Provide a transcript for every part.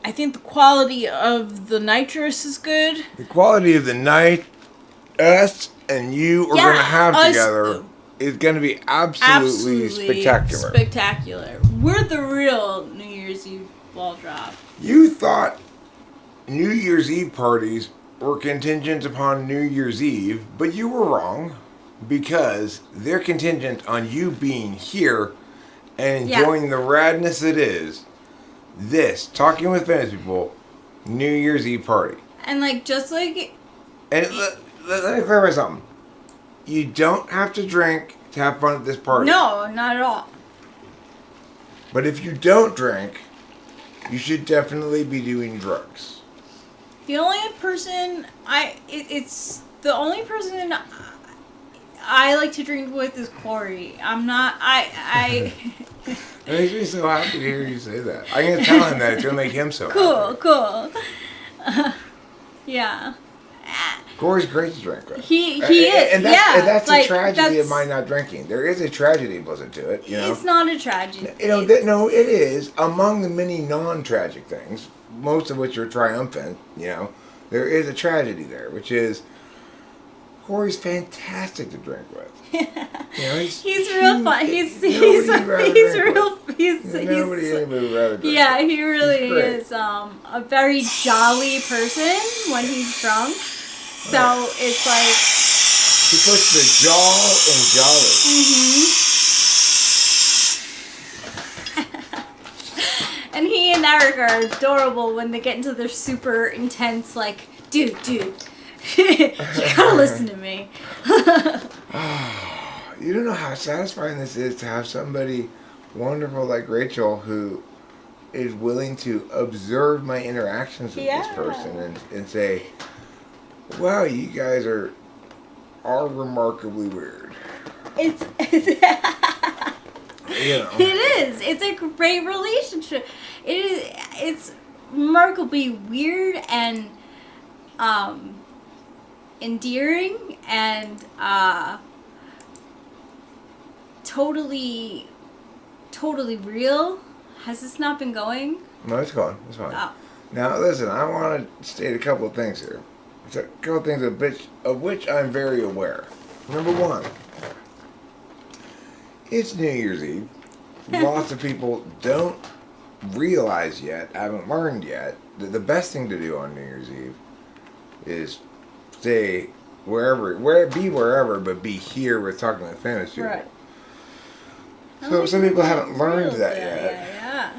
I think the quality of the nitrous is good. The quality of the night us and you are going to have together is going to be absolutely spectacular. Spectacular. We're the real New Year's Eve ball drop. You thought New Year's Eve parties were contingent upon New Year's Eve, but you were wrong because they're contingent on you being here and enjoying the radness it is. This Talking with Famous People New Year's Eve party. And like just like and let me clarify something. You don't have to drink to have fun at this party. No, not at all. But if you don't drink, you should definitely be doing drugs. The only person it's the only person I like to drink with is Corey. I'm not I It makes me so happy to hear you say that. I'm gonna tell him that it's gonna make him so happy. Cool. Yeah. Corey's great to drink with. He is. And that's like, a tragedy of my not drinking. There is a tragedy built to it, you know. It's not a tragedy. No, it is. Among the many non-tragic things, most of which are triumphant, you know, there is a tragedy there, which is Corey's fantastic to drink with. You know, he's real fun. He's nobody would rather drink. Yeah, he really is a very jolly person when he's drunk. So it's like he puts the jaw in jolly. And he and Eric are adorable when they get into their super intense, like, dude, you gotta listen to me. You don't know how satisfying this is to have somebody wonderful like Rachel who is willing to observe my interactions with this person and say, wow, you guys are remarkably weird. It's you know. It is. It's a great relationship. It's remarkably weird and endearing and totally real. Has this not been going? No, it's gone. It's fine. Oh. Now, listen, I want to state a couple of things here. A couple of things of which I'm very aware. Number one, it's New Year's Eve. Lots of people don't realize yet, haven't learned yet, that the best thing to do on New Year's Eve is stay wherever, but be here with Talking with Famous People. Right. So some people haven't learned that yet. Yeah.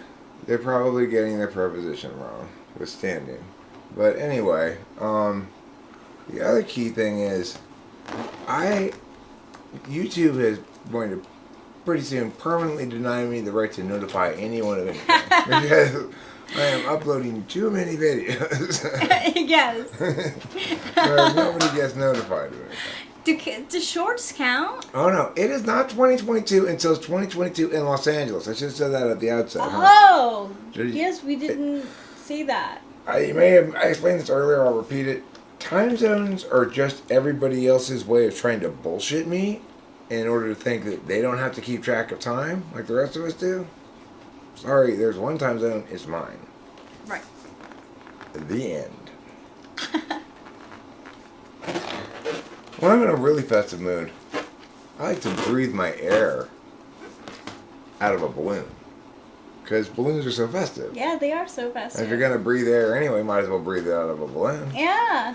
They're probably getting their preposition wrong with standing. But anyway, the other key thing is YouTube is going to pretty soon permanently deny me the right to notify anyone of anything. Because I am uploading too many videos. Yes. So nobody gets notified of anything. Do shorts count? Oh no, it is not 2022 until it's 2022 in Los Angeles. I should have said that at the outset. Oh, yes, we didn't see that. I explained this earlier, I'll repeat it. Time zones are just everybody else's way of trying to bullshit me in order to think that they don't have to keep track of time like the rest of us do. Sorry, there's one time zone, it's mine. Right. The end. When I'm in a really festive mood, I like to breathe my air out of a balloon. Because balloons are so festive. Yeah, they are so festive. And if you're going to breathe air anyway, might as well breathe it out of a balloon. Yeah.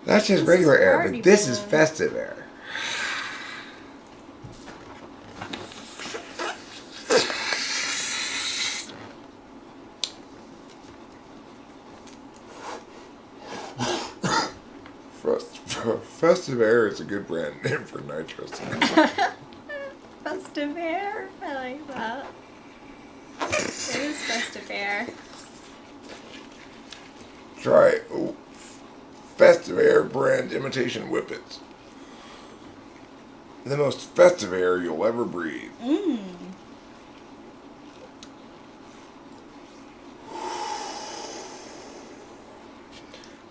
That's just regular air, but this is festive air. Festive Air is a good brand name for nitrous. Festive Air? I like that. It is Festive Air. Try Festive Air brand imitation whippets. The most festive air you'll ever breathe. Mmm.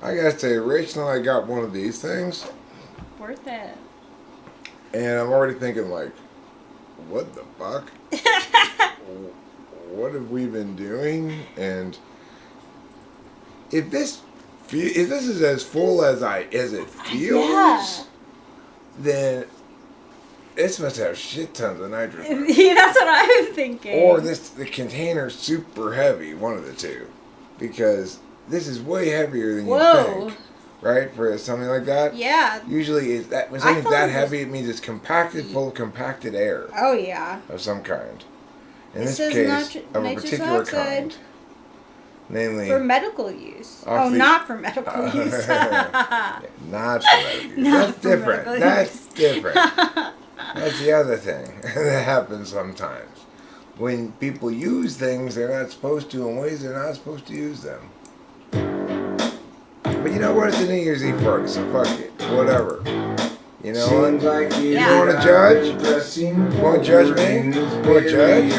I gotta say, Rachel and I got one of these things. Worth it. And I'm already thinking, like, what the fuck? What have we been doing? And if this is as full as it feels, Yeah. then this must have shit tons of nitrogen. Yeah, that's what I'm thinking. Or the container's super heavy, one of the two. Because this is way heavier than you Whoa. think. Right? For something like that? Yeah. Usually when I something's thought that it was- heavy, it means it's compacted, full of compacted air Oh, yeah. of some kind. In It this says case, of a nitrous particular oxide. kind. Namely, For medical use. Off Oh, the- not for medical use. not for medical use. Not That's for different. medical That's use. different. That's the other thing that happens sometimes. When people use things they're not supposed to in ways they're not supposed to use them. But you know what? It's a New Year's Eve party, so fuck it. Whatever. You know what? Like you Yeah. wanna judge? Wanna judge me? Wanna judge?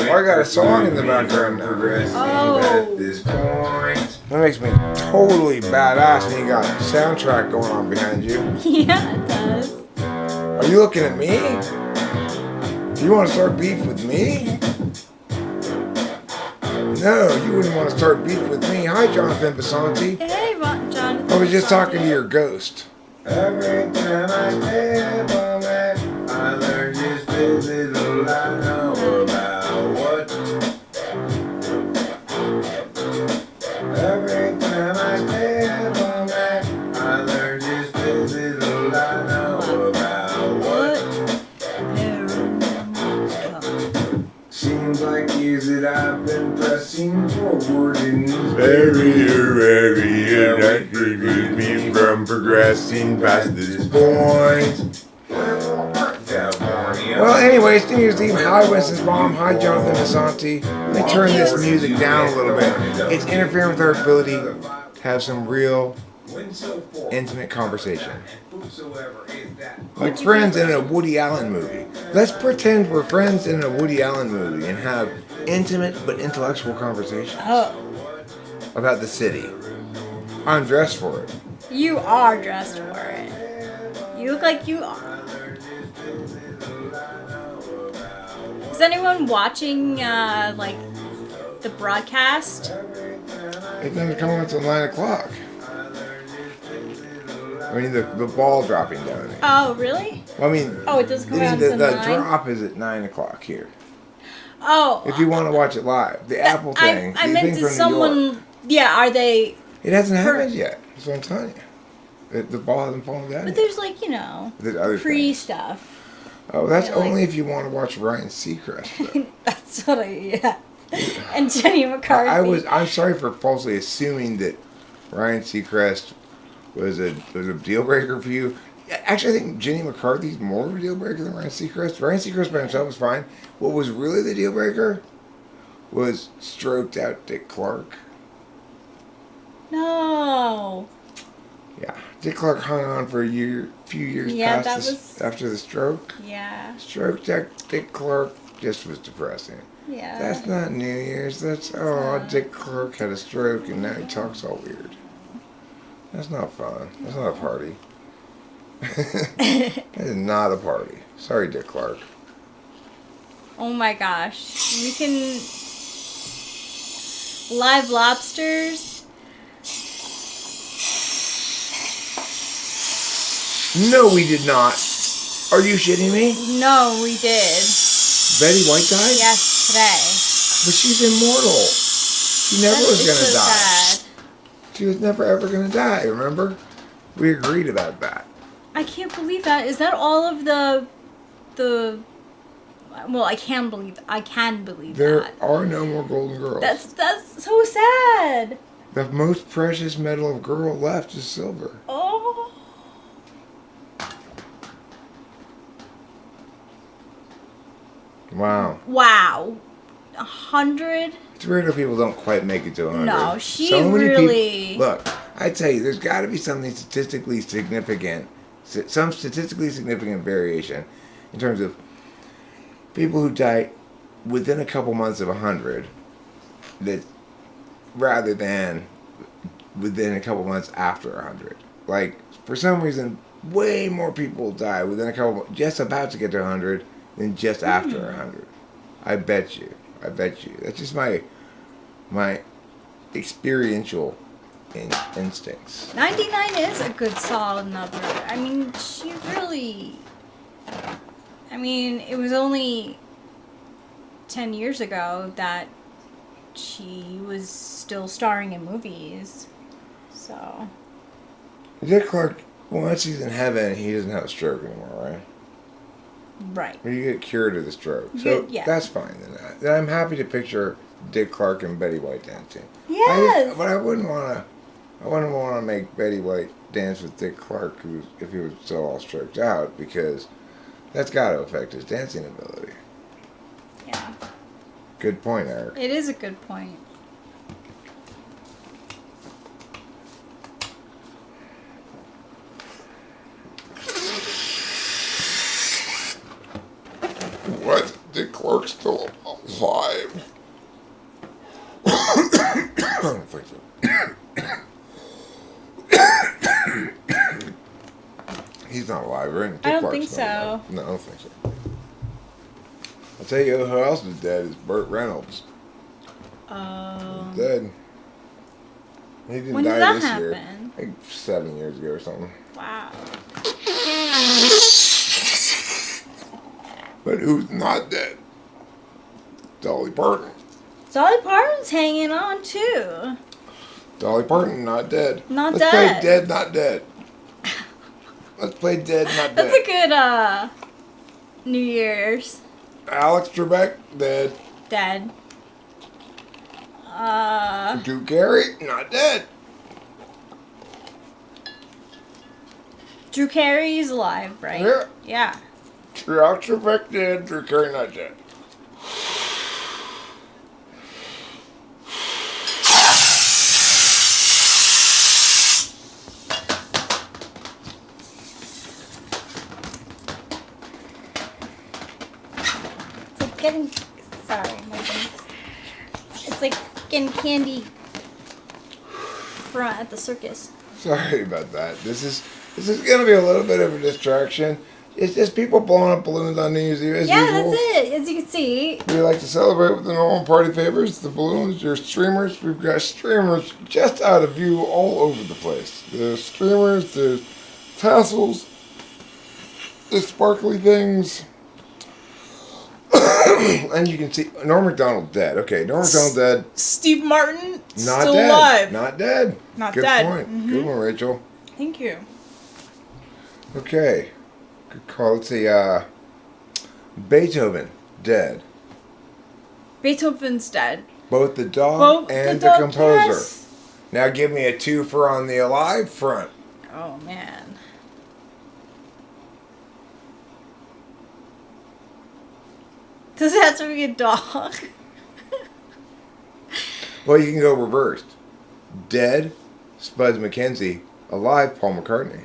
I got a song in the background now. Oh. At this point. That makes me totally badass when you got a soundtrack going on behind you. Yeah, it does. Are you looking at me? You want to start beef with me? No, you wouldn't want to start beef with me. Hi, Jonathan Basanti. Hey, Jonathan. I was just talking to your ghost. Every time I step on that, I learn just a little I know about what. Every time I step on that, I learn just a little I know about what. Seems like years that I've been pressing forward in this Barrier, that prevents me from progressing past this point. Well, anyways, New Year's Eve. Hi, Winston's mom. Hi, Jonathan Basanti. Let me turn this music down a little bit. It's interfering with our ability to have some real intimate conversation. Like friends in a Woody Allen movie. Let's pretend we're friends in a Woody Allen movie and have intimate but intellectual conversations Oh, about the city. I'm dressed for it. you are dressed for it. You look like you are. Is anyone watching, like, the broadcast? It doesn't come until 9 o'clock. I mean, the ball dropping down there. Oh, really? Well, I mean, Oh, it doesn't come out the until 9? drop is at 9 o'clock here. Oh. If you want to watch it live, the Apple thing. I the meant thing to from New someone. York, Yeah, are they? it hasn't happened yet. That's what I'm telling you. The ball hasn't fallen down But yet. there's like, you know, There's other pre things. stuff. Oh, that's Yeah, like- only if you want to watch Ryan Seacrest. though. That's what yeah. And Jenny McCarthy. I'm sorry for falsely assuming that Ryan Seacrest was a deal breaker for you. Actually, I think Jenny McCarthy's more of a deal breaker than Ryan Seacrest. Ryan Seacrest by himself was fine. What was really the deal breaker was stroked out Dick Clark. No. Yeah, Dick Clark hung on for a few years Yeah, past that was- after the stroke. Yeah. Stroked out Dick Clark just was depressing. Yeah. That's not New Year's. That's Dick Clark had a stroke and now he talks all weird. That's not fun. That's not a party. That is not a party. Sorry, Dick Clark. Oh my gosh. We can. Live lobsters. No, we did not. Are you shitting me? No, we did. Betty White died? Yes, today. But she's immortal. She never was It's gonna so die. sad. She was never ever gonna die, remember? We agreed about that. I can't believe that. Is that all of the? Well, I can believe There that. are no more Golden Girls. That's so sad. The most precious metal of girl left is silver. Oh. Wow. Wow. 100. It's weird if people don't quite make it to 100. No, she So many really- Look, I tell you, there's got to be something statistically significant, some statistically significant variation in terms of people who die within a couple months of 100, that rather than within a couple months after 100. Like, for some reason, way more people die within a couple, just about to get to 100 than just after 100. I bet you. That's just my experiential instincts. 99 is a good solid number. I mean, she really. I mean, it was only 10 years ago that she was still starring in movies. So. Dick Clark, once he's in heaven, he doesn't have a stroke anymore, right? Right. Or you get cured of the stroke. So Yeah. that's fine. Then I'm happy to picture Dick Clark and Betty White dancing. Yes. But I wouldn't want to make Betty White dance with Dick Clark if he was still all stroked out, because that's got to affect his dancing ability. Yeah. Good point, Eric. It is a good point. What? Dick Clark's still alive? I don't think so. He's not alive, right? Dick I don't Clark's think not so. alive. No, I don't think so. I'll tell you who else is dead is Burt Reynolds. He's dead. He didn't When did die that this year. happen? Like 7 years ago or something. Wow. But who's not dead? Dolly Parton. Dolly Parton's hanging on too. Dolly Parton, not dead. Not Let's dead. play dead, not dead. Let's play dead, not dead. That's a good New Year's. Alex Trebek, dead. Dead. Drew Carey, not dead. Drew Carey's alive, right? Yeah. Yeah. Alex Trebek, dead. Drew Carey, not dead. It's like getting. Sorry, Megan. It's like getting candy front at the circus. Sorry about that. This is gonna be a little bit of a distraction. It's just people blowing up balloons on New Year's Eve as Yeah, usual. that's it. As you can see. We like to celebrate with the normal party favors, the balloons, your streamers. We've got streamers just out of view all over the place. There's streamers, there's tassels, there's sparkly things. And you can see Norm Macdonald dead. Okay, Norm Macdonald dead. Steve Martin Not still dead. alive. Not dead. Not Good dead. point. Mhm. Good one, Rachel. Thank you. Okay. Good call. Let's see. Beethoven dead. Beethoven's dead. Both the dog and the dog, composer. yes. Now give me a twofer on the alive front. Oh man. Does it have to be a dog? Well, you can go reversed. Dead, Spuds MacKenzie. Alive, Paul McCartney.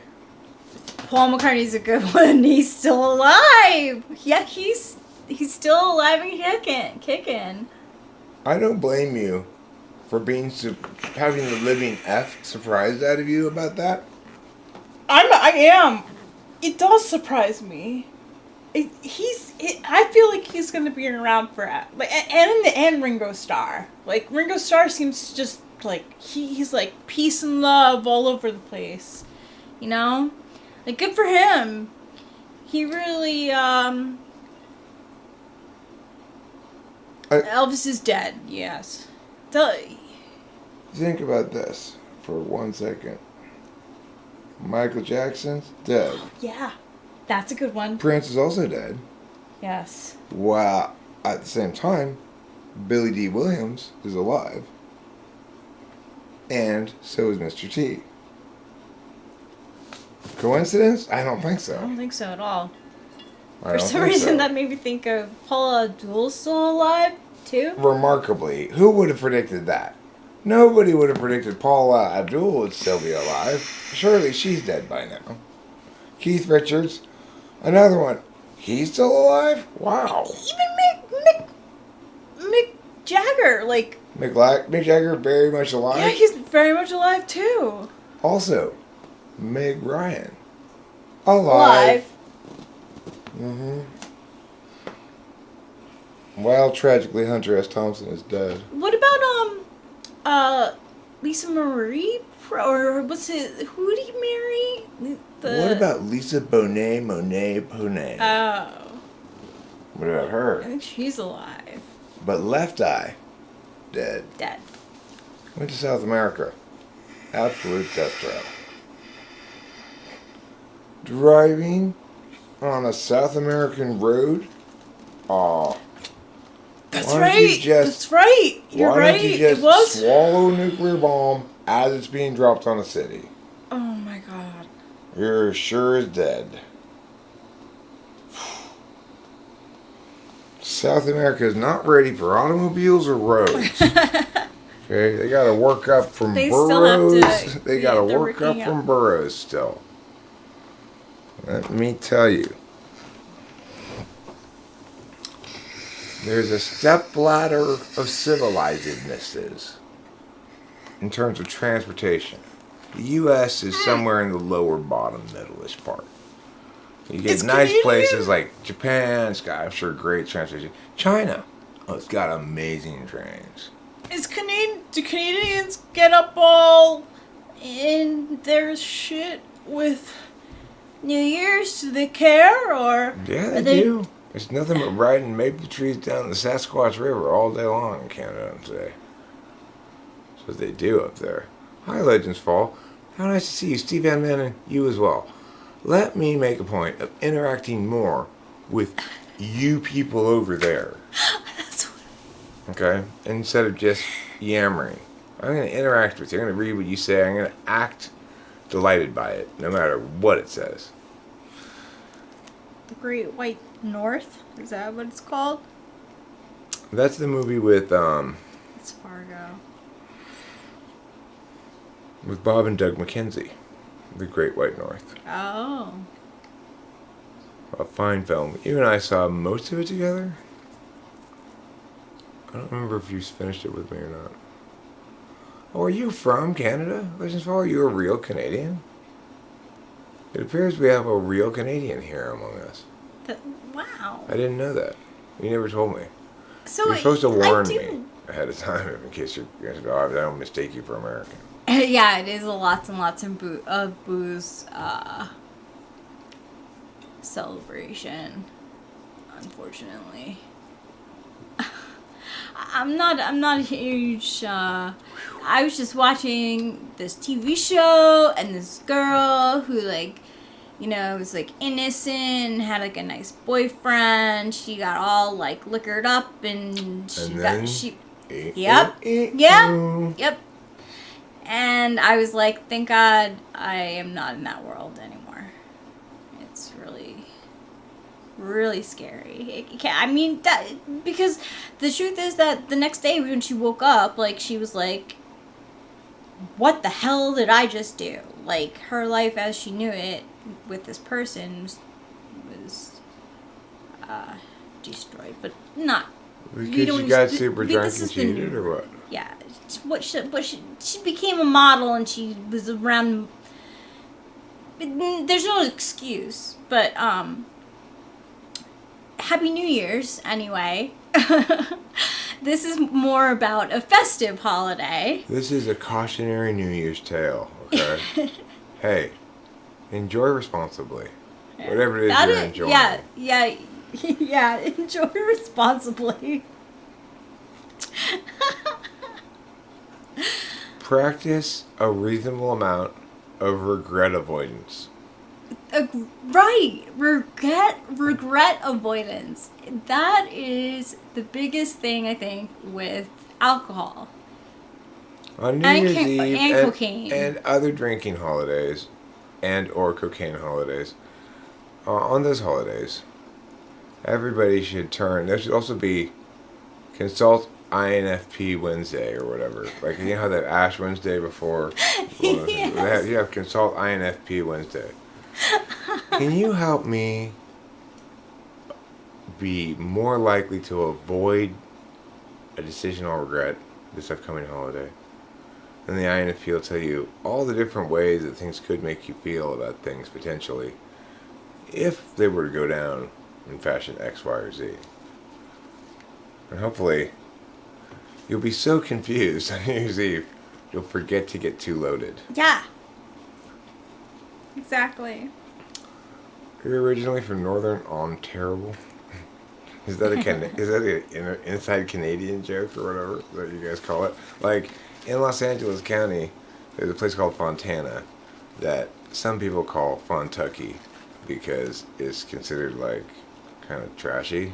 Paul McCartney's a good one. He's still alive. Yeah, he's still alive and kicking. I don't blame you for having the living F surprised out of you about that. I am. It does surprise me. I feel like he's gonna be around for like, and in the end, Ringo Starr. Like Ringo Starr seems to just like he's like peace and love all over the place. You know, like good for him. He really Elvis is dead. Yes. Think about this for 1 second. Michael Jackson's dead. Yeah, that's a good one. Prince is also dead. Yes. While at the same time, Billy D. Williams is alive. And so is Mr. T. Coincidence? I don't think I so. don't think so at all. I For don't some think reason, so. that made me think of Paula Abdul's still alive too. Remarkably, who would have predicted that? Nobody would have predicted Paula Abdul would still be alive. Surely she's dead by now. Keith Richards, another one. He's still alive? Wow. Even Mick Jagger, like Mick Jagger, very much alive. yeah, he's very much alive too. Also, Meg Ryan, alive. Mm-hmm. While tragically Hunter S. Thompson is dead. What about Lisa Marie, or what's it? Who did he marry? What about Lisa Bonet Monet? Oh, What about I her? think she's alive. But Left Eye, dead. Dead. Went to South America. Absolute death trap. Driving on a South American road? Aw. That's Why don't you right. just- That's right. You're Why right. don't you just It was. swallow a nuclear bomb as it's being dropped on a city? Oh my god. You're as sure as dead. South America is not ready for automobiles or roads. Okay, they got to work up from They still have to- burrows. They got to they're work up working from up. burrows still. Let me tell you. There's a step ladder of civilizednesses in terms of transportation. The U.S. is somewhere in the lower bottom, middle-ish part. You get It's nice Canadian. places like Japan. It's got, I'm sure, great transportation. China, oh, it's got amazing trains. Do Canadians get up all in their shit with New Year's? Do they care, or Yeah, are they do. It's nothing but riding maple trees down the Sasquatch River all day long in Canada today. That's what they do up there. Hi, Legends Fall. How nice to see you, Steve Van Manen, you as well. Let me make a point of interacting more with you people over there. That's what Okay? Instead of just yammering. I'm going to interact with you. I'm going to read what you say. I'm going to act delighted by it, no matter what it says. The Great White North? Is that what it's called? That's the movie with It's Fargo. Bob and Doug McKenzie. The Great White North. Oh. A fine film. You and I saw most of it together. I don't remember if you finished it with me or not. Oh, are you from Canada? Legends Fall, are you a real Canadian? It appears we have a real Canadian here among us. Wow. I didn't know that. You never told me. So You're supposed to warn I me do. ahead of time in case you're going to go, I don't mistake you for American. Yeah, it is a lots and lots of booze celebration. Unfortunately, I'm not a huge. I was just watching this TV show, and this girl who was like innocent, and had like a nice boyfriend. She got all like liquored up, and Yep. Yep. And I was like, thank God I am not in that world anymore. It's really, really scary. Because the truth is that the next day when she woke up, like, she was like, what the hell did I just do? Like, her life as she knew it with this person was destroyed, but not. Because she got super drunk and cheated, or what? Yeah, she became a model, and she was around. There's no excuse, but Happy New Year's anyway. This is more about a festive holiday. This is a cautionary New Year's tale, okay? Hey, enjoy responsibly. Whatever it is you're enjoying. Yeah, enjoy responsibly. Practice a reasonable amount of regret avoidance. Right, regret avoidance. That is the biggest thing, I think, with alcohol. On New Year's Eve and cocaine. and other drinking holidays and or cocaine holidays, on those holidays, everybody should turn. There should also be consult INFP Wednesday or whatever. Like, you know how that Ash Wednesday before? Yes. You have consult INFP Wednesday. Can you help me be more likely to avoid a decision I'll regret this upcoming holiday? And the INFP will tell you all the different ways that things could make you feel about things potentially if they were to go down in fashion X, Y, or Z. And hopefully you'll be so confused on New Year's Eve you'll forget to get too loaded. Yeah. Exactly. You're originally from Northern Ontario. Is that an inside Canadian joke or whatever that you guys call it? Like in Los Angeles County, there's a place called Fontana that some people call Fontucky because it's considered like kind of trashy.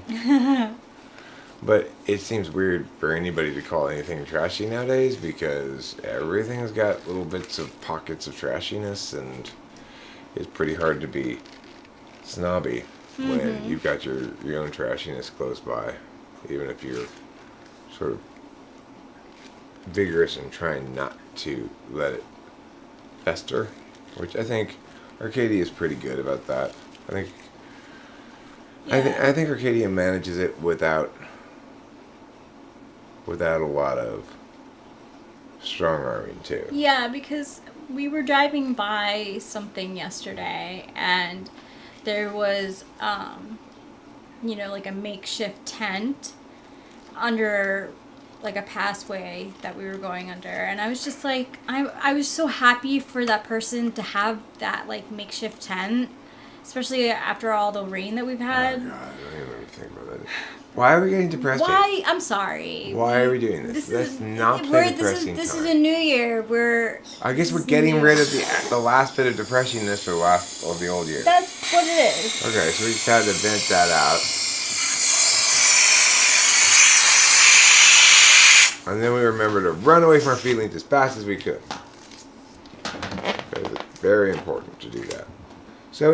But it seems weird for anybody to call anything trashy nowadays because everything's got little bits of pockets of trashiness, and it's pretty hard to be snobby when you've got your own trashiness close by, even if you're sort of vigorous and trying not to let it fester, which I think Arcadia is pretty good about that. I think Arcadia manages it without a lot of strong arming too. Yeah, because we were driving by something yesterday and there was, like a makeshift tent under like a passway that we were going under. And I was just like, I was so happy for that person to have that like makeshift tent, especially after all the rain that we've had. Oh God, I don't even think about that. Why are we getting depressed? Why? I'm sorry. Why are we doing this? Let's not play depressing This time. is a new year. I guess we're getting rid of the last bit of depressingness for the last of the old year. That's what it is. Okay, so we just had to vent that out. And then we remember to run away from our feelings as fast as we could. It's very important to do that. So,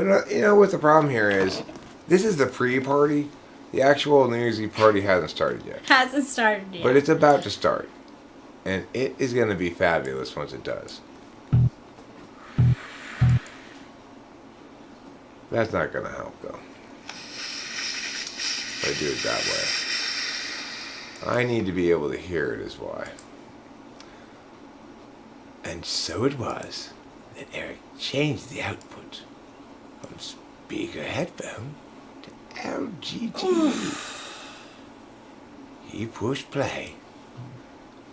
what the problem here is? This is the pre-party. The actual New Year's Eve party hasn't started yet. Hasn't started yet. But it's about to start. And it is going to be fabulous once it does. That's not going to help, though. If I do it that way. I need to be able to hear it is why. And so it was that Eric changed the output from speaker headphone to LGT. He pushed play,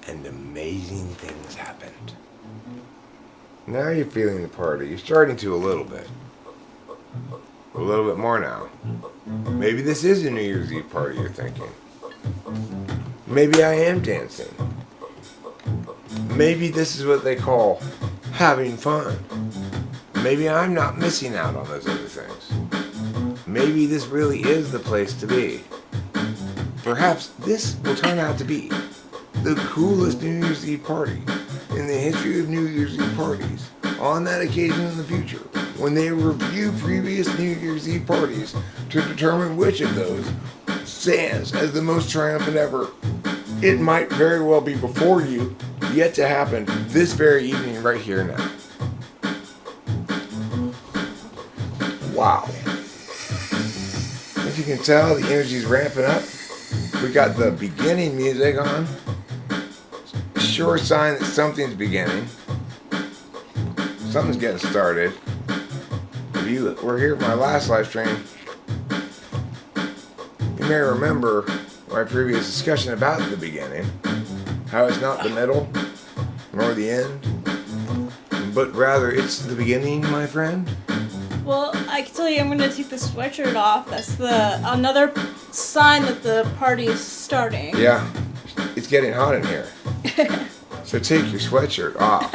and amazing things happened. Now you're feeling the party. You're starting to a little bit. A little bit more now. Maybe this is a New Year's Eve party, you're thinking. Maybe I am dancing. Maybe this is what they call having fun. Maybe I'm not missing out on those other things. Maybe this really is the place to be. Perhaps this will turn out to be the coolest New Year's Eve party in the history of New Year's Eve parties. On that occasion in the future, when they review previous New Year's Eve parties to determine which of those stands as the most triumphant ever, it might very well be before you, yet to happen this very evening right here now. Wow. As you can tell, the energy's ramping up. We got the beginning music on. Sure sign that something's beginning. Something's getting started. If you were here at my last live stream, you may remember my previous discussion about the beginning. How it's not the middle, nor the end, but rather it's the beginning, my friend. Well, I can tell you I'm going to take the sweatshirt off. That's another sign that the party is starting. Yeah, it's getting hot in here. So take your sweatshirt off.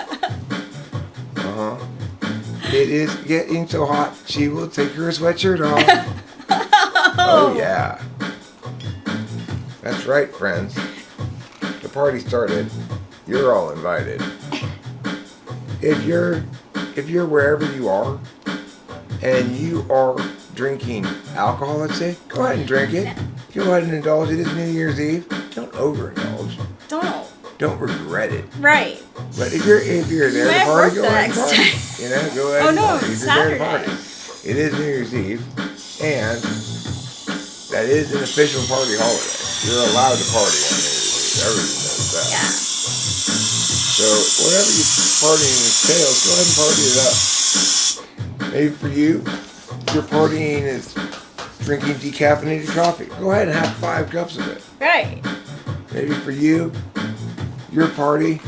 It is getting so hot, she will take her sweatshirt off. Oh yeah. That's right, friends. The party started. You're all invited. If you're wherever you are, and you are drinking alcohol, let's say, go ahead and drink it. Go ahead and indulge. It is New Year's Eve. Don't overindulge. Don't regret it. Right. But if you're there to party, go ahead and party. Go ahead and party. If you're there to party. It is New Year's Eve, and that is an official party holiday. You're allowed to party on New Year's Eve. Everybody knows that. Yeah. So whatever your partying entails, go ahead and party it up. Maybe for you, your partying is drinking decaffeinated coffee. Go ahead and have 5 cups of it. Right. Maybe for you, your party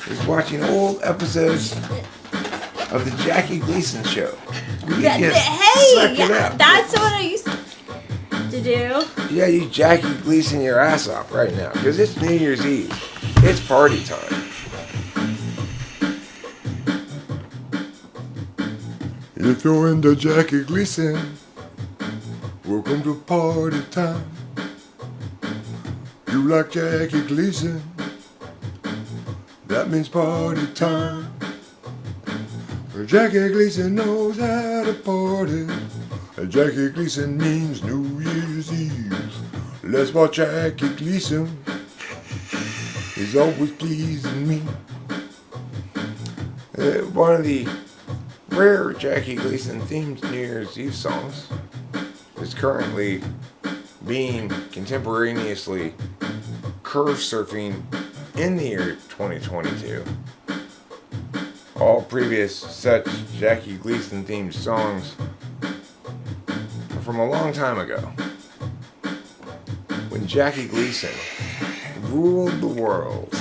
is watching old episodes of the Jackie Gleason show. You just suck it up. That's what I used to do. Yeah, you Jackie Gleason your ass off right now, because it's New Year's Eve. It's party time. If you're into Jackie Gleason, welcome to party time. You like Jackie Gleason, that means party time. Jackie Gleason knows how to party. Jackie Gleason means New Year's Eve. Let's watch Jackie Gleason. He's always pleasing me. One of the rare Jackie Gleason themed New Year's Eve songs is currently being contemporaneously curve surfing in the year 2022. All previous such Jackie Gleason themed songs are from a long time ago, when Jackie Gleason ruled the world.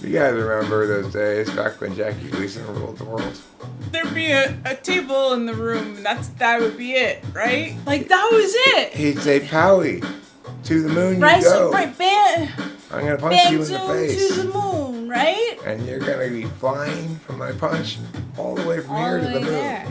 You guys remember those days back when Jackie Gleason ruled the world? There'd be a table in the room, and that would be it, right? Like, that was it. He'd say, Powie, to the moon Right, you go. so, right, bang, I'm going to punch bang you in the zoom face. to the moon, right? And you're going to be flying from my punch all the way from All here the to the way moon. there.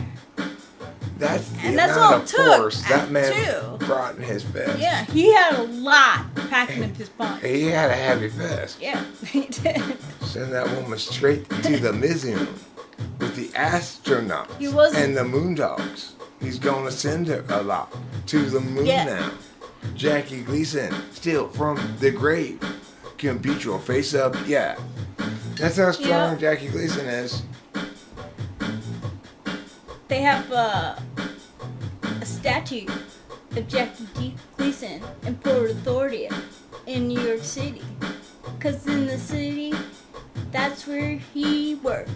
That's the And that's amount all of it took, force that man too. brought in his fist. Yeah, he had a lot packing up his punch. He had a heavy fist. Yeah, he did. Send that woman straight to the museum with the astronauts He wasn't- and the moondogs. He's gonna send her a lot to the moon Yeah. now. Jackie Gleason, still from the grave, can beat your face up. Yeah, that's how strong Yeah. Jackie Gleason is. They have a statue of Jackie D. Gleason in Port Authority in New York City. Because in the city, that's where he worked.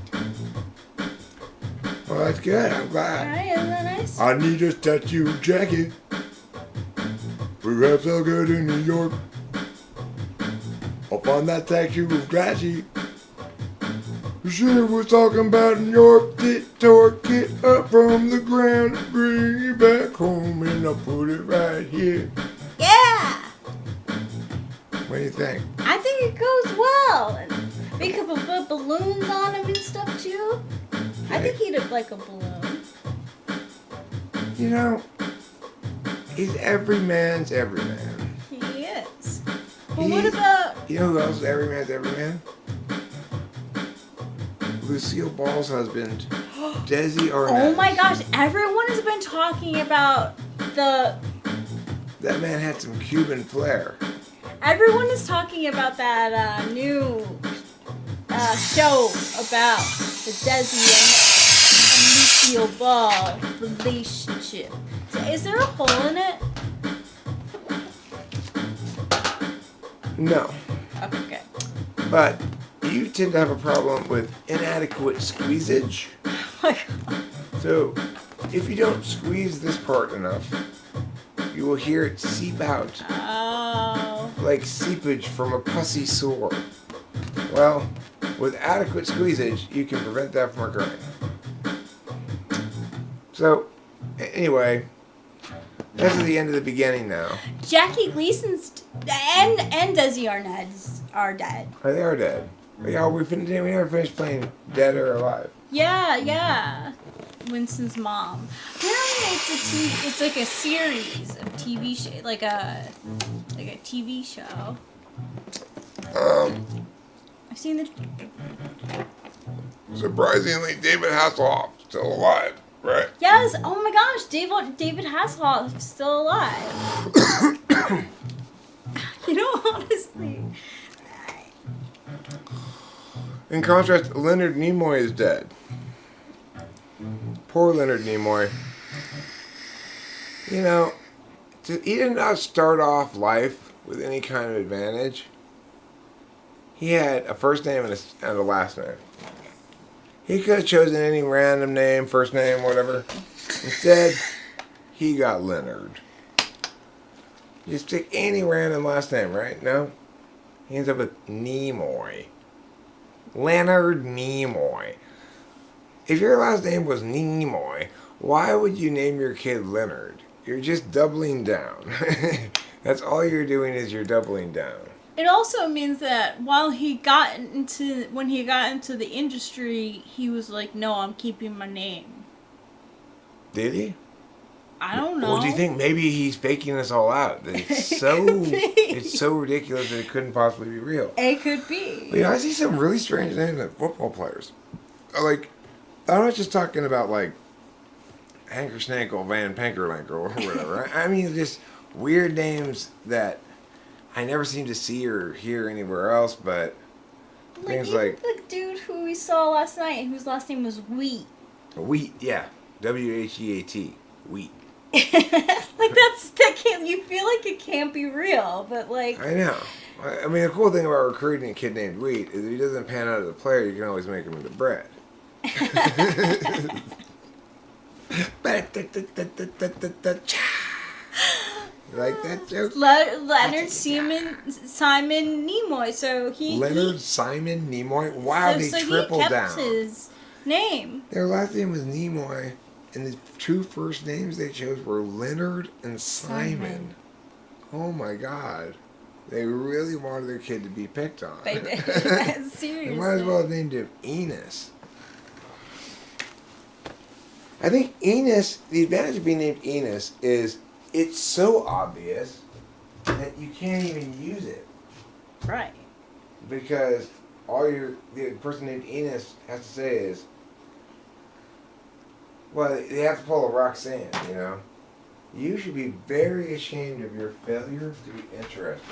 Well, that's good. I'm glad. Alright, isn't that nice? I need a statue of Jackie. Perhaps I'll go to New York. I'll find that statue of Jackie. Sure was talking about New York, torque it up from the ground and bring it back home, and I'll put it right here. Yeah! What do you think? I think it goes well. And we could put balloons on him and stuff too. I think he'd have like a balloon. You know, he's every man's every man. He is. But what about... You know who else is every man's every man? Lucille Ball's husband, Desi Arnaz. Oh my gosh, everyone has been talking about the... That man had some Cuban flair. Everyone is talking about that new show about the Desi and Lucille Ball relationship. So is there a hole in it? No. Okay. But you tend to have a problem with inadequate squeezage. Oh my god. So, if you don't squeeze this part enough, you will hear it seep out Oh. like seepage from a pussy sore. Well, with adequate squeezage, you can prevent that from occurring. So, anyway, this is the end of the beginning now. Jackie Gleason's and Desi Arnaz are dead. Oh, they are dead. Yeah, we never finished playing Dead or Alive. Yeah. Winston's mom. Apparently, it's like a series of TV show, like a TV show. I've seen the. Surprisingly, David Hasselhoff still alive, right? Yes. Oh my gosh, David Hasselhoff is still alive. You know, honestly. In contrast, Leonard Nimoy is dead. Poor Leonard Nimoy. You know, he did not start off life with any kind of advantage. He had a first name and a last name. He could have chosen any random name, first name, whatever. Instead, he got Leonard. You just pick any random last name, right? No? He ends up with Nimoy. Leonard Nimoy. If your last name was Nimoy, why would you name your kid Leonard? You're just doubling down. That's all you're doing is you're doubling down. It also means that when he got into the industry, he was like, "No, I'm keeping my name." Did he? I don't know. Well, do you think maybe he's faking this all out? That it's so it's so ridiculous that it couldn't possibly be real. It could be. But, I see some really strange names in football players. Like, I'm not just talking about like Hanker Snankle Van Pankerlinker or whatever. I mean, just weird names that I never seem to see or hear anywhere else. But things even like the dude who we saw last night, whose last name was Wheat. Wheat, yeah, Wheat, Wheat. that can't. You feel like it can't be real, but like. I know. I mean, the cool thing about recruiting a kid named Wheat is if he doesn't pan out as a player, you can always make him into bread. You like that joke? Leonard Simon Nimoy. So Leonard Simon Nimoy. Wow, they tripled he kept down. his name. Their last name was Nimoy, and the two first names they chose were Leonard and Simon. Oh my God. They really wanted their kid to be picked on. They did. Seriously. They might as well have named him Enos. I think Enos, the advantage of being named Enos is it's so obvious that you can't even use it. Right. Because the person named Enos has to say is, well, they have to pull a Roxanne, you know? You should be very ashamed of your failure to be interesting.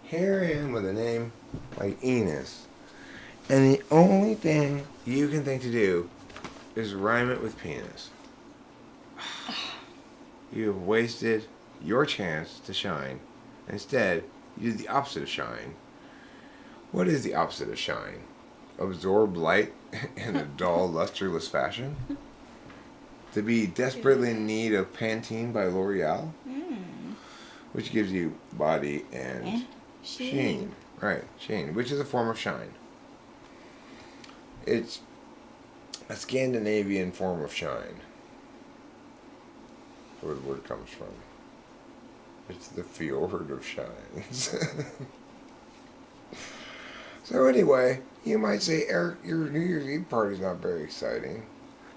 Here I am with a name like Enos, and the only thing you can think to do is rhyme it with penis. You have wasted your chance to shine. Instead, you did the opposite of shine. What is the opposite of shine? Absorb light in a dull, lusterless fashion? To be desperately in need of Pantene by L'Oreal? Which gives you body and sheen. Right, sheen, which is a form of shine. It's a Scandinavian form of shine. Where the word comes from. It's the fjord of shines. So anyway, you might say, Eric, your New Year's Eve party's not very exciting.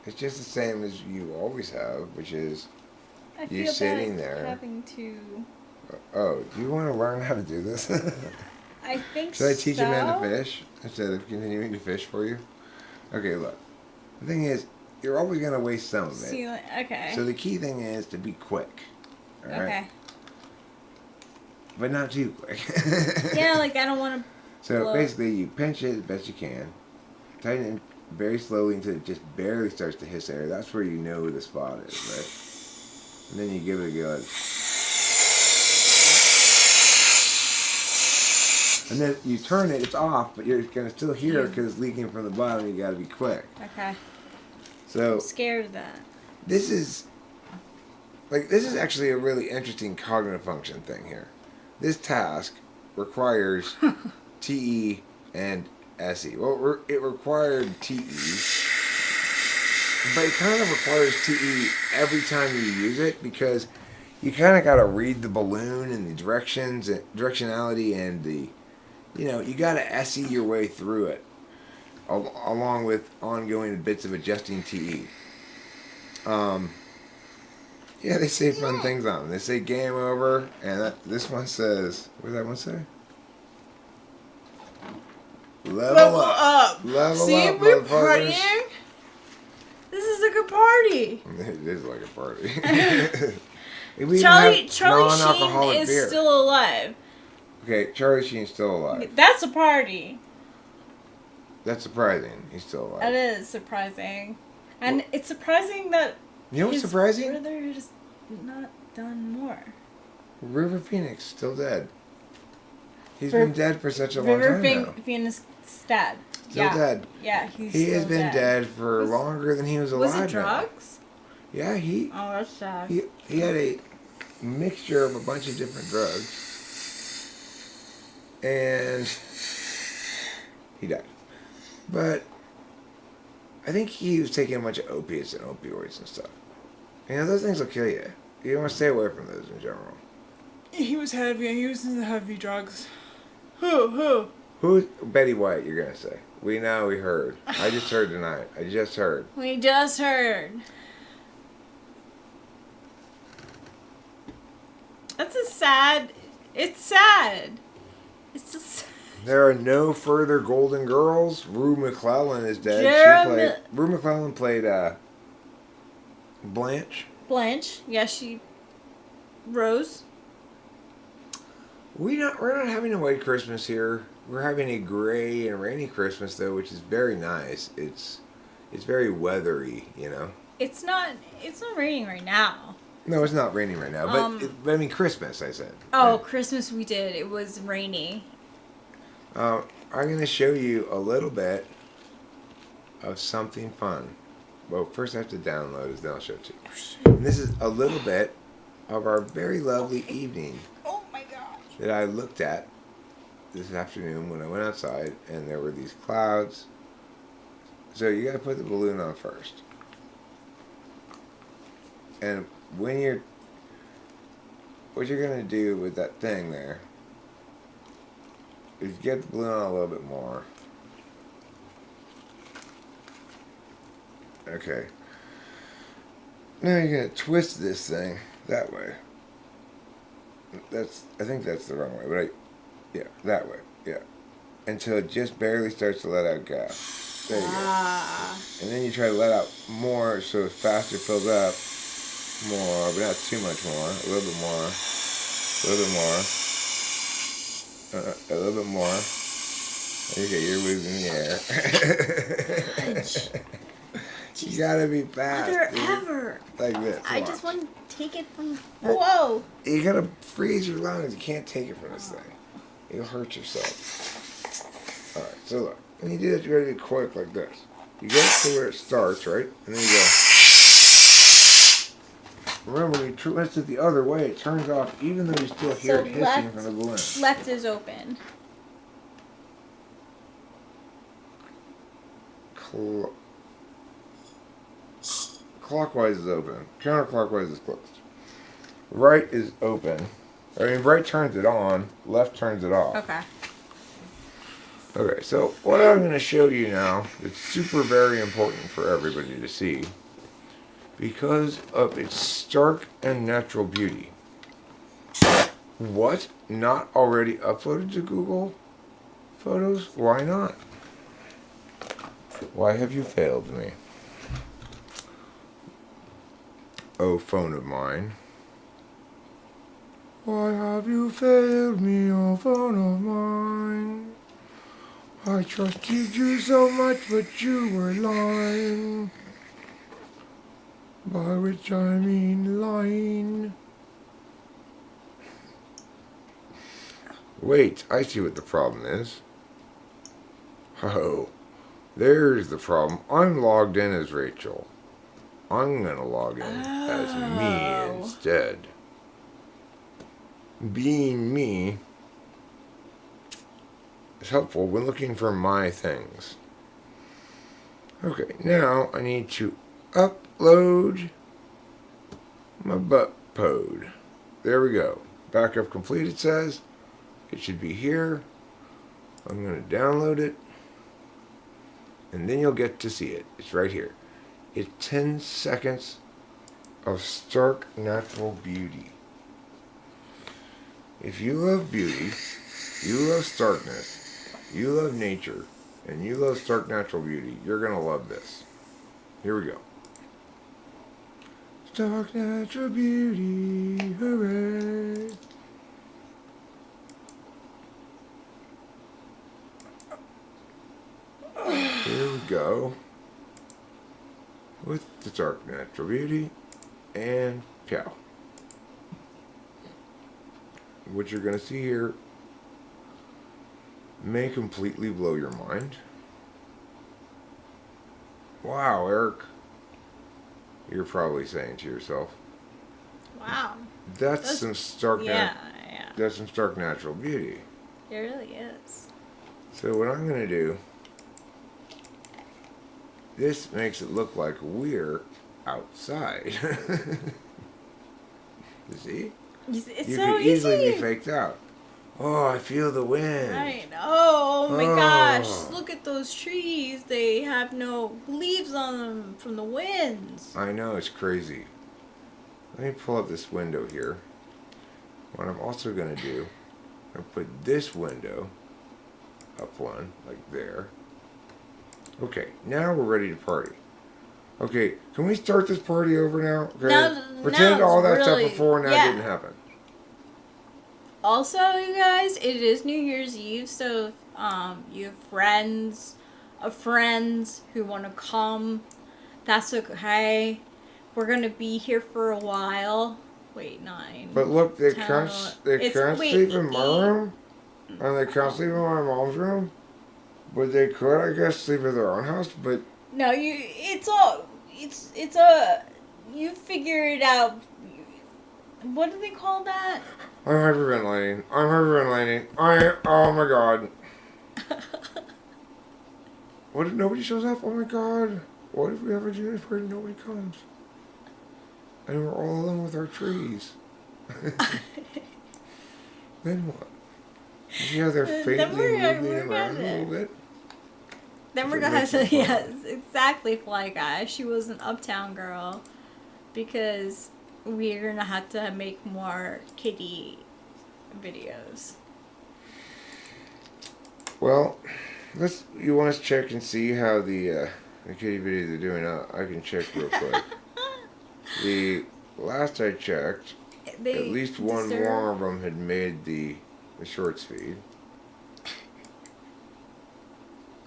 It's just the same as you always have, which is you sitting there. Having to. Oh, do you want to learn how to do this? I think Should I teach a man to fish instead of continuing to fish for you? Okay, look. The thing is, you're always going to waste some of it. Okay. So the key thing is to be quick. All right? Okay. But not too quick. Yeah, like I don't want to. So basically, you pinch it as best you can. Tighten it very slowly until it just barely starts to hiss air. That's where you know the spot is, right? And then you give it a go. And then you turn it, it's off, but you're going to still hear it because it's leaking from the bottom. You got to be quick. Okay. So I'm scared of that. this is actually a really interesting cognitive function thing here. This task requires TE and SE. Well, it required TE, but it kind of requires TE every time you use it because you kind of got to read the balloon and the directions and directionality and the, you got to SE your way through it along with ongoing bits of adjusting TE. Yeah, they say fun things on them. They say game over, and this one says, what does that one say? Level up. Level See, up, we're motherfuckers. partying. This is a good party. It is like a party. Charlie Sheen is still alive. Okay, Charlie Sheen's still alive. That's a party. That's surprising. He's still alive. That is surprising. And it's surprising that You know what's his surprising? brother has not done more. River Phoenix still dead. He's been dead for such a long River time now. Phoenix dead. Still dead. Yeah, He has been dead for longer than he was alive. Was it now. drugs? Yeah, Oh, that's sad. he had a mixture of a bunch of different drugs. and he died. But I think he was taking a bunch of opiates and opioids and stuff. You know, those things will kill you. You want to stay away from those in general. He was heavy. He was into heavy drugs. Who? Who's Betty White, you're going to say? We know, we heard. I just heard tonight. I just heard. We just heard. That's a sad. It's sad. It's just. There are no further Golden Girls. Rue McClellan is dead. Rue McClellan played Blanche. Blanche. Yeah, she. Rose. We're not having a white Christmas here. We're having a gray and rainy Christmas though, which is very nice. It's very weathery, you know. It's not raining right now. No, it's not raining right now, but I mean Christmas. I said. Oh, Christmas we did. It was rainy. I'm going to show you a little bit of something fun. Well, first I have to download it, then I'll show it to you. And this is a little bit of our very lovely evening. Oh my gosh. That I looked at this afternoon when I went outside, and there were these clouds. So you got to put the balloon on first. And what you're going to do with that thing there is get the balloon on a little bit more. Okay. Now you're going to twist this thing that way. I think that's the wrong way, but yeah, that way, yeah. Until it just barely starts to let out gas. There you go. And then you try to let out more so it faster fills up more, but not too much more. A little bit more. A little bit more. A little bit more. Okay, you're losing the air. You gotta be fast. Ever. Like this. I Watch. just want to take it from. Whoa. You gotta freeze your lungs. You can't take it from this thing. You'll hurt yourself. Alright, so look. When you do this, you gotta do quick like this. You go to where it starts, right? And then you go. Remember, when you twist it the other way, it turns off even though you still hear it hissing from the balloon. Left is open. Clockwise is open. Counterclockwise is closed. Right is open. I mean, right turns it on. Left turns it off. Okay. Okay, so what I'm going to show you now is super very important for everybody to see because of its stark and natural beauty. What? Not already uploaded to Google Photos? Why not? Why have you failed me? Oh, phone of mine. Why have you failed me, oh phone of mine? I trusted you so much, but you were lying. By which I mean lying. Wait, I see what the problem is. Oh, there's the problem. I'm logged in as Rachel. I'm gonna log in as me instead. Being me is helpful when looking for my things. Okay, now I need to upload my butt pod. There we go. Backup complete, it says. It should be here. I'm going to download it. And then you'll get to see it. It's right here. It's 10 seconds of stark natural beauty. If you love beauty, you love starkness, you love nature, and you love stark natural beauty, you're going to love this. Here we go. Stark natural beauty, hooray. Here we go. With the stark natural beauty, and pow. What you're going to see here may completely blow your mind. Wow, Eric. You're probably saying to yourself, Wow. that's some stark Yeah. that's some stark natural beauty. It really is. So what I'm going to do, this makes it look like we're outside. You see? It's You so could easily easy. be faked out. Oh, I feel the wind. I know. Oh my gosh. Oh. Look at those trees. They have no leaves on them from the winds. I know, it's crazy. Let me pull up this window here. What I'm also going to do, I'm going to put this window up one, like there. Okay, now we're ready to party. Okay, can we start this party over now? Okay. Now Pretend all that stuff really- before now yeah. didn't happen. Also, you guys, it is New Year's Eve, so you have friends who want to come. That's okay. We're gonna be here for a while. Wait, 9. But look, they 10, can't it's- wait, sleep in my 8. room, and they can't sleep in my mom's room. But they could, I guess, sleep in their own house. But No, you figure it out. What do they call that? I'm hyperventilating. Oh my god. What if nobody shows up? Oh my god. What if we have a June party and nobody comes? And we're all alone with our trees. Then what? You know, they're Then faintly we're moving around a gonna- little bit. Then we're If it gonna have to, makes it fun. yes, exactly, Fly Guy. She was an uptown girl because we're gonna have to make more kitty videos. Well, you want us to check and see how the kitty videos are doing? I can check real quick. The last I checked, They at least one deserve- more of them had made the shorts feed.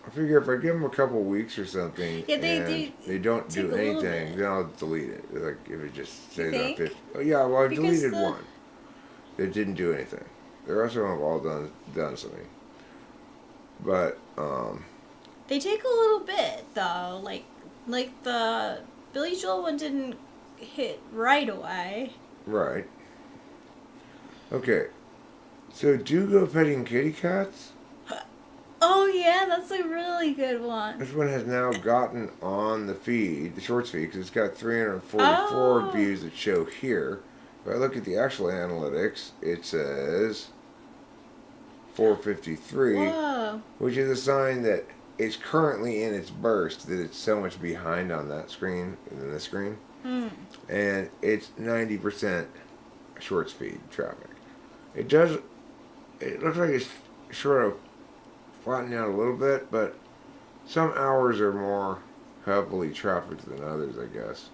I figure if I give them a couple weeks or something, Yeah, they and they don't take do a little anything, bit. then I'll delete it. Like if it just stays on think? 50. Oh yeah, well I Because deleted the- one. That didn't do anything. The rest of them have all done something. But They take a little bit though, like the Billy Joel one didn't hit right away. right. Okay. So do go petting kitty cats. Oh yeah, that's a really good one. This one has now gotten on the feed, the shorts feed, because it's got 344 Oh. views that show here. If I look at the actual analytics, it says 453, Whoa. which is a sign that it's currently in its burst, that it's so much behind on that screen than this screen. And it's 90% shorts feed traffic. It looks like it's sort of flattening out a little bit, but some hours are more heavily trafficked than others, I guess.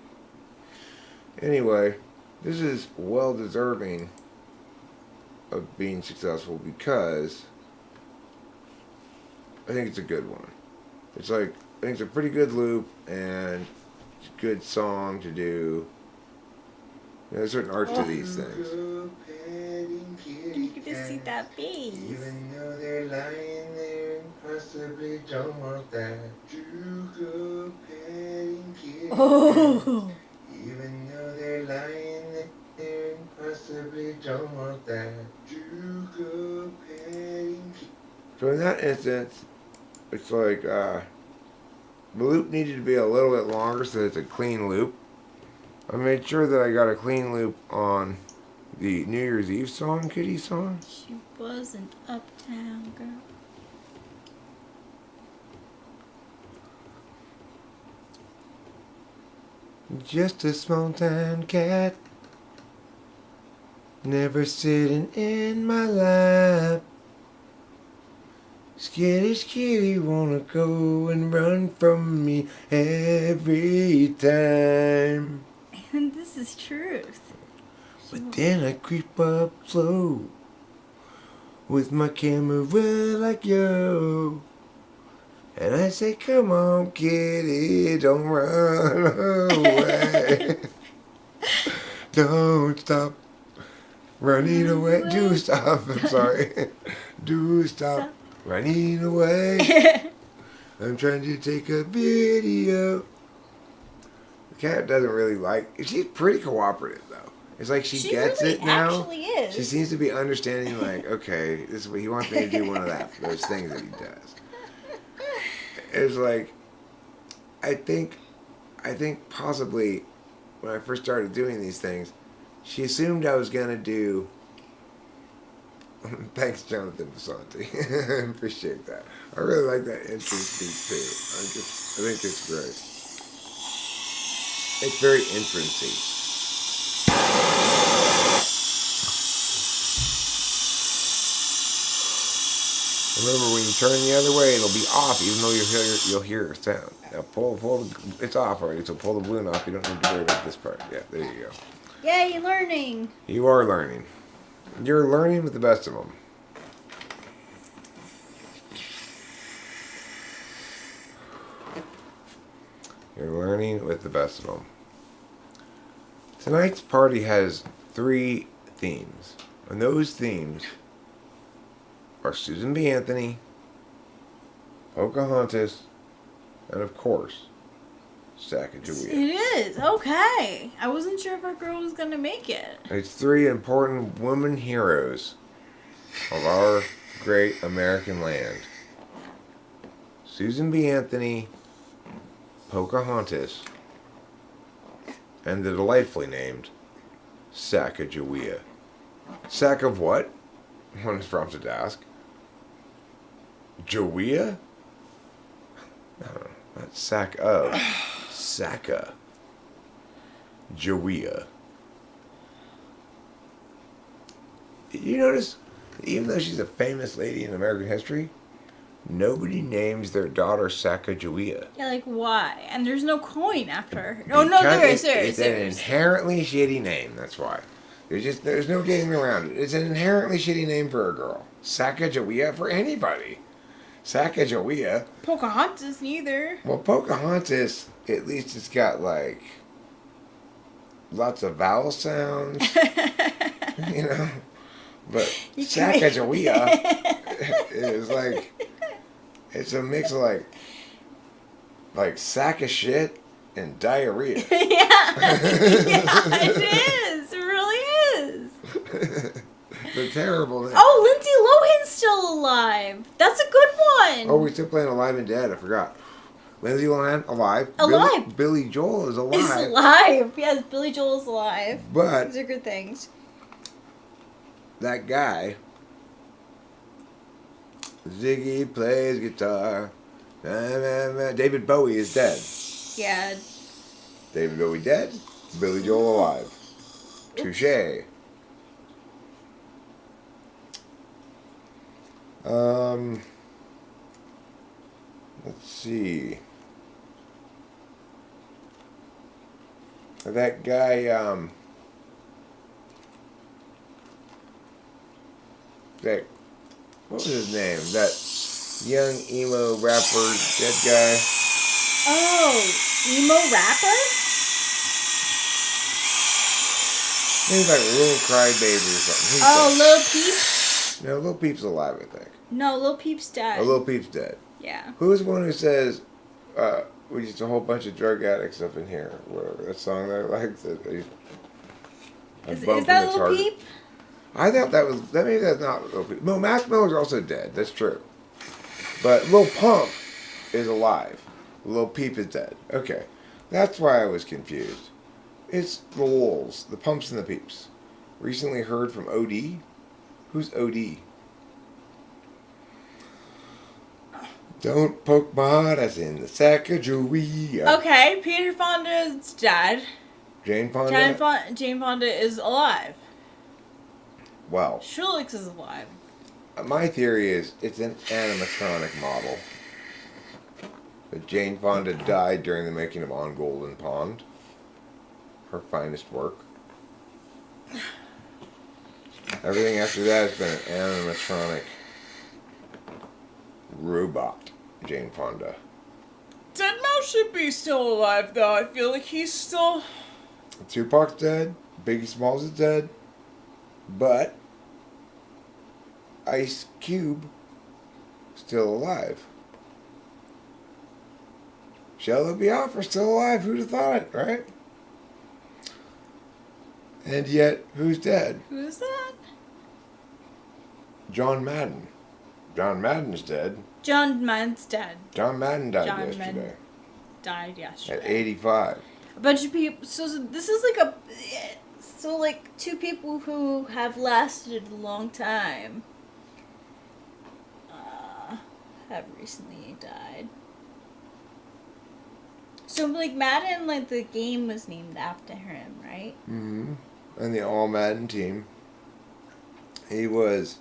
Anyway, this is well deserving of being successful because I think it's a good one. It's like, I think it's a pretty good loop and it's a good song to do. You know, there's certain art to these things. You get to see that face. Even though they're lying there and possibly don't want that. You go petting kitty Oh. Even though they're lying there and possibly don't want that. You go petting kitty. So in that instance, it's like the loop needed to be a little bit longer so it's a clean loop. I made sure that I got a clean loop on the New Year's Eve song, Kitty song. She was an uptown girl. Just a small town cat, never sitting in my lap. Skitty wanna go and run from me every time. And this is truth. But then I creep up slow with my camera like yo. And I say, come on, kitty, don't run away. Don't stop running away. Do stop, I'm sorry. Do stop running away. I'm trying to take a video. The cat doesn't really like, she's pretty cooperative though. It's like she She gets really it now. actually is. She seems to be understanding, like, okay, this is what he wants me to do. One of those things that he does. It's like, I think possibly when I first started doing these things, she assumed I was gonna do. Thanks, Jonathan Basanti. Appreciate that. I really like that intro speech too. I think it's great. It's very entrancy. Remember, when you turn the other way, it'll be off, even though you'll hear a sound. Now it's off already, so pull the balloon off. You don't need to worry about this part. Yeah, there you go. Yay, learning. You are learning. You're learning with the best of them. You're learning with the best of them. Tonight's party has 3 themes, and those themes are Susan B. Anthony, Pocahontas, and of course, Sacagawea. It is. Okay. I wasn't sure if our girl was going to make it. It's 3 important women heroes of our great American land. Susan B. Anthony, Pocahontas, and the delightfully named Sacagawea. Sack of what? One is prompted to ask. Jawea? No, not sack of. Sacca. Jawea. Did you notice, even though she's a famous lady in American history, nobody names their daughter Sacagawea? Yeah, like why? And there's no coin after her. Oh, no, there is. It's an inherently shitty name, that's why. There's no getting around it. It's an inherently shitty name for a girl. Sacagawea for anybody. Sacagawea. Pocahontas, neither. Well, Pocahontas, at least it's got, like, lots of vowel sounds, you know? But Sacagawea is, like, it's a mix of, like sack of shit and diarrhea. Yeah, it is. It really is. The terrible name. Oh, Lindsay Lohan's still alive. That's a good one. Oh, we're still playing Alive and Dead. I forgot. Lindsay Lohan, alive. Alive. Billy Joel is alive. He's alive. Yes, Billy Joel's alive. But These are good things. that guy, Ziggy plays guitar. David Bowie is dead. Yeah. David Bowie dead. Billy Joel alive. Touche. Let's see. That guy, what was his name? That young emo rapper, dead guy. Oh, emo rapper? He's like Little Crybaby or something. He's Oh, dead. Lil Peep? No, Lil Peep's alive, I think. No, Lil Peep's dead. Oh, Lil Peep's dead. Yeah. Who's the one who says, we used a whole bunch of drug addicts up in here, or whatever, that song that I liked? Is that Lil Peep? I thought maybe that's not Lil Peep. No, Mac Miller's also dead, that's true. But Lil Pump is alive. Lil Peep is dead. Okay, that's why I was confused. It's the Lulz, the Pumps and the Peeps. Recently heard from OD. Who's OD? Don't poke my heart, as in the Sacagawea. Okay, Peter Fonda's dead. Jane Fonda? Jane Fonda is alive. Well, Shrillix is alive. my theory is it's an animatronic model. But Jane Fonda died during the making of On Golden Pond. Her finest work. Everything after that has been an animatronic robot, Jane Fonda. Dead Mouse should be still alive, though. I feel like he's still... Tupac's dead. Biggie Smalls is dead. But Ice Cube still alive. Shella Biafra's still alive. Who'd have thought it, right? And yet, who's dead? Who's that? John Madden. John Madden's dead. John Madden's dead. John Madden died John yesterday. Madden died yesterday. At 85. A bunch of people. So this is like two people who have lasted a long time. Have recently died. So like Madden, like the game was named after him, right? Mm-hmm. And the All Madden team. He was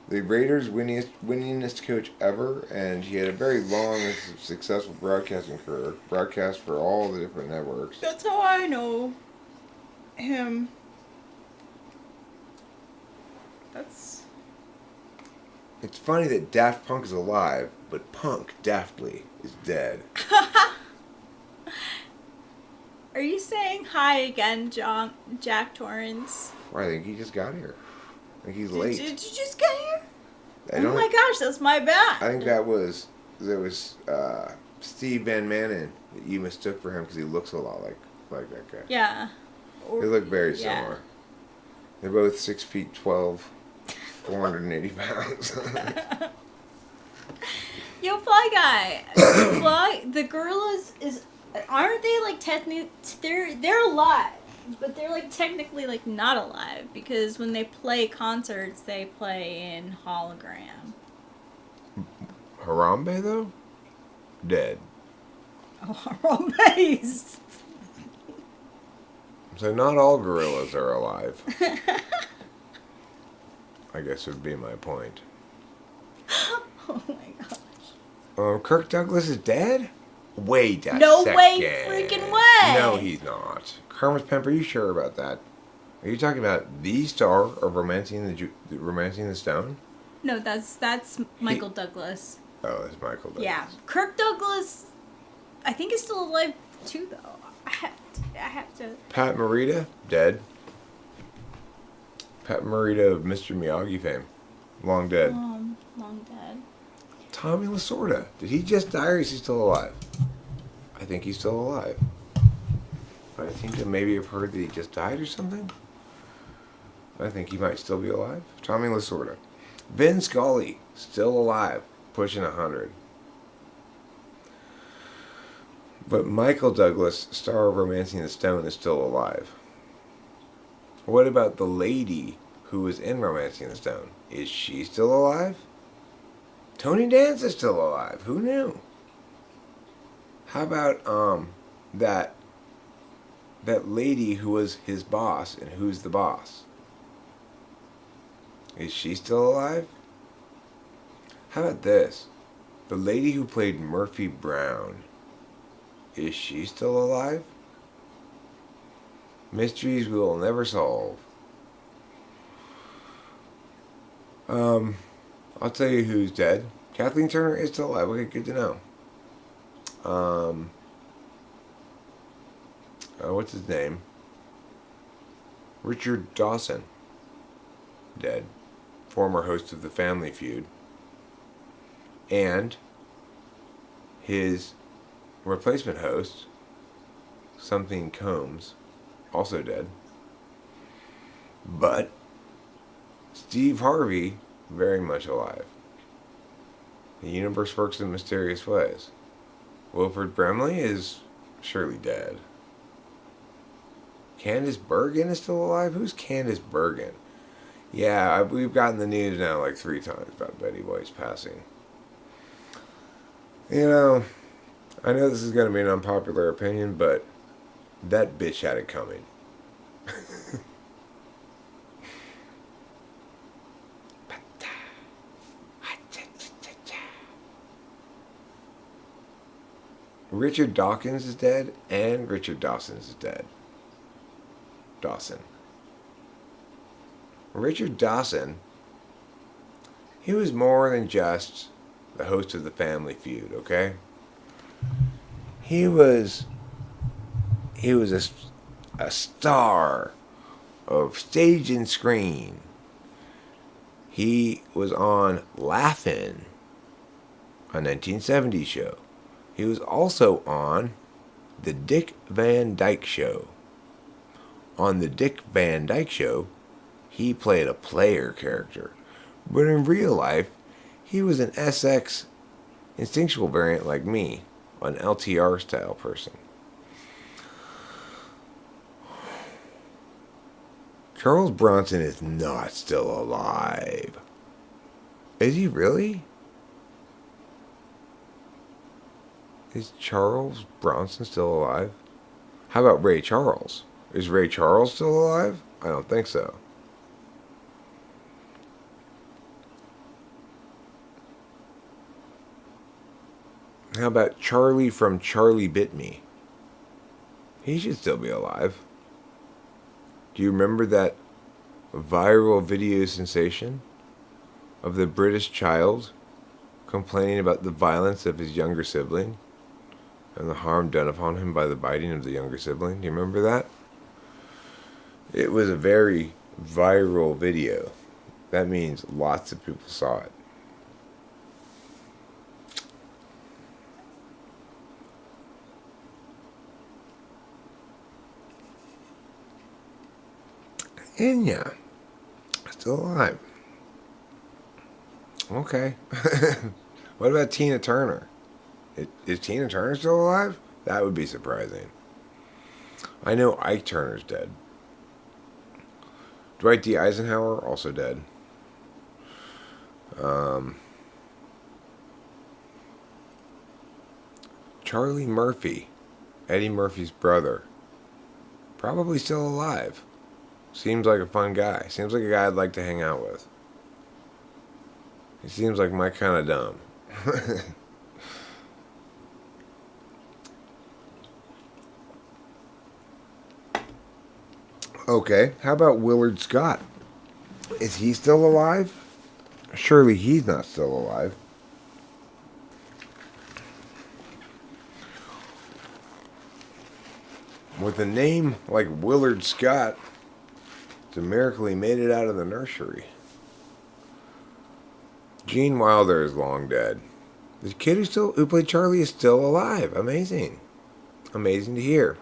the Raiders' winningest coach ever, and he had a very long and successful broadcasting career. Broadcast for all the different networks. That's how I know him. That's... It's funny that Daft Punk is alive, but Punk, Daftly, is dead. Are you saying hi again, Jack Torrance? Well, I think he just got here. I think he's late. Did you just get here? I Oh don't- my gosh, that's my bad. I think there was Steve Van Manen that you mistook for him because he looks a lot like that guy. Yeah. They look very Yeah. similar. They're both 6 feet 12, 480 pounds. Yo, Fly Guy. The gorillas aren't they like technically they're alive, but they're like technically like not alive because when they play concerts they play in hologram. Harambe though, dead. Oh, amazing. So not all gorillas are alive. I guess would be my point. Oh my gosh. Kirk Douglas is dead? Wait a No second. way freaking way. No, he's not. Kermit Pimp, are you sure about that? Are you talking about the star of Romancing the Stone? No, that's Michael Douglas. Oh, that's Michael Douglas. Yeah, Kirk Douglas. I think is still alive too, though. I have to. Pat Morita, dead. Pat Morita of Mr. Miyagi fame, long dead. Long dead. Tommy Lasorda, did he just die or is he still alive? I think he's still alive. But I think that maybe I've heard that he just died or something. I think he might still be alive. Tommy Lasorda. Vin Scully, still alive, pushing 100. But Michael Douglas, star of Romancing the Stone, is still alive. What about the lady who was in Romancing the Stone? Is she still alive? Tony Danza is still alive. Who knew? How about that lady who was his boss and Who's the Boss? Is she still alive? How about this? The lady who played Murphy Brown. Is she still alive? Mysteries we will never solve. I'll tell you who's dead. Kathleen Turner is still alive. Okay, good to know. What's his name? Richard Dawson. Dead. Former host of The Family Feud. And his replacement host, something Combs, also dead. But Steve Harvey, very much alive. The universe works in mysterious ways. Wilford Brimley is surely dead. Candice Bergen is still alive? Who's Candice Bergen? Yeah, we've gotten the news now like 3 times about Betty White's passing. You know, I know this is going to be an unpopular opinion, but that bitch had it coming. Richard Dawkins is dead, and Richard Dawson is dead. Dawson. Richard Dawson, he was more than just the host of The Family Feud, okay? He was a star of stage and screen. He was on Laugh-In, a 1970s show. He was also on The Dick Van Dyke Show, on the Dick Van Dyke Show, he played a player character. But in real life, he was an SX instinctual variant like me, an LTR style person. Charles Bronson is not still alive. Is he really? Is Charles Bronson still alive? How about Ray Charles? Is Ray Charles still alive? I don't think so. How about Charlie from Charlie Bit Me? He should still be alive. Do you remember that viral video sensation of the British child complaining about the violence of his younger sibling and the harm done upon him by the biting of the younger sibling? Do you remember that? It was a very viral video. That means lots of people saw it. And yeah, still alive. Okay. What about Tina Turner? Is Tina Turner still alive? That would be surprising. I know Ike Turner's dead. Dwight D. Eisenhower, also dead. Charlie Murphy, Eddie Murphy's brother, probably still alive. Seems like a fun guy. Seems like a guy I'd like to hang out with. He seems like my kind of dumb. Okay, how about Willard Scott? Is he still alive? Surely he's not still alive. With a name like Willard Scott, it's a miracle he made it out of the nursery. Gene Wilder is long dead. The kid who played Charlie is still alive. Amazing. Amazing to hear.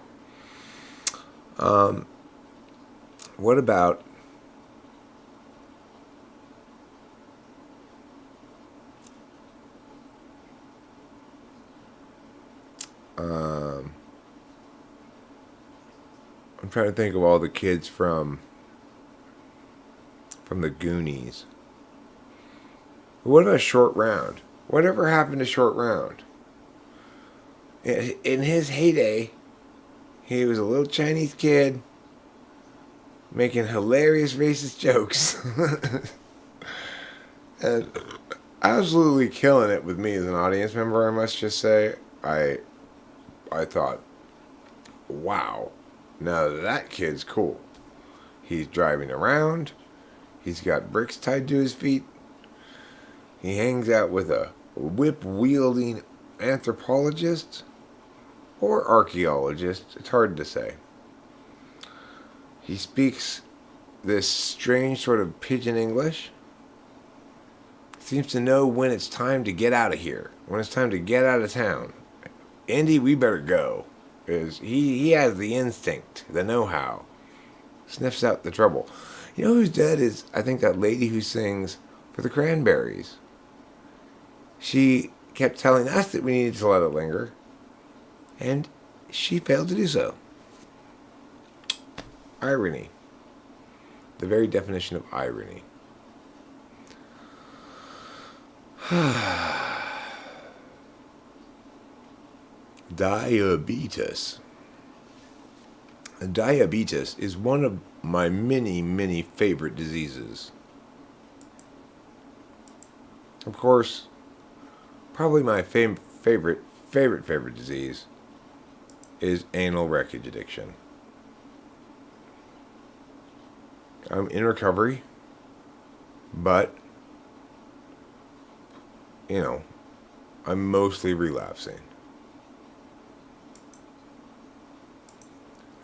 What about I'm trying to think of all the kids from the Goonies. What about Short Round? Whatever happened to Short Round? In his heyday, he was a little Chinese kid making hilarious racist jokes. And absolutely killing it with me as an audience member, I must just say. I thought, wow, now that kid's cool. He's driving around. He's got bricks tied to his feet. He hangs out with a whip-wielding anthropologist or archaeologist. It's hard to say. He speaks this strange sort of pidgin English. Seems to know when it's time to get out of here, when it's time to get out of town. Andy, we better go. Because he has the instinct, the know-how. Sniffs out the trouble. You know who's dead is, I think, that lady who sings for the Cranberries. She kept telling us that we needed to let it linger. And she failed to do so. Irony. The very definition of irony. Diabetes. Diabetes is one of my many, many favorite diseases. Of course, probably my favorite disease is anal wreckage addiction. I'm in recovery, but, I'm mostly relapsing.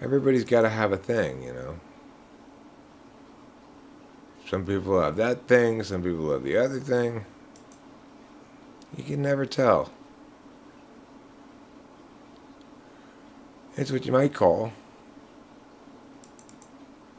Everybody's got to have a thing, Some people have that thing, some people have the other thing. You can never tell. It's what you might call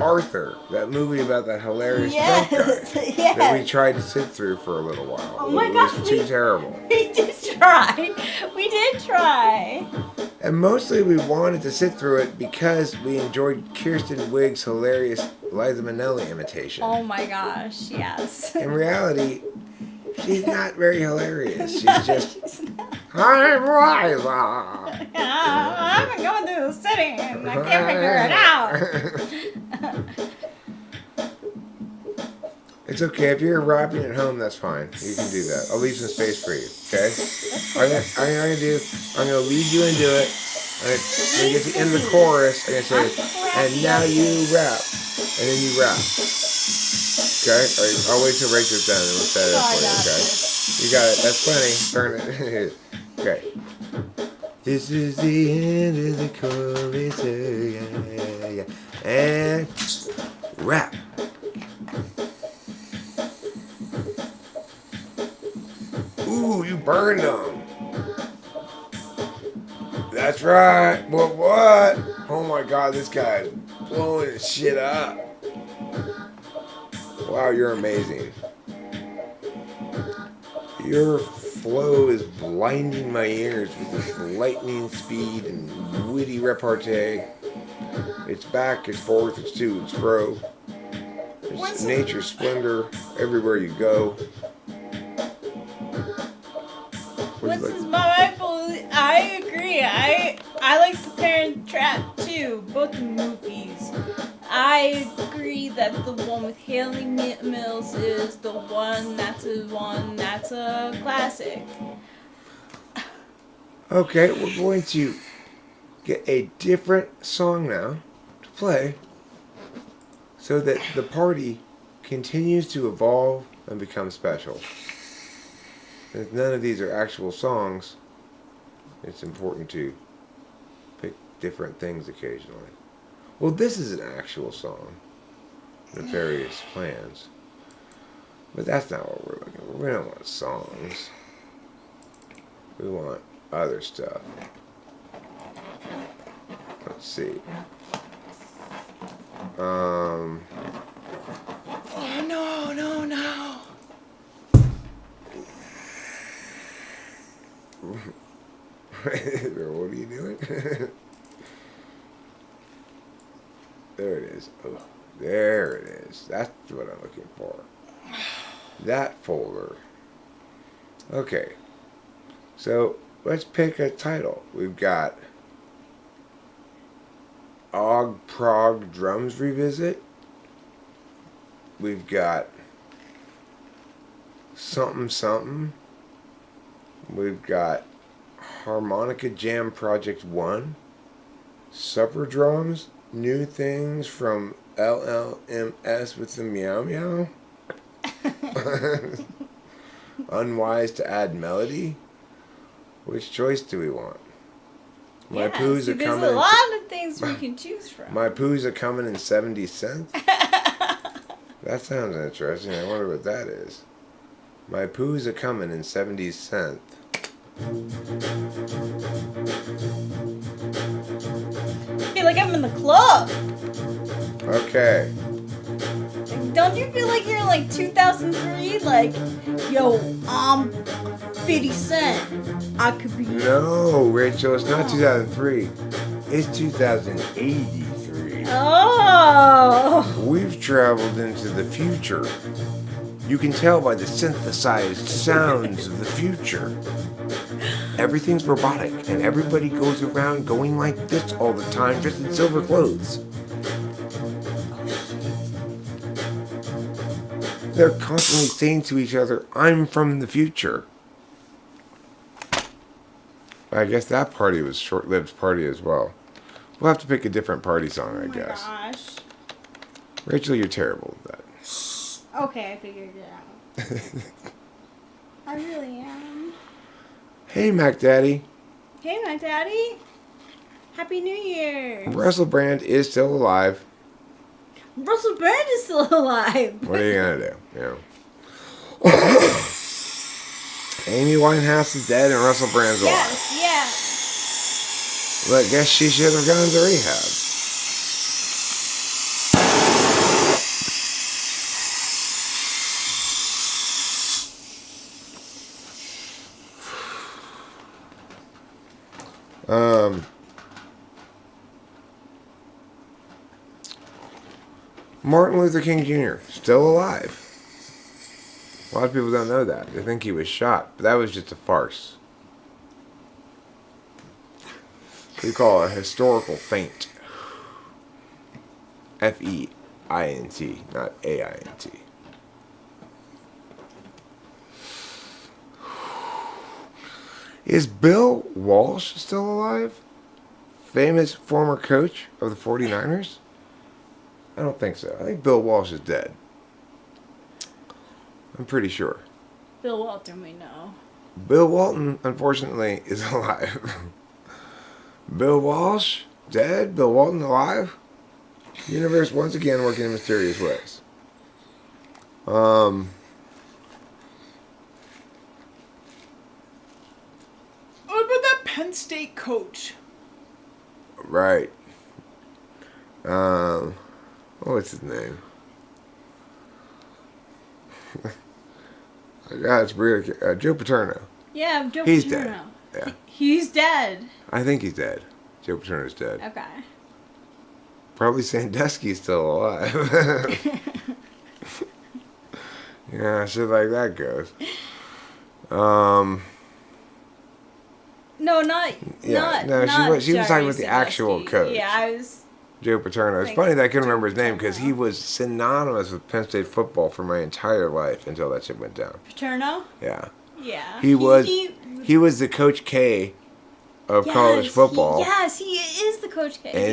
Arthur, that movie about that hilarious Yes, drunk guy yes. that we tried to sit through for a little while. Oh my it God, was too terrible. We did try. We did try. And mostly we wanted to sit through it because we enjoyed Kirsten Wiig's hilarious Liza Minnelli imitation. Oh my gosh, yes. In reality, she's not very hilarious. She's No, just, she's not. I'm Liza. I'm going through the city and I can't figure it out. It's okay. If you're rapping at home, that's fine. You can do that. I'll leave some space for you, okay? I'm gonna lead you into it. I'm gonna get to the end of the chorus. I'm gonna say, and now you rap. And then you rap. Okay? I'll wait till Rachel's done and we'll set it up for you, okay? You got it. That's plenty. Turn it. Okay. This is the end of the chorus. Yeah. And rap. Ooh, you burned them. That's right. What? Oh my God, this guy's blowing his shit up. Wow, you're amazing. Your flow is blinding my ears with this lightning speed and witty repartee. It's back, it's forth, it's to, it's fro. It's nature's splendor everywhere you go. What's his I agree. I like the Parent Trap too, both the movies. I agree that the one with Haley Mills is the one that's a classic. Okay, we're going to get a different song now to play so that the party continues to evolve and become special. If none of these are actual songs, it's important to pick different things occasionally. Well, this is an actual song, Nefarious Plans. But that's not what we're looking for. We don't want songs. We want other stuff. Let's see. Oh no. What are you doing? There it is. Oh, there it is. That's what I'm looking for. That folder. Okay. So let's pick a title. We've got Og Prog Drums Revisit. We've got Something Something. We've got Harmonica Jam Project 1. Supper Drums. New Things from LLMS with the Meow Meow. Unwise to add melody. Which choice do we want? My poos are coming. There's a lot of things we can choose from. My poos are coming in 70 cents. That sounds interesting. I wonder what that is. My poos are coming in 70 cents. I feel like I'm in the club. Okay. Don't you feel like you're in like 2003? Like, yo, I'm 50 Cent. I could be. No, Rachel, it's not 2003. It's 2083. Oh. We've traveled into the future. You can tell by the synthesized sounds of the future. Everything's robotic, and everybody goes around going like this all the time, just in silver clothes. They're constantly saying to each other, I'm from the future. I guess that party was a short-lived party as well. We'll have to pick a different party song, I guess. Oh my gosh. Rachel, you're terrible at that. Okay, I figured it out. I really am. Hey, Mac Daddy. Hey, my daddy. Happy New Year. Russell Brand is still alive. Russell Brand is still alive. What are you gonna do? You know. Amy Winehouse is dead and Russell Brand's alive. Yes, Well, I guess she should have gone to rehab. Martin Luther King Jr. still alive. A lot of people don't know that. They think he was shot, but that was just a farce. We call it a historical feint. F-E-I-N-T, not A-I-N-T. Is Bill Walsh still alive? Famous former coach of the 49ers? I don't think so. I think Bill Walsh is dead. I'm pretty sure. Bill Walton, we know. Bill Walton, unfortunately, is alive. Bill Walsh, dead? Bill Walton, alive? The universe once again working in mysterious ways. What about that Penn State coach? Right. What's his name? God, it's weird. Joe Paterno. Yeah, Joe He's Paterno. dead. Yeah. He's dead. I think he's dead. Joe Paterno's dead. Okay. Probably Sandusky's still alive. Yeah, shit like that goes. No, not. Yeah, not, no, not she was talking Jerry about the actual Sandusky. coach. Yeah, I was. Joe Paterno. It's Like, funny that I couldn't Joe remember his name because he Paterno. was synonymous with Penn State football for my entire life until that shit went down. Paterno? Yeah. Yeah. He was the Coach K of college football. He is the Coach K. And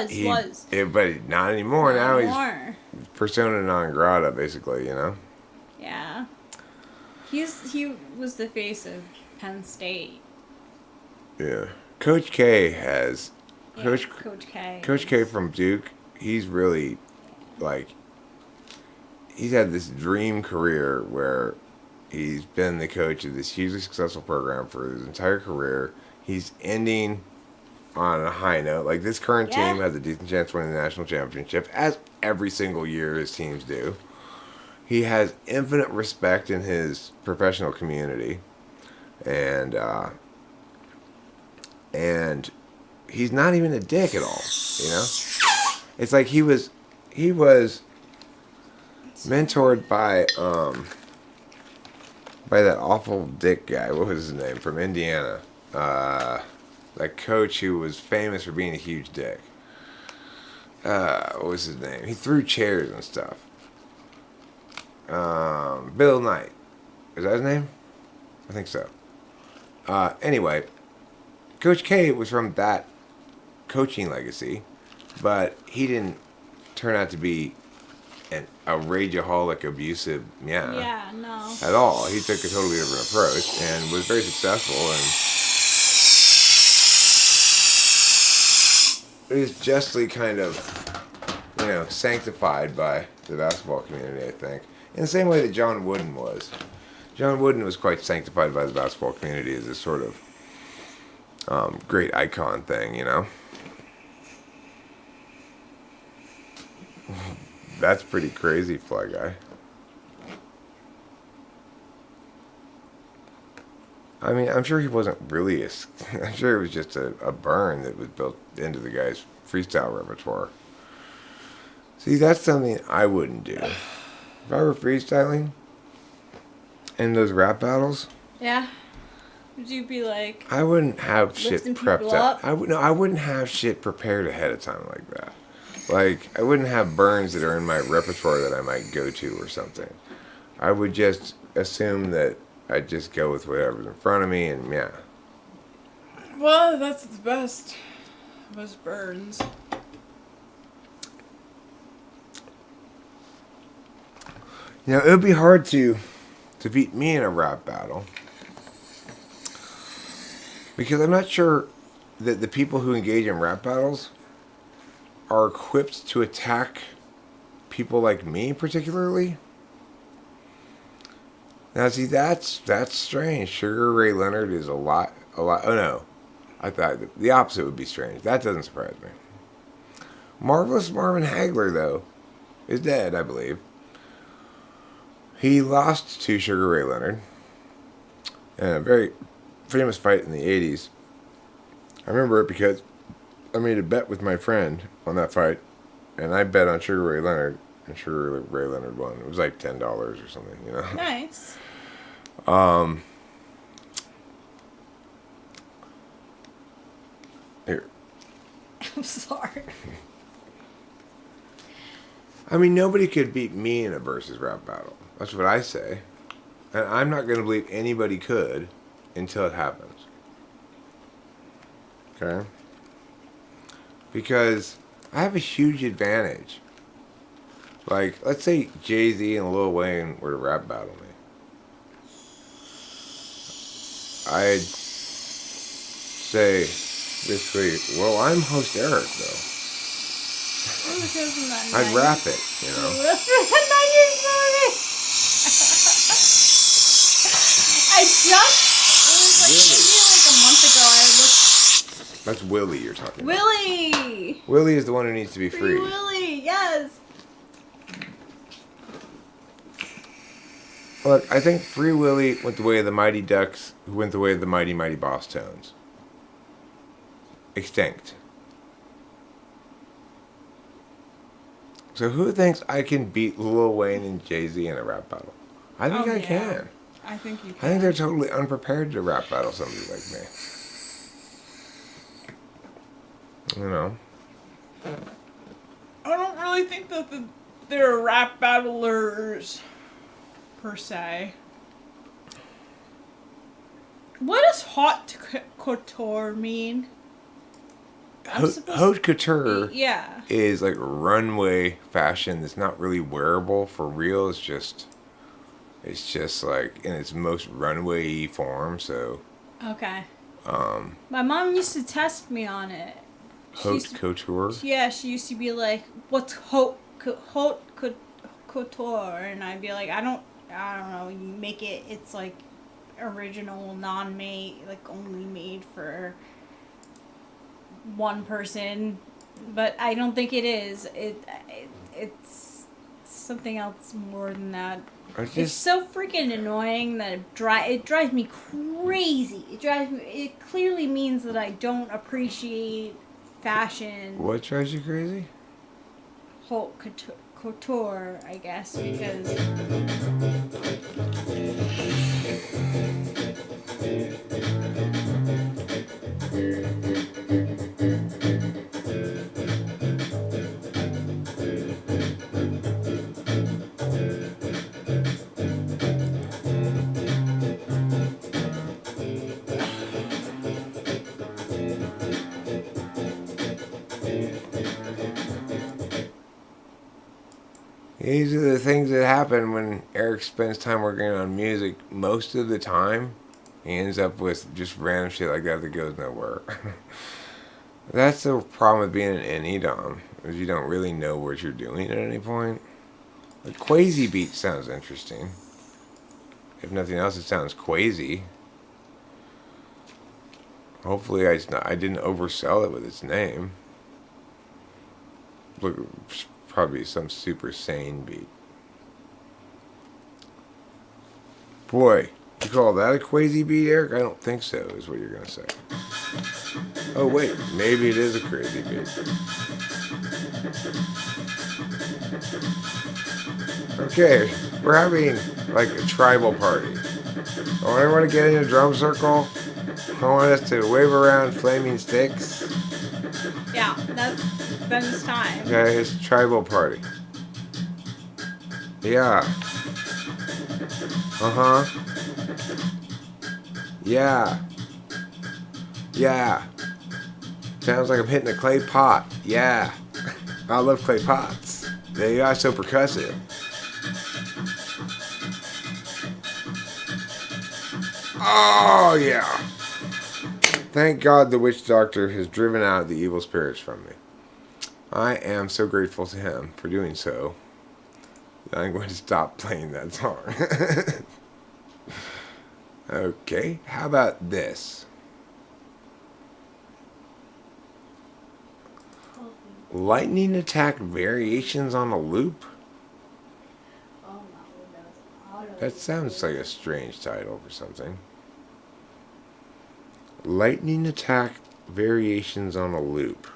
He then was. Yeah, but not anymore. Now he's More. persona non grata, basically, you know? Yeah. He was the face of Penn State. Yeah. Coach K has... Yeah, Coach K. Coach K from Duke, he's really, like... He's had this dream career where he's been the coach of this hugely successful program for his entire career. He's ending on a high note. Like, this current Yeah. team has a decent chance of winning the national championship, as every single year his teams do. He has infinite respect in his professional community. And he's not even a dick at all, you know? It's like he was mentored by that awful dick guy. What was his name? From Indiana. That coach who was famous for being a huge dick. What was his name? He threw chairs and stuff. Bill Knight. Is that his name? I think so. Anyway, Coach K was from that coaching legacy, but he didn't turn out to be a rageaholic, abusive Yeah, no. at all. He took a totally different approach and was very successful, and is justly kind of, sanctified by the basketball community, I think. In the same way that John Wooden was. John Wooden was quite sanctified by the basketball community as this sort of great icon thing, you know? That's pretty crazy, Fly Guy. I mean, I'm sure he wasn't really I'm sure it was just a burn that was built into the guy's freestyle repertoire. See, that's something I wouldn't do. If I were freestyling in those rap battles, Yeah. Would you be like, I wouldn't have shit lifting people prepped up. up? I wouldn't have shit prepared ahead of time like that. Like, I wouldn't have burns that are in my repertoire that I might go to or something. I would just assume that I'd just go with whatever's in front of me, and yeah. Well, that's the best. Was burns. You know, it would be hard to beat me in a rap battle. Because I'm not sure that the people who engage in rap battles are equipped to attack people like me particularly. Now, see, that's strange. Sugar Ray Leonard is a lot. Oh no, I thought the opposite would be strange. That doesn't surprise me. Marvelous Marvin Hagler, though, is dead, I believe. He lost to Sugar Ray Leonard in a very famous fight in the 80s. I remember it because I made a bet with my friend on that fight, and I bet on Sugar Ray Leonard, and Sugar Ray Leonard won. It was like $10 or something, you know. Nice. Here. I'm sorry. I mean, nobody could beat me in a versus rap battle. That's what I say. And I'm not going to believe anybody could until it happens. Okay? Because I have a huge advantage. Like, let's say Jay-Z and Lil Wayne were to rap battle me. I'd say, basically, well, I'm host Eric, though. I'd rap it, you know. I just, it was like maybe like a month ago, I looked. That's Willie you're talking about. Willie! Willie is the one who needs to be Free freed. Willie, yes! Look, I think Free Willy went the way of the Mighty Ducks, who went the way of the Mighty Mighty Boss Tones. Extinct. So who thinks I can beat Lil Wayne and Jay-Z in a rap battle? I think I can. I think you can. I think they're totally unprepared to rap battle somebody like me. You know? I don't really think that they're rap battlers, per se. What does haute couture mean? Haute couture Yeah. is like runway fashion that's not really wearable for real. It's just like in its most runway-y form. So Okay. My mom used to test me on it. haute couture. Yeah, she used to be like, "What's haute couture?" And I'd be like, I don't know. You make it. It's like original, non-made, like only made for one person. But I don't think it is. It's something else more than that. It's so freaking annoying that it drives me crazy. It clearly means that I don't appreciate fashion. What drives you crazy? Haute couture, I guess, because These are the things that happen when Eric spends time working on music. Most of the time, he ends up with just random shit like that goes nowhere. That's the problem with being an NE-DOM, is you don't really know what you're doing at any point. The Quasi beat sounds interesting. If nothing else, it sounds quasi. Hopefully I didn't oversell it with its name. Look, probably some super sane beat. Boy, you call that a quasi beat, Eric? I don't think so, is what you're going to say. Oh, wait, maybe it is a crazy beat. Okay, we're having like a tribal party. I want everyone to get in a drum circle. I want us to wave around flaming sticks. yeah, then it's time. Okay, it's tribal party. Yeah. Uh-huh. Yeah. Yeah. Sounds like I'm hitting a clay pot. Yeah. I love clay pots. They are so percussive. Oh, yeah. Thank God the witch doctor has driven out the evil spirits from me. I am so grateful to him for doing so. I'm going to stop playing that song. Okay, how about this? Lightning attack variations on a loop? That sounds like a strange title for something. Lightning attack Variations on a loop.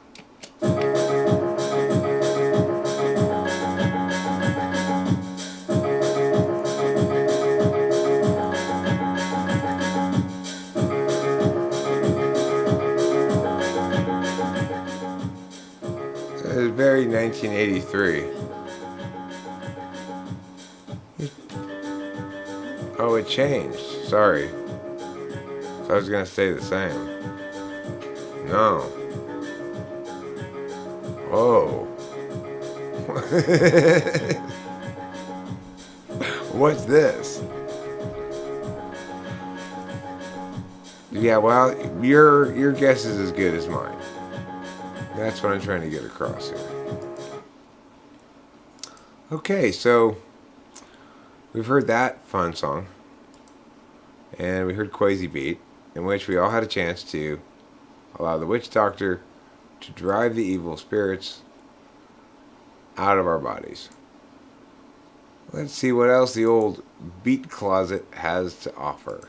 It's very 1983. Oh, it changed. Sorry. So I was gonna stay the same. No. Whoa. What's this? Yeah, well, your guess is as good as mine. That's what I'm trying to get across here. Okay, so we've heard that fun song, and we heard Quasi Beat, in which we all had a chance to allow the witch doctor to drive the evil spirits out of our bodies. Let's see what else the old beat closet has to offer.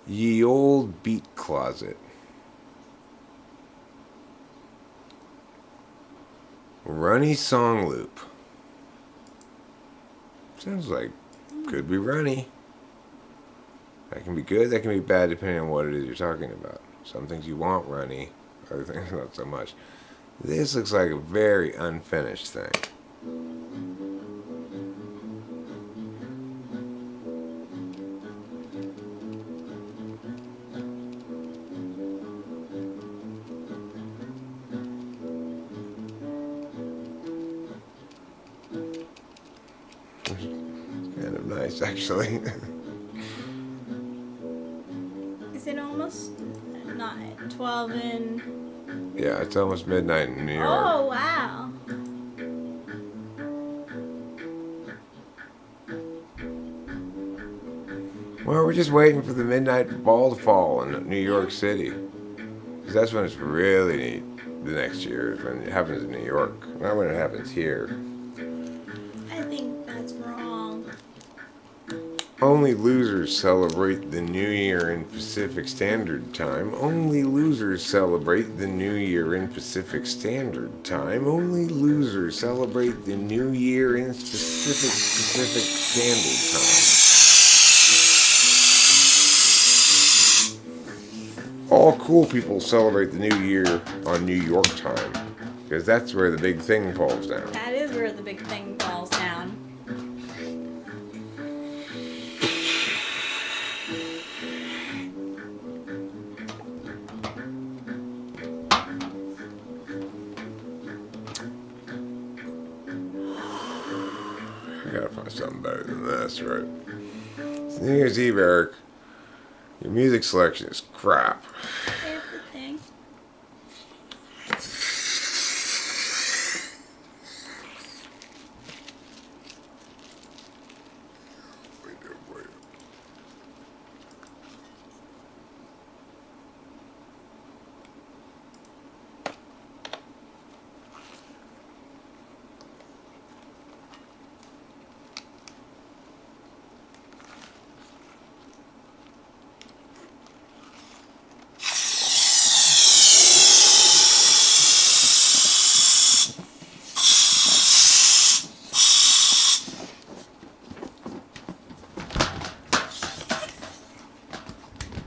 Ye old beat closet. Runny song loop. Sounds like could be runny. That can be good, that can be bad depending on what it is you're talking about. Some things you want runny, other things not so much. This looks like a very unfinished thing. Kind of nice, actually. Is it almost not 12 in? Yeah, it's almost midnight in New York. Oh, wow. Well, we're just waiting for the midnight ball to fall in New York City. 'Cause that's when it's really neat. The next year is when it happens in New York, not when it happens here. I think that's wrong. Only losers celebrate the New Year in Pacific Standard Time. Only losers celebrate the New Year in Pacific Standard Time. Only losers celebrate the New Year in Pacific Standard Time. All cool people celebrate the New Year on New York time, because that's where the big thing falls down. That is where the big thing falls down. I gotta find something better than this, right? It's New Year's Eve, Eric. Your music selection is crap. Everything.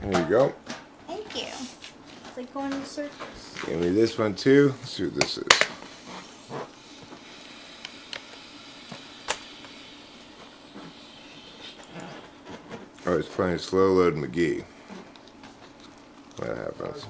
There you go. Thank you. It's like going to the circus. Give me this one too. Let's see what this is. Oh, it's playing Slow Load McGee. That happens.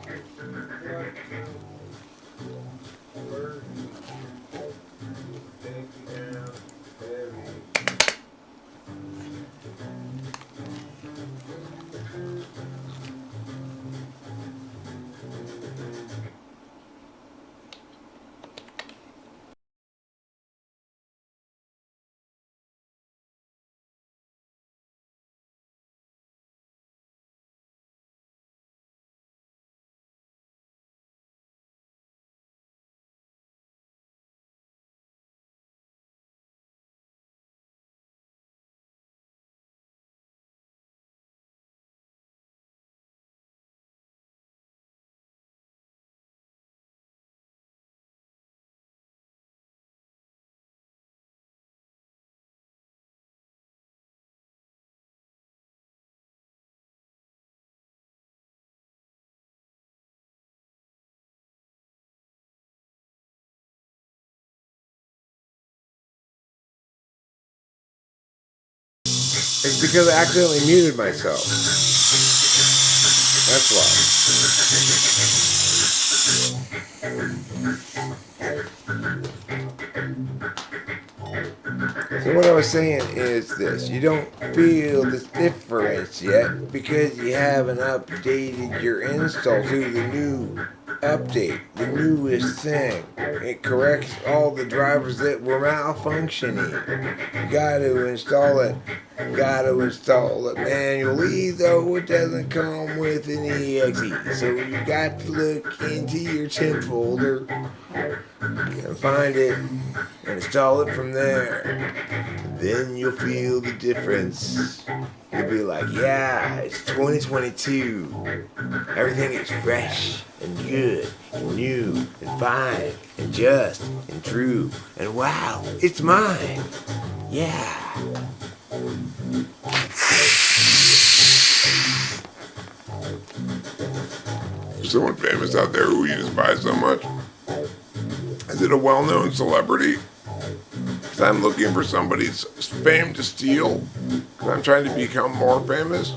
It's because I accidentally muted myself. That's why. So what I was saying is this. You don't feel this difference yet because you haven't updated your install to the new update, the newest thing. It corrects all the drivers that were malfunctioning. You gotta install it. Gotta install it manually, though it doesn't come with an exe. So you got to look into your temp folder and find it and install it from there. Then you'll feel the difference. You'll be like, yeah, it's 2022. Everything is fresh and good and new and fine and just and true. And wow, it's mine. Yeah. Is someone famous out there who you despise so much? Is it a well-known celebrity? Because I'm looking for somebody's fame to steal. Because I'm trying to become more famous.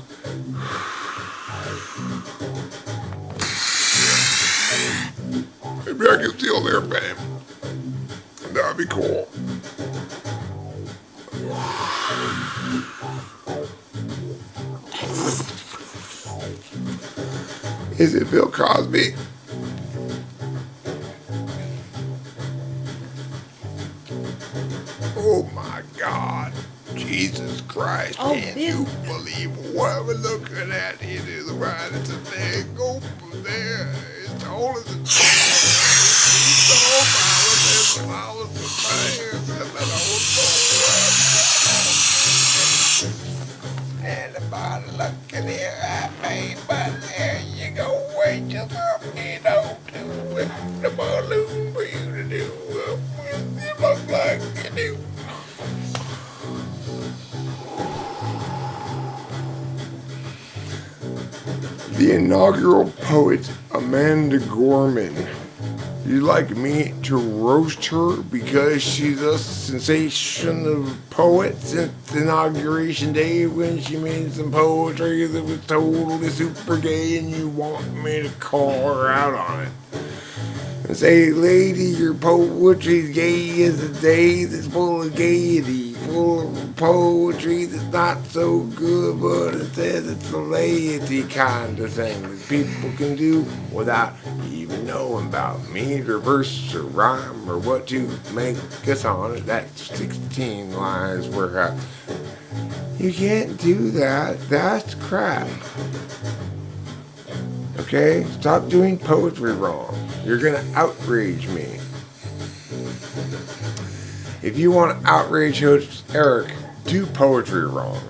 Maybe I can steal their fame. That would be cool. Is it Bill Cosby? Oh my God. Jesus Christ. Oh, Can't you believe what we're looking at? It is right. It's a thing over there. It's tall as a it's tall as a and about looking here at me, but there you go. Wait just up, you know, to the balloon for you to do what you look like you do. The inaugural poet, Amanda Gorman. You'd like me to roast her because she's a sensation of poet since inauguration day when she made some poetry that was totally super gay, and you want me to call her out on it and say, lady, your poetry's gay as a day that's full of gaiety, full of poetry that's not so good, but it says it's a laity kind of thing that people can do without even knowing about meter, verse, or rhyme, or what to make us on it. That's 16 lines worth of. You can't do that. That's crap. Okay? Stop doing poetry wrong. You're gonna outrage me. If you want to outrage Host Eric, do poetry wrong.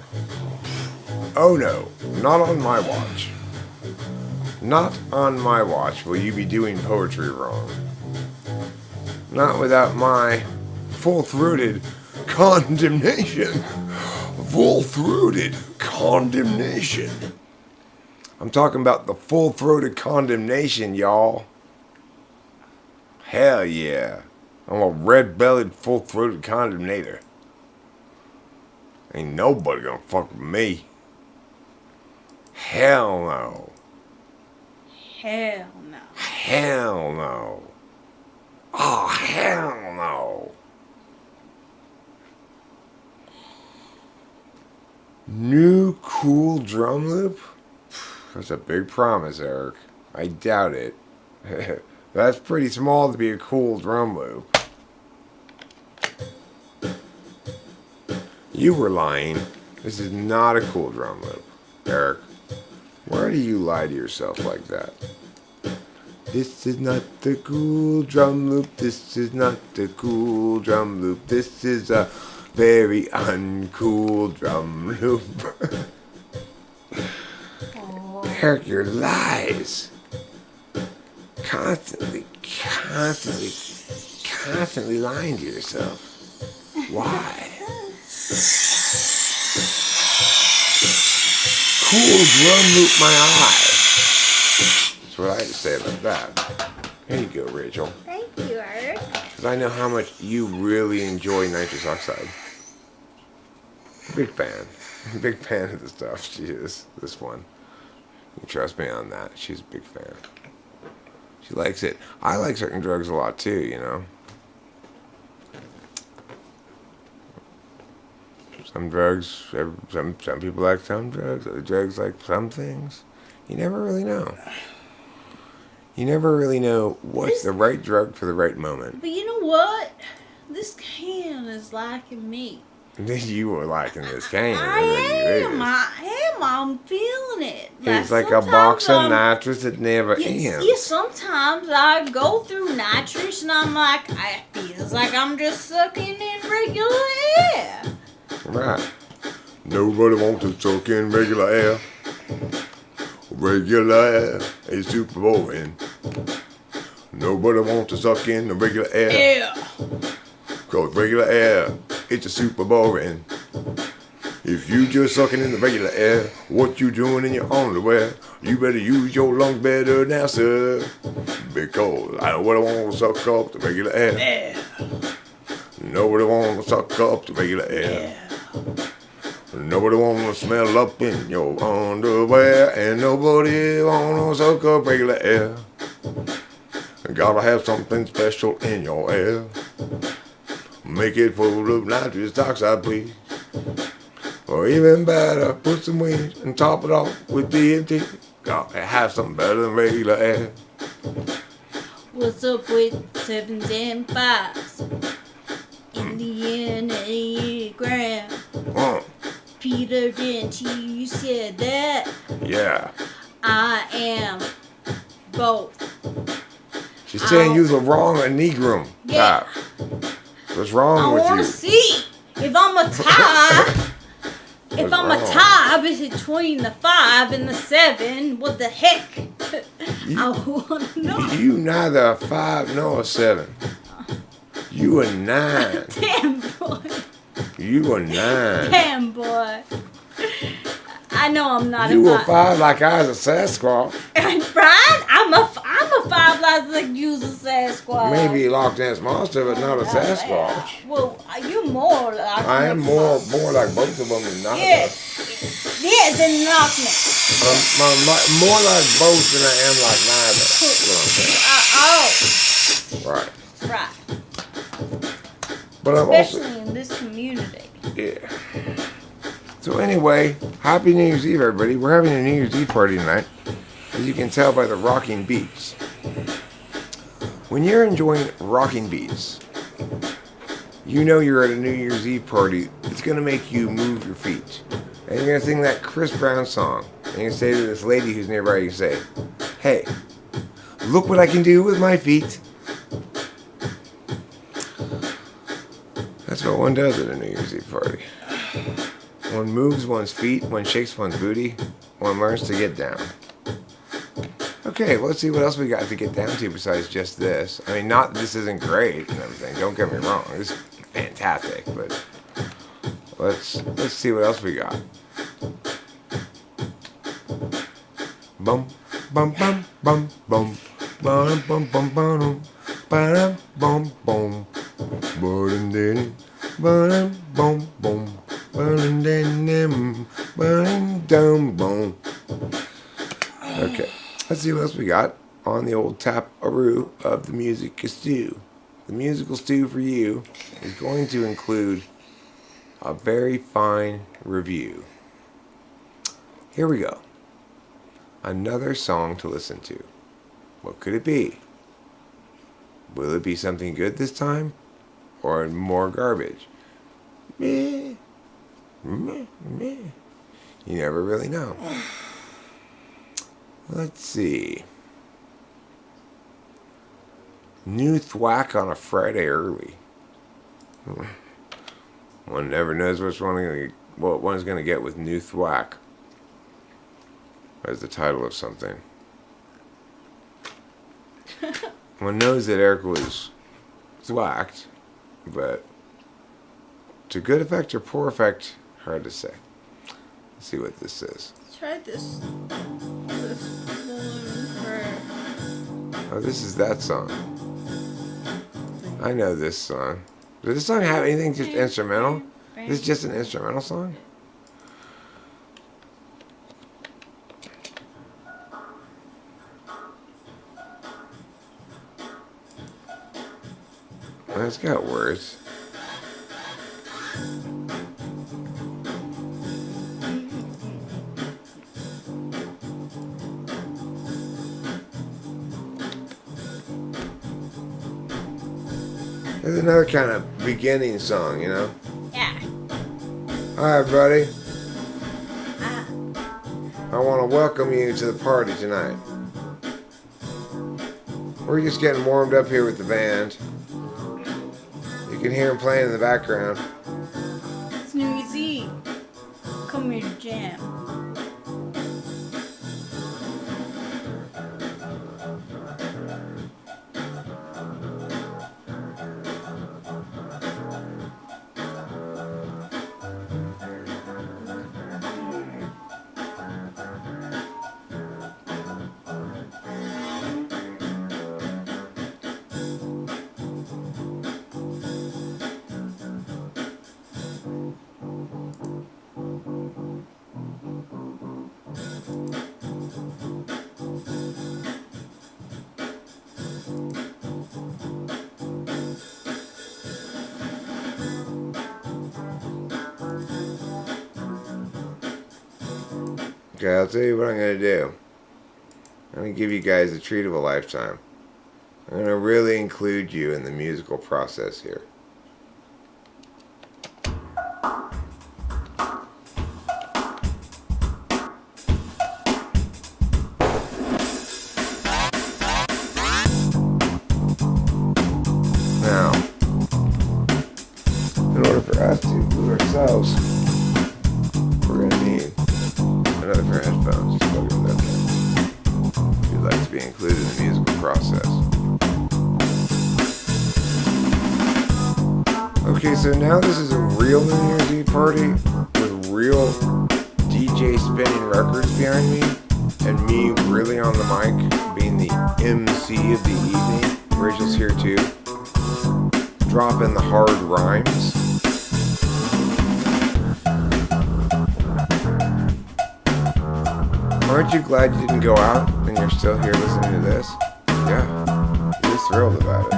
Oh no, not on my watch. Not on my watch will you be doing poetry wrong. Not without my full-throated condemnation. Full-throated condemnation. I'm talking about the full-throated condemnation, y'all. Hell yeah. I'm a red-bellied, full-throated condemnator. Ain't nobody gonna fuck with me. Hell no. Hell no. Hell no. Oh, hell no. New cool drum loop? That's a big promise, Eric. I doubt it. That's pretty small to be a cool drum loop. You were lying. This is not a cool drum loop. Eric, why do you lie to yourself like that? This is not the cool drum loop. This is not the cool drum loop. This is a very uncool drum loop. Eric, your lies. Constantly lying to yourself. Why? Cool drum loop my eye. That's what I had to say about that. Here you go, Rachel. Thank you, Eric. Because I know how much you really enjoy nitrous oxide. Big fan. Big fan of the stuff. She is. This one. You can trust me on that. She's a big fan. She likes it. I like certain drugs a lot too, you know. Some drugs, some people like some drugs. Other drugs like some things. You never really know. You never really know what's the right drug for the right moment. But you know what? This can is liking me. You were liking this cane. I'm feeling it. It's like a box of nitrous that never ends. Yeah, sometimes I go through nitrous and I'm like, it feels like I'm just sucking in regular air. Right. Nobody wants to suck in regular air. Regular air is super boring. Nobody wants to suck in the regular air. Yeah. Cause regular air, it's a super boring. If you just sucking in the regular air, what you doing in your underwear? You better use your lungs better now, sir. Because I don't want to suck up the regular air. Yeah. Nobody want to suck up the regular air. Yeah. Nobody want to smell up in your underwear. And nobody want to suck up regular air. Gotta have something special in your air. Make it full of nitrous oxide, please. Or even better, put some weed and top it off with DMT. Gotta have something better than regular air. What's up with 7s and 5s? In the Enneagram. Peter, didn't you said that? Yeah. I am both. She's saying you're the wrong Enneagram Yeah. type. What's wrong I with want you? to see if I'm a type. If What's I'm wrong? a type between the 5 and the 7, what the heck? I want to know. You neither a 5 nor a 7. You a 9. Damn, boy. You a 9. Damn, boy. I know I'm not You a a 5 like I was a Sasquatch. Brian, I'm a 5 like you a Sasquatch. Maybe a Loch Ness Monster, but not a Sasquatch. Well, you more like I am more like both of them than not. Yeah, yeah, than Loch Ness. I'm more like both than I am like neither. That's what I'm saying. Right. But I'm Especially in this community. yeah. So anyway, Happy New Year's Eve, everybody. We're having a New Year's Eve party tonight, as you can tell by the rocking beats. When you're enjoying rocking beats, you know you're at a New Year's Eve party. It's going to make you move your feet. And you're going to sing that Chris Brown song. And you're going to say to this lady who's nearby, you say, hey, look what I can do with my feet. That's what one does at a New Year's Eve party. One moves one's feet, one shakes one's booty, one learns to get down. Okay, well, let's see what else we got to get down to besides just this. I mean, not this isn't great and everything. Don't get me wrong, it's fantastic. But let's see what else we got. Bum bum bum bum bum bum bum bum bum bum bum bum bum bum bum bum. Okay, let's see what else we got on the old tap-a-roo of the music stew. The musical stew for you is going to include a very fine review. Here we go. Another song to listen to. What could it be? Will it be something good this time? Or more garbage? Meh. Meh. You never really know. Let's see. New thwack on a Friday early. One never knows what one's going to get with new thwack as the title of something. One knows that Eric was thwacked, but to good effect or poor effect, hard to say. Let's see what this is. Try this one for... Oh, this is that song. I know this song. Does this song have anything just instrumental? This is just an instrumental song? It's got words. There's another kind of beginning song, you know? Yeah. Hi, everybody. Ah. I want to welcome you to the party tonight. We're just getting warmed up here with the band. You can hear them playing in the background. It's New Year's Eve. Come here to jam. Okay, I'll tell you what I'm going to do. I'm going to give you guys the treat of a lifetime. I'm going to really include you in the musical process here. Now, in order for us to include ourselves, we're going to need another pair of headphones. Just plug them in there. If you'd like to be included in the musical process. Okay, so now this is a real New Year's Eve party with real DJ spinning records behind me and me really on the mic being the MC of the evening. Rachel's here too. Dropping the hard rhymes. Aren't you glad you didn't go out and you're still here listening to this? Yeah, you're thrilled about it.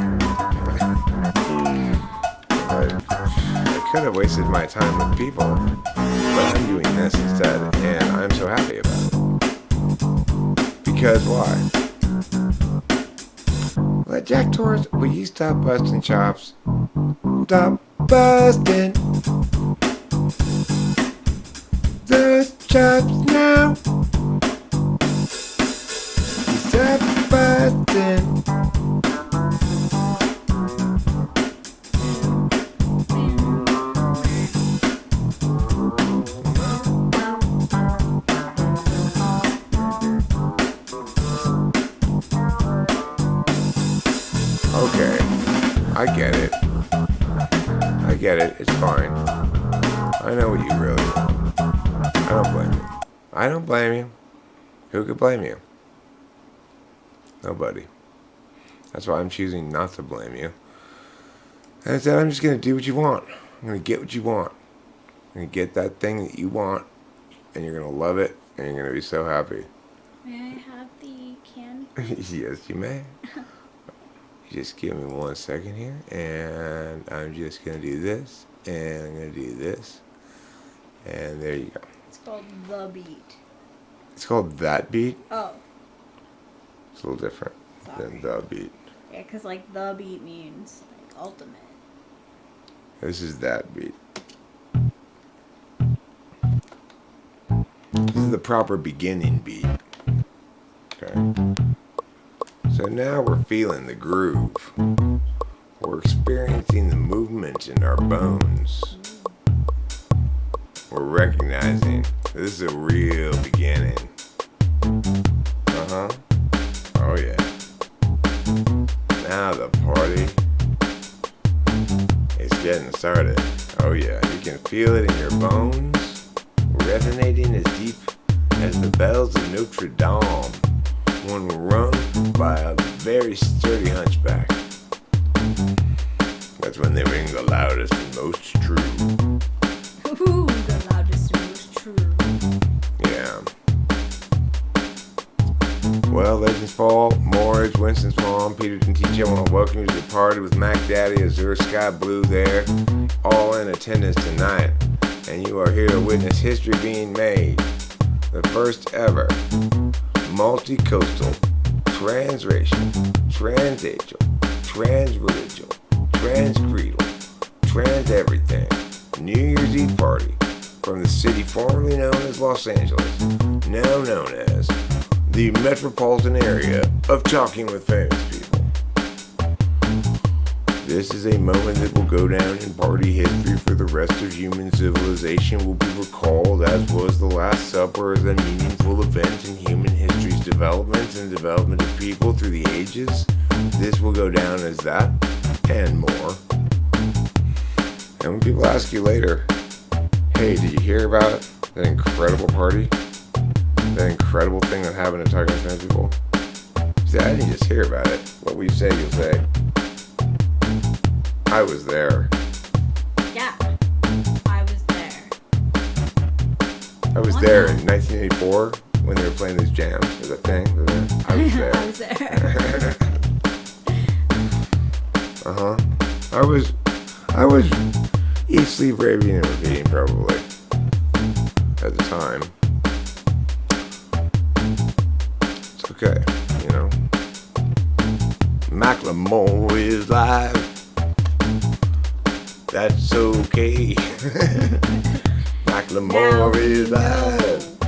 I could have wasted my time with people, but I'm doing this instead, and I'm so happy about it. Because why? Well, Jack Torres, will you stop busting chops? Stop busting those chops now. Stop busting. Okay, I get it. I get it. It's fine. I know what you really want. I don't blame you. I don't blame you. Who could blame you? Nobody. That's why I'm choosing not to blame you. And I said, I'm just going to do what you want. I'm going to get what you want. I'm going to get that thing that you want, and you're going to love it, and you're going to be so happy. May I have the can? Yes, you may. Just give me 1 second here, and I'm just going to do this, and I'm going to do this, and there you go. It's called The Beat. It's called That Beat. Oh. It's a little different than The Beat. Yeah, because, like, The Beat means, like, ultimate. This is That Beat. This is the proper beginning beat. Okay. So now we're feeling the groove. We're experiencing the movement in our bones. We're recognizing this is a real beginning. Uh-huh. Oh yeah. Now the party is getting started. Oh yeah. You can feel it in your bones, resonating as deep as the bells of Notre Dame when rung by a very sturdy hunchback. That's when they ring the loudest and most true. Ooh, the loudest and most true. Yeah. Well, legends fall more words, Winston Small and Peter Tintici, I want to welcome you to the party with Mac Daddy, Azure Sky Blue there, all in attendance tonight. And you are here to witness history being made. The first ever multi-coastal, transracial, transageal, transreligial, transcreedal, trans everything New Year's Eve party from the city formerly known as Los Angeles, now known as the metropolitan area of talking with famous people. This is a moment that will go down in party history for the rest of human civilization, will be recalled as was the Last Supper as a meaningful event in human history's development and development of people through the ages. This will go down as that and more. And when people ask you later, hey, did you hear about that incredible party? That incredible thing that happened at Talking with Famous People? See, I didn't just hear about it. What will you say? You'll say, I was there. Yeah, I was there. I was there in 1984 when they were playing these jams as a thing. I was there. I was there. I was eat, sleep, raving, and repeating probably at the time. It's okay, you know. Macklemore is live. That's okay. Macklemore is live.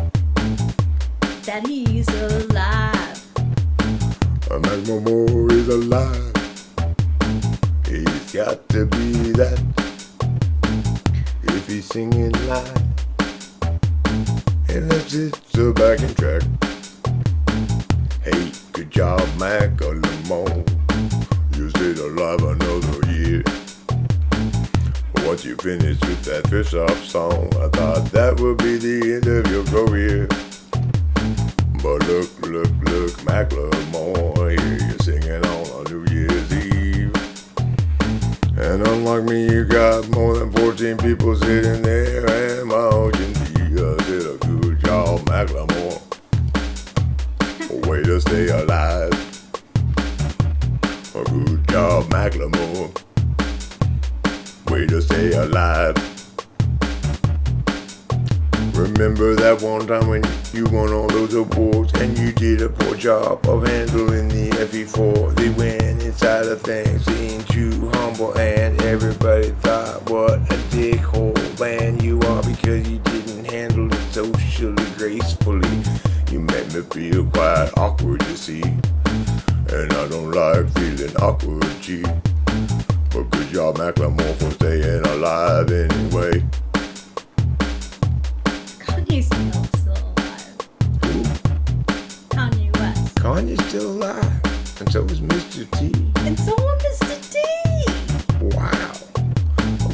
That he's alive. Macklemore is alive. He's got to be that if he's singing live. And that's it, so backing track. Hey, good job, Macklemore. You stayed alive another year. Once you finished with that fish off song, I thought that would be the end of your career. But look, Macklemore, here you're singing on a New Year's Eve. And unlike me, you got more than 14 people sitting there and my audience. You did a good job, Macklemore. Way to stay alive. A good job, Macklemore. Way to stay alive. Remember that one time when you won all those awards and you did a poor job of handling the FE4. They went inside of things, seemed too humble, and everybody thought what a dickhole man you are because you didn't handle it socially gracefully. You made me feel quite awkward, you see, and I don't like feeling awkward, G. But good job, Macklemore, for staying alive anyway. Kanye's still alive. Who? Kanye West. Kanye's still alive, and so is Mr. T. And so was Mr. D. Wow.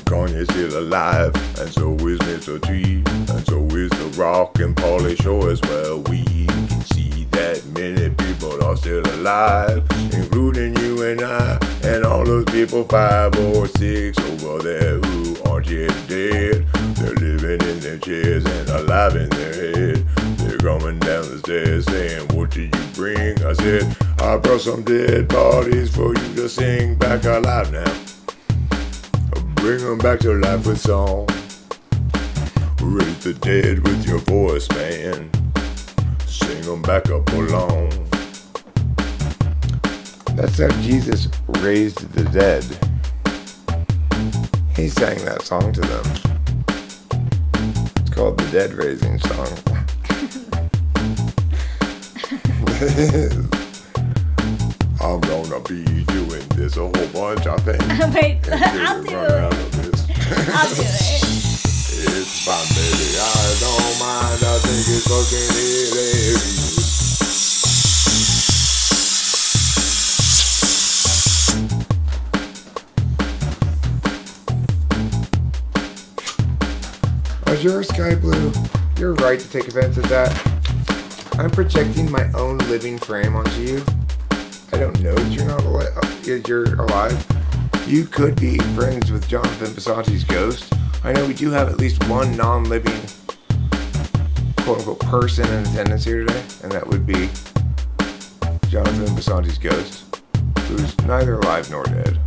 Kanye's still alive, and so is Mr. T, and so is The Rock and Pauly Shore as well. We can see that many people are still alive, including you and I, and all those people 5 or 6 over there who aren't yet dead. They're living in their chairs and alive in their head. They're coming down the stairs saying, what did you bring? I said, I brought some dead bodies for you to sing back alive now. Bring them back to life with song. Raise the dead with your voice, man. Sing them back up along. That's how Jesus raised the dead. He sang that song to them. It's called the Dead Raising Song. I'm gonna be doing this a whole bunch, I think. Wait, I'll do it. I'll do it. It's fine, baby. I don't mind. I think it's fucking hilarious. Azure Sky Blue, you're right to take offense at that. I'm projecting my own living frame onto you. I don't know that you're not alive. You're alive. You could be friends with Jonathan Bassanti's ghost. I know we do have at least one non-living, quote-unquote, person in attendance here today, and that would be Jonathan Basante's ghost, who's neither alive nor dead.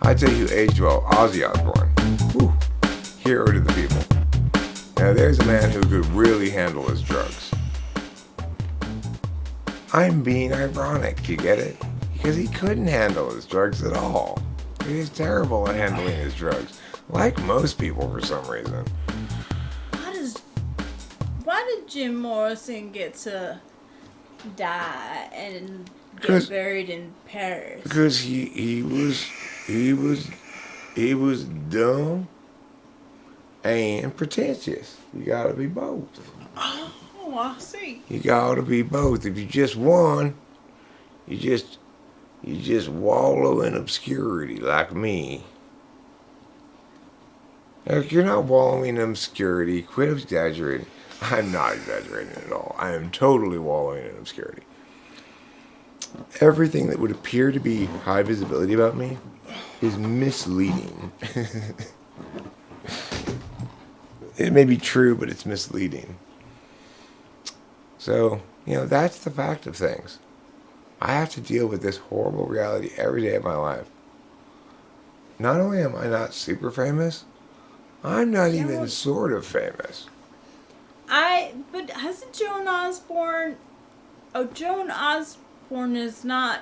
I'd say who aged well, Ozzy Osbourne. Whew. Hero to the people. Now there's a man who could really handle his drugs. I'm being ironic, you get it? Because he couldn't handle his drugs at all. He was terrible at handling his drugs. Like most people for some reason. Why did Jim Morrison get to die and get 'Cause- buried in Paris? Because he was dumb and pretentious. You gotta be both. Oh, I see. You gotta be both. If you just one, you just wallow in obscurity like me. If you're not wallowing in obscurity, quit exaggerating. I'm not exaggerating at all. I am totally wallowing in obscurity. Everything that would appear to be high visibility about me is misleading. It may be true, but it's misleading. So, that's the fact of things. I have to deal with this horrible reality every day of my life. Not only am I not super famous, I'm not even sort of famous. But hasn't Joan Osborne... Oh, Joan Osborne is not...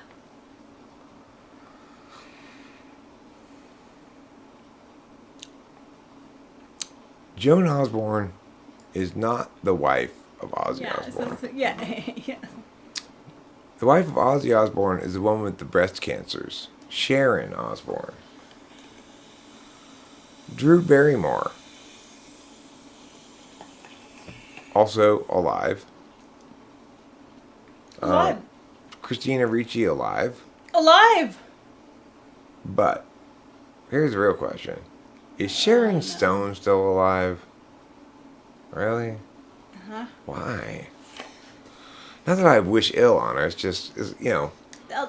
Joan Osborne is not the wife of Ozzy Osbourne. Yeah. The wife of Ozzy Osbourne is the woman with the breast cancers, Sharon Osbourne. Drew Barrymore, also alive. Alive. Christina Ricci alive. Alive. But here's the real question. Is Sharon Stone still alive? Really? Uh-huh. Why? Not that I wish ill on her. It's just,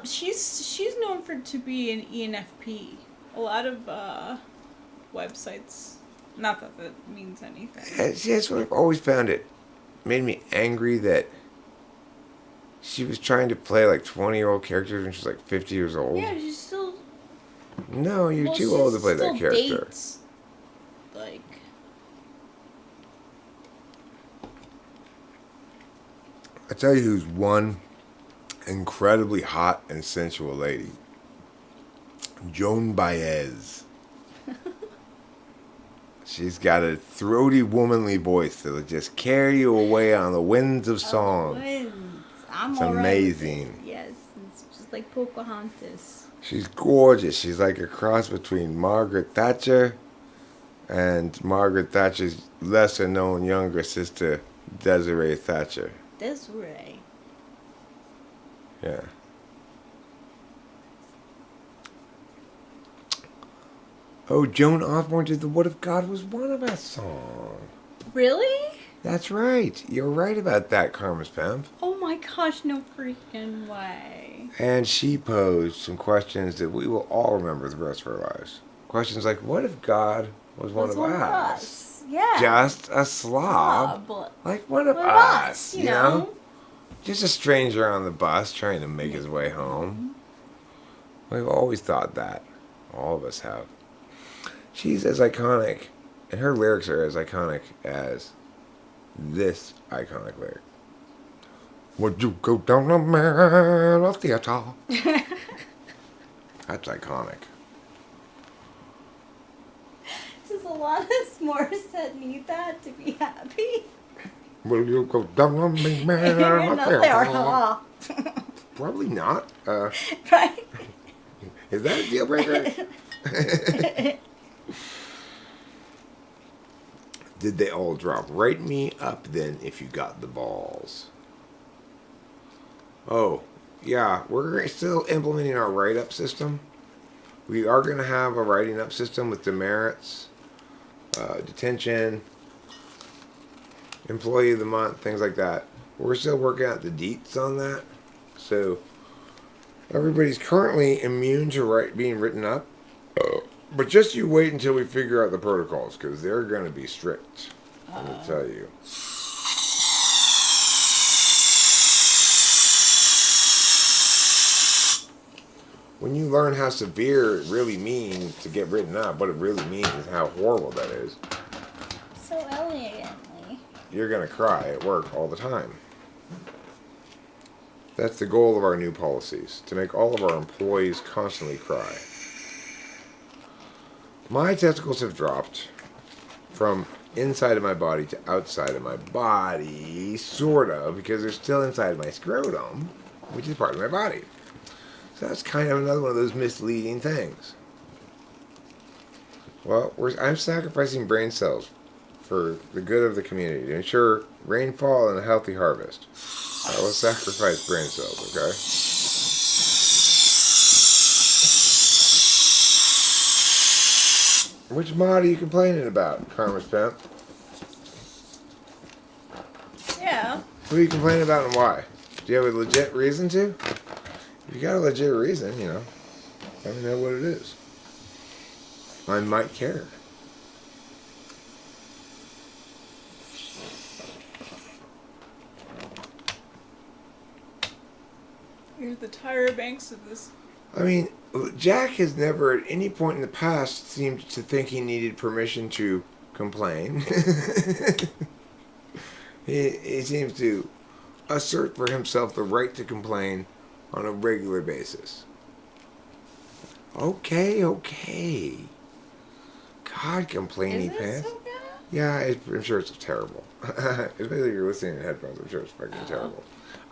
She's known to be an ENFP. A lot of websites. Not that means anything. That's what I've always found it made me angry that she was trying to play like 20-year-old characters when she's like 50 years old. Yeah, she's still... No, you're too old to play that character. Dates, like... I tell you who's one incredibly hot and sensual lady. Joan Baez. She's got a throaty, womanly voice that'll just carry you away on the winds of song. It's amazing. Yes, it's just like Pocahontas. She's gorgeous. She's like a cross between Margaret Thatcher and Margaret Thatcher's lesser-known younger sister, Desiree Thatcher. Desiree. Yeah. Oh, Joan Osborne did the What If God Was One of Us song. Really? That's right. You're right about that, Karma's Pimp. Oh my gosh, no freaking way. And she posed some questions that we will all remember the rest of our lives. Questions like, what if God was one of us? Yeah. Just a slob. Like one of One us, you know? Just a stranger on the bus trying to make his way home. We've always thought that. All of us have. She's as iconic, and her lyrics are as iconic as this iconic lyric. Would you go down the man of theater? That's iconic. Does a lot of s'mores that need that to be happy? Will you go down the man of No, they are theater? all. Probably not. Right? Is that a deal breaker? Did they all drop? Write me up then if you got the balls. Oh, yeah, we're still implementing our write-up system. We are going to have a writing up system with demerits, detention, employee of the month, things like that. We're still working out the deets on that. So everybody's currently immune to being written up. But just you wait until we figure out the protocols, because they're going to be strict. Let me tell you. when you learn how severe it really means to get written up, what it really means is how horrible that is, So elegantly. you're going to cry at work all the time. That's the goal of our new policies, to make all of our employees constantly cry. My testicles have dropped from inside of my body to outside of my body, sort of, because they're still inside of my scrotum, which is part of my body. So that's kind of another one of those misleading things. Well, I'm sacrificing brain cells for the good of the community to ensure rainfall and a healthy harvest. I will sacrifice brain cells, okay? Which mod are you complaining about, Karma's Pimp? Yeah. Who are you complaining about and why? Do you have a legit reason to? If you got a legit reason, let me know what it is. I might care. You're the Tyra Banks of this. I mean, Jack has never at any point in the past seemed to think he needed permission to complain. he seems to assert for himself the right to complain on a regular basis. Okay. God, complaining Is it pants. so bad? Yeah, I'm sure it's terrible. Especially if you're listening in headphones, I'm sure it's fucking terrible.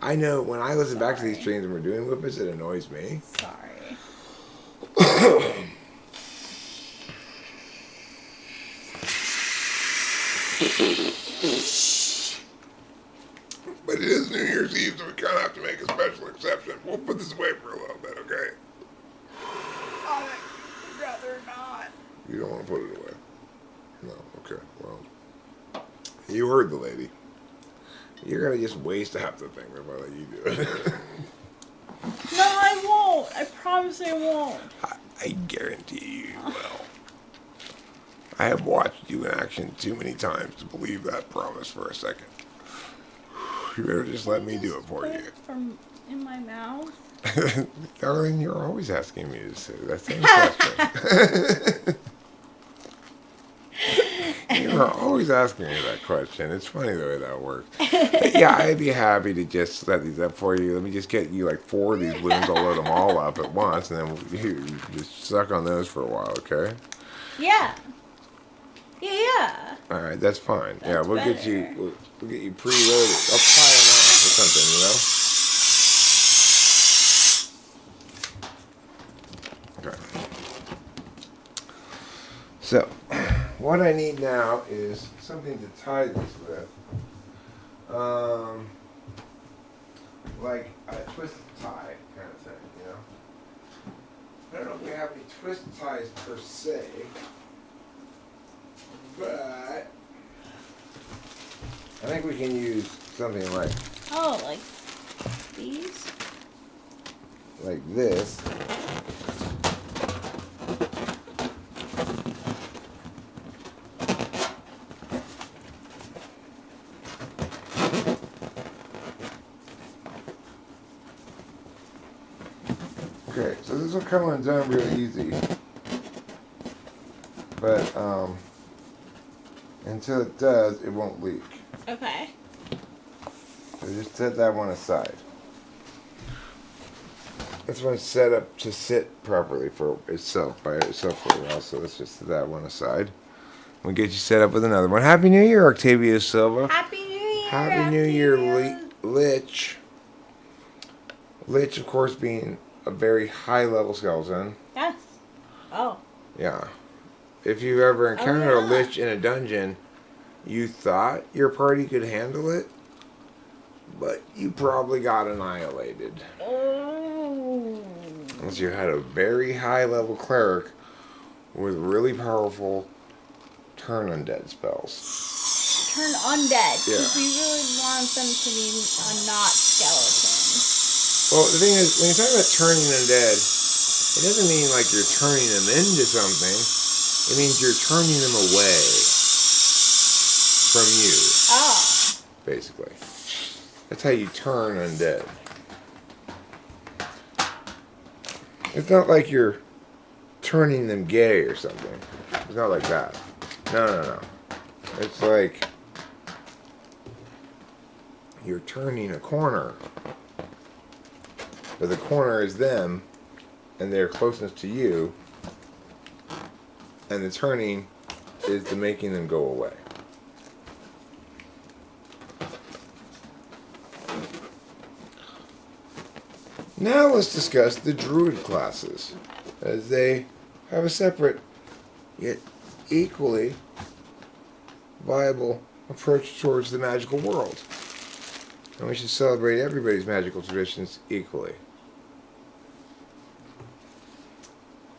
I know when I listen back to these streams and we're doing whippets, it annoys me. Sorry. But it is New Year's Eve, so we kind of have to make a special exception. We'll put this away for a little bit, okay? I'd rather not. You don't want to put it away? No, okay, well. You heard the lady. You're going to just waste half the thing if I let you do it. No, I won't. I promise I won't. I guarantee you will. I have watched you in action too many times to believe that promise for a second. You better just let me do it for Put you. it from in my mouth. Darling, you're always asking me to say that same question. You're always asking me that question. It's funny the way that works. But yeah, I'd be happy to just set these up for you. Let me just get you like 4 of these balloons. I'll load them all up at once, and then you just suck on those for a while, okay? Yeah. Yeah. All right, that's fine. Yeah, That's we'll get better. you. We'll get you preloaded. I'll tie them off or something, Okay. So, what I need now is something to tie this with. Like a twist tie kind of thing, I don't know if we have any twist ties per se, but I think we can use something like Oh, like these? this. Okay, so this will come undone real easy. But until it does, it won't leak. Okay. So just set that one aside. This one's set up to sit properly for itself, by itself for a while, so let's just set that one aside. We'll get you set up with another one. Happy New Year, Octavia Silva. Happy New Year. Happy New Year, Lich. Lich, of course, being a very high-level skeleton. Yes. Oh. Yeah. If you've ever encountered a yeah. Lich in a dungeon, you thought your party could handle it, but you probably got annihilated. Oh. Unless you had a very high-level cleric with really powerful turn undead spells. Turn undead. Yeah. Because we really want them to be not skeletons. Well, the thing is, when you're talking about turning undead, it doesn't mean like you're turning them into something. It means you're turning them away from you, Ah. basically. That's how you turn undead. It's not like you're turning them gay or something. It's not like that. No. It's like you're turning a corner. But the corner is them, and their closeness to you, and the turning is the making them go away. Now let's discuss the druid classes, as they have a separate yet equally viable approach towards the magical world. And we should celebrate everybody's magical traditions equally.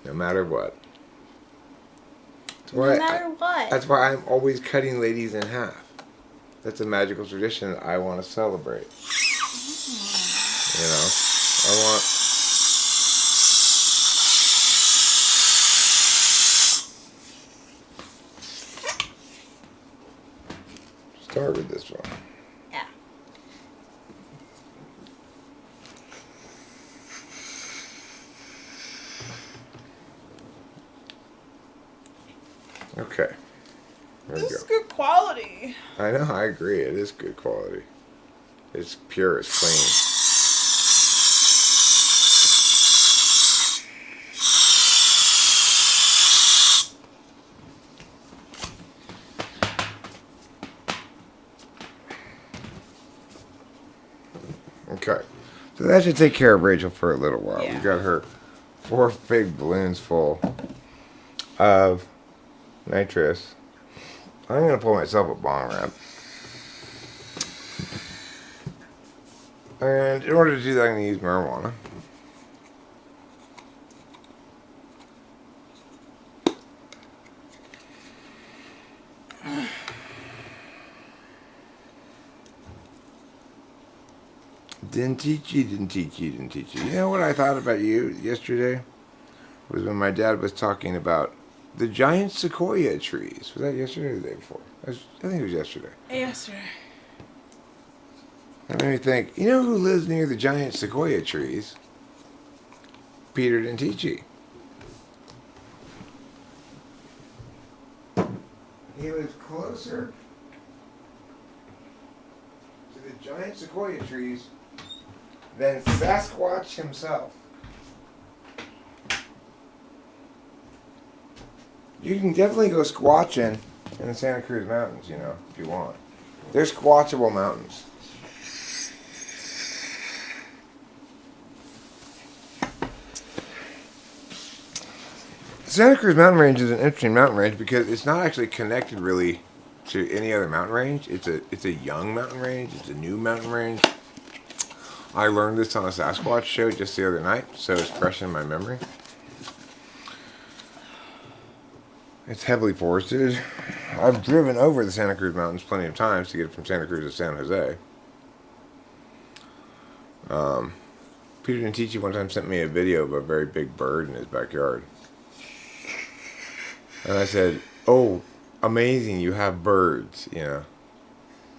No matter what. No matter what. That's why I'm always cutting ladies in half. That's a magical tradition that I want to celebrate. You know? I want... Start with this one. Yeah. Okay. There we This go. is good quality. I know, I agree. It is good quality. It's pure, it's clean. Okay. So that should take care of Rachel for a little while. Yeah. We got her 4 big balloons full of nitrous. I'm going to pull myself a bong rip. And in order to do that, I'm going to use marijuana. Didn't teach you. You know what I thought about you yesterday? Was when my dad was talking about the giant sequoia trees. Was that yesterday or the day before? I think it was yesterday. Yesterday. That made me think, you know who lives near the giant sequoia trees? Peter Dentici. He lives closer to the giant sequoia trees than Sasquatch himself. You can definitely go squatching in the Santa Cruz Mountains, you know, if you want. They're squatchable mountains. Santa Cruz mountain range is an interesting mountain range because it's not actually connected really to any other mountain range. It's a young mountain range. It's a new mountain range. I learned this on a Sasquatch show just the other night, so it's fresh in my memory. It's heavily forested. I've driven over the Santa Cruz Mountains plenty of times to get from Santa Cruz to San Jose. Peter Dentici one time sent me a video of a very big bird in his backyard. And I said, "Oh, amazing, you have birds," you know.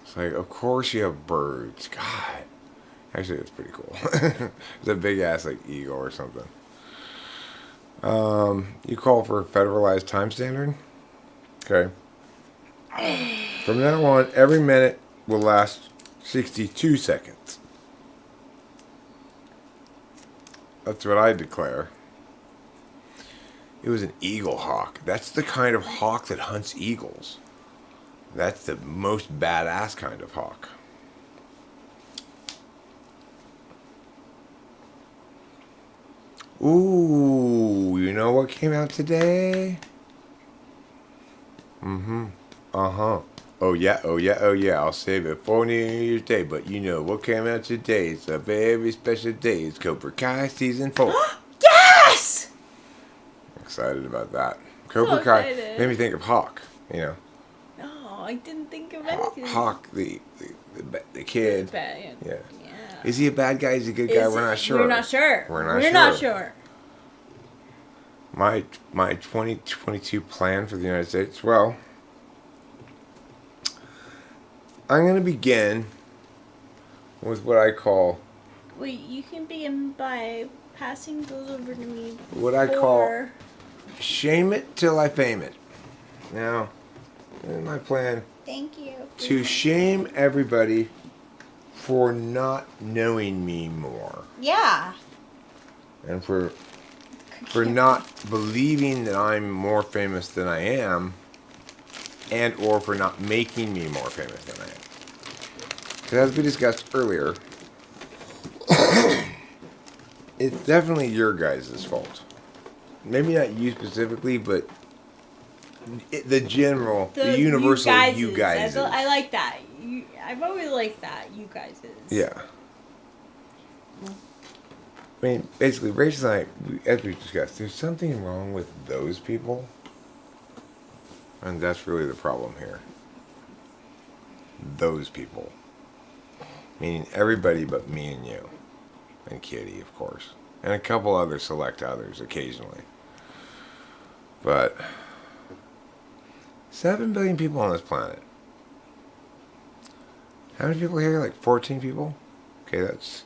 It's like, of course you have birds. God. Actually, it's pretty cool. It's a big-ass, like, eagle or something. You call for a federalized time standard? Okay. From now on, every minute will last 62 seconds. That's what I declare. It was an eagle hawk. That's the kind of hawk that hunts eagles. That's the most badass kind of hawk. Ooh, you know what came out today? Oh yeah. I'll save it for New Year's Day. But you know what came out today? It's a very special day. It's Cobra Kai Season 4. Yes! Excited about that. Cobra Kai excited. made me think of Hawk, you know. No, I didn't think of anything. Hawk, the kid. Bad. Yeah. Is he a bad guy? Is he a good guy? We're not sure. We're not sure. We're not sure. My 2022 plan for the United States, well, I'm going to begin with what I call... Wait, you can begin by passing those over to me. What I call Or shame it till I fame it. Now, this is my plan thank you. to shame everybody for not knowing me more. Yeah. And for not believing that I'm more famous than I am, and or for not making me more famous than I am. Because as we discussed earlier, it's definitely your guys' fault. Maybe not you specifically, but the general, the universal you guys. I like that. I've always liked that. You guys. Yeah. I mean, basically, Rachel and I, as we discussed, there's something wrong with those people. And that's really the problem here. Those people. Meaning everybody but me and you. And Kitty, of course. And a couple other select others occasionally. But 7 billion people on this planet. How many people here? Like 14 people? Okay, that's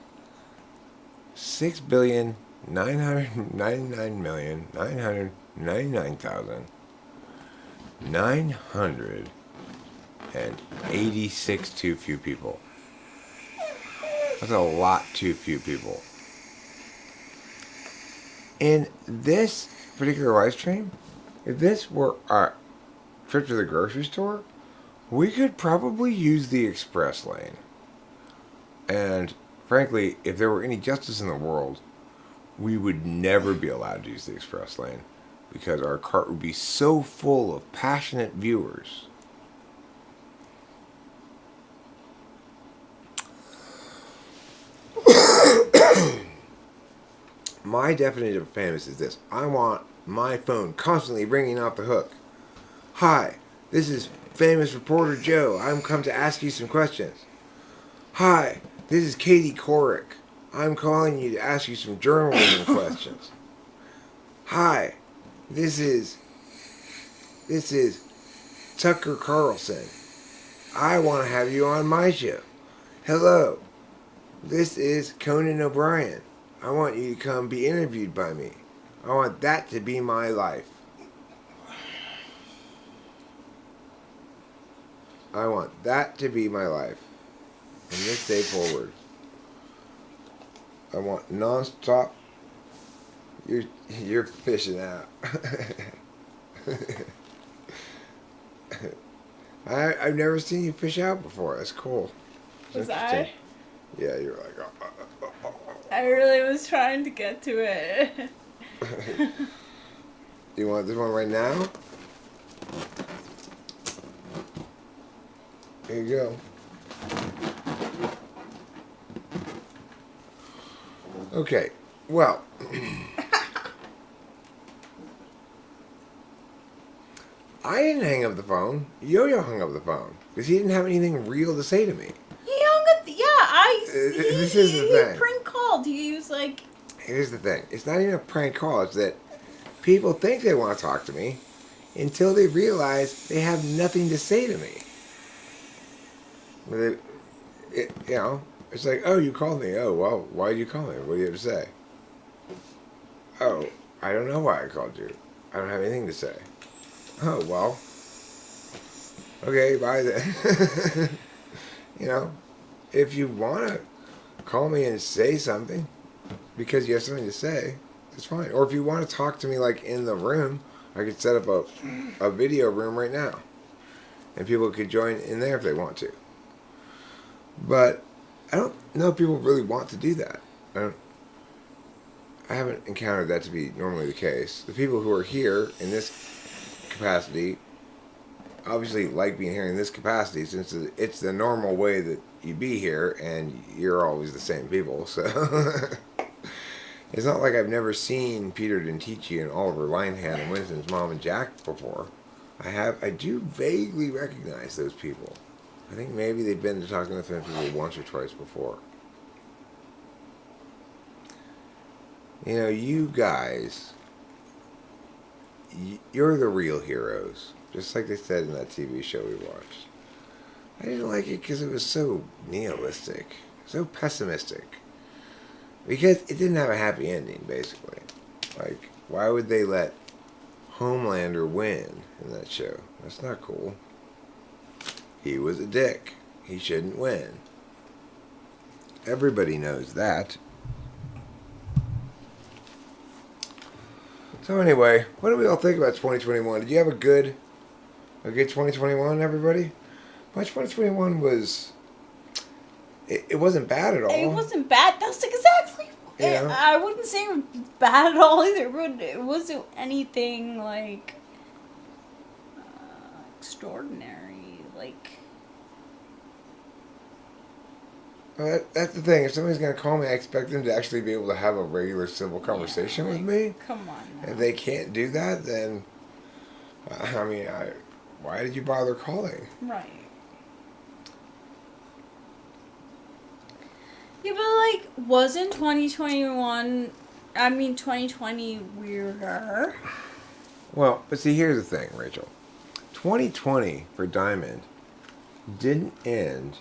6,999,986 too few people. That's a lot too few people. In this particular live stream, if this were our trip to the grocery store, we could probably use the express lane. And frankly, if there were any justice in the world, we would never be allowed to use the express lane because our cart would be so full of passionate viewers. My definition of famous is this. I want my phone constantly ringing off the hook. Hi, this is famous reporter Joe. I'm come to ask you some questions. Hi, this is Katie Couric. I'm calling you to ask you some journalism questions. Hi, this is Tucker Carlson. I want to have you on my show. Hello, this is Conan O'Brien. I want you to come be interviewed by me. I want that to be my life. I want that to be my life. From this day forward. I want non-stop. You're fishing out. I've never seen you fish out before. That's cool. Was I? Yeah, you're like. I really was trying to get to it. You want this one right now? Here you go. Okay, well. I didn't hang up the phone. Yo-Yo hung up the phone. Because he didn't have anything real to say to me. He hung up. This is the thing. He prank called. He was like. Here's the thing. It's not even a prank call. It's that people think they want to talk to me until they realize they have nothing to say to me. It's like, oh, you called me. Oh, well, why did you call me? What do you have to say? Oh, I don't know why I called you. I don't have anything to say. Oh, well. Okay, bye then. If you want to call me and say something because you have something to say, it's fine. Or if you want to talk to me like in the room, I could set up a video room right now. And people could join in there if they want to. But I don't know if people really want to do that. I haven't encountered that to be normally the case. The people who are here in this capacity obviously like being here in this capacity since it's the normal way that you be here and you're always the same people. So it's not like I've never seen Peter Dentici and Oliver Linehan and Winston's Mom and Jack before. I do vaguely recognize those people. I think maybe they've been to Talking with Famous People once or twice before. You guys, you're the real heroes. Just like they said in that TV show we watched. I didn't like it because it was so nihilistic, so pessimistic. Because it didn't have a happy ending, basically. Like, why would they let Homelander win in that show? That's not cool. He was a dick. He shouldn't win. Everybody knows that. So anyway, what do we all think about 2021? Did you have a good 2021, everybody? My 2021 was... It wasn't bad at all. It wasn't bad. That's exactly... Yeah. I wouldn't say it was bad at all either. It wasn't anything, like, extraordinary. Like... Well, that's the thing. If somebody's going to call me, I expect them to actually be able to have a regular civil conversation with me. Come on now. If they can't do that, then... I mean, why did you bother calling? Right. Yeah, but like, wasn't 2020 weirder? Well, but see, here's the thing, Rachel. 2020 for Diamond didn't end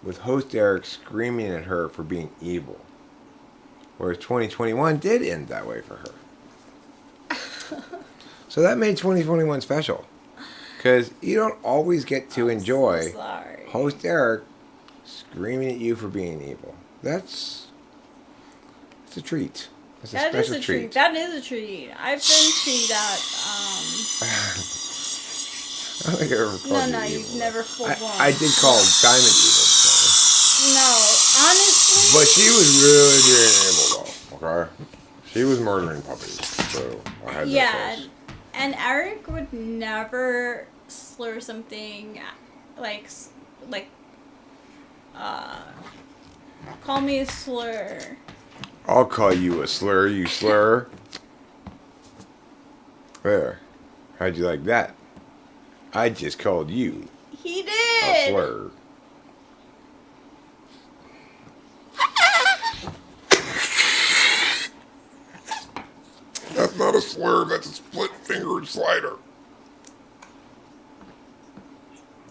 with host Eric screaming at her for being evil. Whereas 2021 did end that way for her. So that made 2021 special. Because you don't always get to enjoy So sorry. host Eric screaming at you for being evil. It's a treat. It's a That is special a treat. That is a treat. I've been treated that. I don't think I ever called No, you you've evil. never full blown. I did call Diamond evil before. No, honestly. But she was really being evil, though, okay? She was murdering puppies, so I had Yeah, that choice. and Eric would never slur something like call me a slur. I'll call you a slur, you slur. There. How'd you like that? I just called you He a did. slur. That's not a slur, that's a split-fingered slider.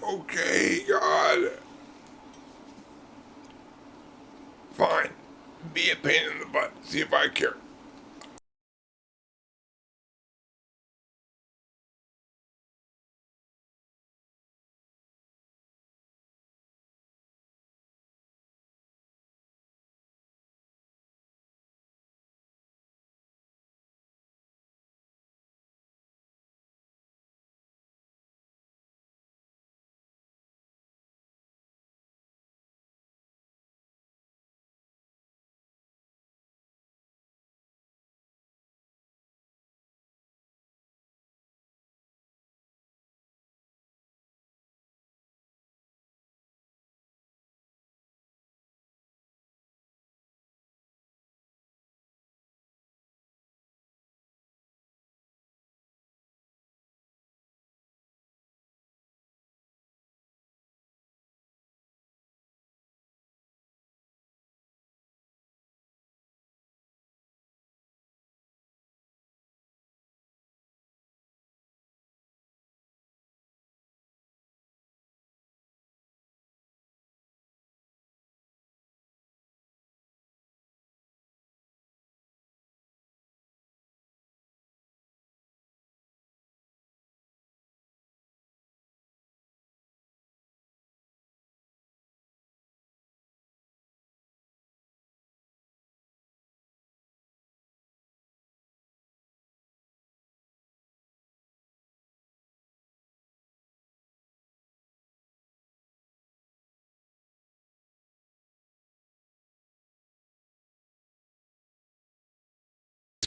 Okay, God. Fine. Be a pain in the butt. See if I care.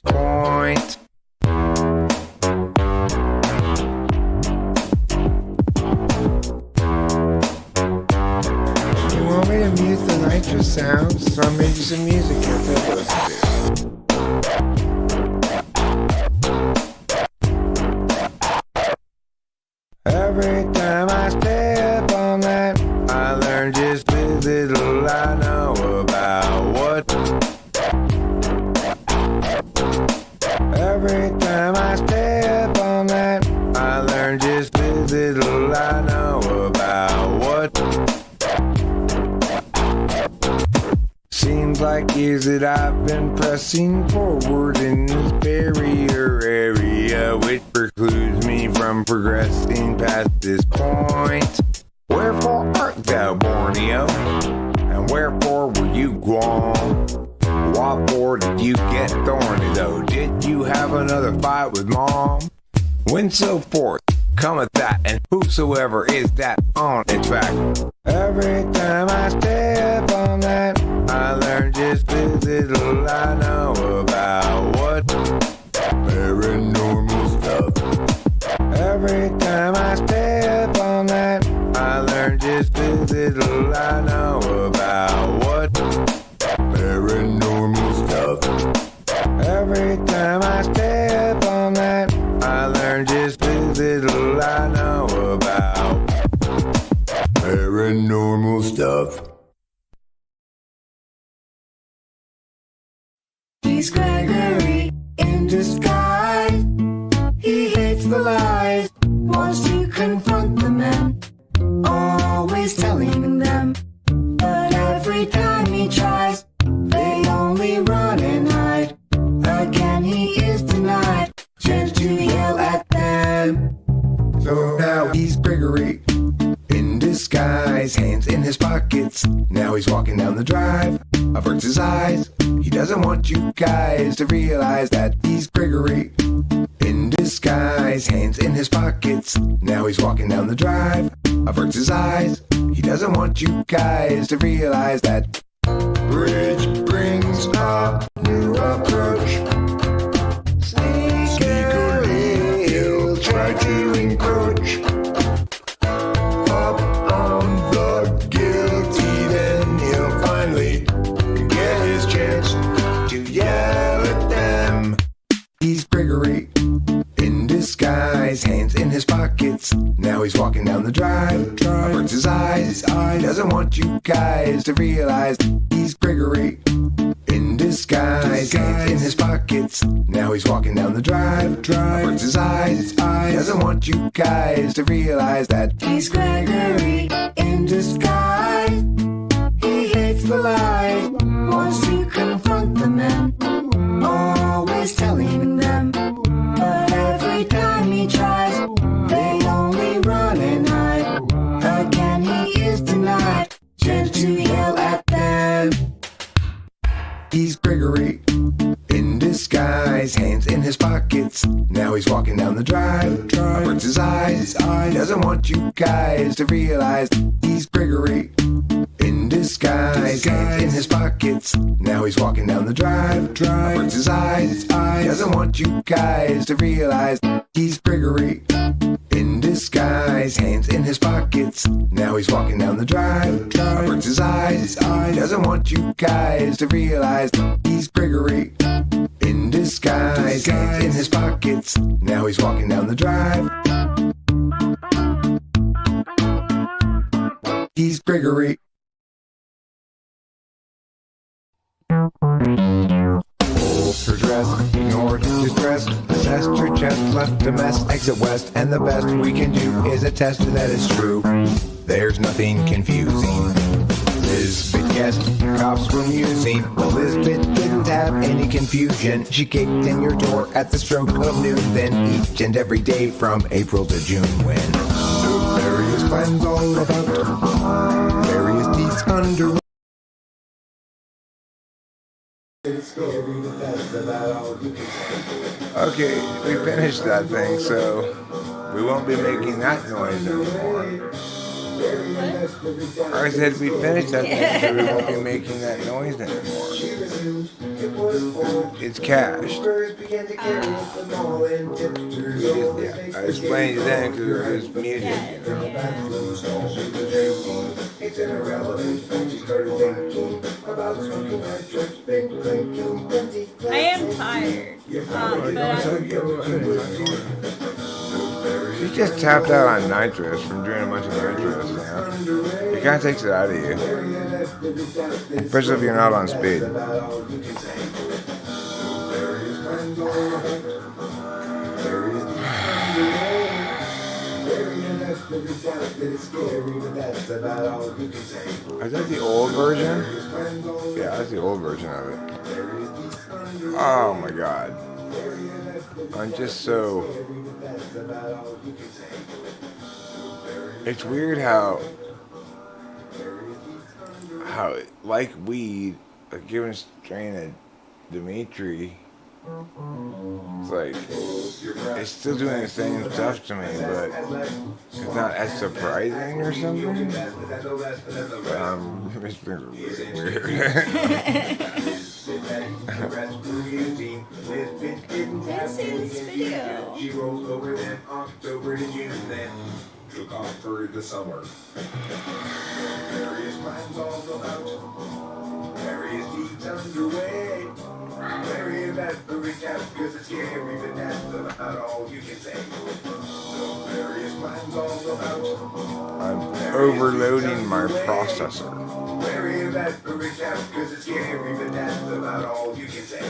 Point. You want me to mute the nitro sounds? So I made you some music here to listen to. Every time I step on that, I learn just as little I know about what. Every time I step on that, I learn just as little I know about what. Seems like is that I've been pressing forward in this barrier area, which precludes me from progressing past this point. Wherefore art thou, Borneo? And wherefore were you Guam? What for did you get thorny though? Did you have another fight with mom? When so forth cometh that, and whosoever is that on its back. Every time I step on that, I learn just as little I know about what paranormal stuff. Every time I step on that, I learn just as little I know about what paranormal stuff. Every time I step on that, I learn just as little I know about paranormal stuff. He's Gregory in disguise. He hates the lies, wants to confront the men, always telling them. But every time he tries, they only run and hide. Again he is denied, chance to yell at them. So now he's Gregory in disguise, hands in his pockets. Now he's walking down the drive, averts his eyes. He doesn't want you guys to realize that he's Gregory in disguise, hands in his pockets. Now he's walking down the drive, averts his eyes. He doesn't want you guys to realize that bridge brings a new approach. Sneakily he'll try to encroach up on the guilty, then he'll finally get his chance to yell at them. He's Gregory in disguise, hands in his pockets. Now he's walking down the drive, averts his eyes. He doesn't want you guys to realize he's Gregory in disguise, hands in his pockets. Now he's walking down the drive, averts his eyes. He doesn't want you guys to realize that He's Gregory in disguise. He hates the lies, wants to confront the men, always telling them. But every time he tries, they only run and hide. Again he is denied, chance to yell at them. he's Gregory in disguise, hands in his pockets. Now he's walking down the drive, averts his eyes. He doesn't want you guys to realize he's Gregory in disguise, hands in his pockets. Now he's walking down the drive, averts his eyes. He doesn't want you guys to realize he's Gregory in disguise, hands in his pockets. Now he's walking down the drive, averts his eyes. He doesn't want you guys to realize he's Gregory in disguise, hands in his pockets. Now he's walking down the drive. He's Gregory. Her dress, ignored distress, assessed her chest, left a mess, exit west, and the best we can do is attest that it's true. There's nothing confusing. Lisbeth guessed cops were musing. Lisbeth didn't have any confusion. She kicked in your door at the stroke of noon, then each and every day from April to June, when the various plans all about various deeds under. Okay, we finished that thing, so we won't be making that noise anymore. I said we finished that thing, so we won't be making that noise anymore. It's cached. Yeah, I explained it then because it was music, you know. I am tired. She just tapped out on nitrous from doing a bunch of nitrous, you know? It kind of takes it out of you. Especially if you're not on speed. Is that the old version? Yeah, that's the old version of it. Oh my god. I'm just so... It's weird how like weed, a given strain of Dimitri, it's like, it's still doing the same stuff to me, but it's not as surprising or something. It's been really weird. This is video. She rolled over then October to June then took off for the summer. Various plans all about. Various deeds underway. Very bad for recap because it's scary, but that's about all you can say. Various plans all about. I'm overloading my processor. Very bad for recap because it's scary, but that's about all you can say.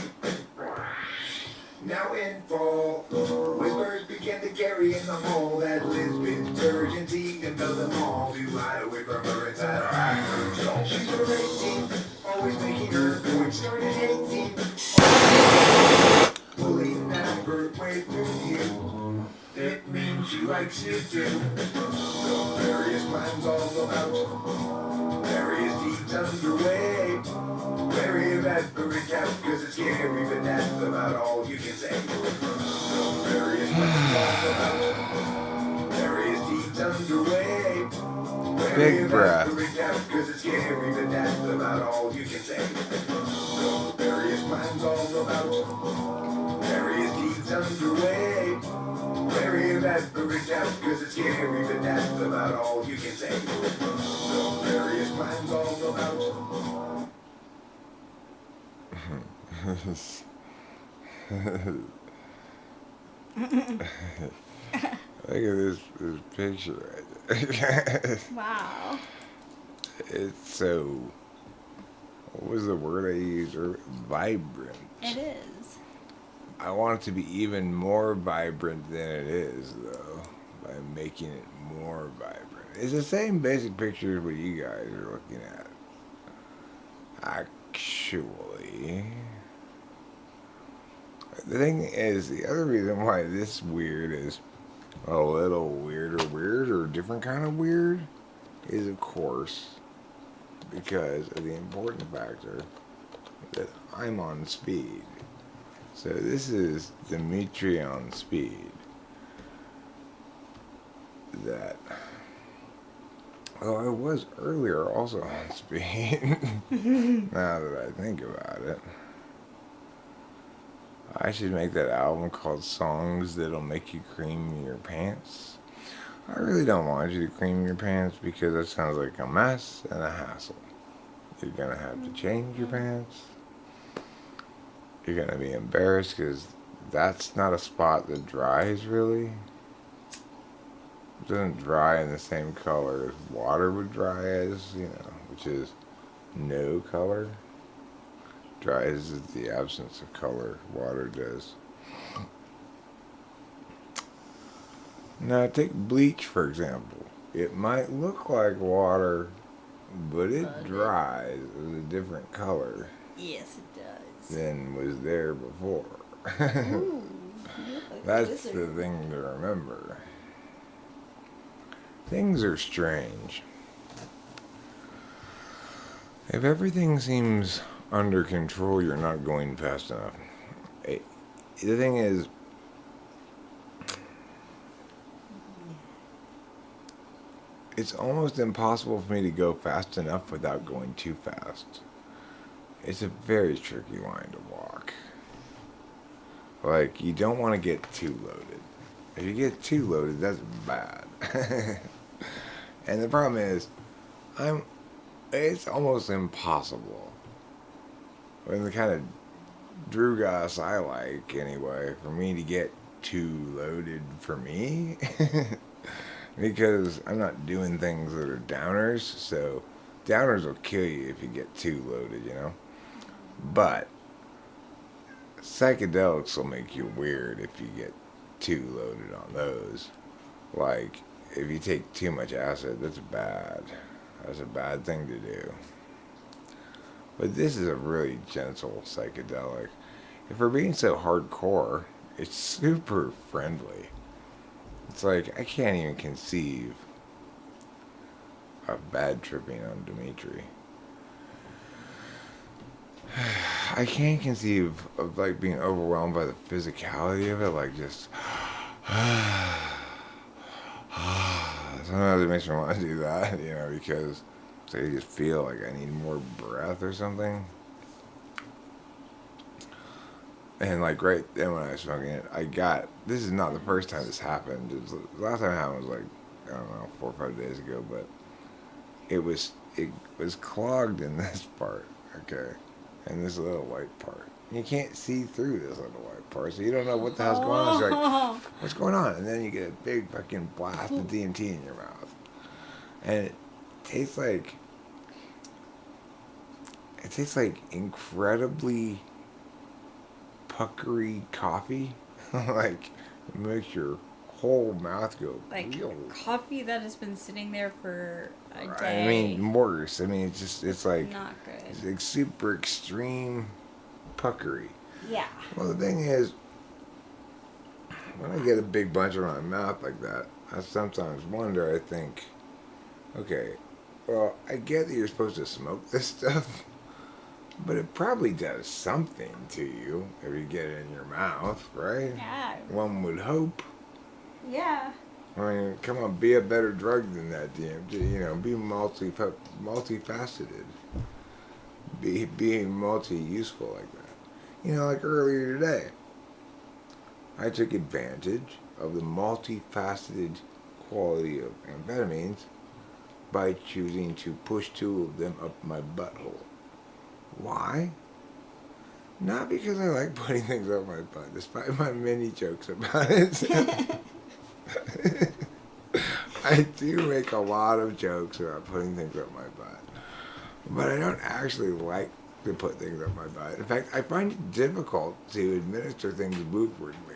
Now in fall, whispers began to carry in the hall that Lisbon's urgency and build them all to hide away from her inside her eyes. She's her 18, always making her point. Started 18, pulling that bird way through you. It means she likes you too. So various plans all about, various deeds underway. Very bad for recap because it's scary, but that's about all you can say. So various plans all about, various deeds underway. Big breath. For recap because it's scary, but that's about all you can say. So various plans all about, various deeds underway. Very bad for recap because it's scary, but that's about all you can say. So various plans all about. Look at this picture right there. Wow. It's so... What was the word I used? Vibrant. It is. I want it to be even more vibrant than it is, though, by making it more vibrant. It's the same basic picture as what you guys are looking at. Actually... The thing is, the other reason why this weird is a little weird or different kind of weird is, of course, because of the important factor that I'm on speed. So this is Dimitri on speed. That, well, I was earlier also on speed, now that I think about it. I should make that album called Songs That'll Make You Cream Your Pants. I really don't want you to cream your pants because that sounds like a mess and a hassle. You're going to have to change your pants. You're going to be embarrassed because that's not a spot that dries really. It doesn't dry in the same color as water would dry as, which is no color. Dries is the absence of color, water does. Now take bleach for example. It might look like water, but it dries as a different color. Yes, it does. Than was there before. Ooh, That's the thing to remember. Things are strange. If everything seems under control, you're not going fast enough. The thing is, it's almost impossible for me to go fast enough without going too fast. It's a very tricky line to walk. Like, you don't want to get too loaded. If you get too loaded, that's bad. And the problem is, it's almost impossible. And the kind of Drugas I like, anyway, for me to get too loaded for me. Because I'm not doing things that are downers, so downers will kill you if you get too loaded, But psychedelics will make you weird if you get too loaded on those. Like, if you take too much acid, that's bad. That's a bad thing to do. But this is a really gentle psychedelic. If we're being so hardcore, it's super friendly. It's like, I can't even conceive of bad tripping on Dimitri. I can't conceive of like being overwhelmed by the physicality of it, like just sometimes it makes me want to do that, you know, because so I just feel like I need more breath or something. And like right then when I was smoking it, this is not the first time this happened. The last time it happened was like, I don't know, 4 or 5 days ago, but it was clogged in this part, okay, and this little white part. You can't see through this little white part, so you don't know what the hell's going on. It's like, what's going on? And then you get a big fucking blast of DMT in your mouth, and it tastes like incredibly puckery coffee. Like, it makes your whole mouth go Like real. coffee that has been sitting there for a day. I mean, worse. I mean, it's like Not good. it's like super extreme puckery. Yeah. Well, the thing is, when I get a big bunch around my mouth like that, I sometimes wonder. I think, okay, well, I get that you're supposed to smoke this stuff, but it probably does something to you if you get it in your mouth, right? Yeah. One would hope. Yeah. I mean, come on, be a better drug than that, DMT. You know, be multifaceted. Be multi-useful like that. You know, like earlier today, I took advantage of the multifaceted quality of amphetamines by choosing to push 2 of them up my butthole. Why? Not because I like putting things up my butt, despite my many jokes about it. I do make a lot of jokes about putting things up my butt. But I don't actually like to put things up my butt. In fact, I find it difficult to administer things boothwardly.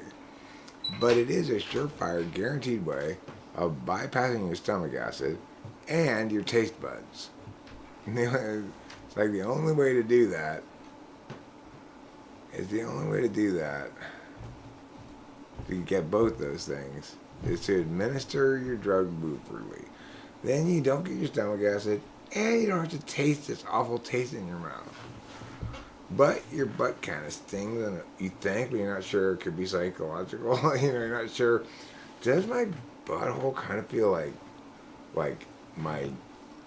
But it is a surefire, guaranteed way of bypassing your stomach acid and your taste buds. It's like the only way to do that to get both those things is to administer your drug boothwardly. Then you don't get your stomach acid and you don't have to taste this awful taste in your mouth. But your butt kind of stings, and you think, but you're not sure. It could be psychological. You know, you're not sure. Does my butthole kind of feel like my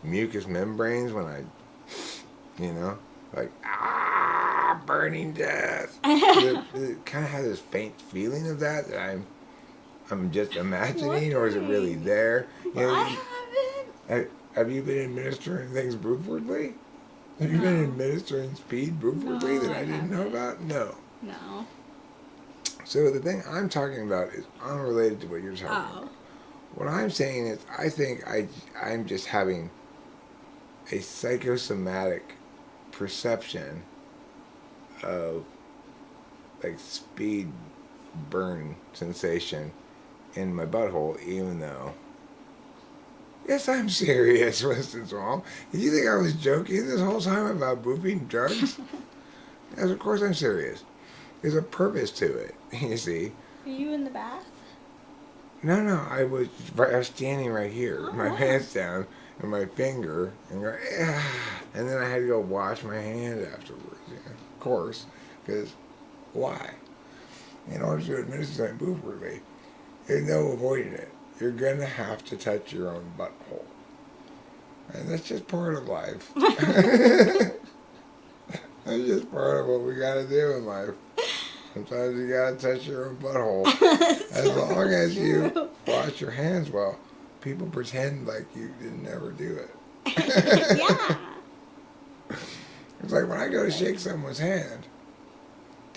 mucous membranes when I, you know, like, burning death. It kind of has this faint feeling of that I'm just imagining, or is it really there? You know, I haven't. have you been administering things boothwardly? Have you been administering speed boothwardly that I didn't know about? No. No. So the thing I'm talking about is unrelated to what you're talking about. What I'm saying is, I think I'm just having a psychosomatic perception of like speed burn sensation in my butthole, even though, yes, I'm serious, Winston Swallow. Did you think I was joking this whole time about booping drugs? Yes, of course I'm serious. There's a purpose to it, you see. Are you in the bath? No, I was standing right here, my pants down, and my finger, and go, and then I had to go wash my hand afterwards, of course, because why? In order to administer something boothwardly, there's no avoiding it. You're going to have to touch your own butthole. And that's just part of life. That's just part of what we got to do in life. Sometimes you got to touch your own butthole. As long as you wash your hands well, people pretend like you didn't ever do it. Yeah. It's like when I go to shake someone's hand,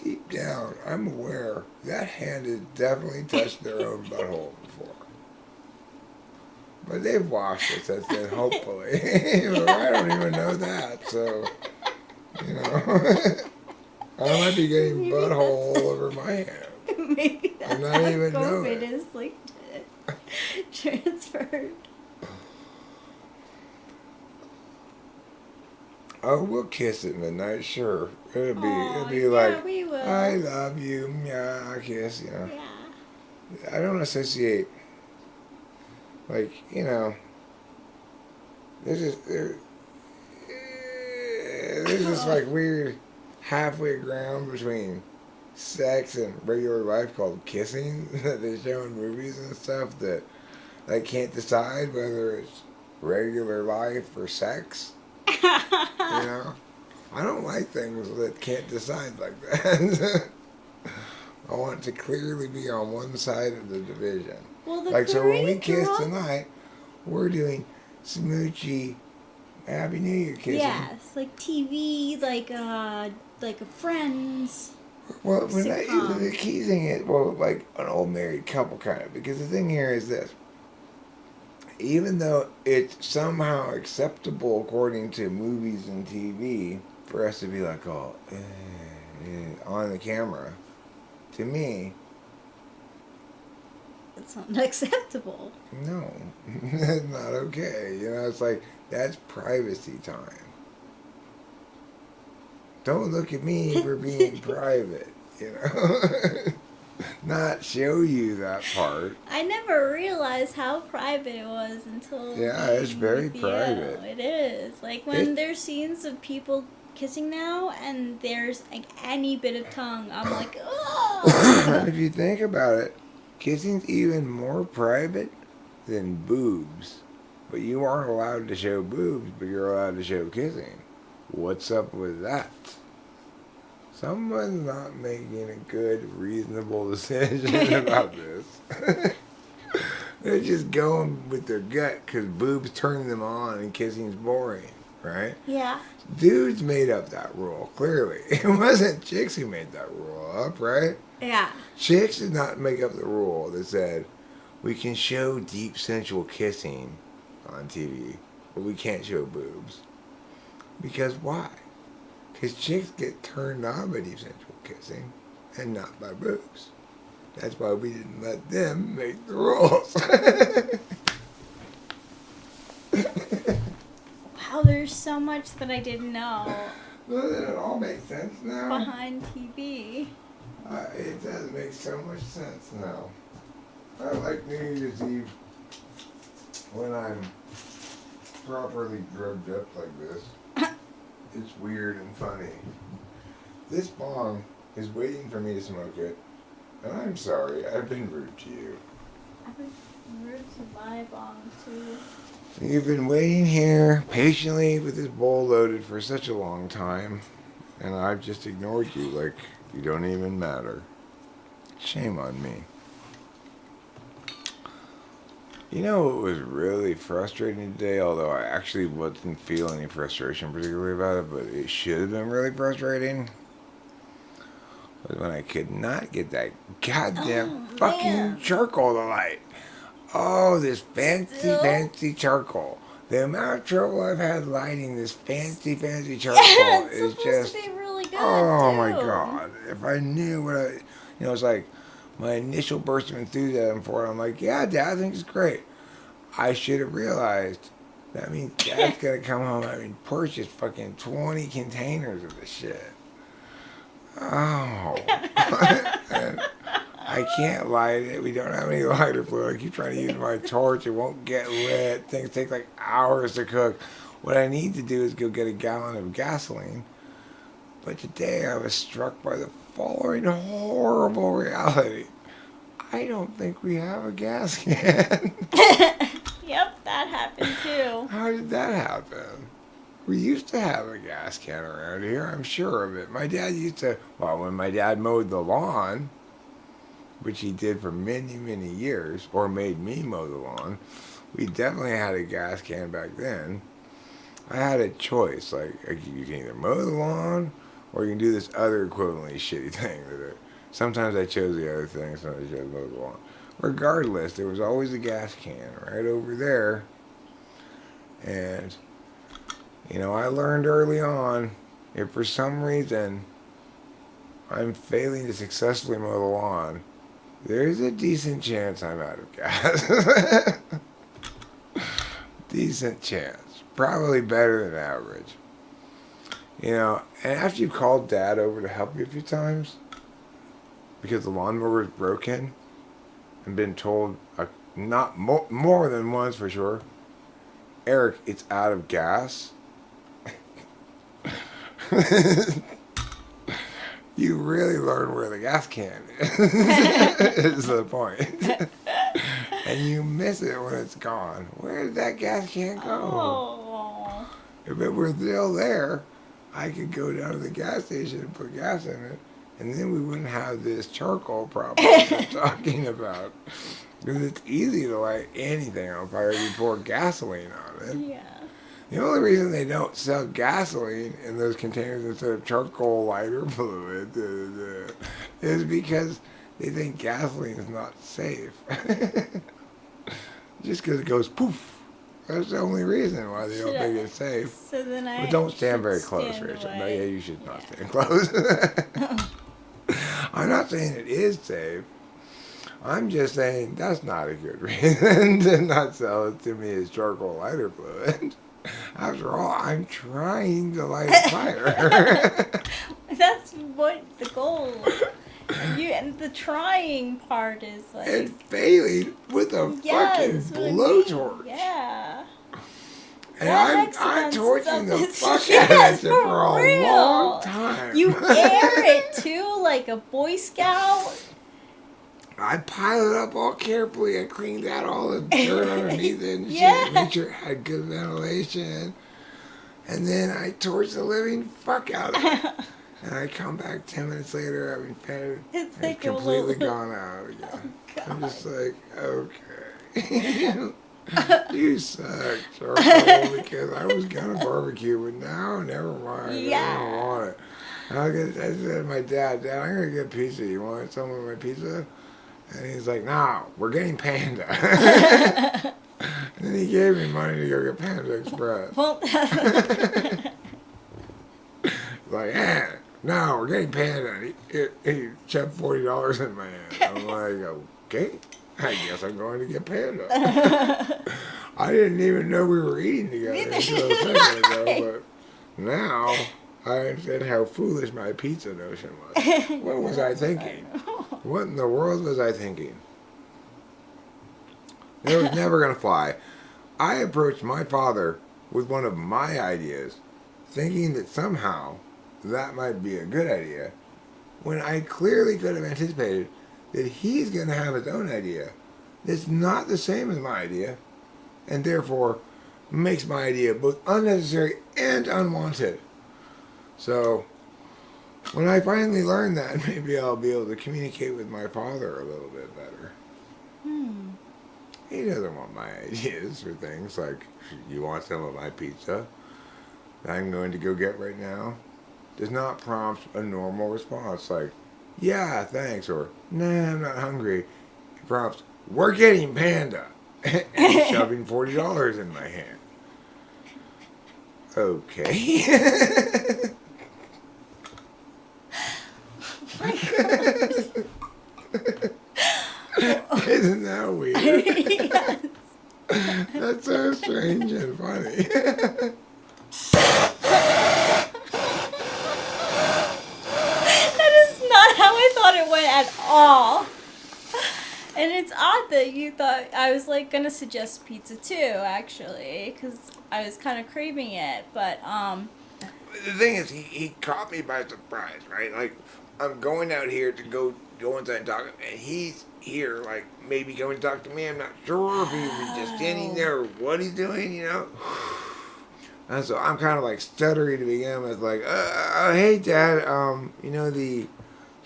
deep down, I'm aware that hand has definitely touched their own butthole before. But they've washed it since then, hopefully. But I don't even know that, so, you know. I might be getting butthole all over my hand. Maybe that's I'm not how even COVID knowing. is linked to it. transferred. Oh, we'll kiss at midnight, sure. It'll Aw, be yeah, like, we will. I love you, yeah, kiss, you know. Yeah. I don't associate, like, you know, there's this like weird halfway ground between sex and regular life called kissing that they show in movies and stuff that I can't decide whether it's regular life or sex. You know, I don't like things that can't decide like that. I want to clearly be on one side of the division. Well, the Like, so when we Korean kiss girl- tonight, we're doing smoochy Happy New Year kissing. Yes, like TV, like a Friends. Well, when Sitcom. the key thing is, well, like an old married couple kind of, because the thing here is this. Even though it's somehow acceptable according to movies and TV for us to be like, oh, on the camera, to me, It's not acceptable. no, that's not okay. You know, it's like, that's privacy time. Don't look at me for being private, you know? Not show you that part. I never realized how private it was until. Yeah, it's being very with you. private. It is. Like when It- there's scenes of people kissing now and there's like any bit of tongue, I'm like, oh! If you think about it, kissing's even more private than boobs. But you aren't allowed to show boobs, but you're allowed to show kissing. What's up with that? Someone's not making a good, reasonable decision about this. They're just going with their gut because boobs turn them on and kissing's boring, right? Yeah. Dudes made up that rule, clearly. It wasn't chicks who made that rule up, right? Yeah. Chicks did not make up the rule that said we can show deep sensual kissing on TV, but we can't show boobs. Because why? Because chicks get turned on by deep sensual kissing and not by boobs. That's why we didn't let them make the rules. Wow, there's so much that I didn't know Well, then it all makes sense now. behind TV. It does make so much sense now. I like New Year's Eve when I'm properly drugged up like this. It's weird and funny. This bong is waiting for me to smoke it, and I'm sorry, I've been rude to you. I was rude to my bong too. You've been waiting here patiently with this bowl loaded for such a long time, and I've just ignored you like you don't even matter. Shame on me. You know what was really frustrating today, although I actually wasn't feeling any frustration particularly about it, but it should have been really frustrating, was when I could not get that goddamn fucking man. charcoal to light. Oh, this Still? fancy charcoal. The amount of trouble I've had lighting this fancy charcoal Yeah, is it's supposed just... to be really good. Oh my too. god. If I knew what I, it's like my initial burst of enthusiasm for it, I'm like, yeah, Dad, I think it's great. I should have realized that means Dad's gonna come home and purchase fucking 20 containers of this shit. Oh. And I can't light it. We don't have any lighter fluid. I keep trying to use my torch. It won't get lit. Things take like hours to cook. What I need to do is go get a gallon of gasoline. But today I was struck by the following horrible reality. I don't think we have a gas can. Yep, that happened too. How did that happen? We used to have a gas can around here, I'm sure of it. My dad used to, well, when my dad mowed the lawn, which he did for many, many years, or made me mow the lawn, we definitely had a gas can back then. I had a choice, like, you can either mow the lawn, or you can do this other equivalently shitty thing. Sometimes I chose the other thing, sometimes I chose mow the lawn. Regardless, there was always a gas can right over there. And, I learned early on, if for some reason I'm failing to successfully mow the lawn, there's a decent chance I'm out of gas. Decent chance. Probably better than average. You know, and after you've called Dad over to help you a few times, because the lawnmower is broken, and been told not more than once for sure, Eric, it's out of gas. You really learn where the gas can is the point. And you miss it when it's gone. Where did that gas can go? Oh. If it were still there, I could go down to the gas station and put gas in it, and then we wouldn't have this charcoal problem we're talking about. Because it's easy to light anything on fire if you pour gasoline on it. Yeah. The only reason they don't sell gasoline in those containers instead of charcoal lighter fluid is because they think gasoline is not safe. Just because it goes poof. That's the only reason why they don't think it's safe. So then But don't stand very close, Rachel. No, yeah, you should not stand close. I'm not saying it is safe. I'm just saying that's not a good reason to not sell it to me as charcoal lighter fluid. After all, I'm trying to light a fire. That's what the goal. And the trying part is like. And failing with a fucking blowtorch. Yeah. And That I'm hexagon torching the stuff fuck is- out of yes, it for a real. long time. You air it too, like a Boy Scout. I piled it up all carefully. I cleaned out all the dirt underneath it and Yeah. shit. Made sure it had good ventilation. And then I torched the living fuck out of it. And I come back 10 minutes later, having painted It's and like a completely little- gone out again. I'm God. just like, okay. You suck, charcoal, because I was gonna barbecue, but now, never mind. I Yeah. don't want it. I said to my dad, Dad, I'm gonna get pizza. You want some of my pizza? And he's like, no, we're getting Panda. And then he gave me money to go get Panda Express. Well, Like, no, we're getting Panda. And he shoved $40 in my hand. I'm like, okay, I guess I'm going to get Panda. I didn't even know we were eating together until a second ago, but now I understand how foolish my pizza notion was. What was I thinking? What in the world was I thinking? It was never going to fly. I approached my father with one of my ideas, thinking that somehow that might be a good idea, when I clearly could have anticipated that he's going to have his own idea that's not the same as my idea, and therefore makes my idea both unnecessary and unwanted. So, when I finally learn that, maybe I'll be able to communicate with my father a little bit better. He doesn't want my ideas for things like, you want some of my pizza that I'm going to go get right now? Does not prompt a normal response like, yeah, thanks, or nah, I'm not hungry. It prompts, we're getting Panda, and shoving $40 in my hand. Okay. Isn't that weird? yes. That's so strange and funny. That is not how I thought it went at all. And it's odd that you thought I was like gonna suggest pizza too, actually, because I was kind of craving it. But The thing is, he caught me by surprise, right? Like, I'm going out here to go inside and talk, and he's here, like, maybe going to talk to me. I'm not sure if he was just standing there or what he's doing, you know? And so I'm kind of like stuttering to begin with, like, hey, Dad, you know,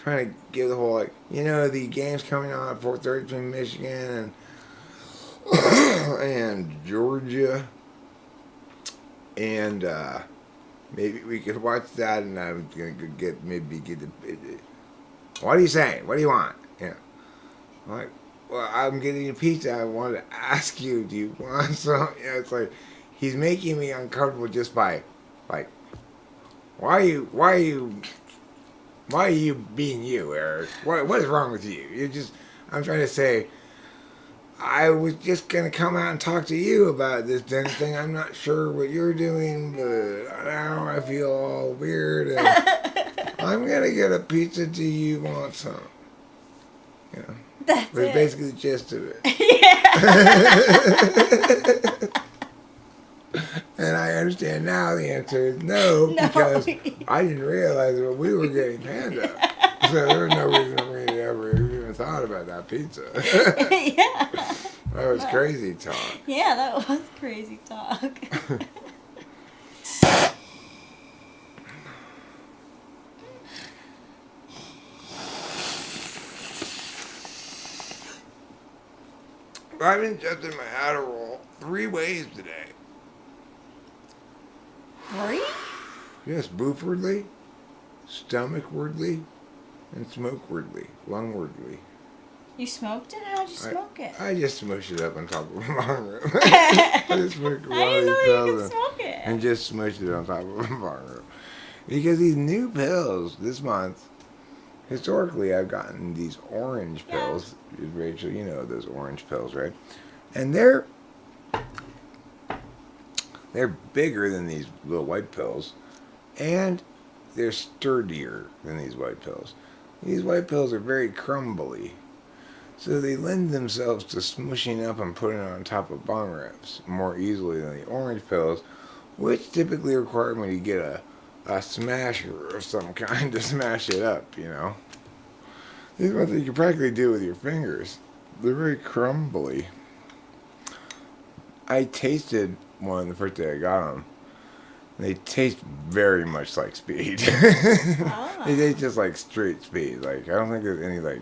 trying to give the whole, like, you know, the game's coming on at 4:30 between Michigan and Georgia. And, maybe we could watch that, and I'm going to get what are you saying? What do you want? Yeah. I'm like, well, I'm getting a pizza. I wanted to ask you, do you want some? You know, it's like, he's making me uncomfortable just by, like, why are you being you, Eric? What is wrong with you? I'm trying to say, I was just gonna come out and talk to you about this dinner thing. I'm not sure what you're doing, but now I feel all weird. And I'm gonna get a pizza. Do you want some? You know, That's but it. basically the gist of it. And I understand now the answer is no, because I didn't realize what we were getting panned up. So there was no reason for me to ever even thought about that pizza. Yeah. That was crazy talk. Yeah, that was crazy talk. I've ingested my Adderall 3 ways today. Three? Yes, boofwardly, stomachwardly, and smokewardly, lungwardly. You smoked it? How'd you smoke it? I just smushed it up on top of a bong rib. I just smoked one I of didn't these know you pills could smoke it. and just smushed it on top of a bong rib. Because these new pills this month, historically I've gotten these orange pills. Rachel, you know those orange pills, right? And they're bigger than these little white pills, and they're sturdier than these white pills. These white pills are very crumbly, so they lend themselves to smushing up and putting on top of bong rips more easily than the orange pills, which typically require me to get a smasher of some kind to smash it up, you know. These ones you can practically do with your fingers. They're very crumbly. I tasted one the first day I got them. They taste very much like speed. Ah. They taste just like straight speed. Like, I don't think there's any like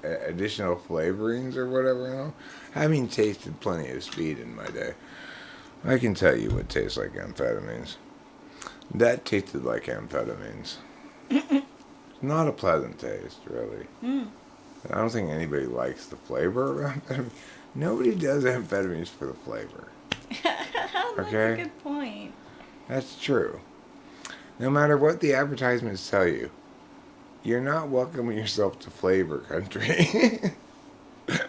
additional flavorings or whatever. You know? Having tasted plenty of speed in my day, I can tell you what tastes like amphetamines. That tasted like amphetamines. It's not a pleasant taste, really. I don't think anybody likes the flavor of amphetamines. Nobody does amphetamines for the flavor. That's Okay. a good point. That's true. No matter what the advertisements tell you, you're not welcoming yourself to flavor country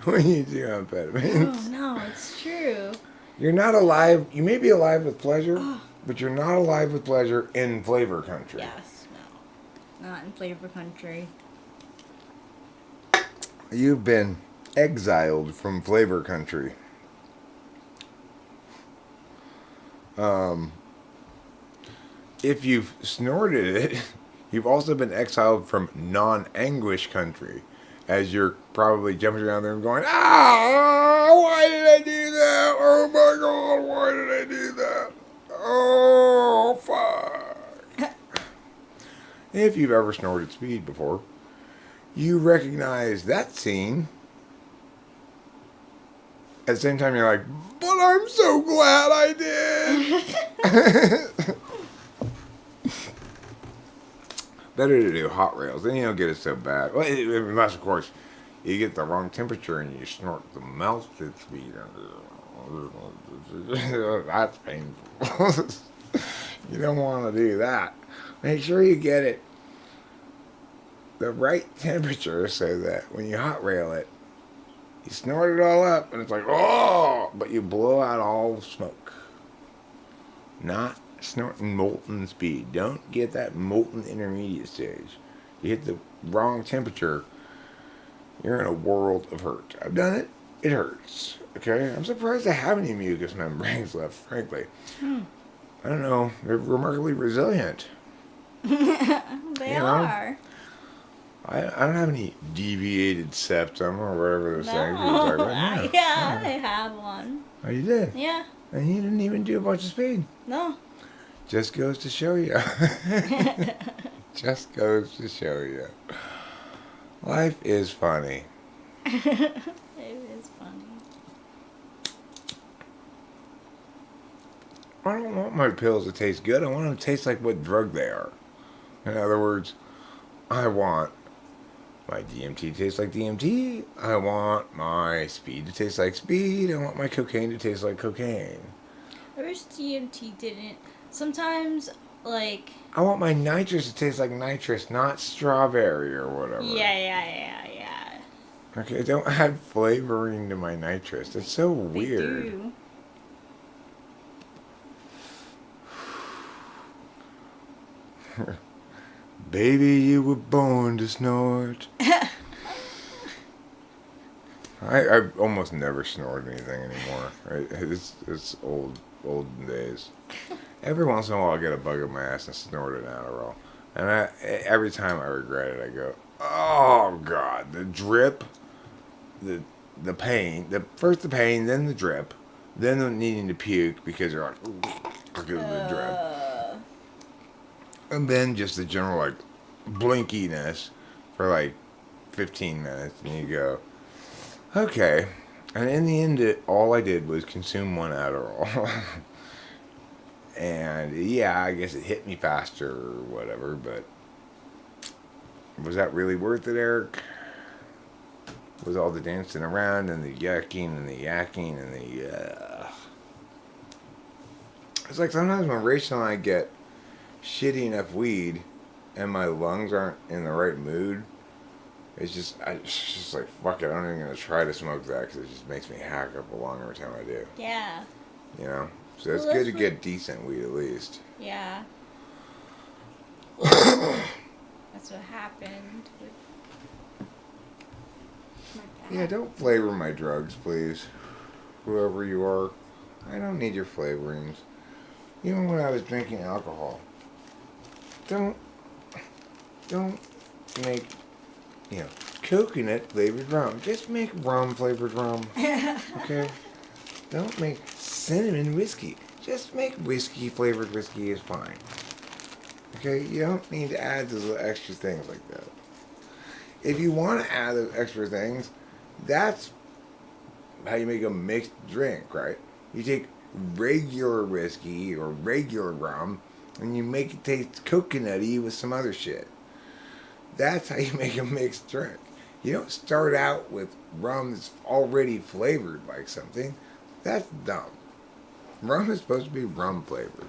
when you do amphetamines. Oh, no, it's true. You're not alive. You may be alive with pleasure, but you're not alive with pleasure in flavor country. Yes, no. Not in flavor country. You've been exiled from flavor country. If you've snorted it, you've also been exiled from non-anguish country, as you're probably jumping around there and going, ah, why did I do that? Oh my God, why did I do that? Oh, fuck. If you've ever snorted speed before, you recognize that scene. At the same time, you're like, but I'm so glad I did. Better to do hot rails, then you don't get it so bad. Well, unless, of course, you get the wrong temperature and you snort the melted speed. That's painful. You don't want to do that. Make sure you get it the right temperature so that when you hot rail it, you snort it all up and it's like, oh, but you blow out all the smoke. Not snorting molten speed. Don't get that molten intermediate stage. You hit the wrong temperature, you're in a world of hurt. I've done it. It hurts. Okay? I'm surprised I have any mucous membranes left, frankly. I don't know. They're remarkably resilient. They are. I don't have any deviated septum or whatever those things you No. talk about. No. Yeah, I have one. Oh, you did? Yeah. And you didn't even do a bunch of speed. No. Just goes to show you. Just goes to show you. Life is funny. It is funny. I don't want my pills to taste good. I want them to taste like what drug they are. In other words, I want my DMT to taste like DMT. I want my speed to taste like speed. I want my cocaine to taste like cocaine. I wish DMT didn't. Sometimes, like... I want my nitrous to taste like nitrous, not strawberry or whatever. Yeah. Okay, don't add flavoring to my nitrous. It's so They weird. do. Baby, you were born to snort. I almost never snort anything anymore. It's olden days. Every once in a while, I get a bug in my ass and snort an Adderall, and every time I regret it. I go, oh God, the drip, the pain, first the pain, then the drip, then the needing to puke because you're like because of the drip, and then just the general like blinkiness for like 15 minutes, and you go, okay. And in the end, all I did was consume one Adderall. And yeah, I guess it hit me faster or whatever, but was that really worth it, Eric? Was all the dancing around and the yucking and the yakking and the It's like sometimes when Rachel and I get shitty enough weed and my lungs aren't in the right mood, it's just like, fuck it, I'm not even going to try to smoke that because it just makes me hack up a lung every time I do. Yeah. You know? So it's Well, good that's to get decent weed at least. Yeah. That's what happened with my Yeah, dad. don't flavor my drugs, please. Whoever you are. I don't need your flavorings. Even when I was drinking alcohol. Don't make, coconut flavored rum. Just make rum flavored rum. Okay? Don't make cinnamon whiskey. Just make whiskey flavored whiskey is fine. Okay? You don't need to add those little extra things like that. If you want to add those extra things, that's how you make a mixed drink, right? You take regular whiskey or regular rum and you make it taste coconutty with some other shit. That's how you make a mixed drink. You don't start out with rum that's already flavored like something. That's dumb. Rum is supposed to be rum flavored.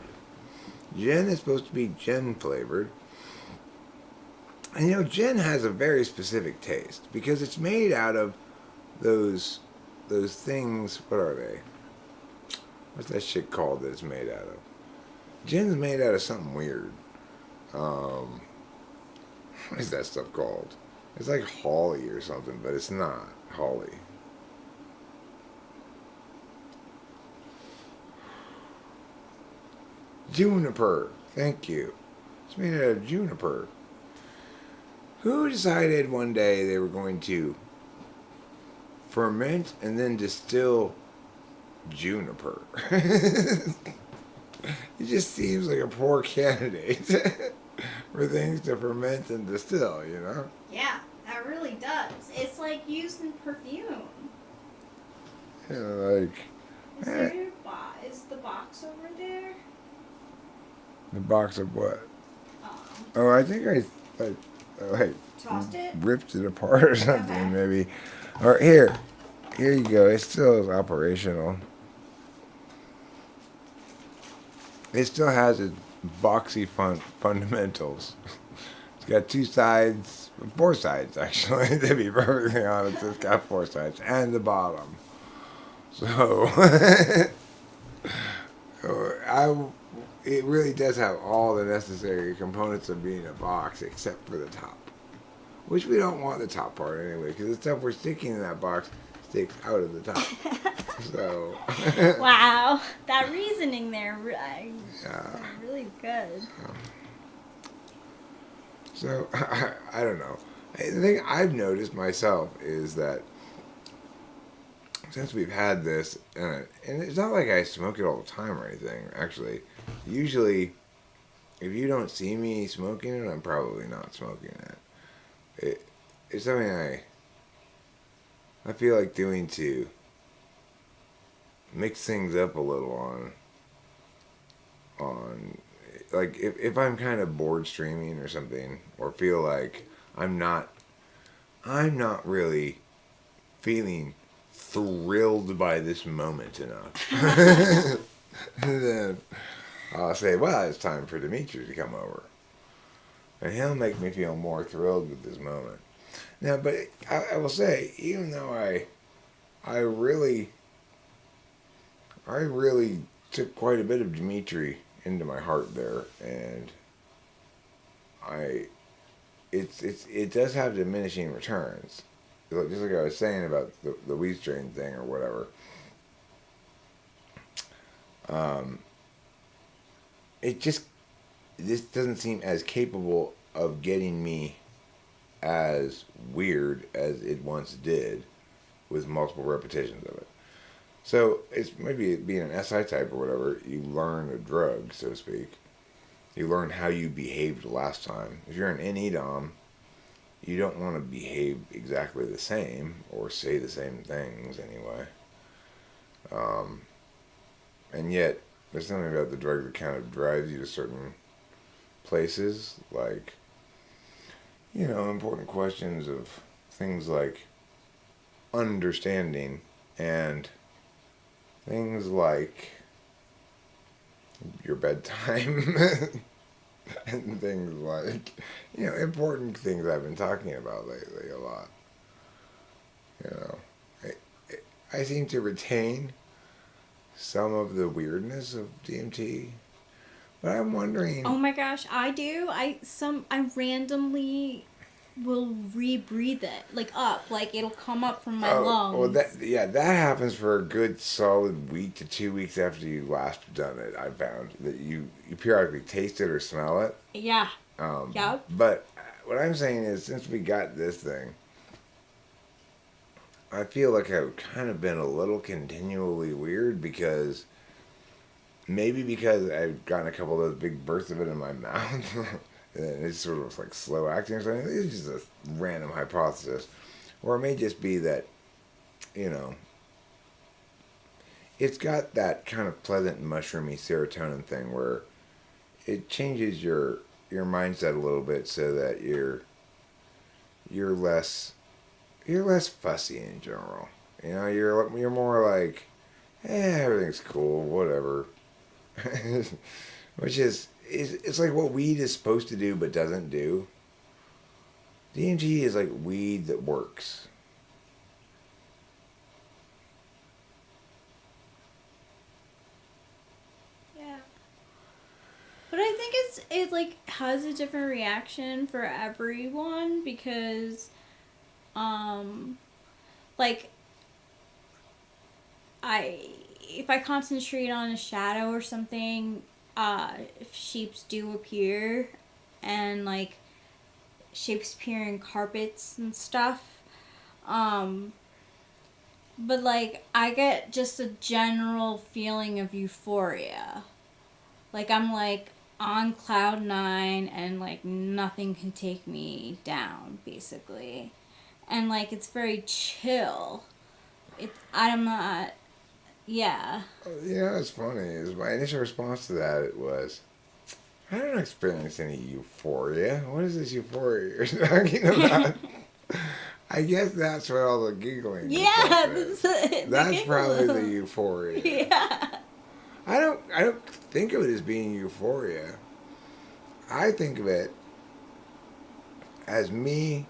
Gin is supposed to be gin flavored. And gin has a very specific taste because it's made out of those things. What are they? What's that shit called that it's made out of? Gin's made out of something weird. What is that stuff called? It's like holly or something, but it's not holly. Juniper. Thank you. It's made out of juniper. Who decided one day they were going to ferment and then distill juniper? It just seems like a poor candidate for things to ferment and distill, Yeah, that really does. It's like using perfume. Like, Is the box over there? the box of what? Um, Oh, I think I Tossed it? ripped it apart or something, Okay. maybe. Or here you go. It still is operational. It still has its boxy fundamentals. It's got 2 sides, 4 sides actually, to be perfectly honest. It's got 4 sides and the bottom. So, it really does have all the necessary components of being a box except for the top. Which we don't want the top part anyway, because the stuff we're sticking in that box sticks out of the top. So. Wow, that reasoning there, Yeah. really good. So, I don't know. The thing I've noticed myself is that since we've had this, and it's not like I smoke it all the time or anything, actually. Usually, if you don't see me smoking it, I'm probably not smoking it. It's something I feel like doing to mix things up a little on like if I'm kind of bored streaming or something, or feel like I'm not really feeling thrilled by this moment enough, then I'll say, well, it's time for Dimitri to come over, and he'll make me feel more thrilled with this moment. Now, but I will say, even though I really took quite a bit of Dimitri into my heart there, and I it does have diminishing returns. Just like I was saying about the wheat strain thing or whatever. It just this doesn't seem as capable of getting me as weird as it once did with multiple repetitions of it. So it's maybe being an SI type or whatever, you learn a drug, so to speak. You learn how you behaved last time. If you're an NE-DOM, you don't want to behave exactly the same or say the same things anyway. And yet, there's something about the drug that kind of drives you to certain places, like, you know, important questions of things like understanding and things like your bedtime and things like, you know, important things I've been talking about lately a lot. You know, I seem to retain some of the weirdness of DMT, but I'm wondering. Oh my gosh, I do. I randomly will rebreathe it like it'll come up from my lungs. Well, that happens for a good solid week to 2 weeks after you last done it. I found that you periodically taste it or smell it. Yeah. Yep. But what I'm saying is, since we got this thing, I feel like I've kind of been a little continually weird because I've gotten a couple of those big bursts of it in my mouth. And it's sort of like slow acting or something. It's just a random hypothesis. Or it may just be that, you know, it's got that kind of pleasant mushroomy serotonin thing where it changes your mindset a little bit so that you're less fussy in general. You know, you're more like, everything's cool, whatever. Which is it's like what weed is supposed to do but doesn't do. DMT is like weed that works. Yeah. But I think it like has a different reaction for everyone because like if I concentrate on a shadow or something, shapes do appear, and like shapes appear in carpets and stuff. But like I get just a general feeling of euphoria. Like I'm like on cloud 9 and like nothing can take me down basically. And like it's very chill. I'm not. Yeah. Yeah, it's funny. My initial response to that was, I don't experience any euphoria. What is this euphoria you're talking about? I guess that's where all the giggling. Yeah, that's probably the euphoria. Yeah. I don't think of it as being euphoria. I think of it as me.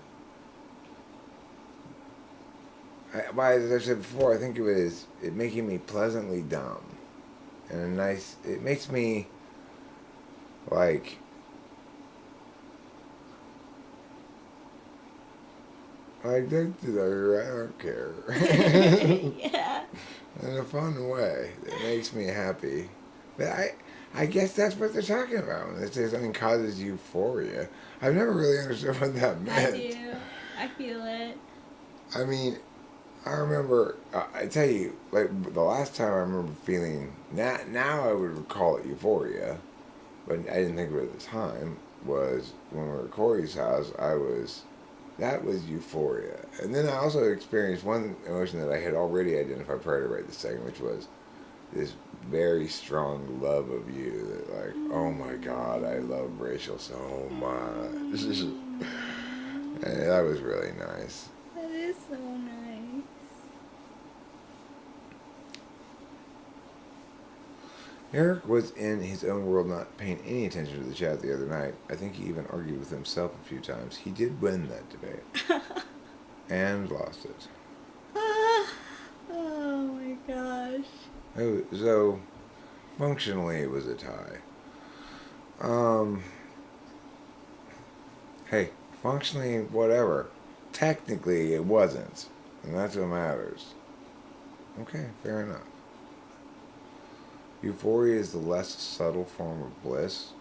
As I said before, I think of it as it making me pleasantly dumb, and it makes me like I don't care. Yeah. In a fun way that makes me happy. But I guess that's what they're talking about when they say something causes euphoria. I've never really understood what that meant. I do. I feel it. I mean, I remember, I tell you, like, the last time I remember feeling, now I would call it euphoria, but I didn't think of it at the time, was when we were at Corey's house, that was euphoria. And then I also experienced one emotion that I had already identified prior to write the second, which was this very strong love of you, that like, oh my God, I love Rachel so much. And that was really nice. That is so nice. Eric was in his own world, not paying any attention to the chat the other night. I think he even argued with himself a few times. He did win that debate. And lost it. Oh my gosh. Oh, so, functionally it was a tie. Hey, functionally, whatever. Technically, it wasn't. And that's what matters. Okay, fair enough. Euphoria is the less subtle form of bliss.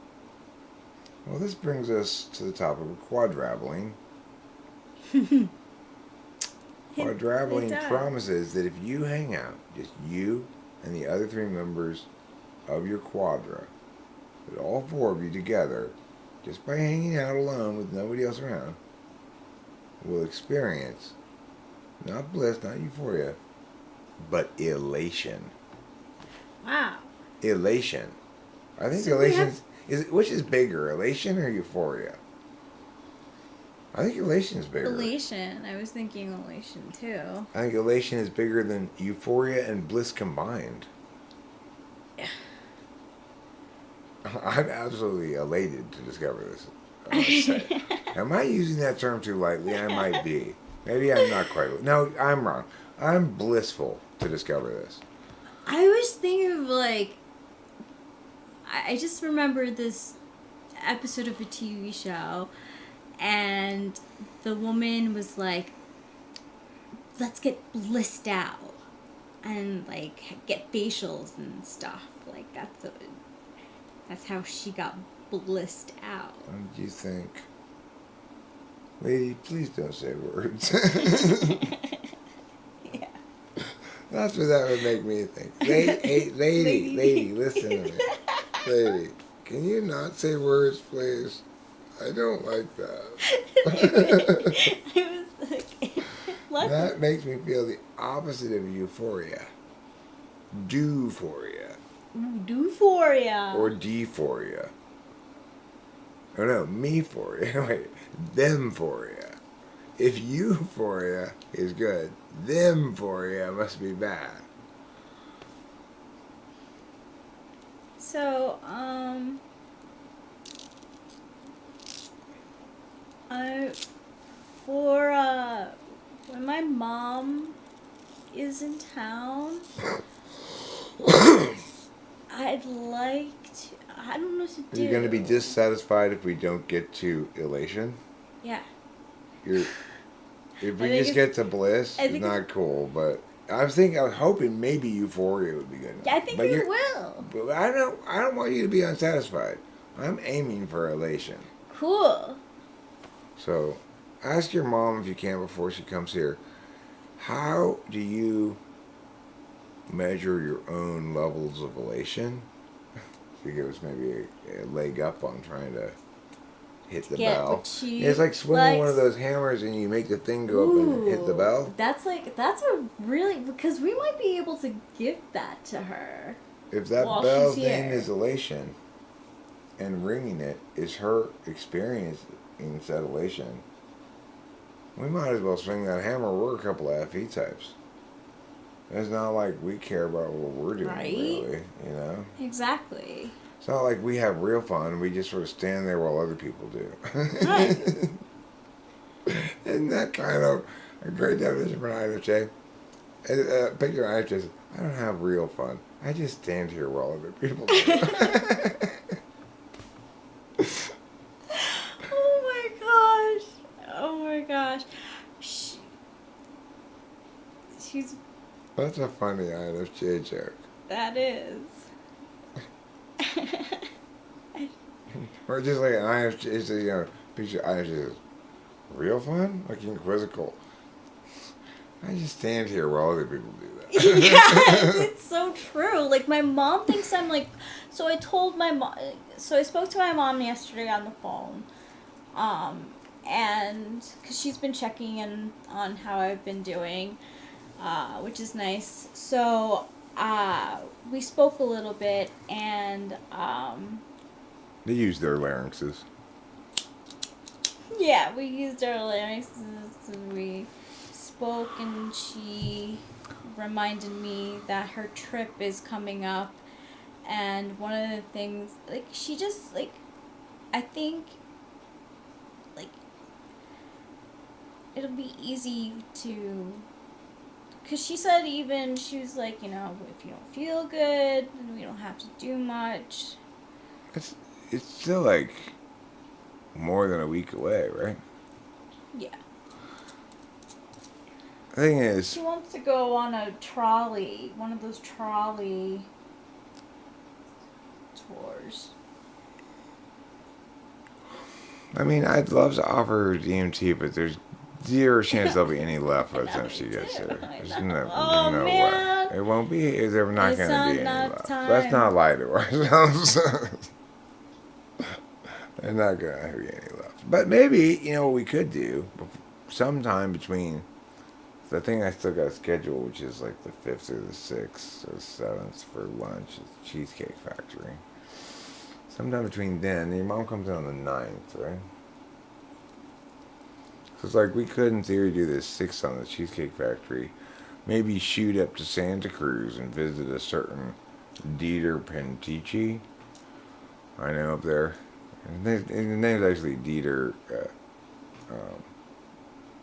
Well, this brings us to the topic of quadrabling. Quadrabling It does. promises that if you hang out, just you and the other 3 members of your quadra, that all 4 of you together, just by hanging out alone with nobody else around, will experience not bliss, not euphoria, but elation. Wow. Elation. I think So we elation which is bigger, elation or euphoria? I think elation is bigger. Elation. I was thinking elation too. I think elation is bigger than euphoria and bliss combined. I'm absolutely elated to discover this. I must say. Am I using that term too lightly? I might be. Maybe I'm not quite. No, I'm wrong. I'm blissful to discover this. I was thinking of like, I just remembered this episode of a TV show, and the woman was like, let's get blissed out and like get facials and stuff. Like that's how she got blissed out. What do you think? Lady, please don't say words. Yeah. That's what that would make me think. Lady, listen to me. Lady, can you not say words, please? I don't like that. I was like, what? That makes me feel the opposite of euphoria. Duphoria. Euphoria. Or dephoria. Oh no, me-phoria. Wait, themphoria. If euphoria is good, themphoria must be bad. So, when my mom is in town, I'd like to, I don't know what to do. You're going to be dissatisfied if we don't get to elation? Yeah. If we think just get to bliss, I it's think not cool, but I was hoping maybe euphoria would be good enough. Yeah, I think but you will. But I don't want you to be unsatisfied. I'm aiming for elation. Cool. So, ask your mom if you can before she comes here. How do you measure your own levels of elation? To give us maybe a leg up on trying to hit the Get bell. what she It's like swinging one likes. of those hammers and you make the thing go up and hit the bell. That's a really, because we might be able to give that to her. If that While bell's she's name here. is elation and ringing it is her experience in said elation, we might as well swing that hammer. We're a couple of FE types. It's not like we care about what we're doing, Right? really, you know? Exactly. It's not like we have real fun. We just sort of stand there while other people do. Right. Isn't that kind of a great definition for an INFJ? Picture an INFJ. I don't have real fun. I just stand here while other people do. Oh my gosh. She's, That's a funny INFJ joke. that is. Or just like an INFJ, so, picture INFJ says, real fun? Like inquisical. I just stand here while other people do that. Yeah, it's so true. Like, my mom thinks I'm like, so I spoke to my mom yesterday on the phone, and, because she's been checking in on how I've been doing, which is nice. So, we spoke a little bit, and, They use their larynxes. yeah, we used our larynxes, and we spoke, and she reminded me that her trip is coming up, And one of the things, like, she just, like, I think, like, it'll be easy to, because she said even, she was like, you know, if you don't feel good, we don't have to do much. It's still like more than a week away, right? Yeah. The thing is, She wants to go on a trolley, one of those trolley tours. I mean, I'd love to offer her DMT, but there's zero chance there'll be any left by the time she gets there. There's no man. way. It won't be. There's not It's going to not be any enough left. time. Let's not lie to ourselves. There's not going to be any left. But maybe, you know, what we could do sometime between the thing I still got scheduled, which is like the 5th or the 6th or 7th for lunch at the Cheesecake Factory. Sometime between then, your mom comes in on the 9th, right? So it's like we could, in theory, do this 6th on the Cheesecake Factory. Maybe shoot up to Santa Cruz and visit a certain Dieter Pentici. I know up there. His name's actually Dieter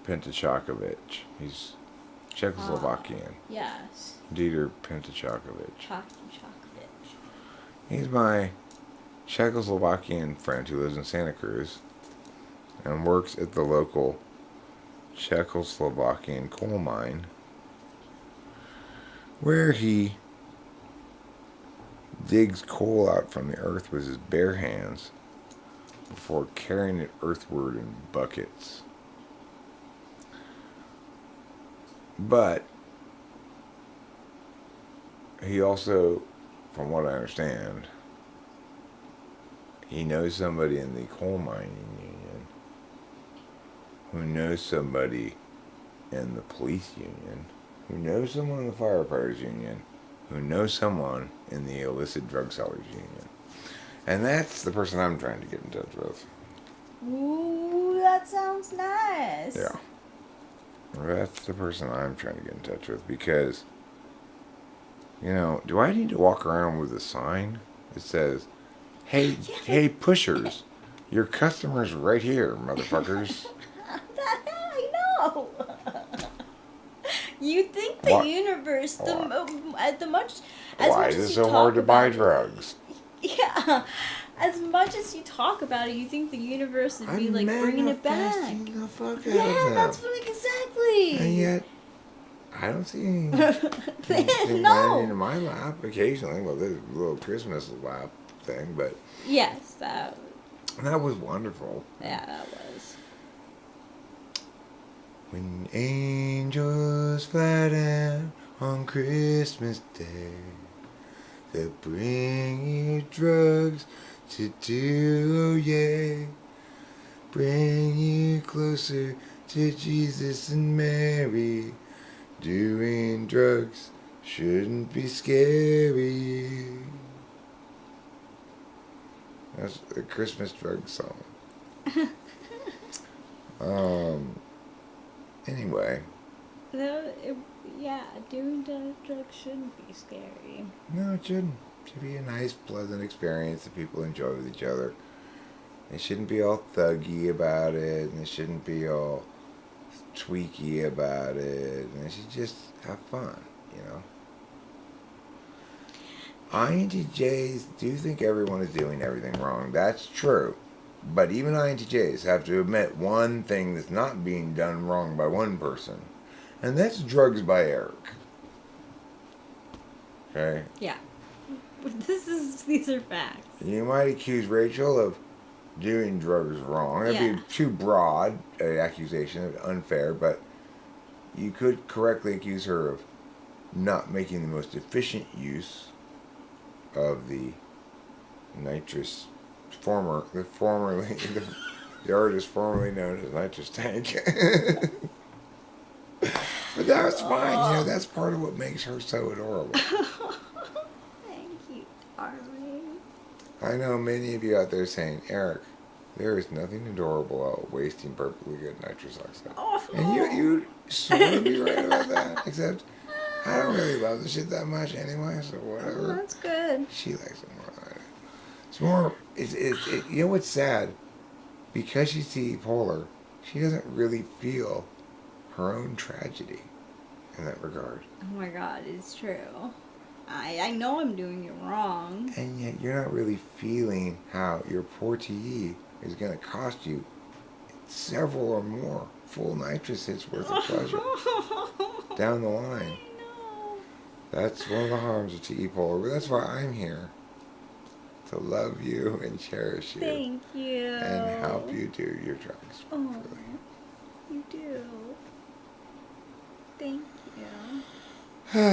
Pentachakovich. He's Czechoslovakian. Yes. Dieter Pentachakovich. Chocolate. He's my Czechoslovakian friend who lives in Santa Cruz and works at the local Czechoslovakian coal mine where he digs coal out from the earth with his bare hands before carrying it earthward in buckets. But he also, from what I understand, he knows somebody in the coal mining union who knows somebody in the police union who knows someone in the firefighters union who knows someone in the illicit drug sellers union. And that's the person I'm trying to get in touch with. Ooh, that sounds nice. Yeah. That's the person I'm trying to get in touch with because, you know, do I need to walk around with a sign that says, hey, pushers, your customer's right here, motherfuckers. I know. You think the Why- universe, the much, as Why much is as it you so hard to talk buy about it- drugs? Yeah, as much as you talk about it, you think the universe would be like bringing it back. manifesting the fuck out Yeah, of them. that's what exactly. And yet, I don't see anything No. landing in my lap occasionally. Well, there's a little Christmas lap thing, but Yes, that was wonderful. that was. When angels fly down on Christmas Day, they'll bring you drugs to do, yeah. Bring you closer to Jesus and Mary. Doing drugs shouldn't be scary. That's a Christmas drug song. Anyway. Yeah, doing drugs shouldn't be scary. No, it shouldn't. It should be a nice, pleasant experience that people enjoy with each other. They shouldn't be all thuggy about it, and they shouldn't be all tweaky about it, and they should just have fun, you know? INTJs do think everyone is doing everything wrong. That's true. But even INTJs have to admit one thing that's not being done wrong by one person, and that's drugs by Eric. Okay? Yeah. These are facts. You might accuse Rachel of doing drugs wrong. That'd Yeah. be too broad an accusation, unfair, but you could correctly accuse her of not making the most efficient use of the nitrous the artist formerly known as Nitrous Tank. But that's fine, you know, that's part of what makes her so adorable. Thank you, darling. I know many of you out there saying, Eric, there is nothing adorable about wasting perfectly good nitrous oxide. Oh. And you sort of be right about that, except I don't really love the shit that much anyway, so Oh, whatever. that's good. She likes it more than I do. It's more, you know what's sad? Because she's polar, she doesn't really feel her own tragedy in that regard. Oh my god, it's true. I know I'm doing it wrong. And yet you're not really feeling how your poor TE is going to cost you several or more full nitrous hits worth of pleasure down the line. I know. That's one of the harms of TE polar, but that's why I'm here. To love you and cherish you. Thank you. And help you do your drugs Oh, properly. you do. Thank you.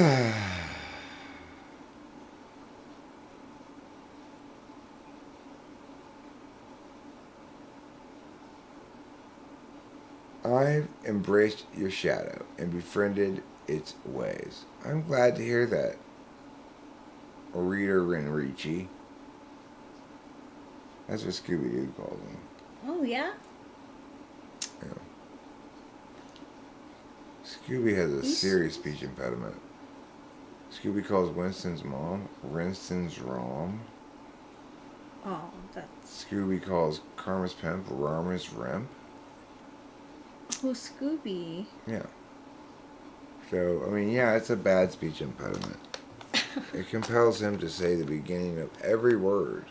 I've embraced your shadow and befriended its ways. I'm glad to hear that, Reader Renrichi. That's what Scooby-Doo calls him. Oh, yeah? Yeah. Scooby has a serious speech impediment. Scooby calls Winston's mom Winston's Rom. Oh, that's... Scooby calls Karma's pimp Rarma's Remp. Oh, Scooby. Yeah. So, I mean, yeah, it's a bad speech impediment. It compels him to say the beginning of every word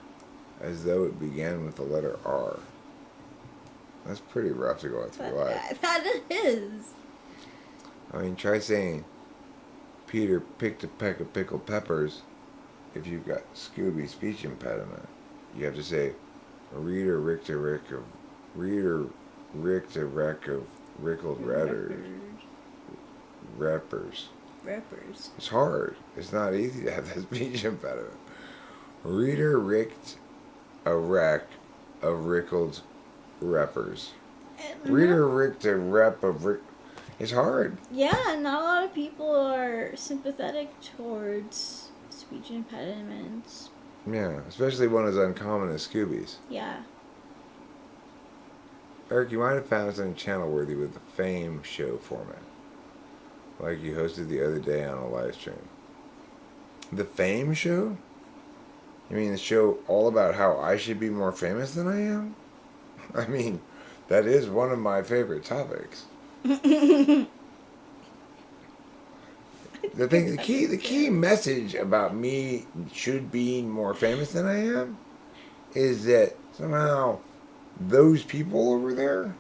as though it began with the letter R. That's pretty rough to go through life. That is. I mean, try saying Peter picked a peck of pickled peppers if you've got Scooby speech impediment. You have to say Reader Richter Rick of Reader Richter Wreck of Rickled Redders. Reppers. It's hard. It's not easy to have that speech impediment. Reader ricked a wreck of Rickled Reppers. Reader ricked a rep of Rick. It's hard. Yeah, not a lot of people are sympathetic towards speech impediments. Yeah, especially one as uncommon as Scooby's. Yeah. Eric, you might have found something channel worthy with the Fame show format. Like you hosted the other day on a live stream. The Fame show? You mean the show all about how I should be more famous than I am? I mean, that is one of my favorite topics. The key message about me should be more famous than I am is that somehow those people over there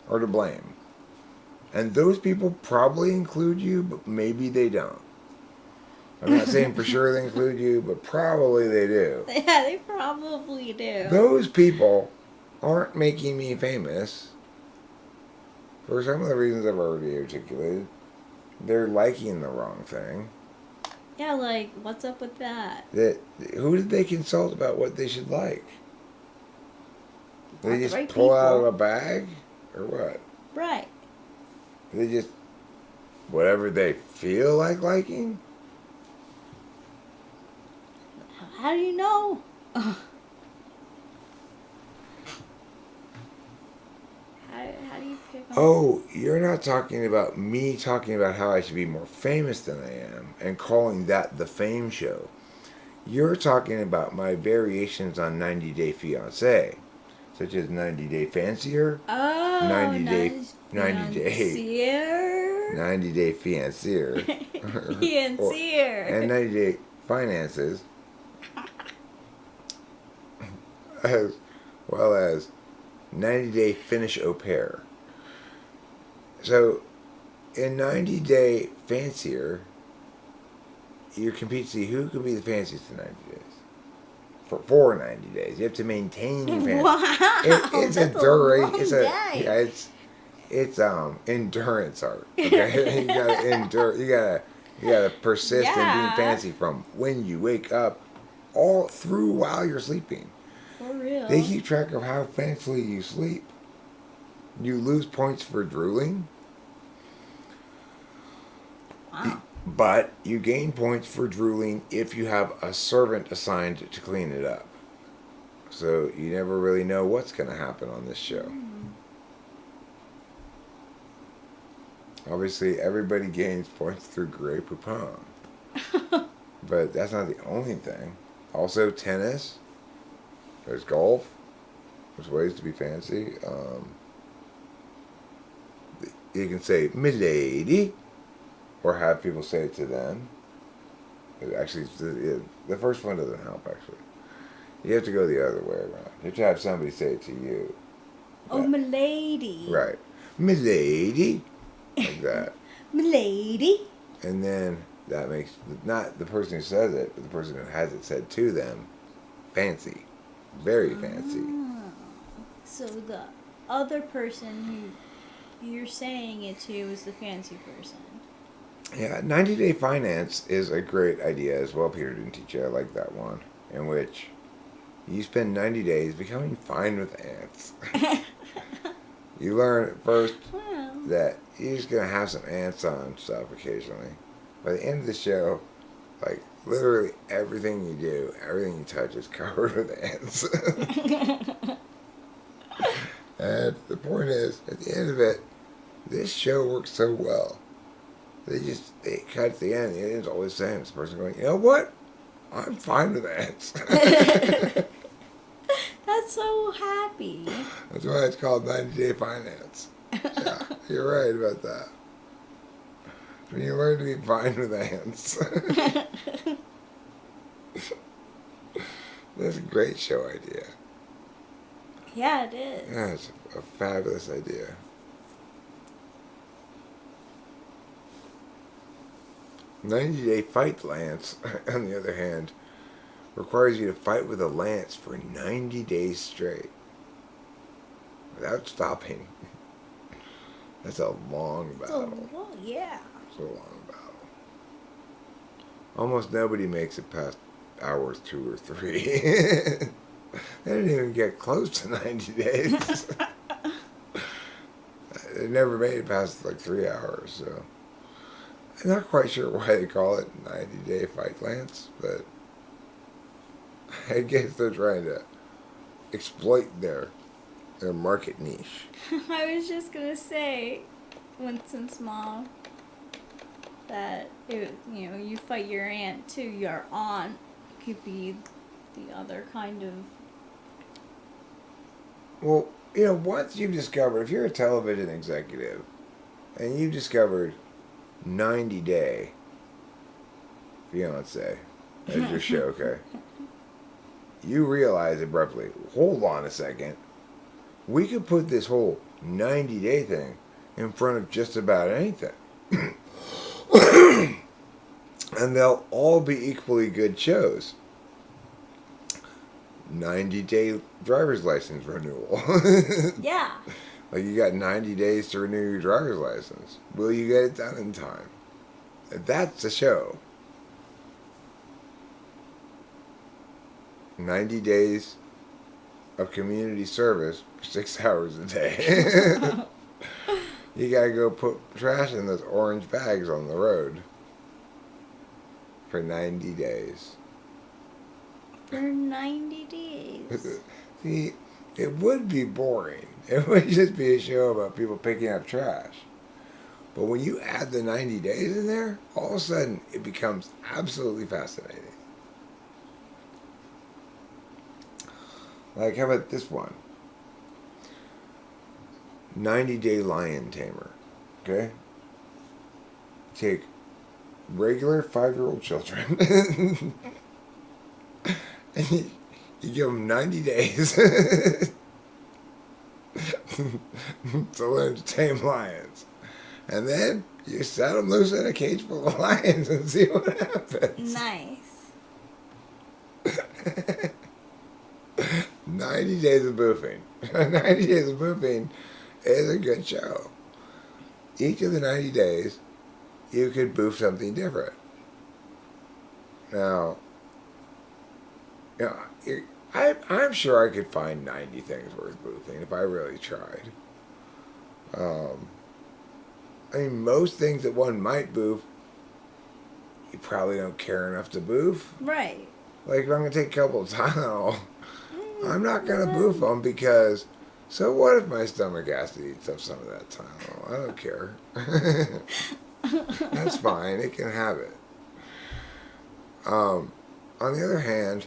are to blame. And those people probably include you, but maybe they don't. I'm not saying for sure they include you, but probably they do. Yeah, they probably do. Those people aren't making me famous for some of the reasons I've already articulated. They're liking the wrong thing. Yeah, like, what's up with that? Who did they consult about what they should like? Did they just right pull out of people. a bag? Or what? Right. They just, whatever they feel like liking? How do you know? How do you pick on... Oh, you're not talking about me talking about how I should be more famous than I am and calling that the Fame show. You're talking about my variations on 90 Day Fiancé, such as 90 Day Fancier, Oh, 90 Day Fancier. Fiancier, Fancier. and 90 Day Finances, as well as 90 Day Finish Au Pair. So, in 90 Day Fancier, you compete to see who can be the fanciest in 90 days. For 90 days. You have to maintain your fancy. Wow, It's that's a duration. long It's day. it's endurance art. Okay, you gotta endure. You gotta persist in Yeah. being fancy from when you wake up, all through while you're sleeping. For real. They keep track of how fancily you sleep. You lose points for drooling, Wow. but you gain points for drooling if you have a servant assigned to clean it up. So you never really know what's going to happen on this show. Obviously, everybody gains points through Grey Poupon. But that's not the only thing. Also, tennis. There's golf. There's ways to be fancy. You can say, "Milady," or have people say it to them. Actually, the first one doesn't help, actually. You have to go the other way around. You have to have somebody say it to you. Oh, milady. Right. "Milady." Like that. Milady. And then that makes, not the person who says it, but the person who has it said to them, fancy. Very fancy. So the other person who you're saying it to is the fancy person. Yeah, 90-day finance is a great idea as well. Peter didn't teach you. I like that one. In which you spend 90 days becoming fine with ants. You learn at first that you're just going to have some ants on stuff occasionally. By the end of the show, like, literally everything you do, everything you touch is covered with ants. And the point is, at the end of it, this show works so well. They cut at the end. The end's always the same. This person going, "You know what? I'm fine with ants." That's so happy. That's why it's called 90-day finance. Yeah, you're right about that. When you learn to be fine with ants. That's a great show idea. Yeah, it is. Yeah, it's a fabulous idea. "90-day fight lance," on the other hand, requires you to fight with a lance for 90 days straight without stopping. That's a long battle. Yeah. It's a long battle. Almost nobody makes it past hours 2 or 3. They didn't even get close to 90 days. They never made it past like 3 hours, so I'm not quite sure why they call it 90-day fight lance, but I guess they're trying to exploit their market niche. I was just gonna say, Winston Small, that you fight your aunt too. Your aunt could be the other kind of. Well, once you've discovered, if you're a television executive and you've discovered 90-day fiance as your show, okay, you realize abruptly, hold on a second, we could put this whole 90-day thing in front of just about anything. And they'll all be equally good shows. 90-day driver's license renewal. Yeah. Like, you got 90 days to renew your driver's license. Will you get it done in time? That's a show. 90 days of community service for 6 hours a day. You gotta go put trash in those orange bags on the road for 90 days. For 90 days. See, it would be boring. It would just be a show about people picking up trash. But when you add the 90 days in there, all of a sudden it becomes absolutely fascinating. Like, how about this one? 90-day lion tamer. Okay? Take regular 5-year-old children and you give them 90 days to learn to tame lions. And then you set them loose in a cage full of lions and see what happens. Nice. 90 days of boofing. 90 days of boofing is a good show. Each of the 90 days, you could boof something different. Now, I'm sure I could find 90 things worth boofing if I really tried. I mean, most things that one might boof, you probably don't care enough to boof. Right. Like, if I'm going to take a couple of Tylenol, I'm not going to boof them because So what if my stomach acid eats up some of that Tylenol? I don't care. That's fine. It can have it. On the other hand,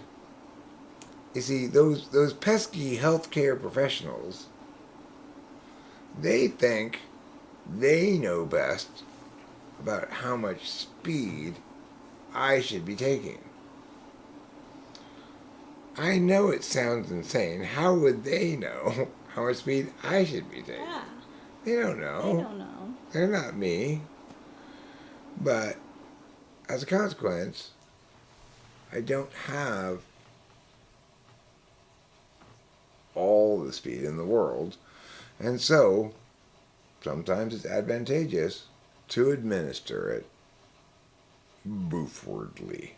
you see, those pesky healthcare professionals, they think they know best about how much speed I should be taking. I know it sounds insane. How would they know how much speed I should be taking? Yeah. They don't know. They don't know. They're not me. But as a consequence, I don't have all the speed in the world. And so, sometimes it's advantageous to administer it boofwardly.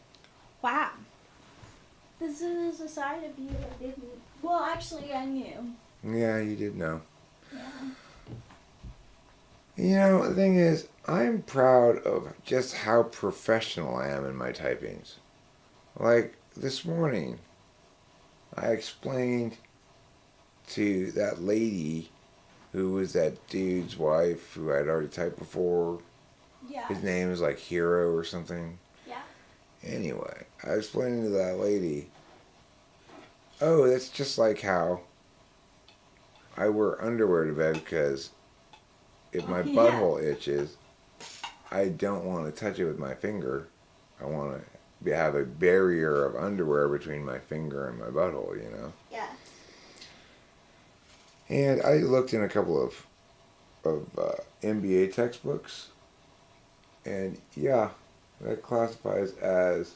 Wow. This is a side of you I didn't. Well, actually, I knew. Yeah, you did know. Yeah. You know, the thing is, I'm proud of just how professional I am in my typings. Like, this morning, I explained to that lady who was that dude's wife who I'd already typed before. Yeah. His name is like Hero or something. Yeah. Anyway, I explained to that lady, oh, that's just like how I wear underwear to bed because if my butthole itches, I don't want to touch it with my finger. I want to have a barrier of underwear between my finger and my butthole, you know? Yeah. And I looked in a couple of MBA textbooks, and yeah, that classifies as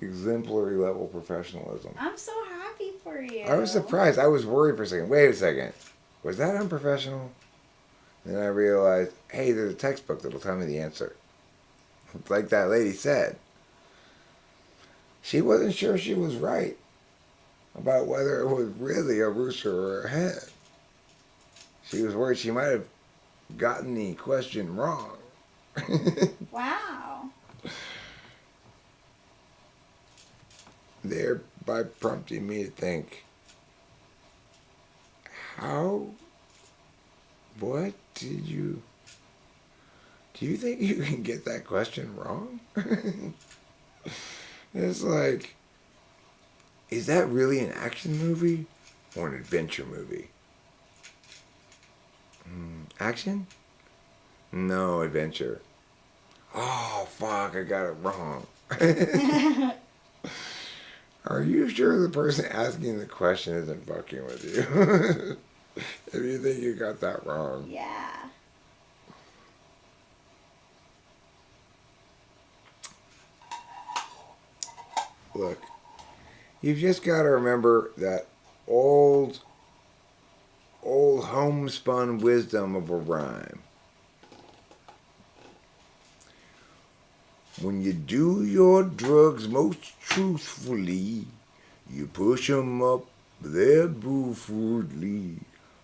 exemplary level professionalism. I'm so happy for you. I was surprised. I was worried for a second. Wait a second. Was that unprofessional? And then I realized, hey, there's a textbook that'll tell me the answer. Like that lady said. She wasn't sure she was right about whether it was really a rooster or a hen. She was worried she might have gotten the question wrong. Wow. Thereby prompting me to think, what did you, do you think you can get that question wrong? It's like, is that really an action movie or an adventure movie? Action? No, adventure. Oh, fuck, I got it wrong. Are you sure the person asking the question isn't fucking with you? If you think you got that wrong. Yeah. Look, you've just got to remember that old homespun wisdom of a rhyme. When you do your drugs most truthfully, you push 'em up there boofwardly,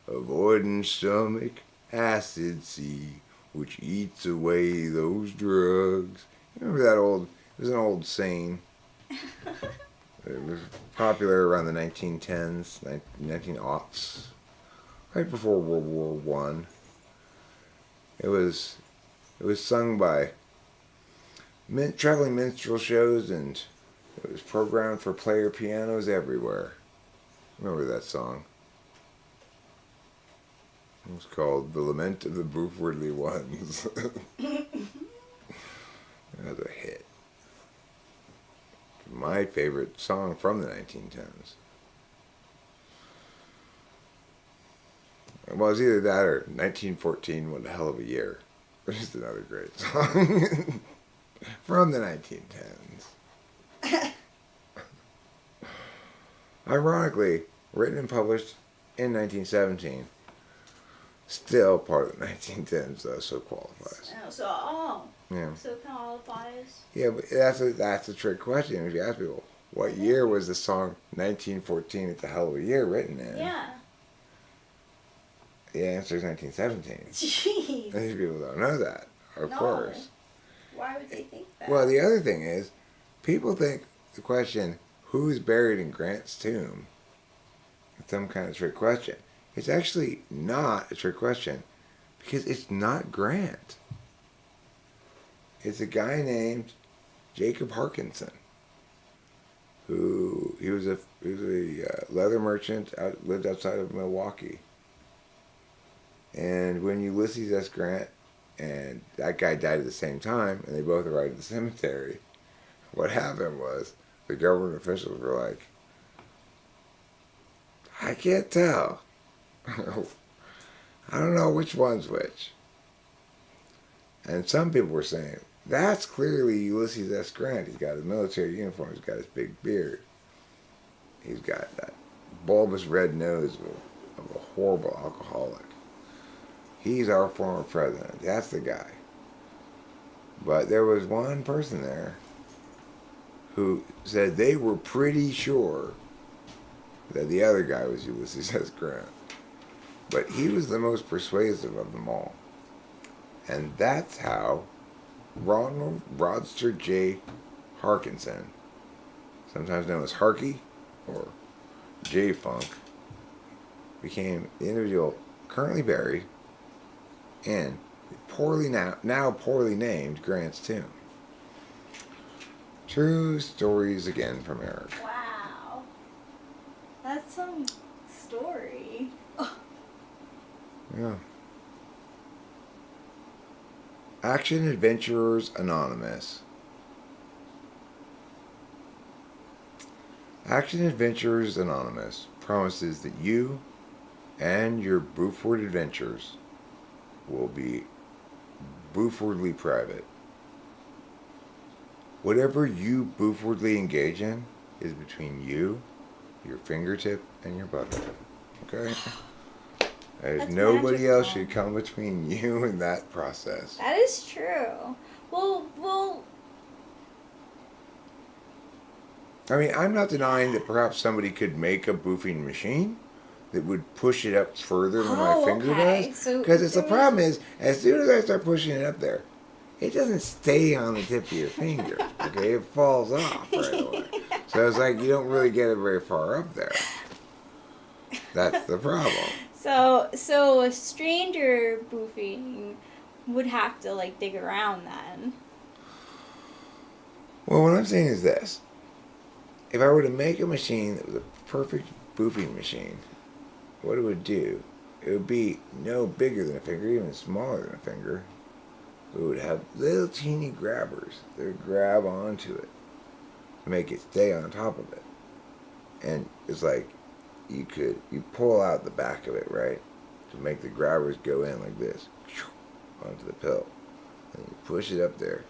avoiding stomach acid C, which eats away those drugs. You remember that it was an old saying. It was popular around the 1910s, 1900s, right before World War One. It was sung by traveling minstrel shows, and it was programmed for player pianos everywhere. Remember that song? It was called "The Lament of the Boofwardly Ones." That was a hit. My favorite song from the 1910s. Well, it was either that or 1914, What a Hell of a Year. Just another great song. From the 1910s. Ironically, written and published in 1917. Still part of the 1910s, though, so qualifies. Yeah. So qualifies. Yeah, but that's a trick question. If you ask people, what year was the song 1914, It's a Hell of a Year written in? Yeah. The answer is 1917. Jeez. These people don't know that, of course. Why would they think that? Well, the other thing is, people think the question, who's buried in Grant's tomb? It's some kind of trick question. It's actually not a trick question because it's not Grant. It's a guy named Jacob Harkinson, who he was a leather merchant, lived outside of Milwaukee. And when Ulysses S. Grant and that guy died at the same time, and they both arrived at the cemetery, what happened was the government officials were like, I can't tell. I don't know which one's which. And some people were saying, that's clearly Ulysses S. Grant. He's got his military uniform. He's got his big beard. He's got that bulbous red nose of a horrible alcoholic. He's our former president. That's the guy. But there was one person there who said they were pretty sure that the other guy was Ulysses S. Grant. But he was the most persuasive of them all. And that's how Ronald Rodster J. Harkinson, sometimes known as Harky or J. Funk, became the individual currently buried in the now poorly named Grant's tomb. True stories again from Eric. Wow. That's some story. Yeah. Action Adventurers Anonymous. Action Adventurers Anonymous promises that you and your Buford adventures will be Bufordly private. Whatever you Bufordly engage in is between you, your fingertip, and your butthole. Okay? There's That's nobody else magical. should come between you and that process. That is true. Well, I mean, I'm not denying that perhaps somebody could make a boofing machine that would push it up further than my Oh, finger okay. does. So Because the there problem is, as soon as I start pushing it up there, it doesn't stay on the tip of your finger. Okay, it falls off right away. So it's like you don't really get it very far up there. That's the problem. so a stranger boofing would have to like dig around then. Well, what I'm saying is this. If I were to make a machine that was a perfect boofing machine, what it would do, it would be no bigger than a finger, even smaller than a finger. It would have little teeny grabbers that would grab onto it to make it stay on top of it. And it's like you pull out the back of it, right, to make the grabbers go in like this onto the pill. And you push it up there.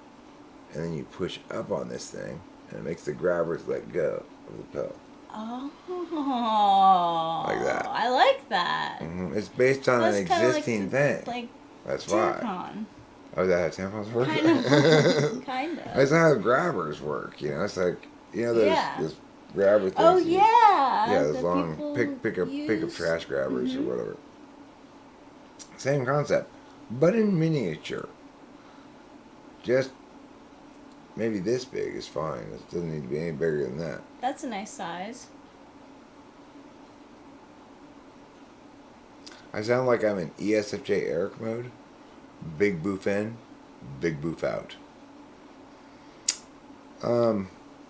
And then you push up on this thing, and it makes the grabbers let go of the pill. Oh. Like that. I like that. It's based on That's an kinda existing thing. Like That's why. tampon. Oh, is that how tampons work? Kind of. Kind of. That's how grabbers work. You know, it's like those Yeah. those grabber things. Oh you- yeah. Yeah, those that long people pick up use. trash grabbers or whatever. Same concept, but in miniature. Just maybe this big is fine. It doesn't need to be any bigger than that. That's a nice size. I sound like I'm in ESFJ Eric mode. Big boof in, big boof out.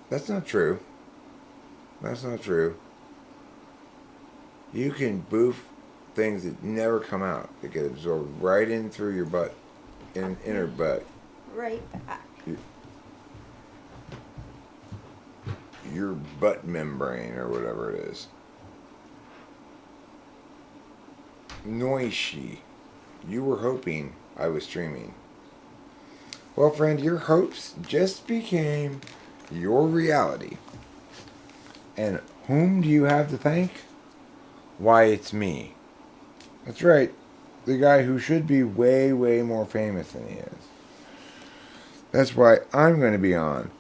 That's not true. That's not true. You can boof things that never come out. That get absorbed right in through your butt, inner butt. Right back. Your butt membrane or whatever it is. Noishi. You were hoping I was streaming. Well, friend, your hopes just became your reality. And whom do you have to thank? Why, it's me. That's right. The guy who should be way, way more famous than he is. That's why I'm going to be on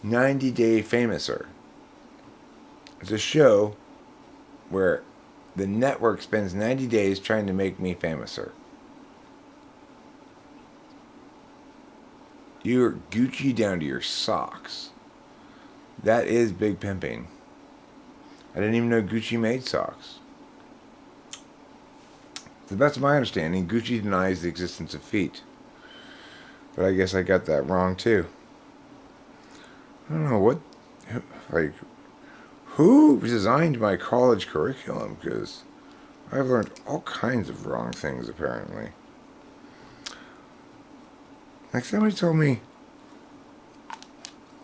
90 Day Famouser. It's a show where the network spends 90 days trying to make me famouser. You're Gucci down to your socks. That is big pimping. I didn't even know Gucci made socks. To the best of my understanding, Gucci denies the existence of feet. But I guess I got that wrong too. I don't know like, who designed my college curriculum? Because I've learned all kinds of wrong things, apparently. Like somebody told me,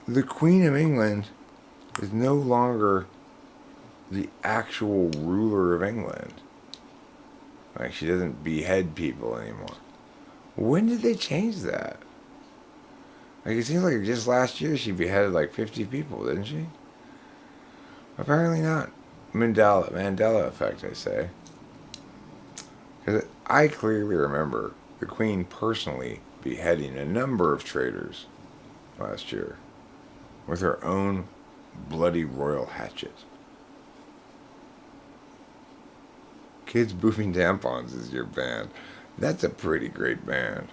the Queen of England is no longer the actual ruler of England. Like, she doesn't behead people anymore. When did they change that? Like, it seems like just last year she beheaded like 50 people, didn't she? Apparently not. Mandela effect, I say. Because I clearly remember the Queen personally beheading a number of traitors last year with her own bloody royal hatchet. Kids Boofing Tampons is your band. That's a pretty great band.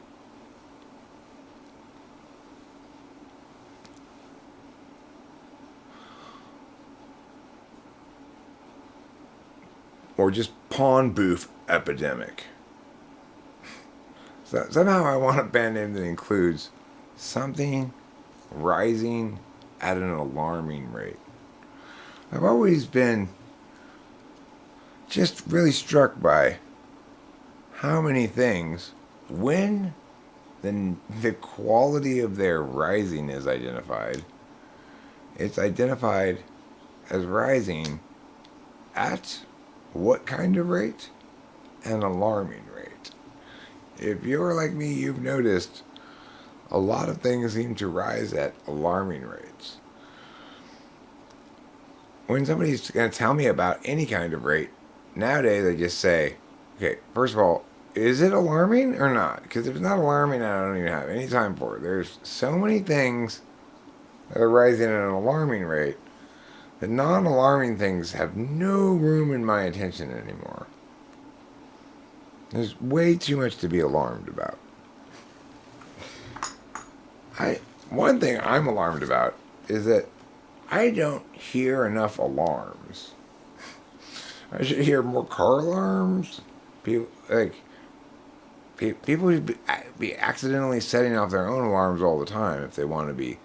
Or just Pawn Boof Epidemic. So, somehow I want a band name that includes something rising at an alarming rate. I've always been just really struck by how many things, when the quality of their rising is identified, it's identified as rising at what kind of rate? An alarming rate. If you're like me, you've noticed a lot of things seem to rise at alarming rates. When somebody's going to tell me about any kind of rate, nowadays they just say, okay, first of all, is it alarming or not? Because if it's not alarming, I don't even have any time for it. There's so many things that are rising at an alarming rate that non-alarming things have no room in my attention anymore. There's way too much to be alarmed about. One thing I'm alarmed about is that I don't hear enough alarms. I should hear more car alarms. People would be accidentally setting off their own alarms all the time if they want to be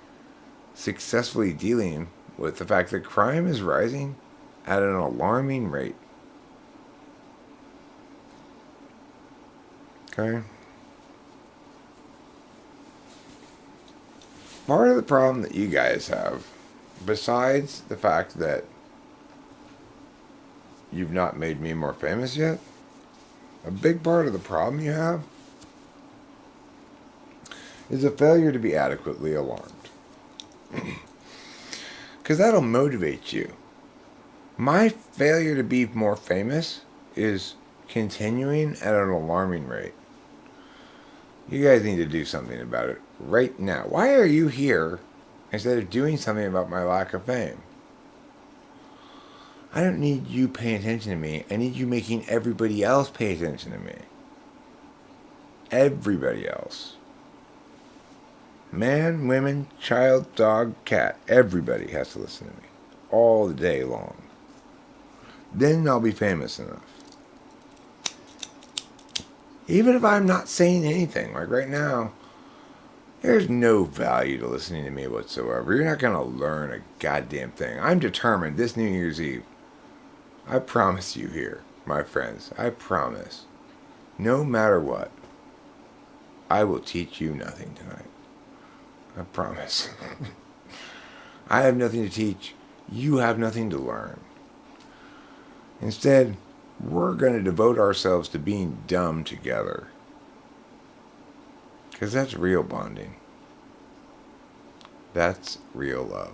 successfully dealing with the fact that crime is rising at an alarming rate. Okay? Part of the problem that you guys have, besides the fact that you've not made me more famous yet, a big part of the problem you have is a failure to be adequately alarmed. Because that'll motivate you. My failure to be more famous is continuing at an alarming rate. You guys need to do something about it right now. Why are you here instead of doing something about my lack of fame? I don't need you paying attention to me. I need you making everybody else pay attention to me. Everybody else. Man, women, child, dog, cat. Everybody has to listen to me. All the day long. Then I'll be famous enough. Even if I'm not saying anything, like right now, there's no value to listening to me whatsoever. You're not going to learn a goddamn thing. I'm determined this New Year's Eve. I promise you here, my friends. I promise. No matter what, I will teach you nothing tonight. I promise. I have nothing to teach. You have nothing to learn. Instead, we're going to devote ourselves to being dumb together. Because that's real bonding. That's real love.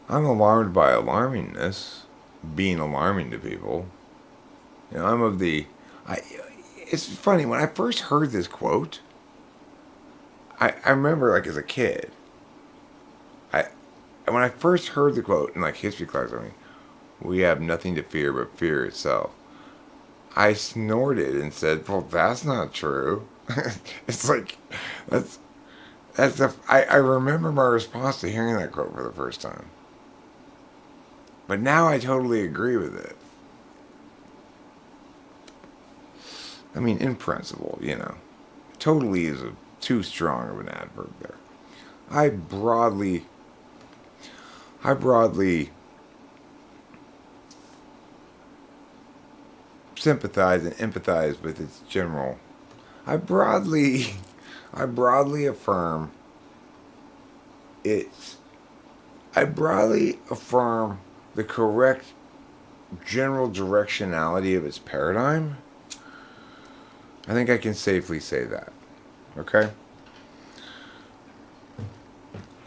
I'm alarmed by alarmingness, being alarming to people. You know, I'm of the... it's funny, when I first heard this quote, I remember, like, as a kid, when I first heard the quote in, like, history class, I mean, we have nothing to fear but fear itself. I snorted and said, well, that's not true. It's like, I remember my response to hearing that quote for the first time. But now I totally agree with it. I mean, in principle, you know. Totally is too strong of an adverb there. I broadly sympathize and empathize with its general. I broadly affirm the correct general directionality of its paradigm. I think I can safely say that. Okay?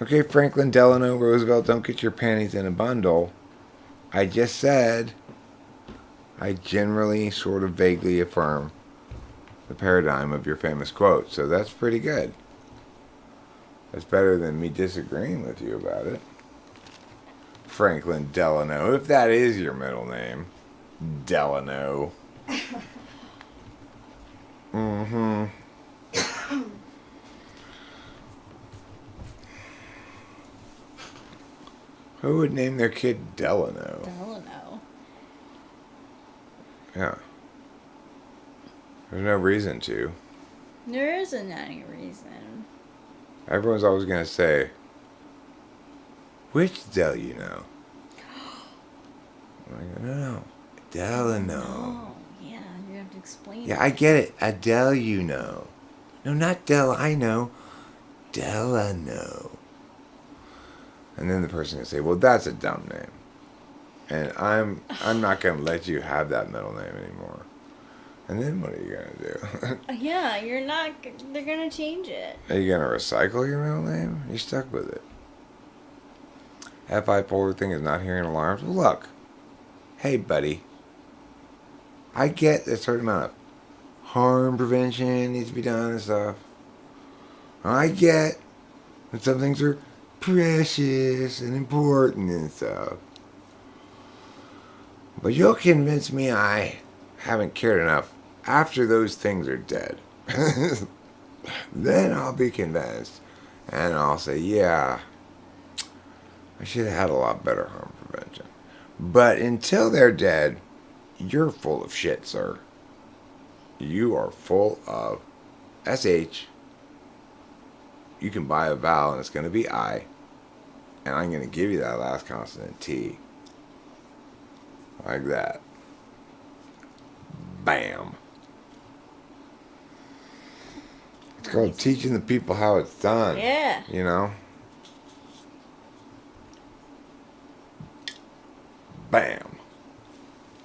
Okay, Franklin Delano Roosevelt, don't get your panties in a bundle. I just said I generally sort of vaguely affirm the paradigm of your famous quote. So that's pretty good. That's better than me disagreeing with you about it. Franklin Delano, if that is your middle name. Delano. Mm-hmm. Who would name their kid Delano? Delano. Yeah. There's no reason to. There isn't any reason. Everyone's always going to say, which Del you know? I'm like, no. Delano. Oh, yeah, you have to explain. Yeah, I get it. Adele you know. No, not Del I know. Delano. And then the person can say, well, that's a dumb name. And I'm not going to let you have that middle name anymore. And then what are you going to do? Yeah, you're not. They're gonna change it. Are you going to recycle your middle name? You're stuck with it. F.I. Polar thing is not hearing alarms. Well, look. Hey, buddy. I get a certain amount of harm prevention needs to be done and stuff. I get that some things are precious and important and stuff. But you'll convince me I haven't cared enough after those things are dead. Then I'll be convinced. And I'll say, yeah, I should have had a lot better harm prevention. But until they're dead, you're full of shit, sir. You are full of SH. You can buy a vowel and it's going to be I. And I'm going to give you that last consonant, T. Like that. Bam. It's called teaching the people how it's done. Yeah. You know? Bam.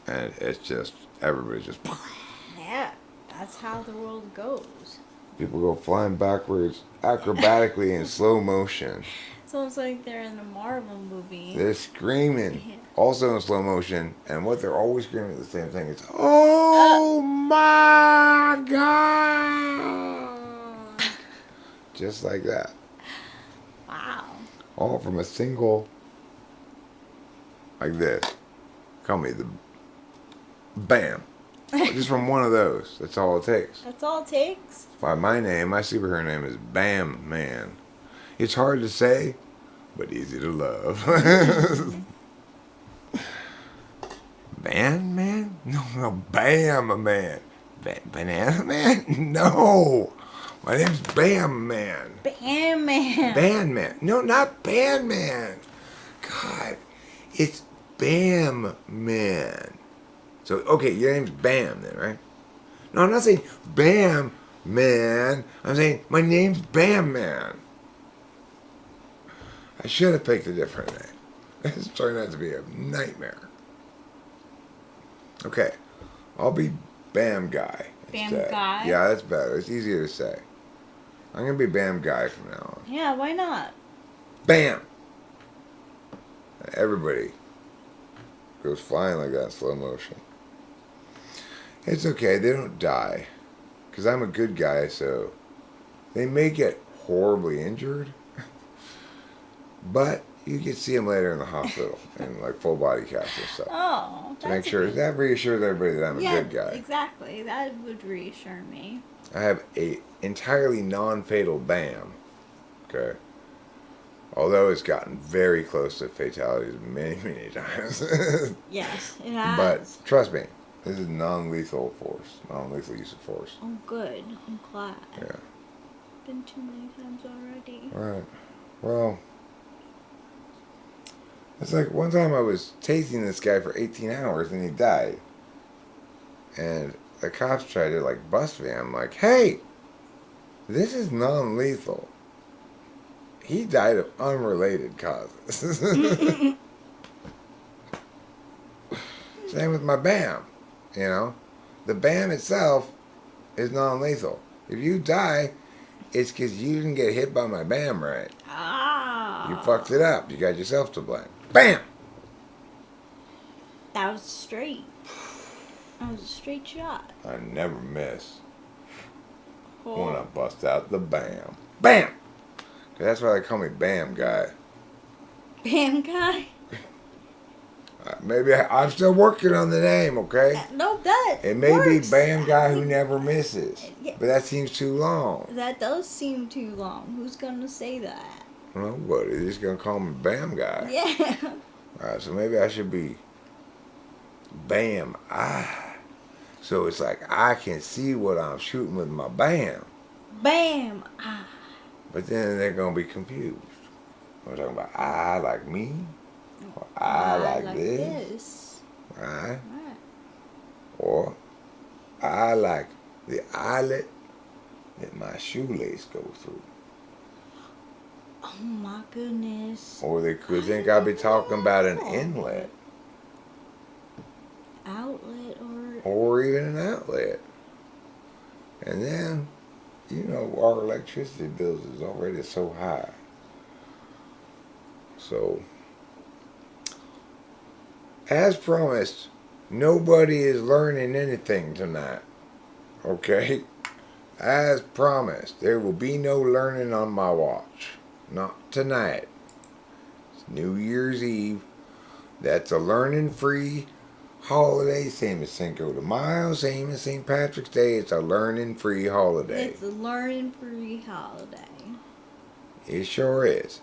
And it's just, everybody's just... Yeah, that's how the world goes. People go flying backwards acrobatically in slow motion. It's almost like they're in a Marvel movie. They're screaming, Yeah. also in slow motion, and what they're always screaming at the same thing is, "Oh my God!" Just like that. Wow. All from a single, like this. Call me the bam. Just from one of those. That's all it takes. That's all it takes. By my name, my superhero name is Bam Man. It's hard to say, but easy to love. Bam Man? No, Bam Man. Banana Man? No. My name's Bam Man. Bam Man. Bam Man. No, not Bam Man. God, it's Bam Man. So, okay, your name's Bam then, right? No, I'm not saying Bam Man. I'm saying my name's Bam Man. I should have picked a different name. This turned out to be a nightmare. Okay, I'll be Bam Guy. Bam instead. Guy? Yeah, that's better. It's easier to say. I'm going to be Bam Guy from now on. Yeah, why not? Bam! Everybody goes flying like that in slow motion. It's okay, they don't die. Because I'm a good guy, so they may get horribly injured. But you can see them later in the hospital in like full body casts and stuff. Oh, To make sure, that reassures everybody that I'm a good guy. Exactly. That would reassure me. I have a entirely non-fatal BAM. Okay. Although it's gotten very close to fatalities many, many times. Yes, it has. But trust me, this is non-lethal force. Non-lethal use of force. Oh, good. I'm glad. Yeah. Been too many times already. Right. Well, it's like one time I was tasing this guy for 18 hours and he died. And the cops tried to like bust me. I'm like, hey, this is non-lethal. He died of unrelated causes. Same with my BAM. You know, the BAM itself is non-lethal. If you die, it's because you didn't get hit by my BAM right. Ah. You fucked it up. You got yourself to blame. BAM! That was straight. That was a straight shot. I never miss Oh. when I bust out the BAM. BAM! That's why they call me BAM guy. Bam guy? Maybe I'm still working on the name, okay? No, that It may works. be BAM guy who never misses. Yeah. But that seems too long. That does seem too long. Who's gonna say that? Nobody. They're just going to call me BAM guy. Yeah. Alright, so maybe I should be BAM. So it's like I can see what I'm shooting with my BAM. Bam. Ah. But then they're going to be confused. We're talking about I like me. Or I like this. Right? Right. Or I like the eyelet that my shoelace goes through. Oh my goodness. Or they could think I'd be talking about an inlet. Outlet or Or even an outlet. And then, you know, our electricity bills is already so high. So, as promised, nobody is learning anything tonight. Okay? As promised, there will be no learning on my watch. Not tonight. It's New Year's Eve. That's a learning-free holiday, same as Cinco de Mayo, same as St. Patrick's Day. It's a learning-free holiday. it's a learning free holiday. It sure is.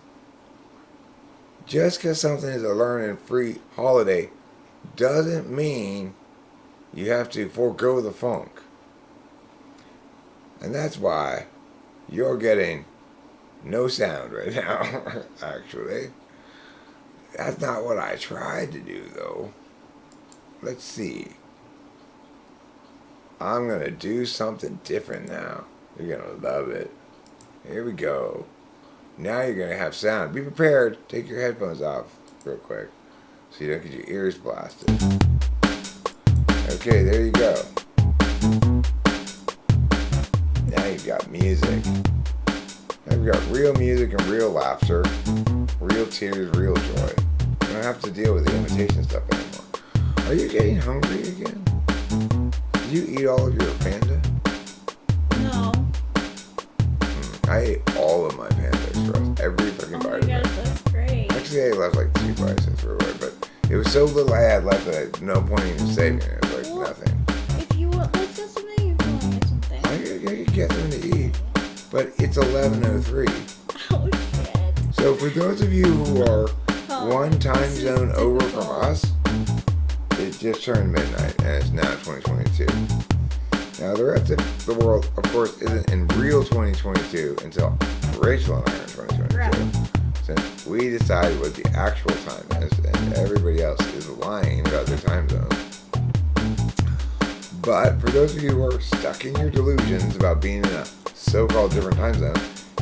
Just because something is a learning-free holiday doesn't mean you have to forego the funk. And that's why you're getting no sound right now, actually. That's not what I tried to do, though. Let's see. I'm going to do something different now. You're going to love it. Here we go. Now you're going to have sound. Be prepared. Take your headphones off real quick so you don't get your ears blasted. Okay, there you go. Now you've got music. Now you've got real music and real laughter, real tears, real joy. You don't have to deal with the imitation stuff anymore. Are you getting hungry again? Did you eat all of your panda? No. I ate all of my panda express, every fucking Oh my bite of it. gosh, that's great. Actually, I left like 2 bites and threw away, but it was so little I had left that I had no point in even saving it. It was like Well, nothing. If you want, let's get something. If you want to get something. I could get them to eat, but it's 11:03. Oh shit. So for those of you who are Oh, one time this is zone over from difficult. us, it just turned midnight and it's now 2022. Now the rest of the world, of course, isn't in real 2022 until Rachel and I are in 2022. Right. Since we decided what the actual time is and everybody else is lying about their time zones. But for those of you who are stuck in your delusions about being in a so-called different time zone,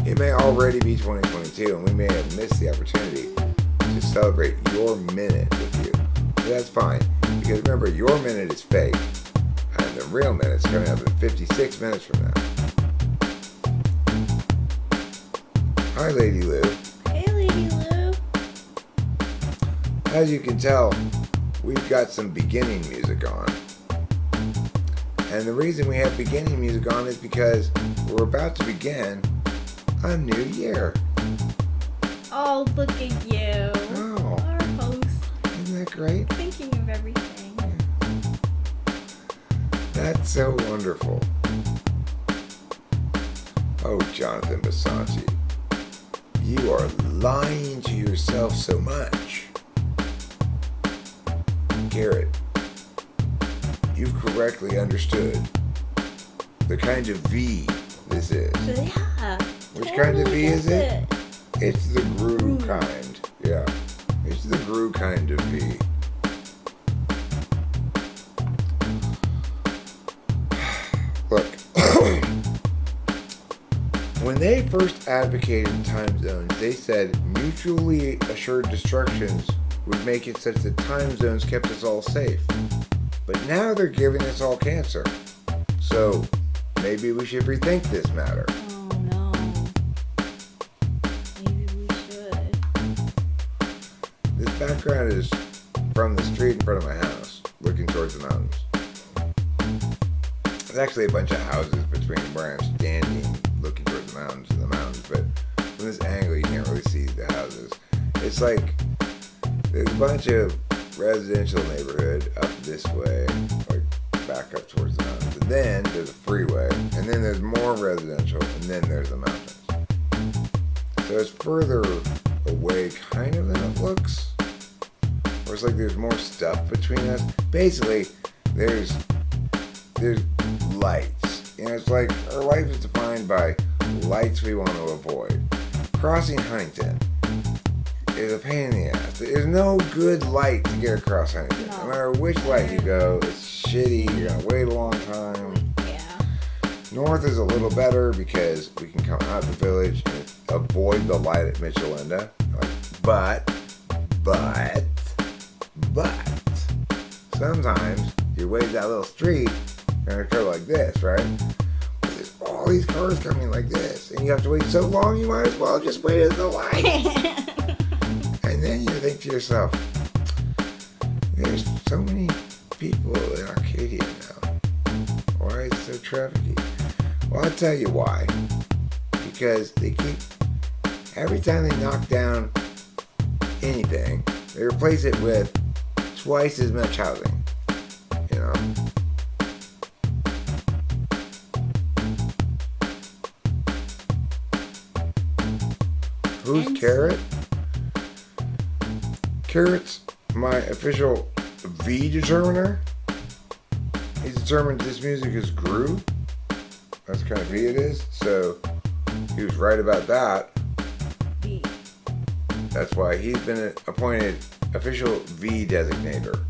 it may already be 2022 and we may have missed the opportunity to celebrate your minute with you. But that's fine, because remember, your minute is fake and the real minute's coming up in 56 minutes from now. Hi, Lady Lou. Hey, Lady Lou. As you can tell, we've got some beginning music on. And the reason we have beginning music on is because we're about to begin a new year. Oh, look at you. Oh. Our host. Isn't that great? Thinking of everything. That's so wonderful. Oh, Jonathan Basanti. You are lying to yourself so much. Garrett, you've correctly understood the kind of V this is. Yeah. Which kind of V is it? it? It's the groove kind. Yeah. It's the groove kind of V. Look. When they first advocated time zones, they said mutually assured destructions would make it such that time zones kept us all safe. But now they're giving us all cancer. So maybe we should rethink this matter. Oh no. Maybe we should. This background is from the street in front of my house, looking towards the mountains. There's actually a bunch of houses between where I'm standing, looking towards the mountains, but from this angle you can't really see the houses. It's like there's a bunch of residential neighborhood up this way, like back up towards the mountains. And then there's a freeway, and then there's more residential, and then there's the mountains. So it's further away kind of than it looks. Or it's like there's more stuff between us. Basically, there's lights. You know, it's like our life is defined by lights we want to avoid. Crossing Huntington is a pain in the ass. There's no good light to get across Huntington. No matter which light you go, it's shitty. You're gonna wait a long time. Yeah. North is a little better because we can come out the village and avoid the light at Michelinda. But sometimes you wait that little street and it go like this, right? But there's all these cars coming like this, and you have to wait so long you might as well just wait at the light. And then you think to yourself, there's so many people in Arcadia now. Why is it so trafficy? Well, I'll tell you why. Because they keep, every time they knock down anything, they replace it with twice as much housing. You know? Who's Carrot? Carrot's my official V determiner. He's determined this music is groove. That's the kind of V it is. So he was right about that. V. That's why he's been appointed official V designator.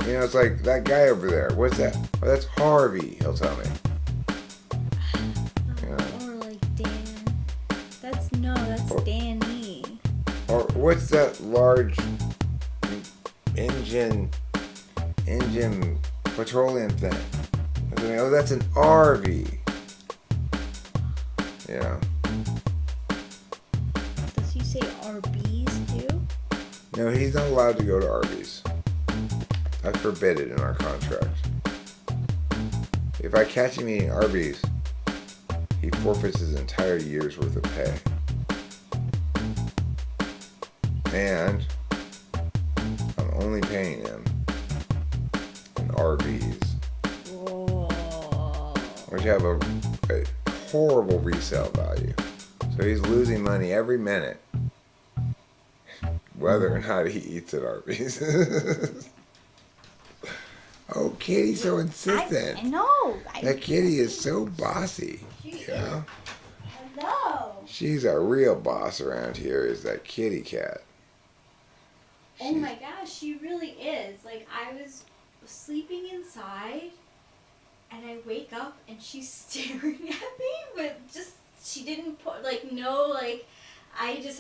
You know, it's like that guy over there. What's that? Oh, that's Harvey, he'll tell me. Or like Dan. That's Danny. Or what's that large engine petroleum thing? Oh, that's an RV. Yeah. Does he say RBs too? No, he's not allowed to go to RVs. That's forbidden in our contract. If I catch him eating Arby's, he forfeits his entire year's worth of pay. And I'm only paying him in Arby's, Whoa. which have a horrible resale value. So he's losing money every minute, whether or not he eats at Arby's. Oh, Kitty's so insistent. I know. That kitty is so bossy. Yeah. Hello. She's a real boss around here, is that kitty cat. Oh my gosh, she really is. Like, I was sleeping inside, and I wake up, and she's staring at me with just, she didn't put, like, no, like, I guess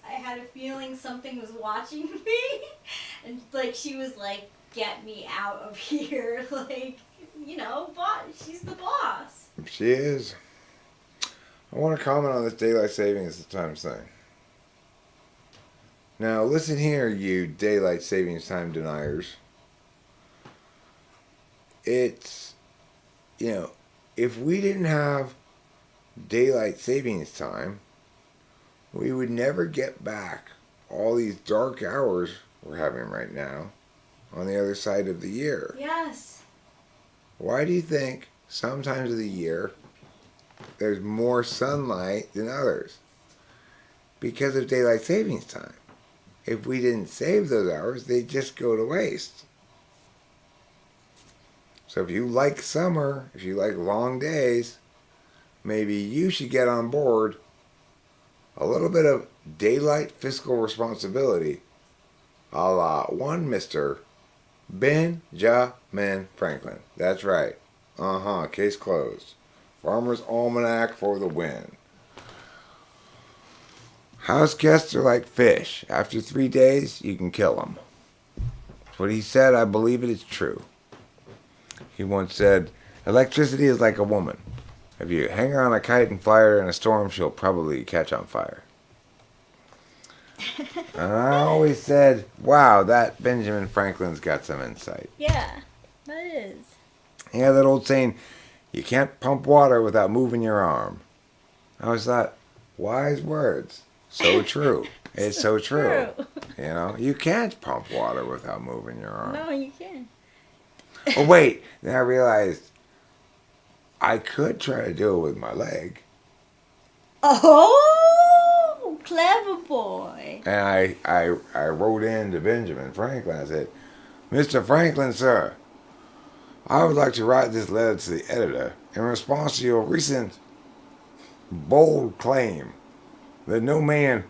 I had a feeling something was watching me, and, like, she was like, get me out of here, like, you know, she's the boss. She is. I want to comment on this daylight savings time thing. Now, listen here, you daylight savings time deniers. It's, you know, if we didn't have daylight savings time, we would never get back all these dark hours we're having right now on the other side of the year. Yes. Why do you think sometimes of the year there's more sunlight than others because of daylight savings time. If we didn't save those hours, they'd just go to waste. So if you like summer, if you like long days, maybe you should get on board a little bit of daylight fiscal responsibility, a la one Mr. Benjamin Franklin. That's right. Case closed. Farmer's Almanac for the win. House guests are like fish. After 3 days, you can kill them. That's what he said. I believe it is true. He once said, electricity is like a woman. If you hang her on a kite and fly her in a storm, she'll probably catch on fire. And I always said, wow, that Benjamin Franklin's got some insight. Yeah, that is. Yeah, that old saying, you can't pump water without moving your arm. I always thought, wise words. So true. It's so true. You know, you can't pump water without moving your arm. No, you can't. Oh, wait. Then I realized I could try to do it with my leg. Oh, clever boy. And I wrote in to Benjamin Franklin. I said, Mr. Franklin, sir, I would like to write this letter to the editor in response to your recent bold claim that no man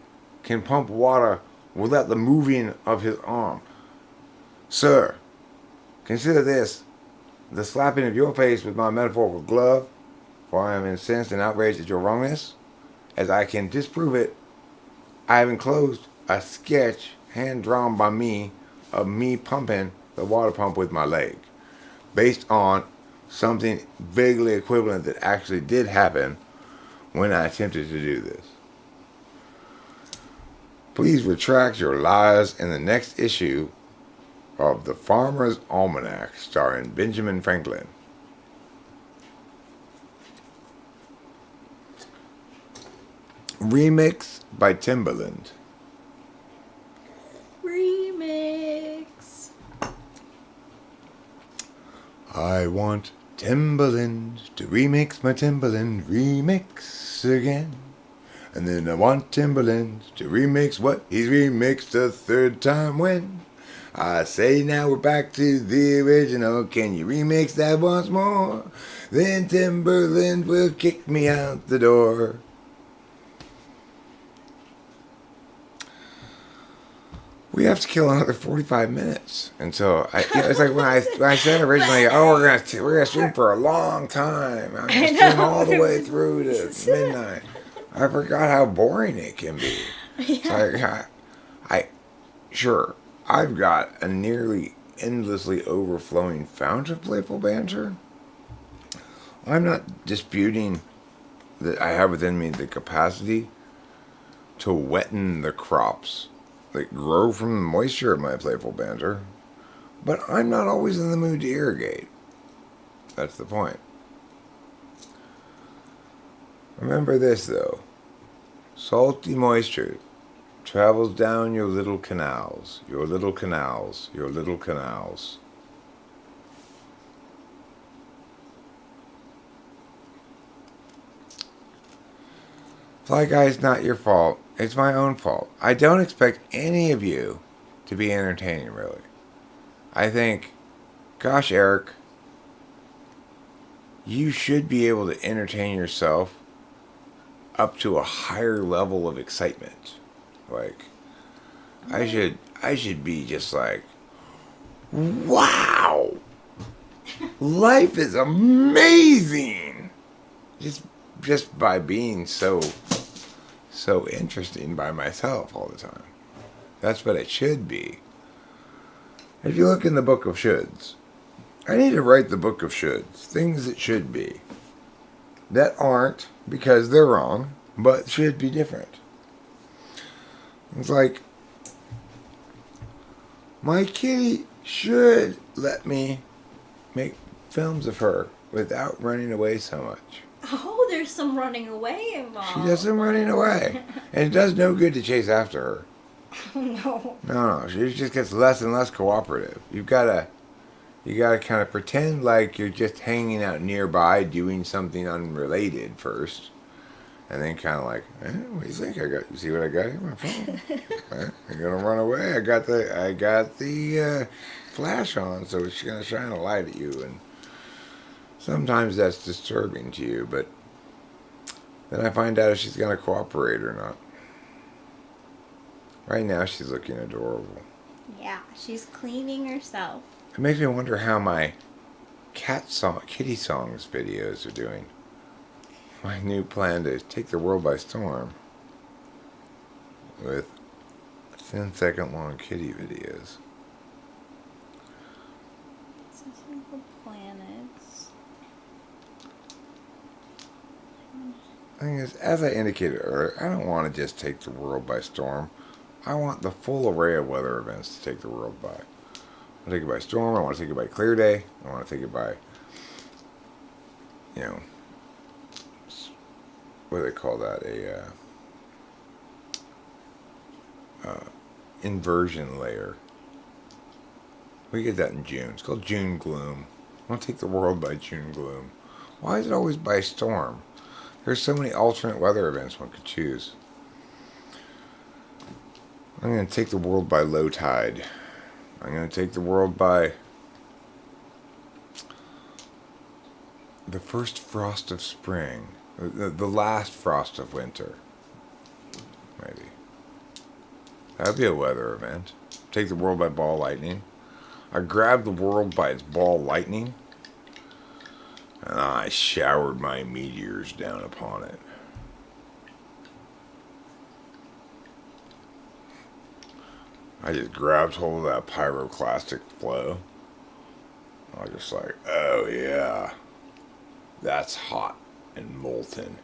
can pump water without the moving of his arm. Sir, consider this the slapping of your face with my metaphorical glove, for I am incensed and outraged at your wrongness. As I can disprove it, I have enclosed a sketch hand-drawn by me of me pumping the water pump with my leg, based on something vaguely equivalent that actually did happen when I attempted to do this. Please retract your lies in the next issue of the Farmer's Almanac starring Benjamin Franklin. Remix by Timbaland. Remix. I want Timbaland to remix my Timbaland remix again. And then I want Timbaland to remix what he's remixed a third time when I say now we're back to the original. Can you remix that once more? Then Timbaland will kick me out the door. We have to kill another 45 minutes until it's like when I said originally, oh, we're gonna stream for a long time. I'm gonna stream all the way through to midnight. I forgot how boring it can be. Yeah. Sure, I've got a nearly endlessly overflowing fount of playful banter. I'm not disputing that I have within me the capacity to wetten the crops that grow from the moisture of my playful banter, but I'm not always in the mood to irrigate. That's the point. Remember this, though. Salty moisture travels down your little canals, your little canals, your little canals. Fly Guy's not your fault. It's my own fault. I don't expect any of you to be entertaining, really. I think, gosh, Eric, you should be able to entertain yourself up to a higher level of excitement. Like, I should be just like, wow, life is amazing. Just by being so interesting by myself all the time. That's what it should be. If you look in the book of shoulds, I need to write the book of shoulds, things that should be, that aren't because they're wrong, but should be different. It's like, my kitty should let me make films of her without running away so much. Oh, there's some running away involved. She does some running away. And it does no good to chase after her. No. No, she just gets less and less cooperative. You've got you gotta kind of pretend like you're just hanging out nearby doing something unrelated first. And then kind of like, what do you think I got? You see what I got here? My phone. You're gonna run away. I got the flash on, so it's gonna shine a light at you. And sometimes that's disturbing to you, but then I find out if she's gonna cooperate or not. Right now, she's looking adorable. Yeah, she's cleaning herself. It makes me wonder how my kitty songs videos are doing. My new plan to take the world by storm with 10-second long kitty videos. Simple planets. Thing is, as I indicated earlier, I don't want to just take the world by storm. I want the full array of weather events to take the world by. I want to take it by storm. I want to take it by clear day. I want to take it by, what do they call that? Inversion layer. We get that in June. It's called June gloom. I want to take the world by June gloom. Why is it always by storm? There's so many alternate weather events one could choose. I'm going to take the world by low tide. I'm going to take the world by the first frost of spring. The last frost of winter. Maybe. That would be a weather event. Take the world by ball lightning. I grabbed the world by its ball lightning, and I showered my meteors down upon it. I just grabbed hold of that pyroclastic flow. I was just like, oh yeah, that's hot and molten.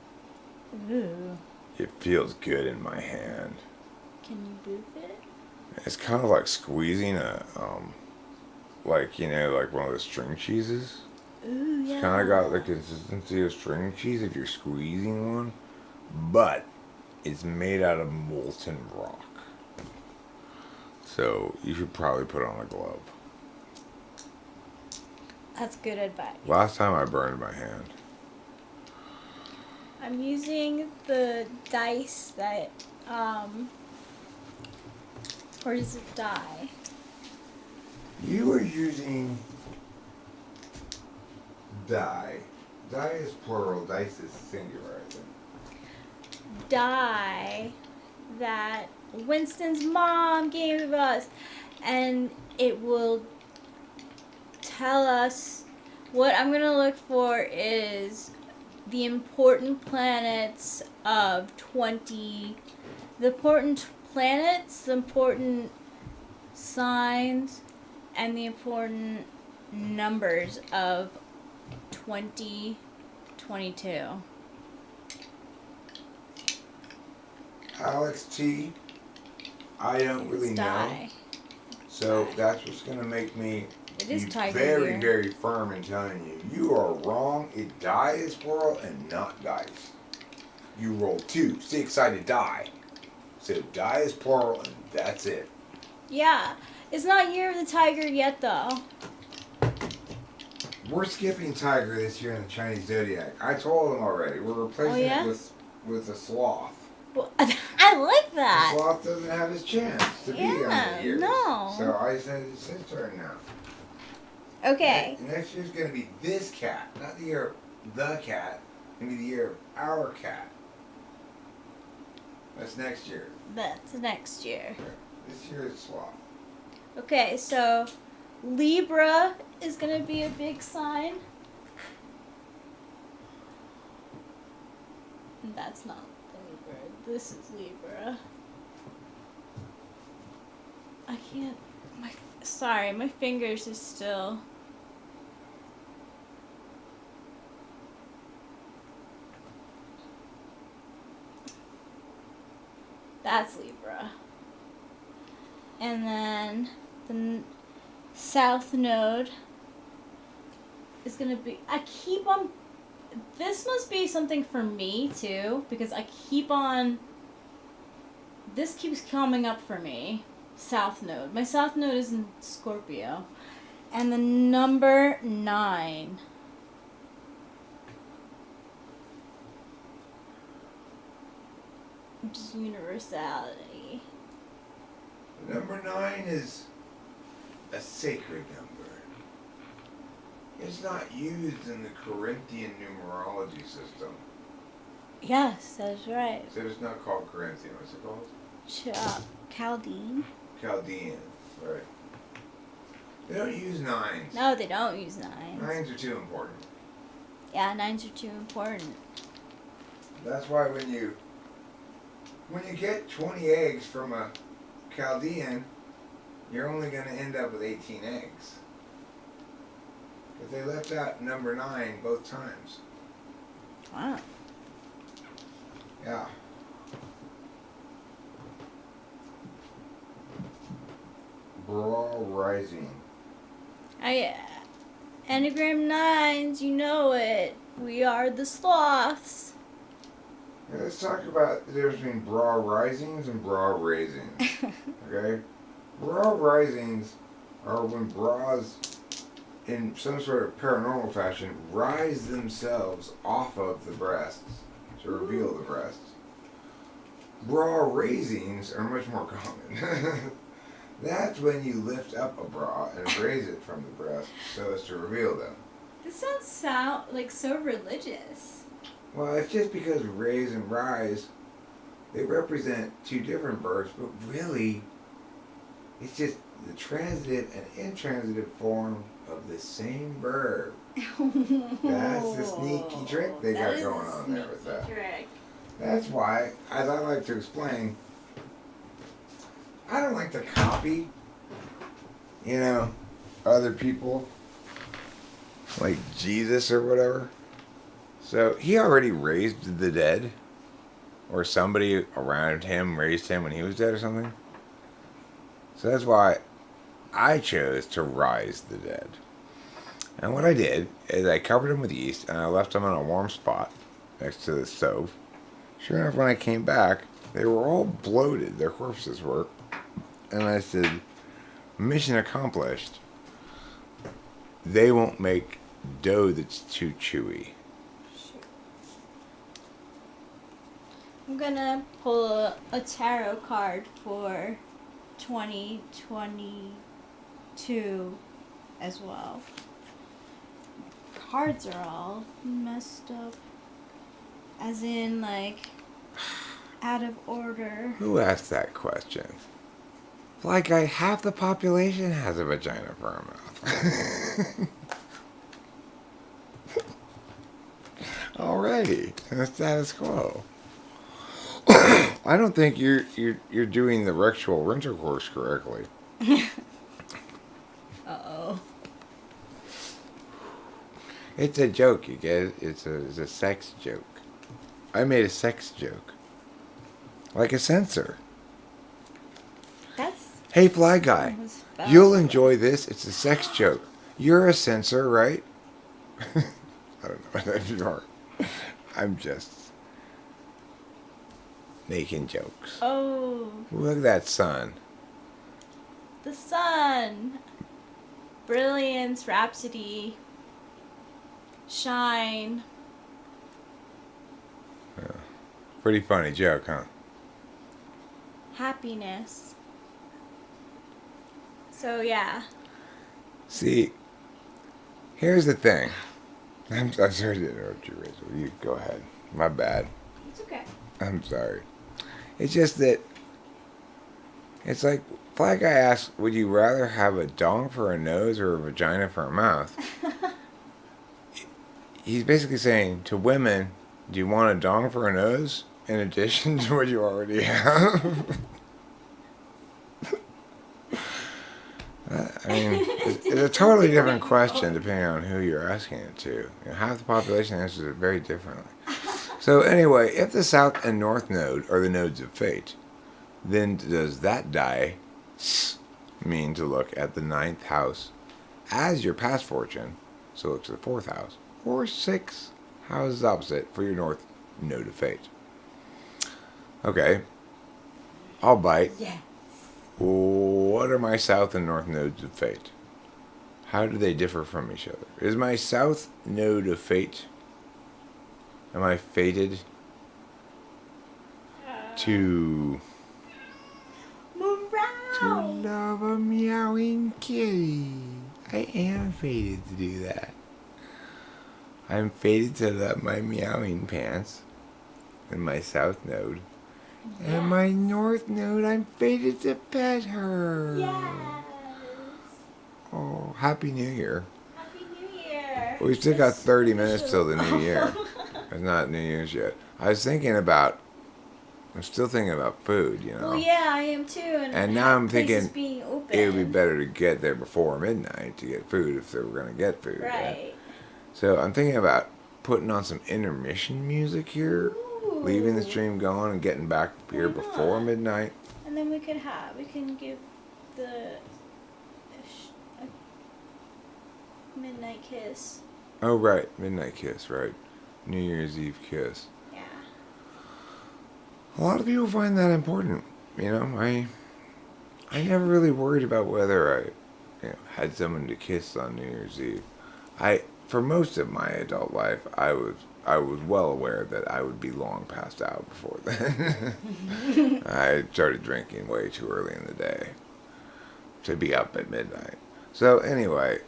Ooh. It feels good in my hand. Can you boof it? It's kind of like squeezing like one of the string cheeses. Ooh, yeah. It's kind of got the consistency of string cheese if you're squeezing one, but it's made out of molten rock. So you should probably put on a glove. That's good advice. Last time I burned my hand. I'm using the dice that, or is it die? You were using die. Die is plural, dice is singular, I think. Die that Winston's mom gave us, and it will tell us what I'm gonna look for is the important planets of 20, the important planets, the important signs, and the important numbers of 2022. Alex T, I don't really It's know. die. So that's what's going to make me It is be tiger very, year. very firm in telling you, you are wrong. It die is plural and not dice. You roll 2, 6-sided die. So die is plural and that's it. Yeah, it's not Year of the Tiger yet, though. We're skipping tiger this year in the Chinese zodiac. I told them already. We're replacing yeah? it with a sloth. Well, I like The that. sloth doesn't have his chance to be on Yeah, the years. no. So I said it's his turn now. Okay. Next year's going to be this cat, not the year of the cat. It's going to be the year of our cat. That's next year. That's next year. This year is sloth. Okay, so Libra is going to be a big sign. That's not Libra. This is Libra. I can't. Sorry, my fingers are still. That's Libra. And then the south node is going to be. I keep on. This must be something for me too, because I keep on. This keeps coming up for me. South node. My south node is in Scorpio. And the number 9. Which is universality. Number 9 is a sacred number. It's not used in the Corinthian numerology system. Yes, that's right. So it's not called Corinthian. What's it called? Chaldean. Chaldean. Right. They don't use 9s. No, they don't use 9s. 9s are too important. Yeah, 9s are too important. That's why when you get 20 eggs from a Chaldean, you're only going to end up with 18 eggs. But they left out number 9 both times. Wow. Yeah. Bra rising. Enneagram 9s, you know it. We are the sloths. Yeah, let's talk about the difference between bra risings and bra raisings. Okay? Bra risings are when bras, in some sort of paranormal fashion, rise themselves off of the breasts to reveal the breasts. Bra raisings are much more common. That's when you lift up a bra and raise it from the breast so as to reveal them. This sounds like so religious. Well, it's just because raise and rise, they represent two different verbs, but really, it's just the transitive and intransitive form of the same verb. That's the sneaky trick they got going on there with that. Trick. That's why, as I like to explain, I don't like to copy, other people, like Jesus or whatever. So he already raised the dead, or somebody around him raised him when he was dead or something. So that's why I chose to rise the dead. And what I did is I covered them with yeast and I left them in a warm spot next to the stove. Sure enough, when I came back, they were all bloated, their corpses were. And I said, mission accomplished. They won't make dough that's too chewy. I'm gonna pull a tarot card for 2022 as well. Cards are all messed up. As in, like, out of order. Who asked that question? Like, half the population has a vagina for a mouth. Already, in the status quo. I don't think you're doing the rectual intercourse correctly. Uh-oh. It's a joke, you guys. It's a sex joke. I made a sex joke. Like a censor. That's... Hey, Fly Guy, you'll enjoy this. It's a sex joke. You're a censor, right? I don't know if you are. I'm just making jokes. Oh, Look at that sun. the sun. Brilliance, rhapsody, shine. Pretty funny joke, huh? Happiness. So yeah. See, here's the thing. I'm sorry to interrupt you, Rachel. You go ahead. My bad. It's okay. I'm sorry. It's just that it's like Fly Guy asks, would you rather have a dong for a nose or a vagina for a mouth? He's basically saying to women, do you want a dong for a nose in addition to what you already have? I mean, it's a totally different question depending on who you're asking it to. Half the population answers it very differently. So anyway, if the south and north node are the nodes of fate, then does that die mean to look at the 9th house as your past fortune, so look to the 4th house, or 6 houses opposite for your north node of fate? Okay, I'll bite. Yeah. What are my south and north nodes of fate? How do they differ from each other? Is my south node of fate? Am I fated to love a meowing kitty? I am fated to do that. I'm fated to love my meowing pants in my south node. And my north node, I'm fated to pet her. Yes. Oh, Happy New Year. Happy New Year. We've still got 30 minutes till the new year. It's not New Year's yet. I'm still thinking about food, you know. Well, yeah, I am too. And now I'm places thinking being open. it would be better to get there before midnight to get food if they were going to get food. Right. So I'm thinking about putting on some intermission music here, leaving the stream going and getting back here Why before not? midnight. And then we can give the a midnight kiss. Oh, right. Midnight kiss, right. New Year's Eve kiss. Yeah. A lot of people find that important. You know, I never really worried about whether I had someone to kiss on New Year's Eve. For most of my adult life, I was well aware that I would be long passed out before then. I started drinking way too early in the day to be up at midnight. So anyway,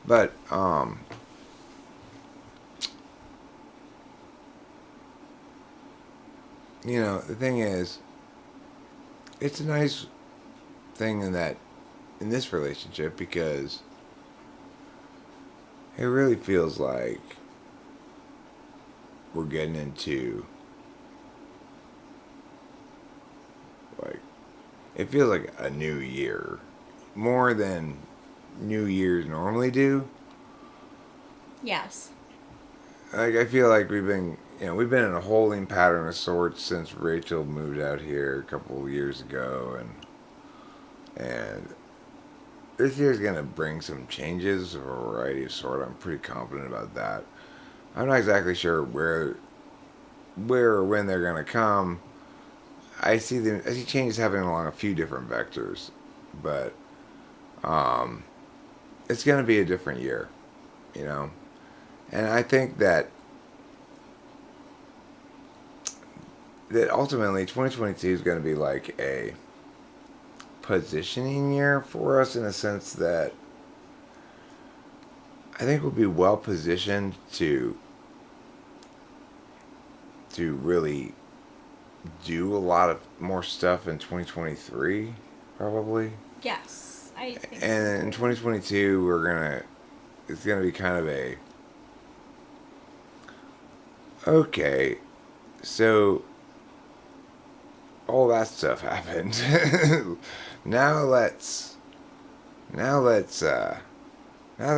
but you know, the thing is, it's a nice thing in this relationship because it really feels like we're getting into, like, it feels like a new year more than New Year's normally do. Yes. Like, I feel like we've been in a holding pattern of sorts since Rachel moved out here a couple of years ago, and this year's gonna bring some changes of a variety of sort. I'm pretty confident about that. I'm not exactly sure where or when they're gonna come. I see changes happening along a few different vectors, but it's gonna be a different year, you know. And I think that ultimately 2022 is going to be like a positioning year for us in a sense that I think we'll be well positioned to really do a lot of more stuff in 2023, probably. Yes, I think. And in 2022, it's gonna be kind of a, okay, so all that stuff happened. now that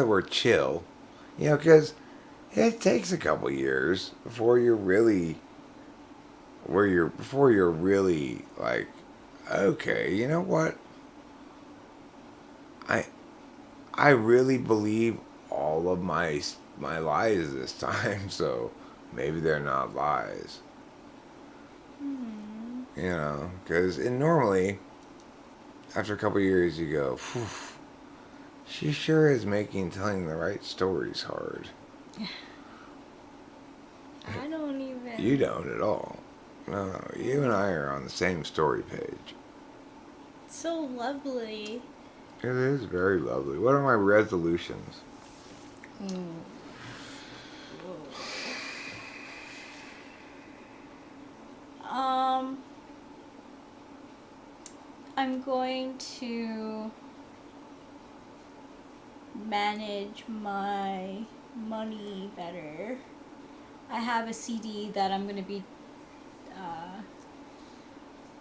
we're chill, you know, because it takes a couple years before you're really like, okay, you know what? I really believe all of my lies this time, so maybe they're not lies. You know, because normally, after a couple of years, you go, phew, she sure is making telling the right stories hard. I don't even. You don't at all. No, you and I are on the same story page. So lovely. It is very lovely. What are my resolutions? I'm going to manage my money better. I have a CD that I'm going to be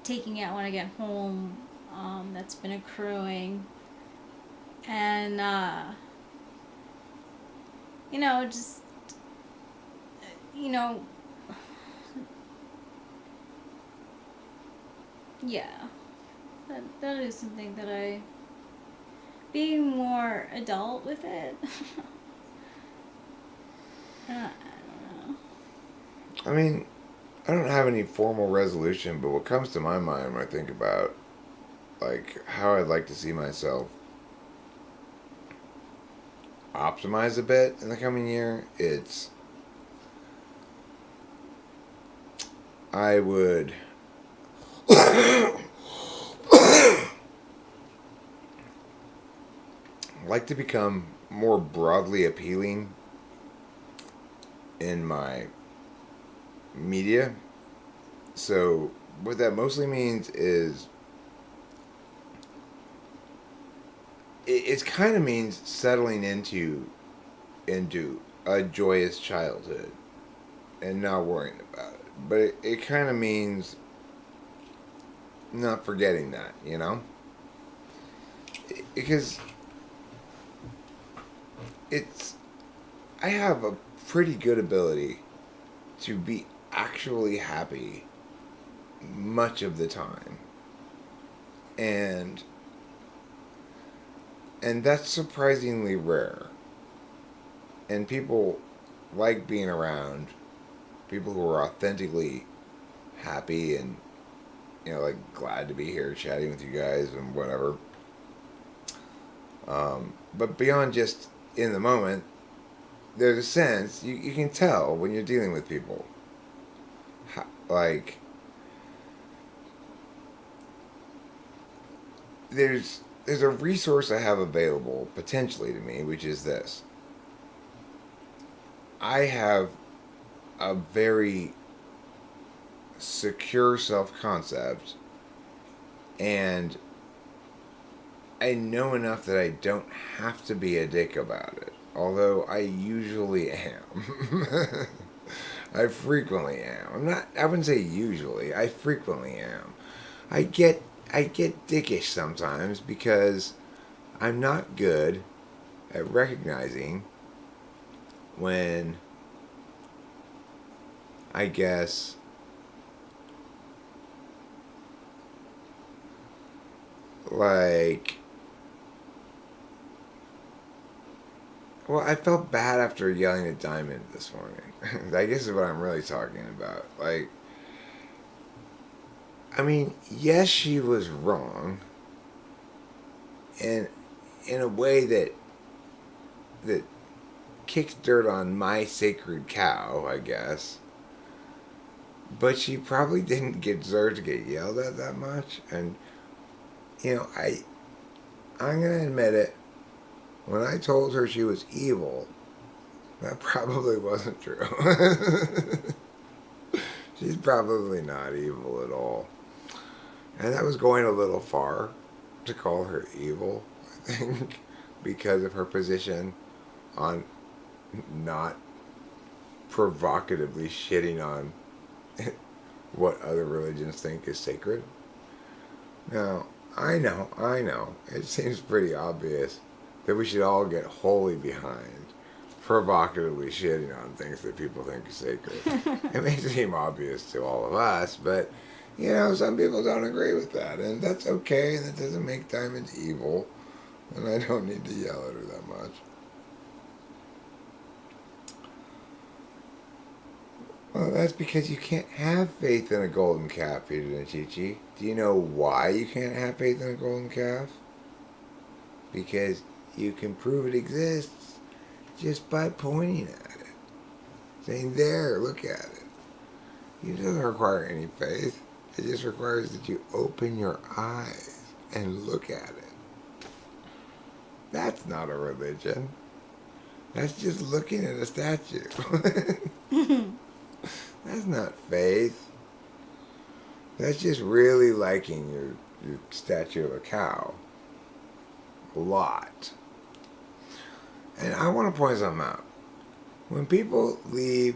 taking out when I get home, that's been accruing. And, just, yeah. That is something that being more adult with it. I don't know. I mean, I don't have any formal resolution, but what comes to my mind when I think about, like, how I'd like to see myself optimize a bit in the coming year, I would like to become more broadly appealing in my media. So what that mostly means is it kind of means settling into a joyous childhood and not worrying about it. But it kind of means not forgetting that, you know? Because I have a pretty good ability to be actually happy much of the time. And that's surprisingly rare. And people like being around people who are authentically happy and, you know, like glad to be here chatting with you guys and whatever. But beyond just in the moment, there's a sense, you can tell when you're dealing with people. Like, there's a resource I have available potentially to me, which is this. I have a very secure self-concept, and I know enough that I don't have to be a dick about it, although I usually am. I frequently am. I wouldn't say usually, I frequently am. I get dickish sometimes because I'm not good at recognizing when, I guess, like, well, I felt bad after yelling at Diamond this morning. I guess is what I'm really talking about. Like, I mean, yes, she was wrong, and in a way that kicks dirt on my sacred cow, I guess. But she probably didn't deserve to get yelled at that much, and you know, I'm gonna admit it. When I told her she was evil, that probably wasn't true. She's probably not evil at all. And that was going a little far to call her evil, I think, because of her position on not provocatively shitting on what other religions think is sacred. Now, I know, it seems pretty obvious that we should all get wholly behind provocatively shitting on things that people think are sacred. It may seem obvious to all of us, but, you know, some people don't agree with that, and that's okay, and that doesn't make Diamond evil, and I don't need to yell at her that much. Well, that's because you can't have faith in a golden calf, Peter and Chi-Chi. Do you know why you can't have faith in a golden calf? Because you can prove it exists just by pointing at it. Saying, there, look at it. It doesn't require any faith. It just requires that you open your eyes and look at it. That's not a religion. That's just looking at a statue. That's not faith. That's just really liking your statue of a cow. A lot. And I want to point something out. When people leave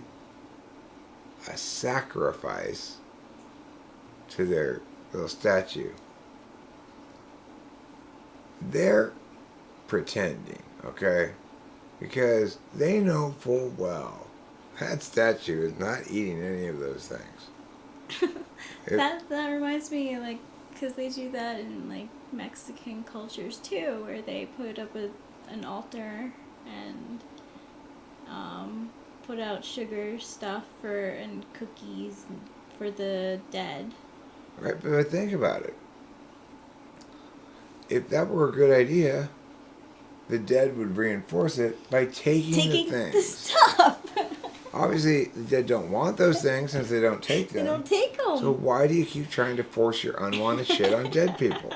a sacrifice to their little statue, they're pretending, okay? Because they know full well that statue is not eating any of those things. That reminds me, like, because they do that in, like, Mexican cultures, too, where they put up an altar and put out sugar stuff and cookies for the dead. Right, but think about it. If that were a good idea, the dead would reinforce it by taking the the things. stuff. Obviously, the dead don't want those things since they don't take They them. don't take them. So why do you keep trying to force your unwanted shit on dead people?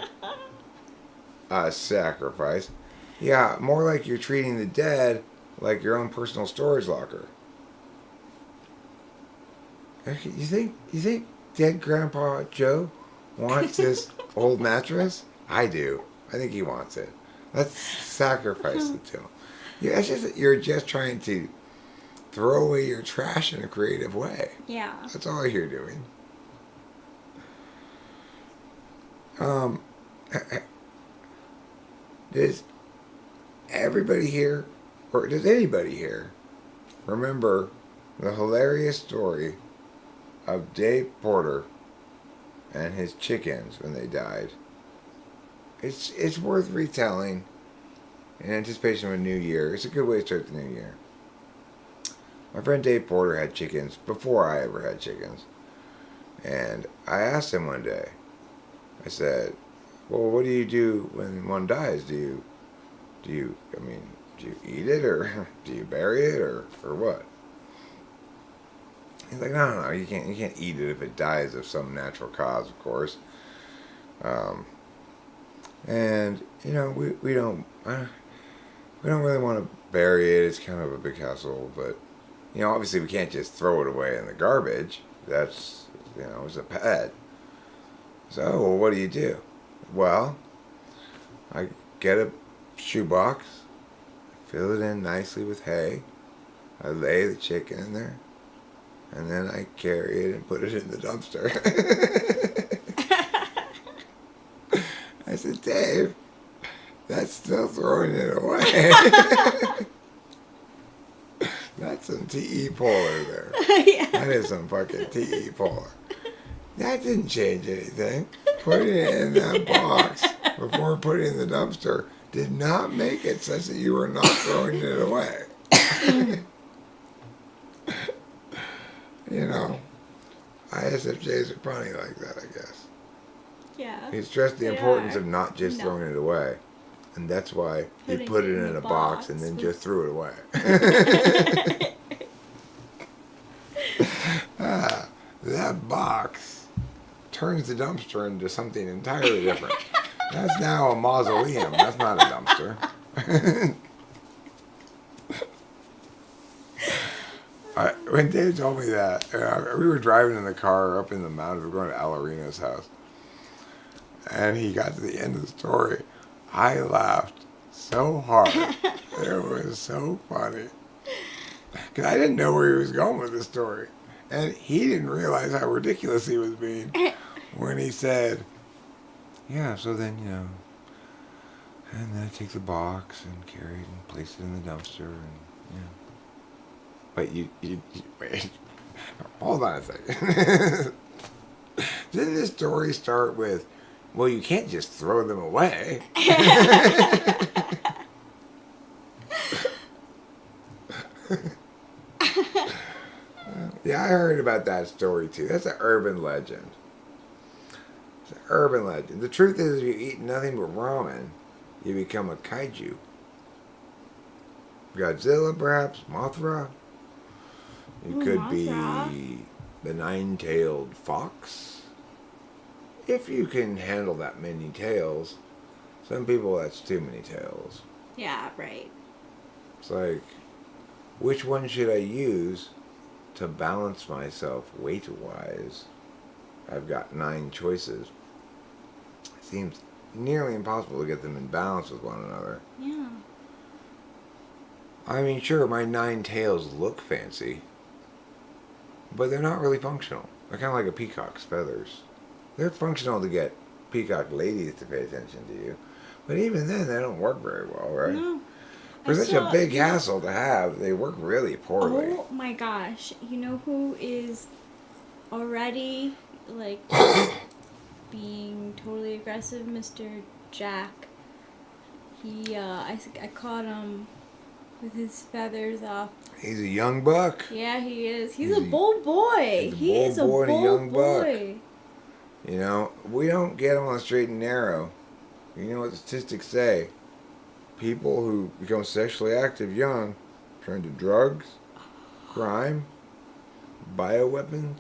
Sacrifice. Yeah, more like you're treating the dead like your own personal storage locker. You think dead Grandpa Joe wants this old mattress? I do. I think he wants it. Let's sacrifice it to him. Yeah, it's just that you're just trying to throw away your trash in a creative way. Yeah. That's all you're doing. Does everybody here, or does anybody here, remember the hilarious story of Dave Porter and his chickens when they died? It's worth retelling in anticipation of a new year. It's a good way to start the new year. My friend Dave Porter had chickens before I ever had chickens. And I asked him one day, I said, well, what do you do when one dies? Do you eat it, or do you bury it, or what? He's like, no, you can't eat it if it dies of some natural cause, of course. And we don't really want to bury it. It's kind of a big hassle, but obviously we can't just throw it away in the garbage. That's it's a pet. So, well, what do you do? Well, I get a shoebox, fill it in nicely with hay, I lay the chicken in there, and then I carry it and put it in the dumpster. I said, Dave, that's still throwing it away. That's some T.E. Polar there. Yeah. That is some fucking T.E. Polar. That didn't change anything. Putting it in that box before putting it in the dumpster did not make it such that you were not throwing it away. ISFJs are funny like that, I guess. Yeah. He stressed the They importance are. of not just No. throwing it away. And that's why he Putting put it it in in a a box box and then with- just threw it away. That box turns the dumpster into something entirely different. That's now a mausoleum. That's not a dumpster. When Dave told me that, we were driving in the car up in the mountains. We were going to Alarina's house. And he got to the end of the story. I laughed so hard. It was so funny. Because I didn't know where he was going with the story. And he didn't realize how ridiculous he was being when he said, yeah, so then, and then I take the box and carry it and place it in the dumpster and, But you wait. Hold on a second. Didn't this story start with, well, you can't just throw them away? Yeah, I heard about that story too. That's an urban legend. It's an urban legend. The truth is, if you eat nothing but ramen, you become a kaiju. Godzilla, perhaps? Mothra? You Ooh, could Mothra. be the nine-tailed fox. If you can handle that many tails. Some people, that's too many tails. Yeah, right. It's like, which one should I use to balance myself weight-wise? I've got 9 choices. It seems nearly impossible to get them in balance with one another. Yeah. I mean, sure, my 9 tails look fancy, but they're not really functional. They're kind of like a peacock's feathers. They're functional to get peacock ladies to pay attention to you, but even then, they don't work very well, right? No. For I such saw- a big hassle to have, they work really poorly. Oh my gosh. You know who is already, like, being totally aggressive? Mr. Jack. I caught him with his feathers off. He's a young buck. Yeah, he is. He's He's a a- bold boy. he's a He bold is a boy and a bold young buck. boy. We don't get them on the straight and narrow. You know what the statistics say? people who become sexually active young turn to drugs, crime, bioweapons,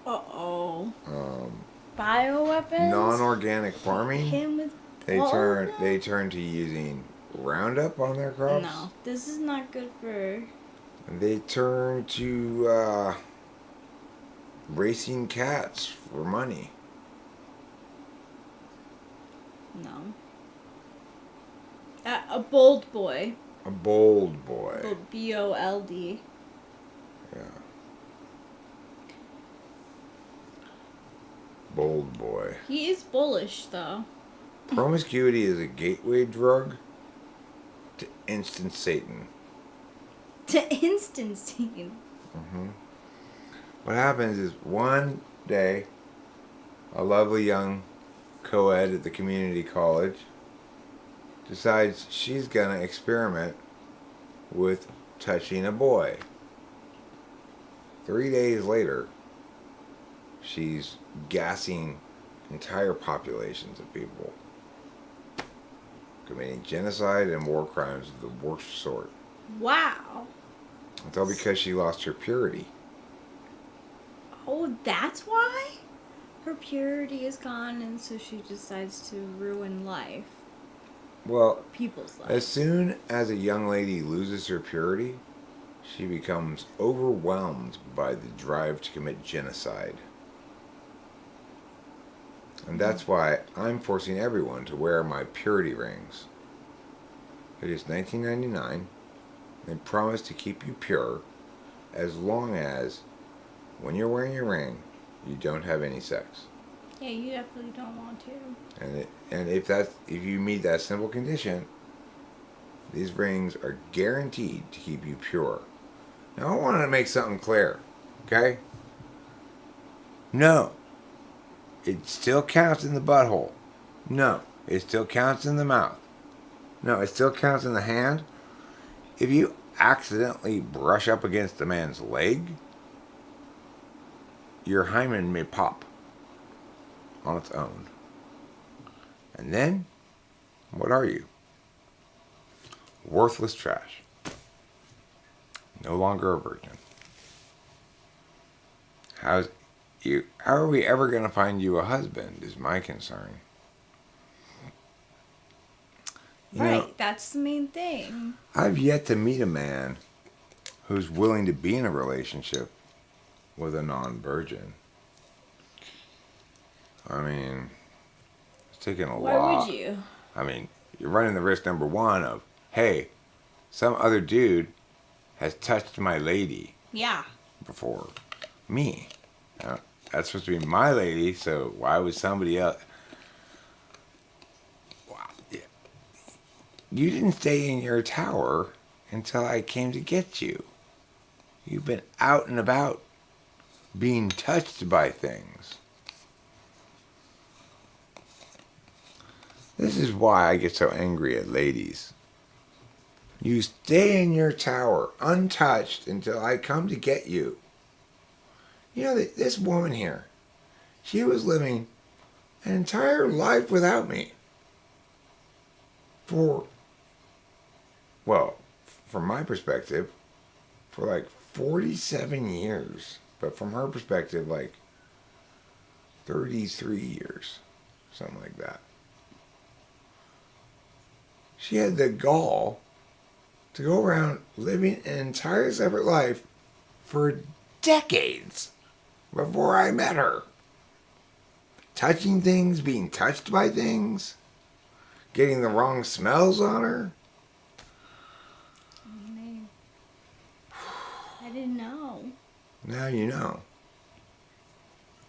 Uh-oh. um, Bioweapons? non-organic farming. Him with They all of turn that? they turn to using Roundup on their crops. No, this is not good for... And they turn to racing cats for money. No. A bold boy. A bold boy. B-O-L-D. Yeah. Bold boy. He is bullish, though. Promiscuity is a gateway drug to instant Satan. To instantine. What happens is one day, a lovely young co-ed at the community college decides she's gonna experiment with touching a boy. 3 days later, she's gassing entire populations of people, committing genocide and war crimes of the worst sort. Wow. It's all because she lost her purity. Oh, that's why? Her purity is gone, and so she decides to ruin life. Well, People's life. as soon as a young lady loses her purity, she becomes overwhelmed by the drive to commit genocide. And that's why I'm forcing everyone to wear my purity rings. It is $19.99. They promise to keep you pure as long as, when you're wearing your ring, you don't have any sex. Yeah, you definitely don't want to. And if you meet that simple condition, these rings are guaranteed to keep you pure. Now I want to make something clear, okay? No, it still counts in the butthole. No, it still counts in the mouth. No, it still counts in the hand. If you accidentally brush up against a man's leg, your hymen may pop on its own. And then, what are you? Worthless trash. No longer a virgin. How are we ever going to find you a husband is my concern. You know, Right, that's the main thing. I've yet to meet a man who's willing to be in a relationship with a non-virgin. I mean, it's taking a Why lot. would you? I mean, you're running the risk, number one, of, hey, some other dude has touched my lady Yeah. before me. That's supposed to be my lady, so why would somebody else? You didn't stay in your tower until I came to get you. You've been out and about being touched by things. This is why I get so angry at ladies. You stay in your tower untouched until I come to get you. You know, this woman here, she was living an entire life without me. From my perspective, for like 47 years. But from her perspective, like 33 years. Something like that. She had the gall to go around living an entire separate life for decades before I met her. Touching things, being touched by things, getting the wrong smells on her. I didn't know. Now you know.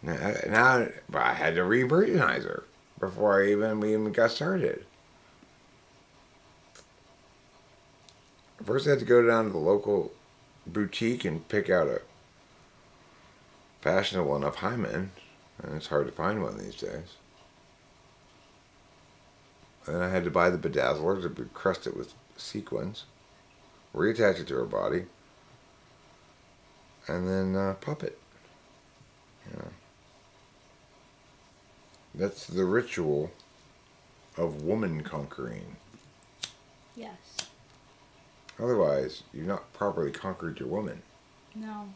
Now I had to re-virginize her before we even got started. First I had to go down to the local boutique and pick out a fashionable enough hymen, and it's hard to find one these days. Then I had to buy the bedazzler to crust it with sequins, reattach it to her body, and then pop it. You know. That's the ritual of woman conquering. Yes. Otherwise, you've not properly conquered your woman. No.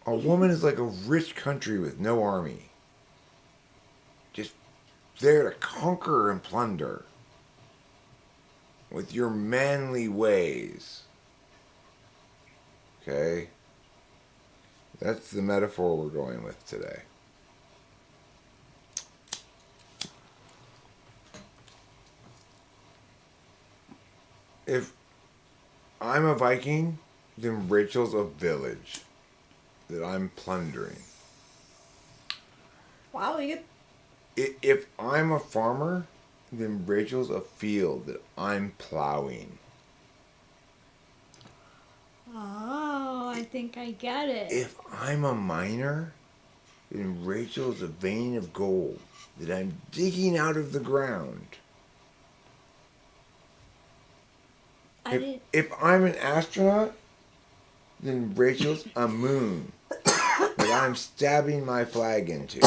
A woman is like a rich country with no army. Just there to conquer and plunder. With your manly ways. Okay? That's the metaphor we're going with today. If I'm a Viking, then Rachel's a village that I'm plundering. Wow, you If I'm a farmer, then Rachel's a field that I'm plowing. Oh, I think I get it. If I'm a miner, then Rachel's a vein of gold that I'm digging out of the ground. If I'm an astronaut, then Rachel's a moon that I'm stabbing my flag into.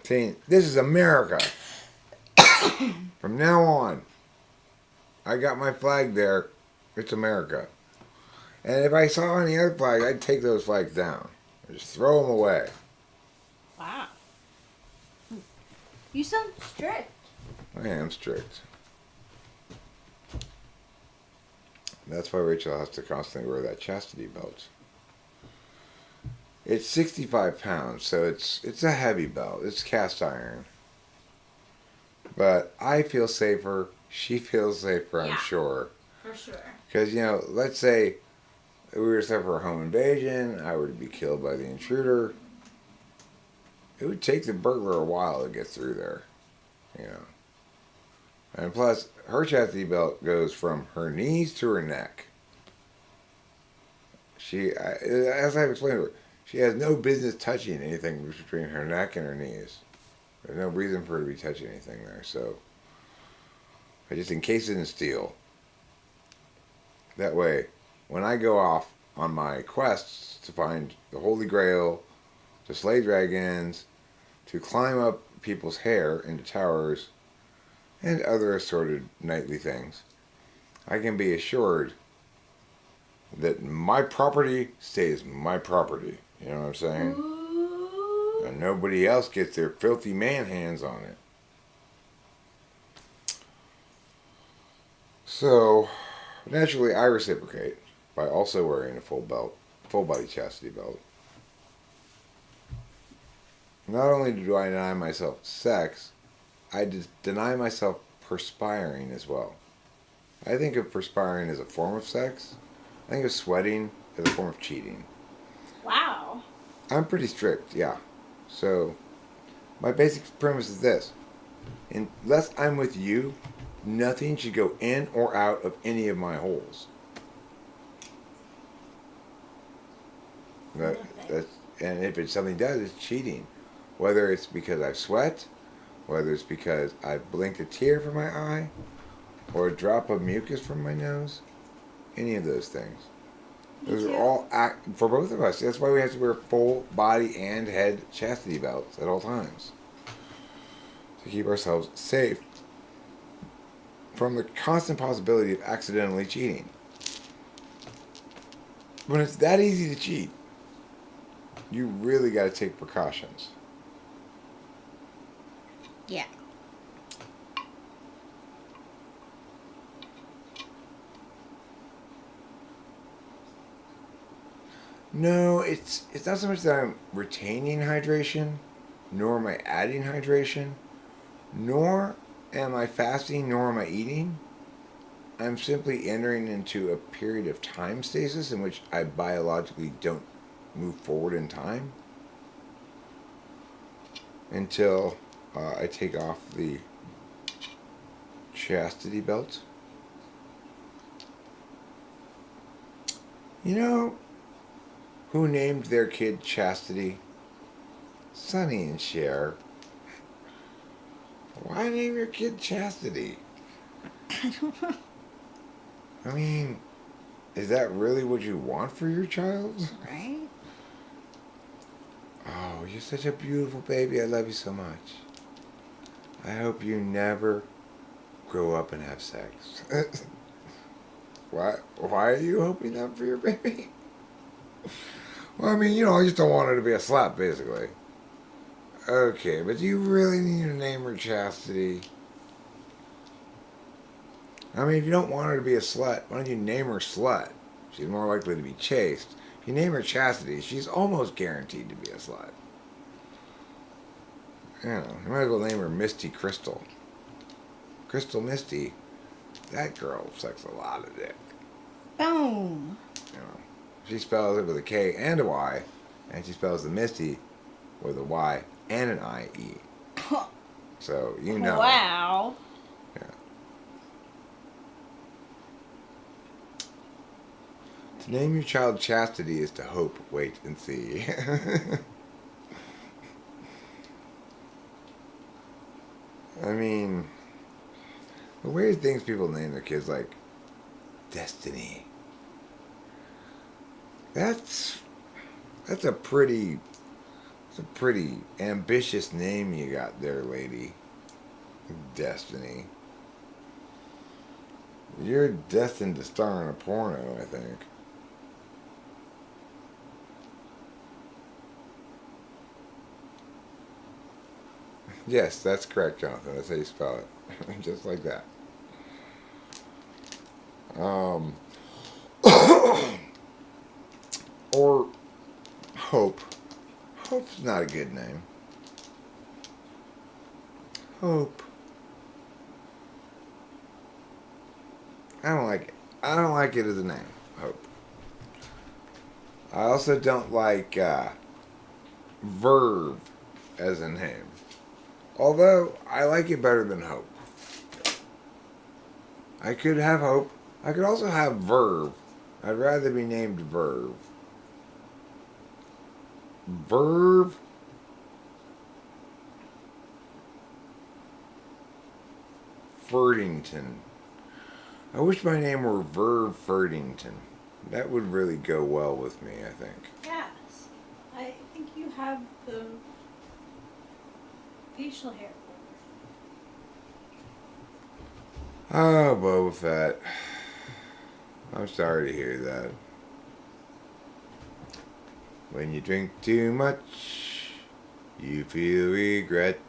Saying, this is America. From now on, I got my flag there. It's America. And if I saw any other flag, I'd take those flags down. I'd just throw them away. wow. You sound strict. I am strict. That's why Rachel has to constantly wear that chastity belt. It's 65 pounds, so it's a heavy belt. It's cast iron. But I feel safer. She feels safer, I'm Yeah. sure. For sure. Because, let's say we were to suffer a home invasion, I were to be killed by the intruder. It would take the burglar a while to get through there, And plus, her chastity belt goes from her knees to her neck. As I've explained to her, she has no business touching anything between her neck and her knees. There's no reason for her to be touching anything there, so I just encase it in steel. That way, when I go off on my quests to find the Holy Grail, to slay dragons, to climb up people's hair into towers, and other assorted knightly things, I can be assured that my property stays my property. You know what I'm saying? Ooh. And nobody else gets their filthy man hands on it. So, naturally, I reciprocate by also wearing a full body chastity belt. Not only do I deny myself sex, I deny myself perspiring as well. I think of perspiring as a form of sex. I think of sweating as a form of cheating. Wow. I'm pretty strict, yeah. So, my basic premise is this. Unless I'm with you, nothing should go in or out of any of my holes. And if something does, it's cheating. Whether it's because I sweat, whether it's because I blinked a tear from my eye, or a drop of mucus from my nose, any of those things. Those are all for both of us. That's why we have to wear full body and head chastity belts at all times. To keep ourselves safe from the constant possibility of accidentally cheating. When it's that easy to cheat, you really got to take precautions. Yeah. No, it's not so much that I'm retaining hydration, nor am I adding hydration, nor am I fasting, nor am I eating. I'm simply entering into a period of time stasis in which I biologically don't move forward in time until I take off the chastity belt. You know who named their kid Chastity? Sonny and Cher. Why name your kid Chastity? I mean, is that really what you want for your child? Right? Oh, you're such a beautiful baby. I love you so much. I hope you never grow up and have sex. Why are you hoping that for your baby? Well, I mean, you know, I just don't want her to be a slut, basically. Okay, but do you really need to name her Chastity? I mean, if you don't want her to be a slut, why don't you name her Slut? She's more likely to be chaste. If you name her Chastity, she's almost guaranteed to be a slut. You know, you might as well name her Misty Crystal. Crystal Misty. That girl sucks a lot of dick. Boom. You know, she spells it with a K and a Y, and she spells the Misty with a Y and an I-E. So, you know. Wow. Yeah. To name your child Chastity is to hope, wait, and see. I mean, the weird things people name their kids, like Destiny. That's a pretty ambitious name you got there, lady. Destiny. You're destined to star in a porno, I think. Yes, that's correct, Jonathan. That's how you spell it. Just like that. Or Hope. Hope's not a good name. Hope. I don't like it. I don't like it as a name. Hope. I also don't like Verve as a name. Although, I like it better than Hope. I could have Hope. I could also have Verve. I'd rather be named Verve. Verve. Ferdington. I wish my name were Verve Ferdington. That would really go well with me, I think. Yes. I think you have the facial hair. Oh, Boba Fett. I'm sorry to hear that. When you drink too much, you feel regret.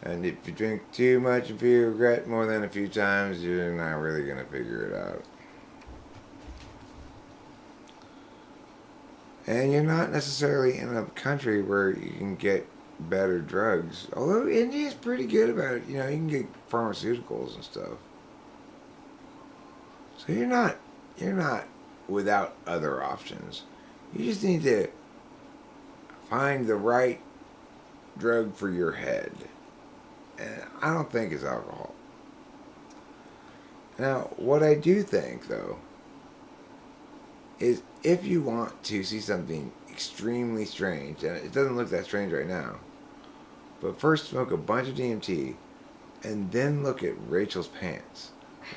And if you drink too much and feel regret more than a few times, you're not really going to figure it out. And you're not necessarily in a country where you can get better drugs. Although India's pretty good about it. You know, you can get pharmaceuticals and stuff. So you're not without other options. You just need to find the right drug for your head. And I don't think it's alcohol. Now, what I do think, though, is if you want to see something extremely strange, and it doesn't look that strange right now, but first smoke a bunch of DMT, and then look at Rachel's pants.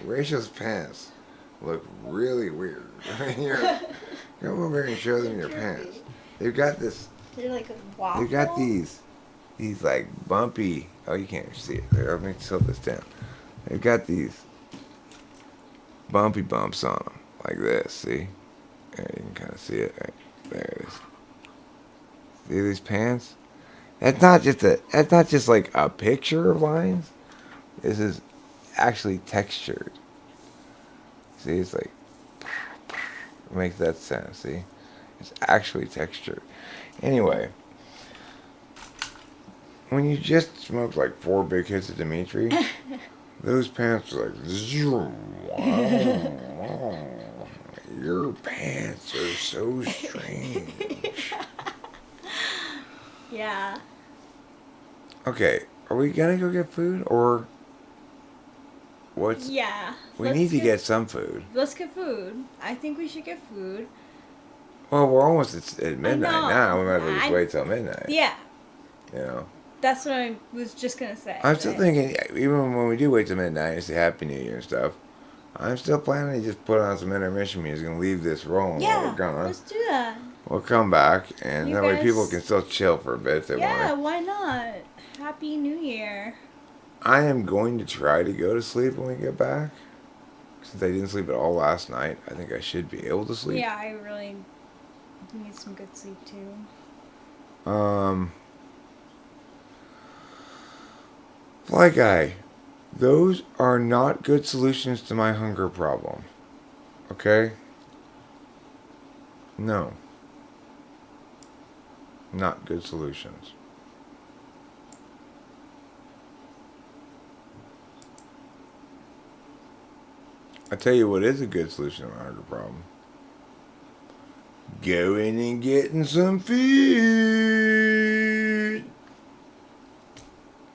Rachel's pants look really weird. Come over here and show them your pants. They've got this. They're like a waffle. They've got these like bumpy. Oh, you can't see it. Here, let me tilt this down. They've got these bumpy bumps on them, like this. See? There, you can kind of see it. Right, there it is. See these pants? That's not just like a picture of lines. This is actually textured. See, it's like it makes that sound. See, it's actually textured. Anyway, when you just smoke like 4 big hits of Dimitri, those pants are like, your pants are so strange. Yeah. Okay, are we gonna go get food or what's? Yeah. We need to get some food. Let's get food. I think we should get food. Well, we're almost at midnight know. now. We might as well just I- wait till midnight. Yeah, You know. that's what I was just gonna say. I'm still right? thinking, even when we do wait till midnight and say Happy New Year and stuff, I'm still planning to just put on some intermission music and leave this rolling while Yeah, we're gone. let's do that. We'll come back, and You that way people guys- can still chill for a bit if they Yeah, want. why not? Happy New Year. I am going to try to go to sleep when we get back. Since I didn't sleep at all last night, I think I should be able to sleep. Yeah, I really need some good sleep too. Fly Guy, those are not good solutions to my hunger problem. Okay? No. Not good solutions. I tell you what is a good solution to my hunger problem. Going and getting some food.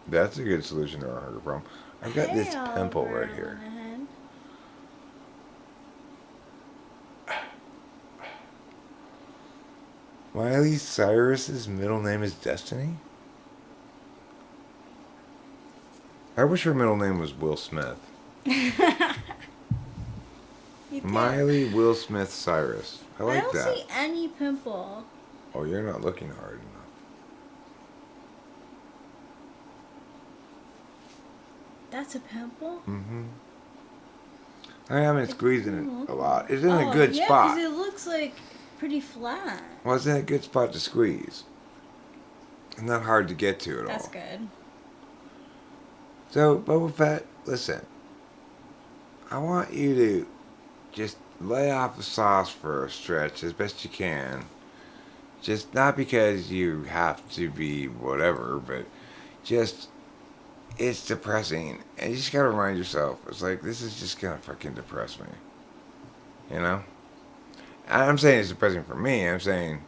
That's a good solution to our hunger problem. I've got this Hey, pimple Oliver right here. Monahan. Miley Cyrus's middle name is Destiny? I wish her middle name was Will Smith. You did. Miley Will Smith Cyrus. I I like don't that. see any pimple. Oh, you're not looking hard enough. That's a pimple? Mm-hmm. I haven't squeezing it a lot. It's in a Oh, good yeah, spot. because it looks like pretty flat. Well, it's in a good spot to squeeze. It's not hard to get to at That's all. good. So, Boba Fett, listen. I want you to just lay off the sauce for a stretch as best you can. Just not because you have to be whatever, but just it's depressing. And you just gotta remind yourself, it's like, this is just gonna fucking depress me. You know? I'm saying it's depressing for me. I'm saying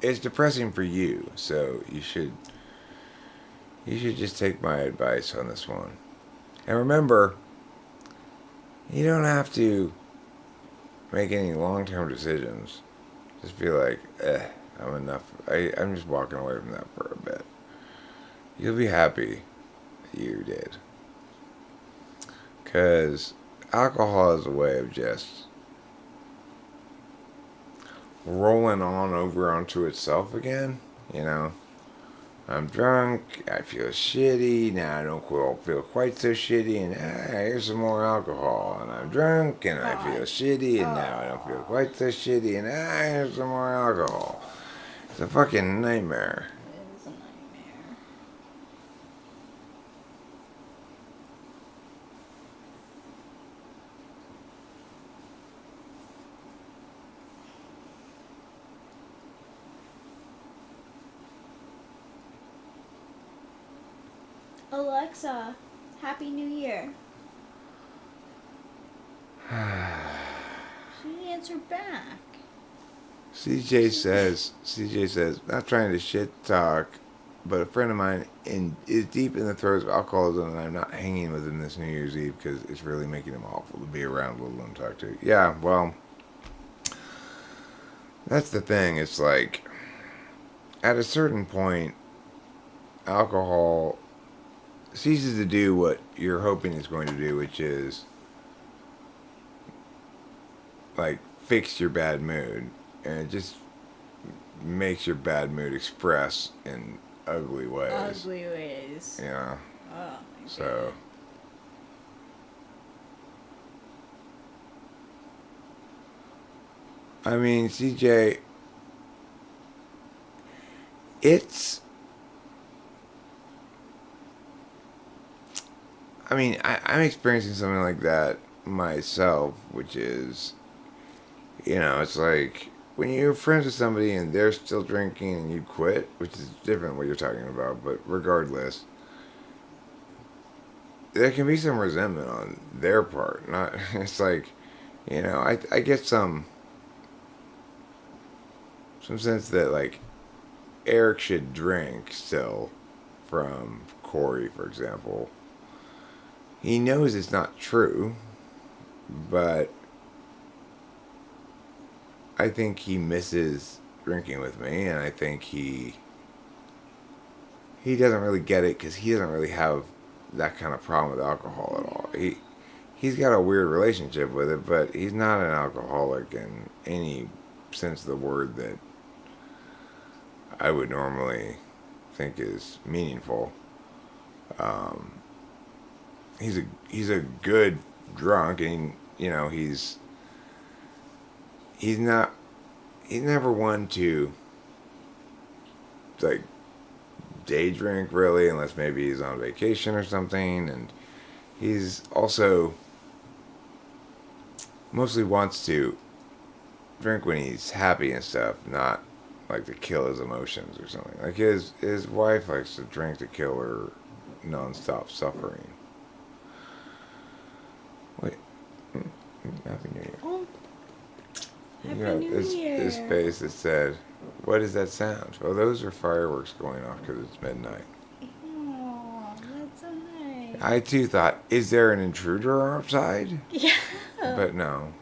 it's depressing for you. So you should just take my advice on this one. And remember, you don't have to make any long-term decisions. Just be like, I'm enough. I'm just walking away from that for a bit. You'll be happy that you did. Because alcohol is a way of just rolling on over onto itself again, you know. I'm drunk, I feel shitty, now I don't feel quite so shitty, and here's some more alcohol. And I'm drunk, and I feel shitty, and now I don't feel quite so shitty, and here's some more alcohol. It's a fucking nightmare. It is a nightmare. Alexa, Happy New Year. She didn't answer back. CJ says, not trying to shit talk, but a friend of mine is deep in the throes of alcoholism, and I'm not hanging with him this New Year's Eve because it's really making him awful to be around, let alone talk to. Yeah, well, that's the thing. It's like, at a certain point, alcohol ceases to do what you're hoping it's going to do, which is, like, fix your bad mood. And it just makes your bad mood express in ugly ways. Ugly ways. Yeah. Oh, my So. I mean, CJ, I'm experiencing something like that myself, which is, it's like when you're friends with somebody and they're still drinking and you quit, which is different what you're talking about, but regardless, there can be some resentment on their part. Not, it's like, I get some sense that, like, Eric should drink still from Corey, for example. He knows it's not true, but I think he misses drinking with me, and I think he doesn't really get it because he doesn't really have that kind of problem with alcohol at all. He's got a weird relationship with it, but he's not an alcoholic in any sense of the word that I would normally think is meaningful. He's a good drunk, and he's never one to like day drink really, unless maybe he's on vacation or something, and he's also mostly wants to drink when he's happy and stuff, not like to kill his emotions or something. Like his wife likes to drink to kill her non-stop suffering. Wait, Happy New Year. Oh, Happy You got New Year. this face that said, "What does that sound?" Oh, those are fireworks going off because it's midnight. Oh, that's so nice. I too thought, is there an intruder outside? Yeah. But no,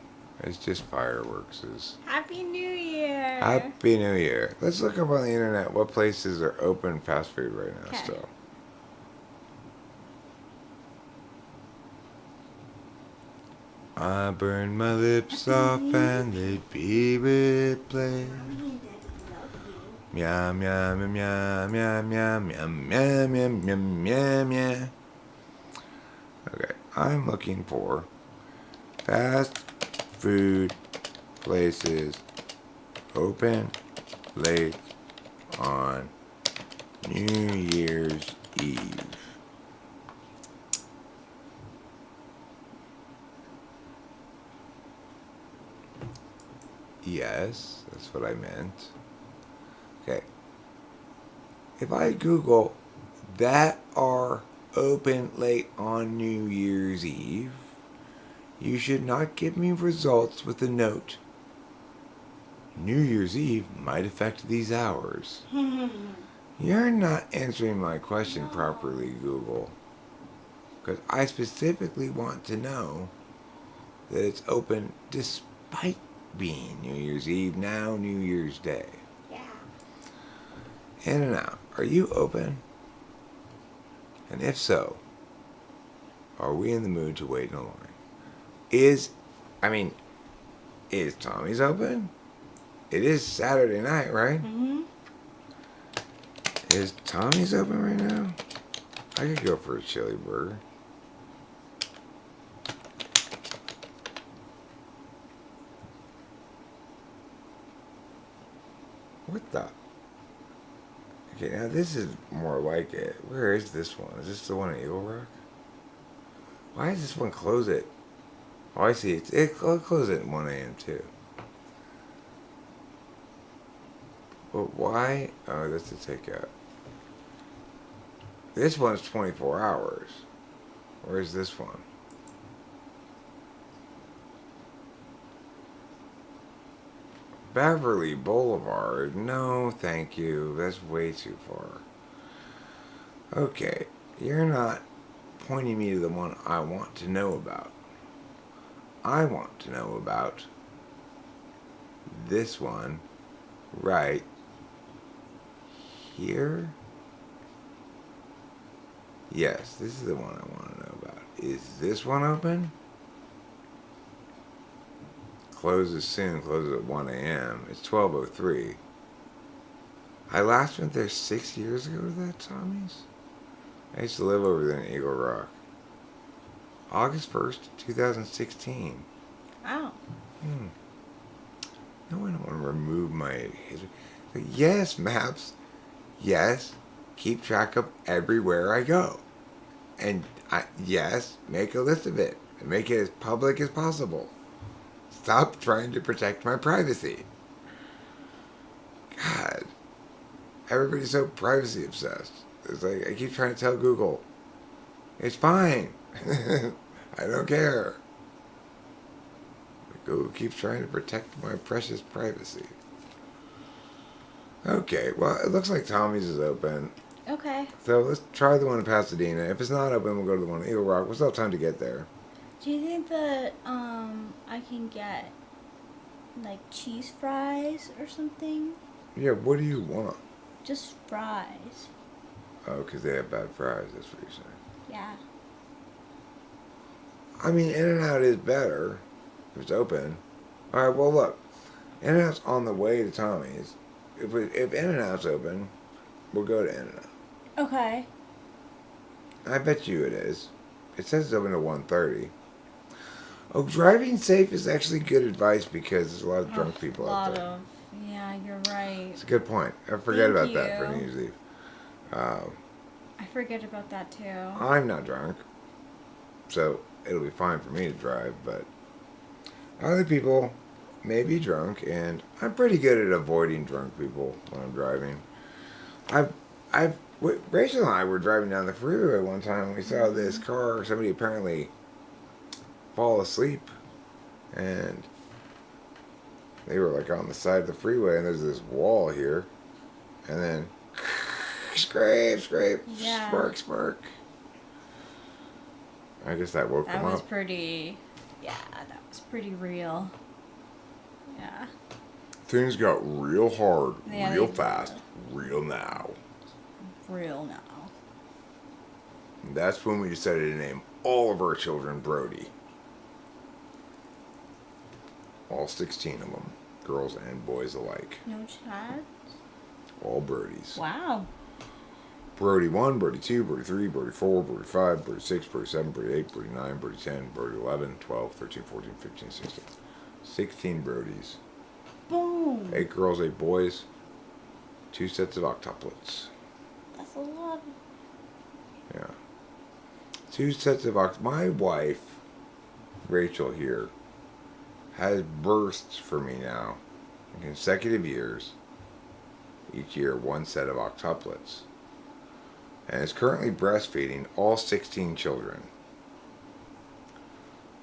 it's just fireworks. Happy New Year. Happy New Year. Let's look up on the internet what places are open fast food right now. Okay. So, I burned my lips off and they'd be replaced. Meow meow meow meow meow meow meow meow meow meow meow. Okay, I'm looking for fast food places open late on New Year's Eve. Yes, that's what I meant. Okay. If I Google that are open late on New Year's Eve, you should not give me results with a note. New Year's Eve might affect these hours. You're not answering my question properly, Google. Because I specifically want to know that it's open despite being New Year's Eve, now New Year's Day. Yeah. In and out. Are you open? And if so, are we in the mood to wait in a line? Is Tommy's open? It is Saturday night, right? Mm-hmm. Is Tommy's open right now? I could go for a chili burger. What the? Okay, now this is more like it. Where is this one? Is this the one in Eagle Rock? Why does this one close it? Oh, I see. It closes at 1 a.m. too. But why? Oh, that's a takeout. This one's 24 hours. Where's this one? Beverly Boulevard. No, thank you. That's way too far. Okay, you're not pointing me to the one I want to know about. I want to know about this one right here. Yes, this is the one I want to know about. Is this one open? Closes soon, closes at 1 a.m. It's 12:03. I last went there 6 years ago to that Tommy's. I used to live over there in Eagle Rock. August 1st, 2016. Wow. No, I don't want to remove my history. But yes, maps. Yes, keep track of everywhere I go. And yes, make a list of it. And make it as public as possible. Stop trying to protect my privacy. God. Everybody's so privacy obsessed. It's like, I keep trying to tell Google, it's fine. I don't care. But Google keeps trying to protect my precious privacy. Okay, well, it looks like Tommy's is open. Okay. So let's try the one in Pasadena. If it's not open, we'll go to the one in Eagle Rock. We'll still have time to get there. Do you think that I can get like cheese fries or something. Yeah, what do you want? Just fries. Oh, because they have bad fries, that's what you're saying. Yeah. I mean, In-N-Out is better if it's open. Alright, well, look. In-N-Out's on the way to Tommy's. If In-N-Out's open, we'll go to In-N-Out. Okay. I bet you it is. It says it's open to 1:30. Oh, driving safe is actually good advice because there's a lot of drunk people out there. Yeah, you're right. It's a good point. I forget Thank about that for you. New Year's Eve. I forget about that too. I'm not drunk, so it'll be fine for me to drive, but other people may be drunk, and I'm pretty good at avoiding drunk people when I'm driving. Rachel and I were driving down the freeway one time, and we saw this car, somebody apparently fall asleep, and they were like on the side of the freeway, and there's this wall here, and then scrape, Yeah. spark. I guess that woke That them was up. pretty. Yeah, that was pretty real. Yeah. Things got real hard, Yeah, real they fast, did. real now. Real now. And that's when we decided to name all of our children Brody. All 16 of them, girls and boys alike. No chat? All Brodies. Wow. Brody 1, Brody 2, Brody 3, Brody 4, Brody 5, Brody 6, Brody 7, Brody 8, Brody 9, Brody 10, Brody 11, 12, 13, 14, 15, 16. 16 Brodies. Boom. 8 girls, 8 boys. 2 sets of octuplets. That's a lot. Yeah. 2 sets of My wife, Rachel here, has bursts for me now in consecutive years. Each year, 1 set of octuplets. And is currently breastfeeding all 16 children.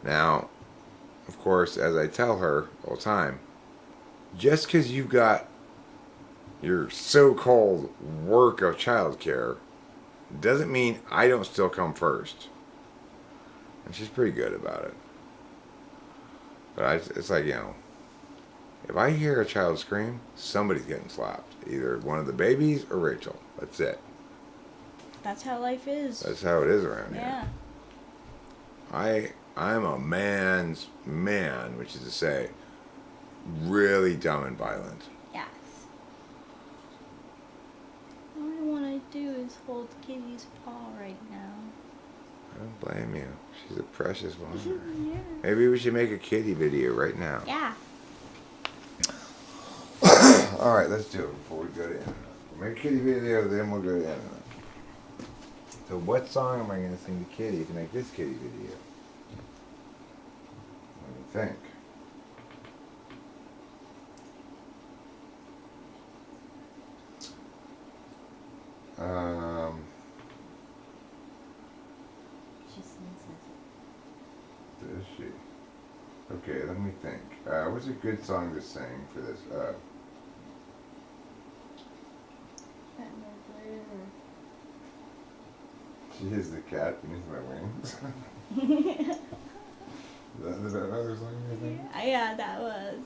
Now, of course, as I tell her all the time, just because you've got your so-called work of childcare doesn't mean I don't still come first. And she's pretty good about it. But it's like, if I hear a child scream, somebody's getting slapped. Either one of the babies or Rachel. That's it. That's how life is. That's how it is around Yeah. here. I'm a man's man, which is to say, really dumb and violent. Yes. All I want to do is hold Kitty's paw right now. I don't blame you. She's a precious woman. Yeah. Maybe we should make a kitty video right now. Yeah. Alright, let's do it before we go to Internet. We'll make a kitty video, then we'll go to Internet. So what song am I going to sing to Kitty to make this kitty video? What do you think? Does she? Okay, let me think. What's a good song to sing for this? She is the cat beneath my wings. Is that another song you think? Yeah, that was.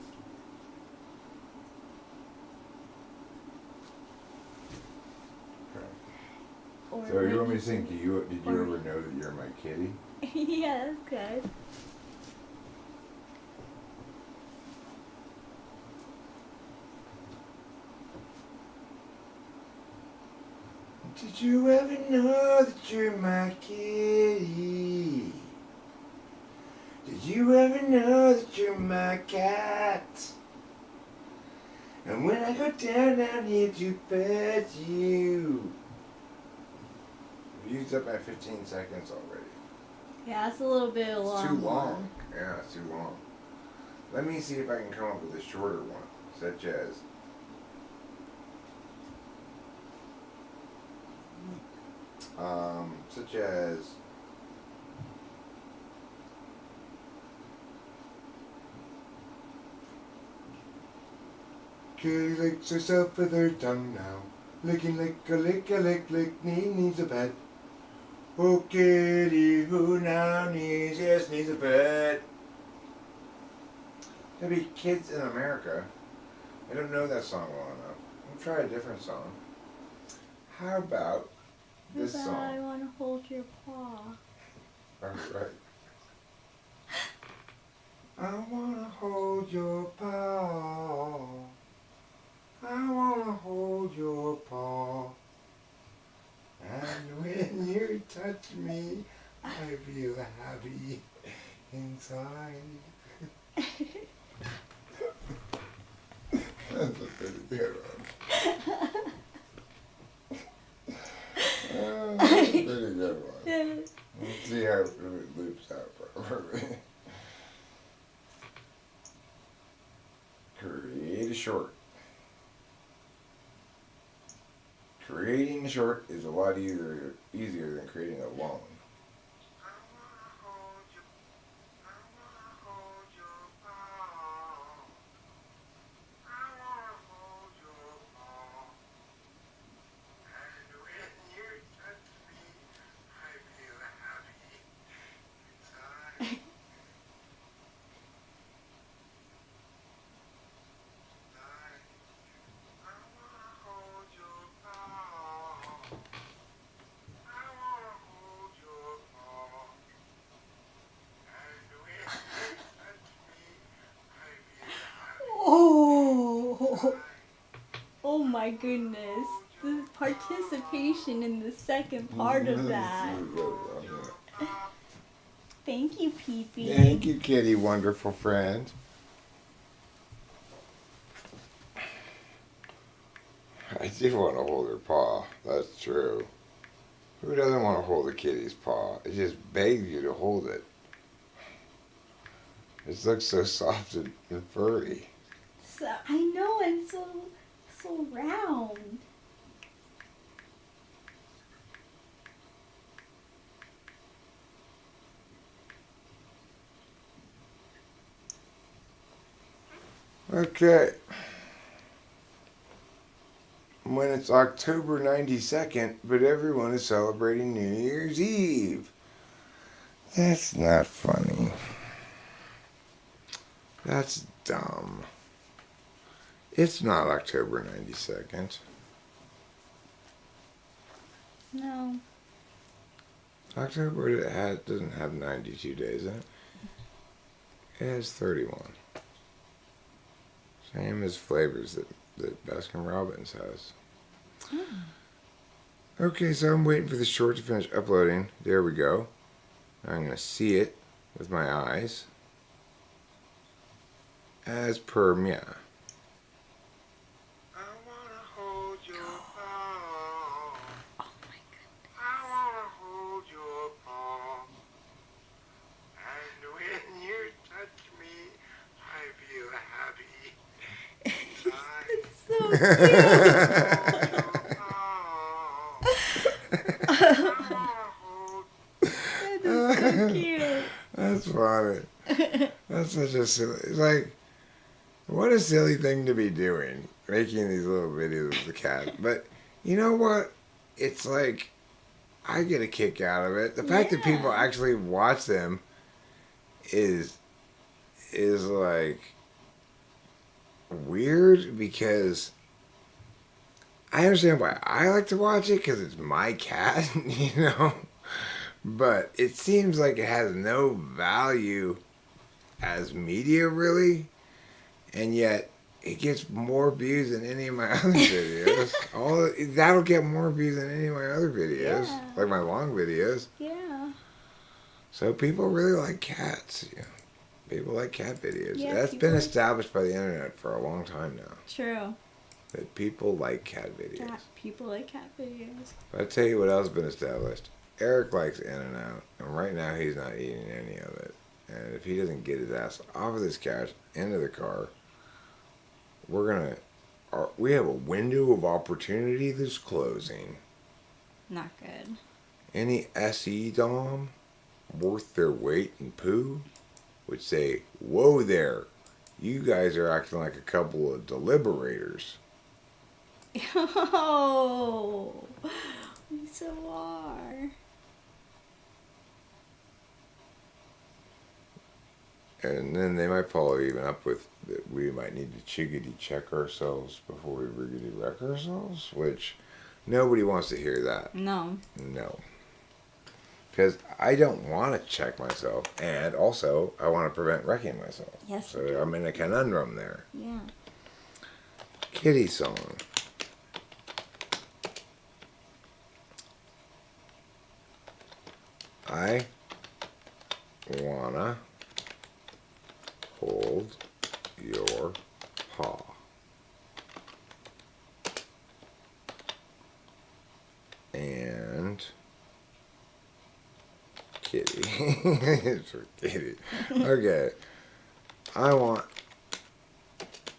Okay. Or So you want me maybe- to sing? Did you ever know that you're my kitty? Yeah, that's good. Did you ever know that you're my kitty? Did you ever know that you're my cat? And when I go down here to pet you. I've used up my 15 seconds already. Yeah, it's a little bit It's long. too long. Yeah, it's too long. Let me see if I can come up with a shorter one, such as Kitty licks herself with her tongue now, licking lick a lick a lick lick, needs a pet. Oh kitty, who now needs a pet. Maybe Kids in America. I don't know that song well enough. I'll try a different song. How about this I song? want to hold your paw. Alright. I wanna hold your paw. I wanna hold your paw. And when you touch me, I feel happy inside. That's a pretty good one. That's a pretty good one. Let's see how it loops out properly. Create a short. Creating a short is a lot easier than creating a long. Oh, oh my goodness. The participation in the second part of that. Thank you, Pee-Pee. Thank you, kitty, wonderful friend. I do want to hold her paw. That's true. Who doesn't want to hold a kitty's paw? It just begs you to hold it. It looks so soft and furry. So, I know, and so round. Okay. When it's October 92nd, but everyone is celebrating New Year's Eve. That's not funny. That's dumb. It's not October 92nd. No. October doesn't have 92 days in it. It has 31. Same as flavors that Baskin Robbins has. Okay, so I'm waiting for the short to finish uploading. There we go. I'm going to see it with my eyes. As per Mia. I wanna hold your paw. Oh my goodness. I wanna hold your paw. And when you touch me, I feel happy inside. It's so cute. That is so cute. That's funny. That's such a silly. It's like, what a silly thing to be doing, making these little videos of the cat. But you know what? It's like, I get a kick out of it. The fact that people Yeah. actually watch them is like weird, because I understand why I like to watch it, because it's my cat, you know? But it seems like it has no value as media, really. And yet, it gets more views than any of my other videos. That'll get more views than any of my other videos, Yeah. like my long videos. Yeah. So people really like cats. Yeah. People like cat videos. Yeah, That's people been like- established by the internet for a long time now. True. That people like cat videos. Cat, people like cat videos. But I tell you what else has been established. Eric likes In-N-Out, and right now he's not eating any of it. And if he doesn't get his ass off of this couch, into the car, we have a window of opportunity that's closing. Not good. Any SE Dom worth their weight in poo would say, "Whoa there, you guys are acting like a couple of deliberators." Oh, we so are. And then they might follow even up with that we might need to chiggity check ourselves before we riggedy wreck ourselves, which nobody wants to hear that. No. No. Because I don't want to check myself, and also I want to prevent wrecking myself. Yes, So you do. I'm in a conundrum there. Yeah. Kitty song. I wanna hold your paw. And kitty. It's for kitty. Okay. I want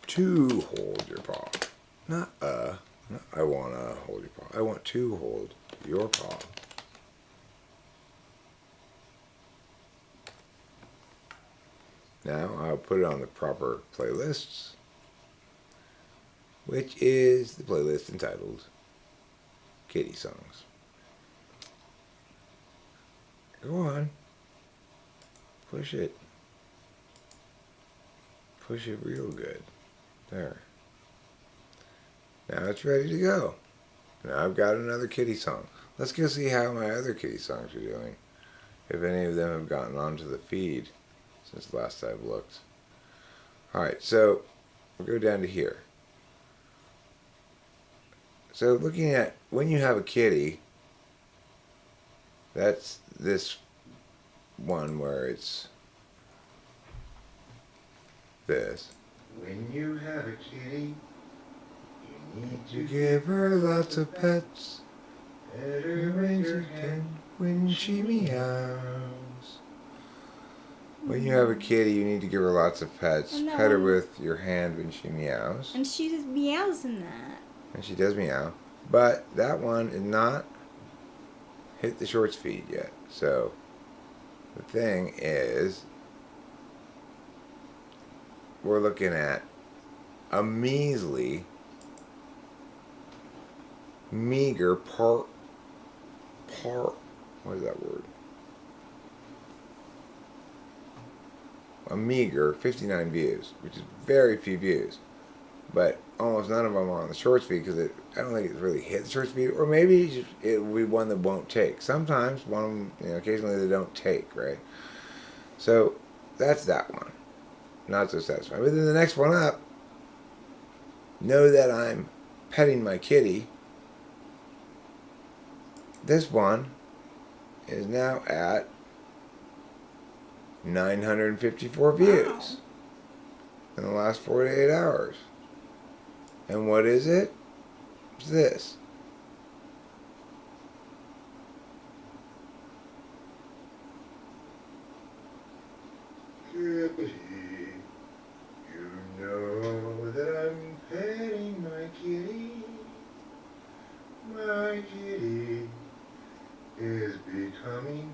to hold your paw. Not I wanna hold your paw. I want to hold your paw. Now I'll put it on the proper playlists, which is the playlist entitled Kitty Songs. Go on. Push it. Push it real good. There. Now it's ready to go. Now I've got another kitty song. Let's go see how my other kitty songs are doing. If any of them have gotten onto the feed since the last I've looked. Alright, so we'll go down to here. So looking at when you have a kitty, that's this one where it's this. When you have a kitty, you need to give her lots of pets. Pet her when she can, when she meows. When you have a kitty, you need to give her lots of pets. And that Pet her one- with your hand when she meows. And she just meows in that. And she does meow. But that one is not hit the shorts feed yet. So the thing is, we're looking at a measly, meager what is that word? A meager 59 views, which is very few views. But almost none of them are on the shorts feed because I don't think it's really hit the shorts feed. Or maybe it will be one that won't take. Sometimes one of them, occasionally they don't take, right? So that's that one. Not so satisfying. But then the next one up, know that I'm petting my kitty. This one is now at 954 views in the last 48 hours. And what is it? It's this. Kitty, you know that I'm petting my kitty. My kitty is becoming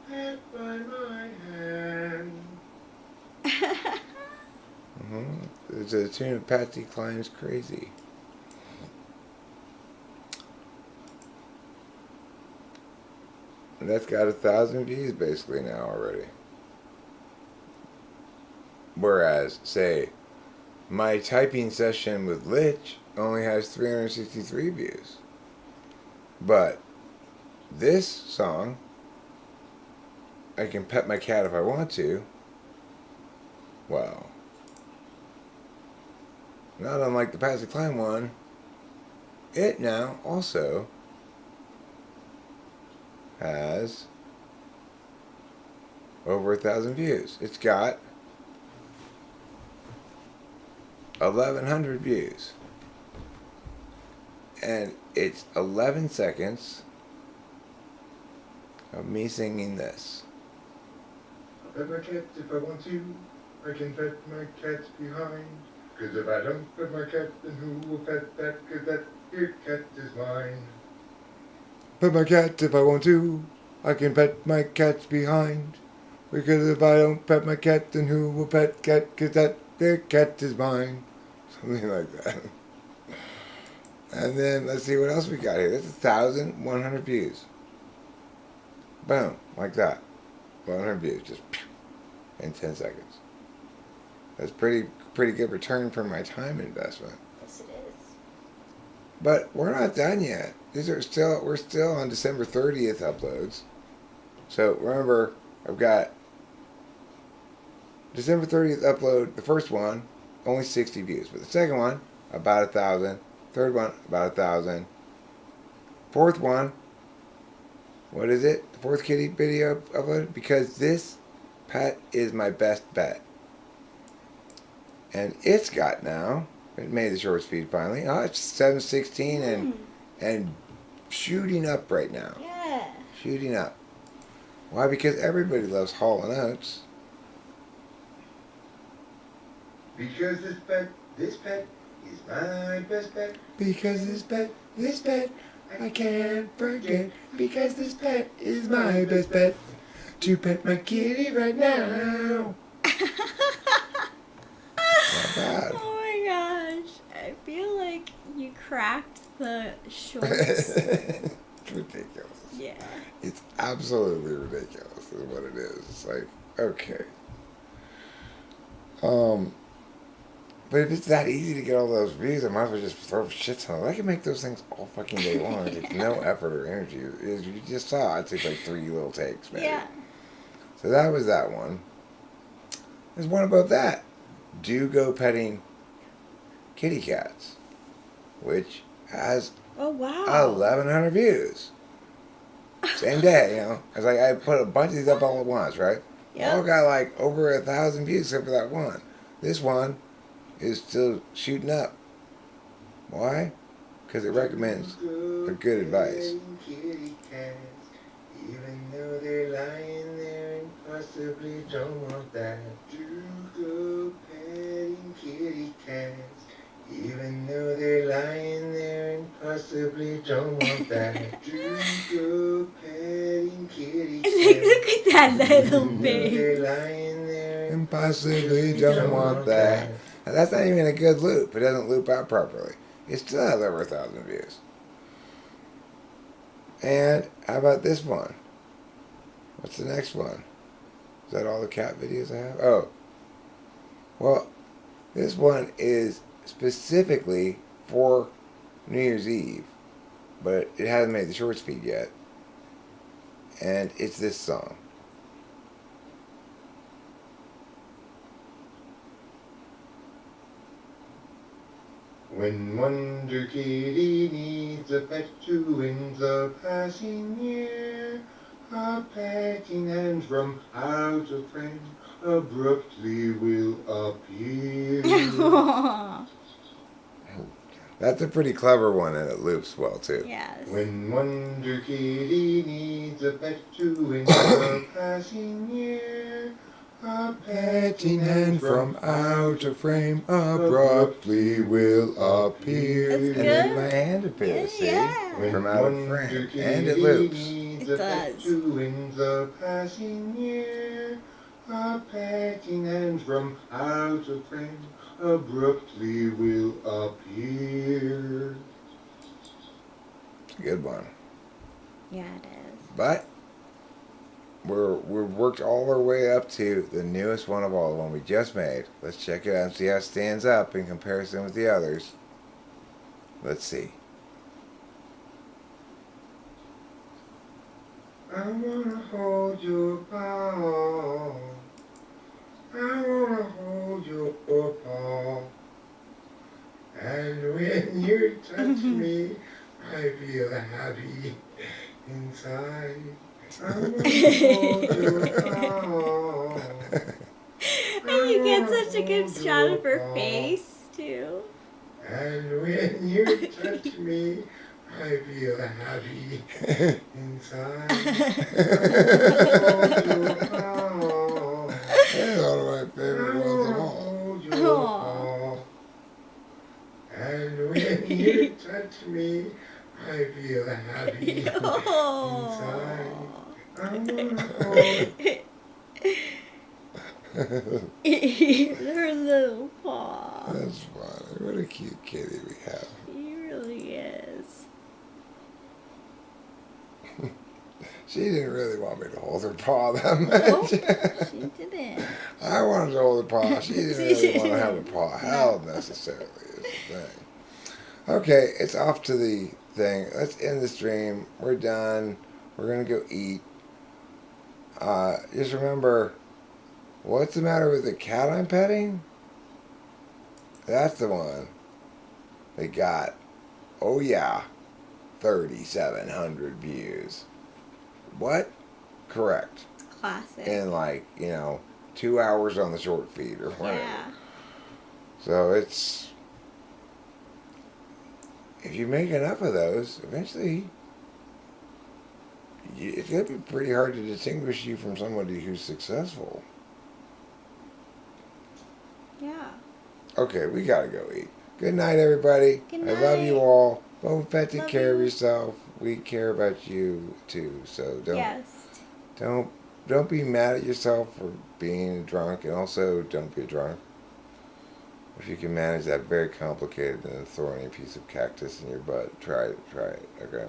pet by my hand. It's a tune of Patsy Cline's Crazy. And that's got 1,000 views basically now already. Whereas, say, my typing session with Lich only has 363 views. But this song, I can pet my cat if I want to. Wow. Not unlike the Patsy Cline one, it now also has over 1,000 views. It's got 1,100 views. And it's 11 seconds of me singing this. I'll pet my cat if I want to. I can pet my cat behind. Cause if I don't pet my cat, then who will pet that? Cause that here cat is mine. Pet my cat if I want to. I can pet my cat's behind. Because if I don't pet my cat, then who will pet cat? Cause that there cat is mine. Something like that. And then let's see what else we got here. That's 1,100 views. Boom, like that. 100 views, just in 10 seconds. That's pretty good return for my time investment. Yes, it is. But we're not done yet. We're still on December 30th uploads. So remember, I've got December 30th upload, the first one, only 60 views. But the second one, about 1,000. Third one, about 1,000. Fourth one, what is it? The fourth kitty video uploaded? Because this pet is my best bet. And it's got now, it made the short speed finally. Oh, it's 716 and shooting up right now. Yeah. Shooting up. Why? Because everybody loves Hall & Oates. Because this pet is my best bet. Because this pet, I can't forget. Because this pet is my best bet. To pet my kitty right now. Not bad. Oh my gosh. I feel like you cracked the shorts. It's ridiculous. Yeah. It's absolutely ridiculous is what it is. It's like, okay. But if it's that easy to get all those views, I might as well just throw shit ton. I can make those things all fucking day long. It takes no effort or energy. You just saw it takes like 3 little takes, maybe. Yeah. So that was that one. There's one about that. Do go petting kitty cats, which has Oh wow. 1,100 views. Same day, you know. It's like I put a bunch of these up all at once, right? Yep. All got like over 1,000 views except for that one. This one is still shooting up. Why? Because it recommends a good advice. Kitty cats, even though they're lying there and possibly don't want that. Do go petting kitty cats, even though they're lying there and possibly don't want that. Do go petting kitty cats. Look at that little Even though baby. they're lying there And possibly don't want that. And that's not even a good loop. It doesn't loop out properly. It still has over 1,000 views. And how about this one? What's the next one? Is that all the cat videos I have? Oh. Well, this one is specifically for New Year's Eve. But it hasn't made the short speed yet. And it's this song. When Wonder Kitty needs a pet to end the passing year, a petting hand from out of frame abruptly will appear. That's a pretty clever one and it loops well too. Yes. When Wonder Kitty needs a pet to end the passing year, a Petting hand from out of frame abruptly will appear. That's And good. then my hand appears, see? Yeah. When From out of Wonder frame. Kitty And it loops. needs It a pet does. to end the passing year, a petting hand from out of frame abruptly will appear. It's a good one. Yeah, it is. But we're worked all our way up to the newest one of all, the one we just made. Let's check it out and see how it stands up in comparison with the others. Let's see. I wanna hold your paw. I wanna hold your paw. And when you touch me, I feel happy inside. I wanna hold your paw. And you get such a good shot of her face, too. And when you touch me, I feel happy inside. That's one of my favorite ones of all. And when you touch me, I feel happy inside. I wanna hold. Her little paw. That's funny. What a cute kitty we have. He really is. She didn't really want me to hold her paw that Nope, much. she didn't. I wanted to hold her paw. She didn't really want to have her paw held No. necessarily, is the thing. Okay, it's off to the thing. Let's end the stream. We're done. We're going to go eat. Just remember, what's the matter with the cat I'm petting? That's the one. They got, oh yeah, 3,700 views. What? Correct. Classic. In 2 hours on the short feed or whatever. Yeah. So it's, if you make enough of those, eventually it's going to be pretty hard to distinguish you from somebody who's successful. Yeah. Okay, we got to go eat. Good night, everybody. Good I love you night. all. Boba Fett, take Love care of you. yourself. We care about you too. So Yes. don't be mad at yourself for being a drunk, and also don't be a drunk. If you can manage that, very complicated than throwing a piece of cactus in your butt. Try it, okay?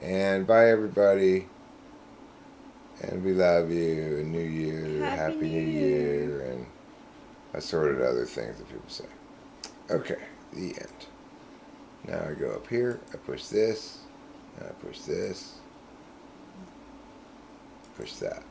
And bye, everybody. And we love you, and New Year, Happy Happy New New Year, and assorted other things that people say. Okay, the end. Now I go up here, I push this, and I push this, push that.